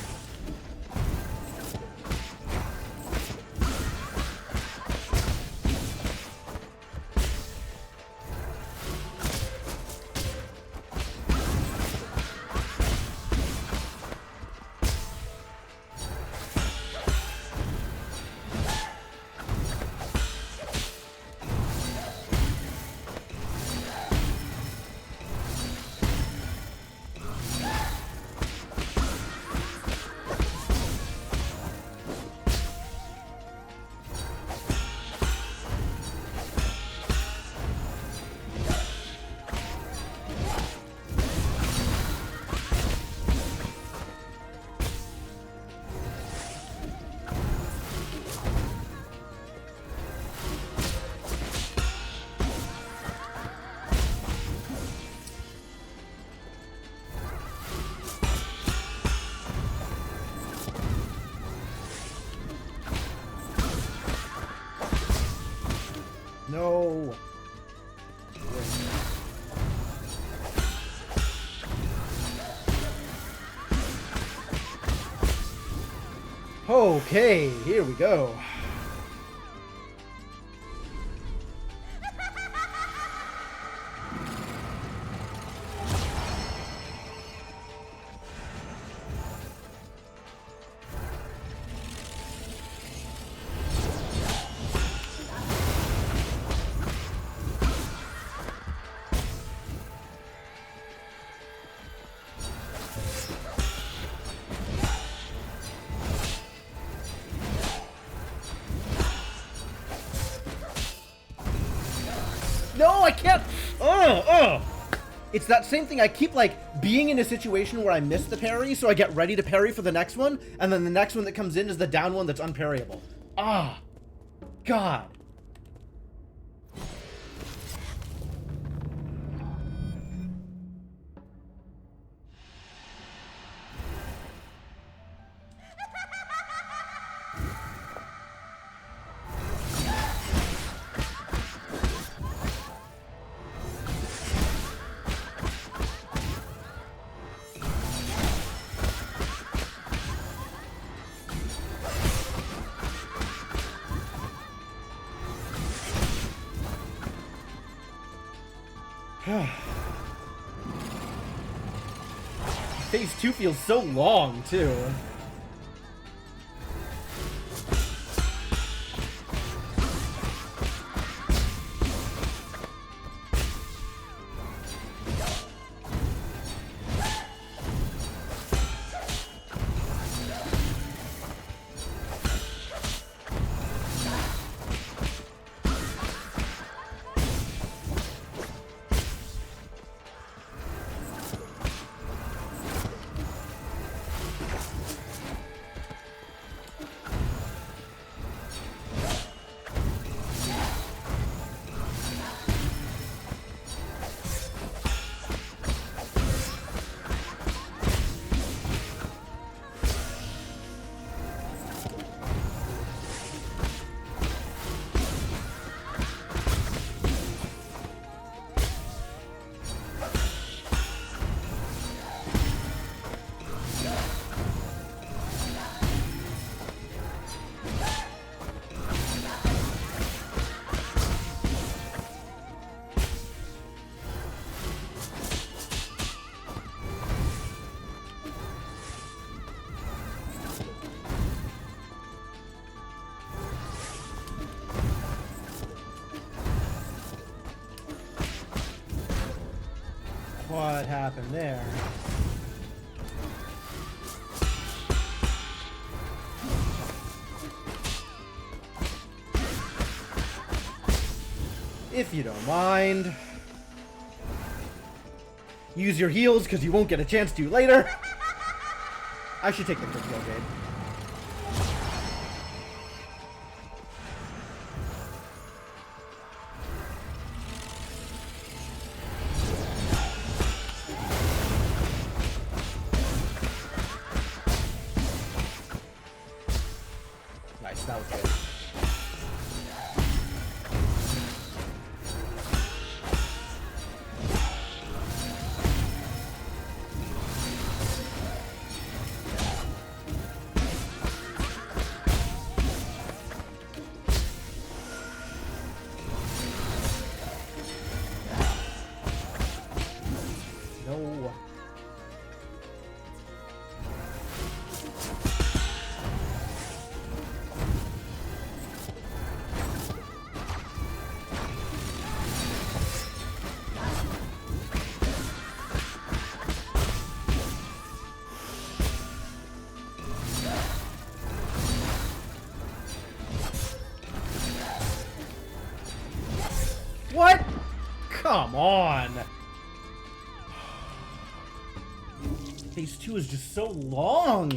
Speaker 1: Okay, here we go. No, I can't. Oh. It's that same thing. I keep like being in a situation where I miss the parry, so I get ready to parry for the next one, and then the next one that comes in is the down one that's unparryable. Ah, God. Phase 2 feels so long, too. What happened there? If you don't mind. Use your heals, because you won't get a chance to later. I should take the quick heal, Jade. Nice, that was good. No. What? Come on. Phase 2 is just so long.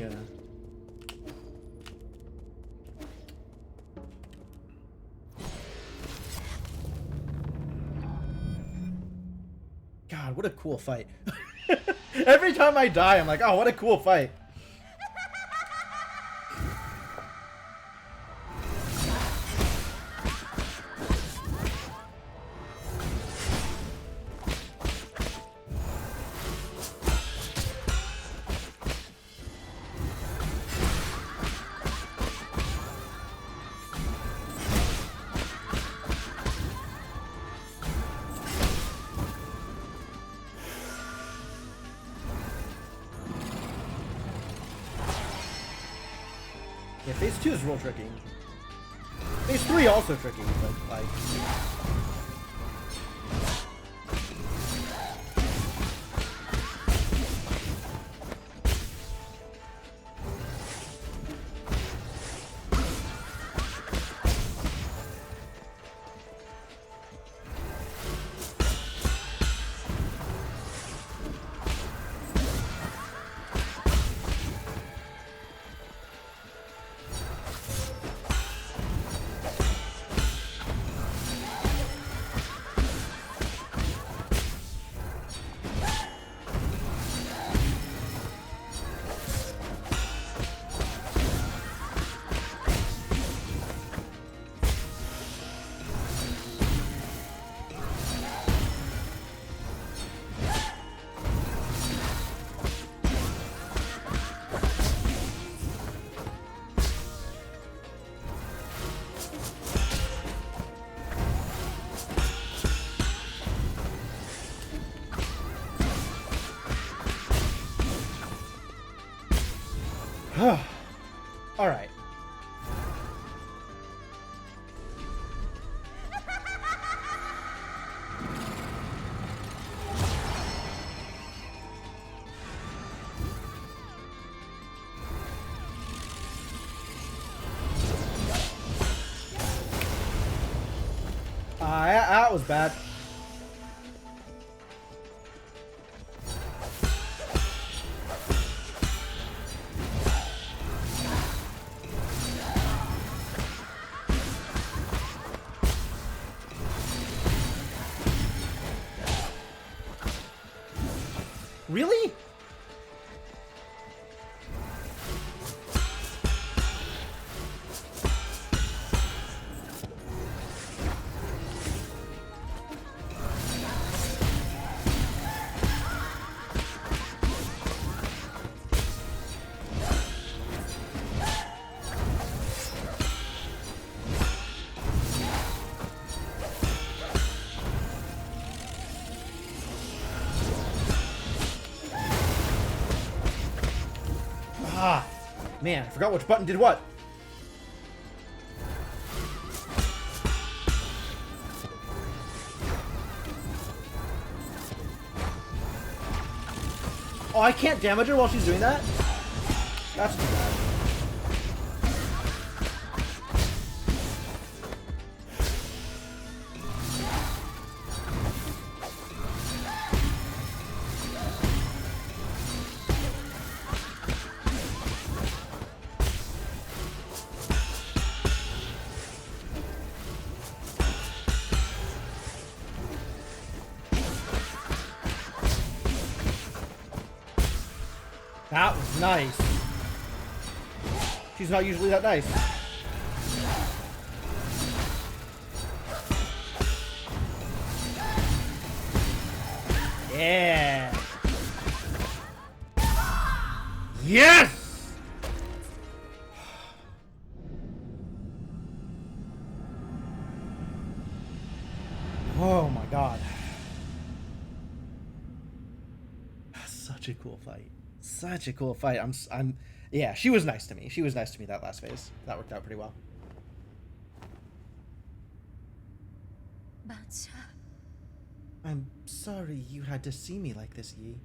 Speaker 1: God, what a cool fight. Every time I die, I'm like, oh, what a cool fight. Yeah, phase 2 is real tricky. Phase 3 also tricky, but like... All right. That was bad. Really? Ah, man, I forgot which button did what. Oh, I can't damage her while she's doing that? That's too bad. That was nice. She's not usually that nice. Yeah. Yes! Oh my god. Such a cool fight. Such a cool fight. Yeah, she was nice to me. She was nice to me that last phase. That worked out pretty well.
Speaker 4: 맞아.
Speaker 1: I'm sorry you had to see me like this, Yi.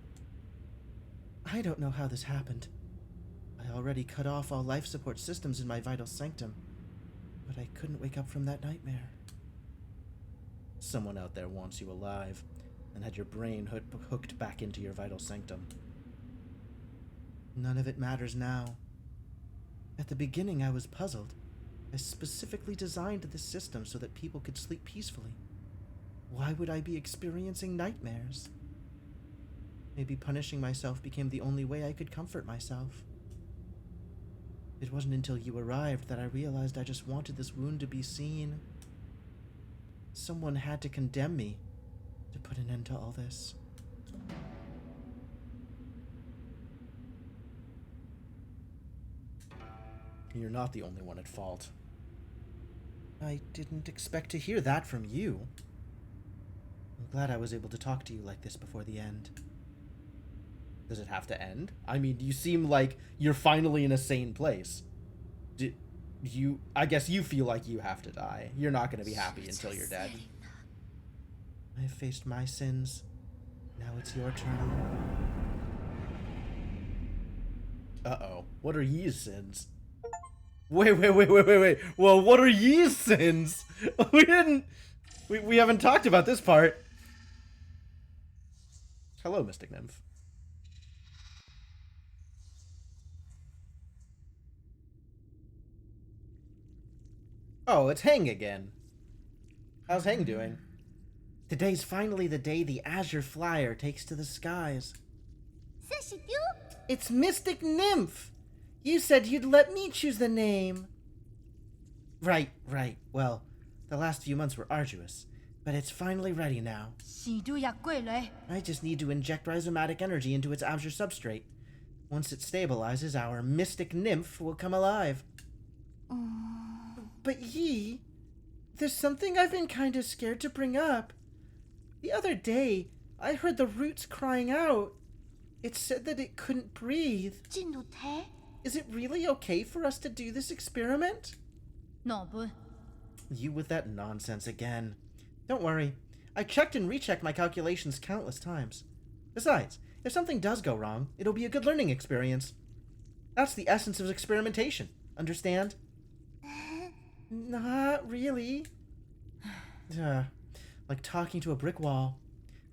Speaker 1: I don't know how this happened. I already cut off all life support systems in my vital sanctum, but I couldn't wake up from that nightmare. Someone out there wants you alive and had your brain hooked back into your vital sanctum. None of it matters now. At the beginning, I was puzzled. I specifically designed this system so that people could sleep peacefully. Why would I be experiencing nightmares? Maybe punishing myself became the only way I could comfort myself. It wasn't until you arrived that I realized I just wanted this wound to be seen. Someone had to condemn me to put an end to all this. You're not the only one at fault. I didn't expect to hear that from you. I'm glad I was able to talk to you like this before the end. Does it have to end? I mean, you seem like you're finally in a sane place. I guess you feel like you have to die. You're not going to be happy until you're dead. I have faced my sins. Now it's your turn. Uh-oh. What are ye's sins? Wait. Well, what are ye's sins? We haven't talked about this part. Hello, Mystic Nymph. Oh, it's Hang again. How's Hang doing? Today's finally the day the Azure Flyer takes to the skies. It's Mystic Nymph! You said you'd let me choose the name. Right. Well, the last few months were arduous, but it's finally ready now. I just need to inject rhizomatic energy into its Azure substrate. Once it stabilizes, our Mystic Nymph will come alive. But Yi, there's something I've been kinda scared to bring up. The other day, I heard the roots crying out. It said that it couldn't breathe. Is it really okay for us to do this experiment? You with that nonsense again. Don't worry. I checked and rechecked my calculations countless times. Besides, if something does go wrong, it'll be a good learning experience. That's the essence of experimentation. Understand? Not really. Like talking to a brick wall.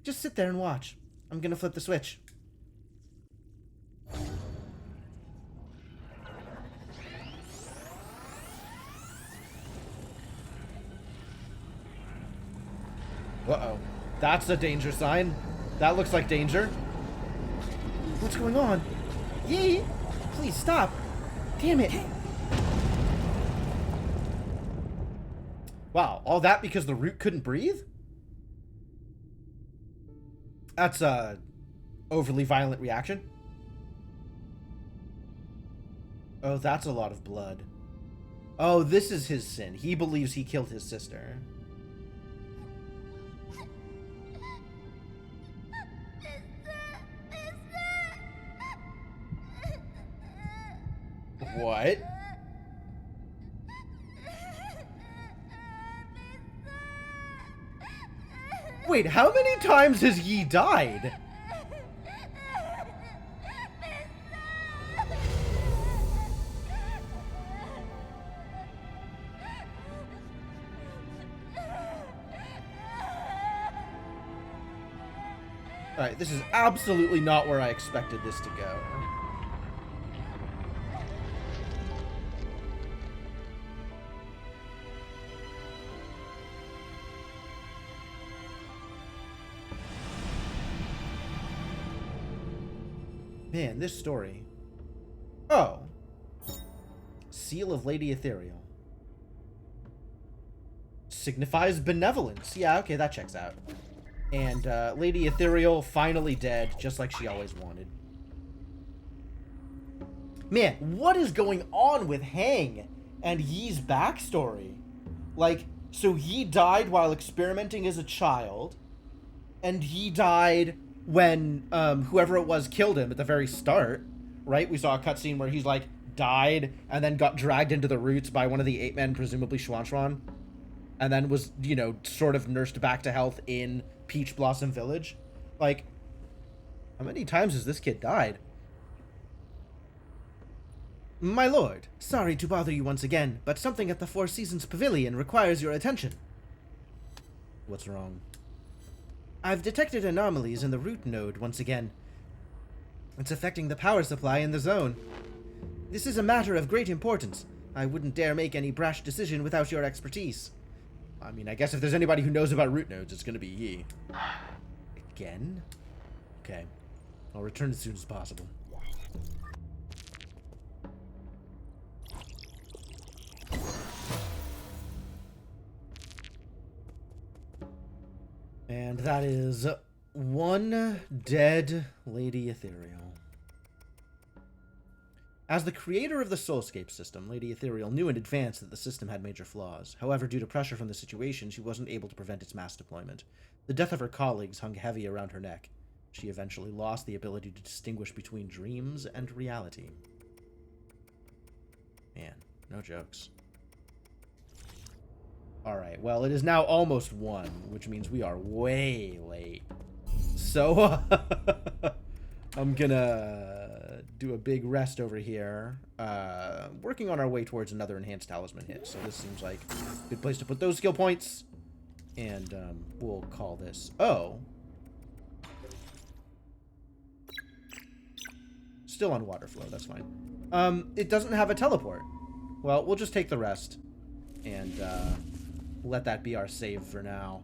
Speaker 1: Just sit there and watch. I'm gonna flip the switch. Uh-oh. That's a danger sign. That looks like danger. What's going on? Yi! Please stop! Damn it! Wow, all that because the root couldn't breathe? That's a overly violent reaction. Oh, that's a lot of blood. Oh, this is his sin. He believes he killed his sister. What? Wait, how many times has Yi died? Alright, this is absolutely not where I expected this to go. Man, this story. Oh. Seal of Lady Ethereal. Signifies benevolence. Yeah, okay, that checks out. And Lady Ethereal finally dead, just like she always wanted. Man, what is going on with Hang and Yi's backstory? Like, so Yi died while experimenting as a child, and he died when whoever it was killed him at the very start, right? We saw a cutscene where he's like died and then got dragged into the roots by one of the 8 men, presumably Schwanschwan, and then was, you know, sort of nursed back to health in Peach Blossom Village. Like, how many times has this kid died? My lord, sorry to bother you once again, but something at the Four Seasons Pavilion requires your attention. What's wrong? I've detected anomalies in the root node once again. It's affecting the power supply in the zone. This is a matter of great importance. I wouldn't dare make any brash decision without your expertise. I mean, I guess if there's anybody who knows about root nodes, it's gonna be Yi. Again? Okay. I'll return as soon as possible. And that is one dead Lady Ethereal. As the creator of the Soulscape system, Lady Ethereal knew in advance that the system had major flaws. However, due to pressure from the situation, she wasn't able to prevent its mass deployment. The death of her colleagues hung heavy around her neck. She eventually lost the ability to distinguish between dreams and reality. Man, no jokes. Alright, well, it is now almost 1, which means we are way late. So, I'm gonna do a big rest over here. Working on our way towards another enhanced talisman hit. So this seems like a good place to put those skill points. And we'll call this... Oh. Still on water flow, that's fine. It doesn't have a teleport. Well, we'll just take the rest. And let that be our save for now.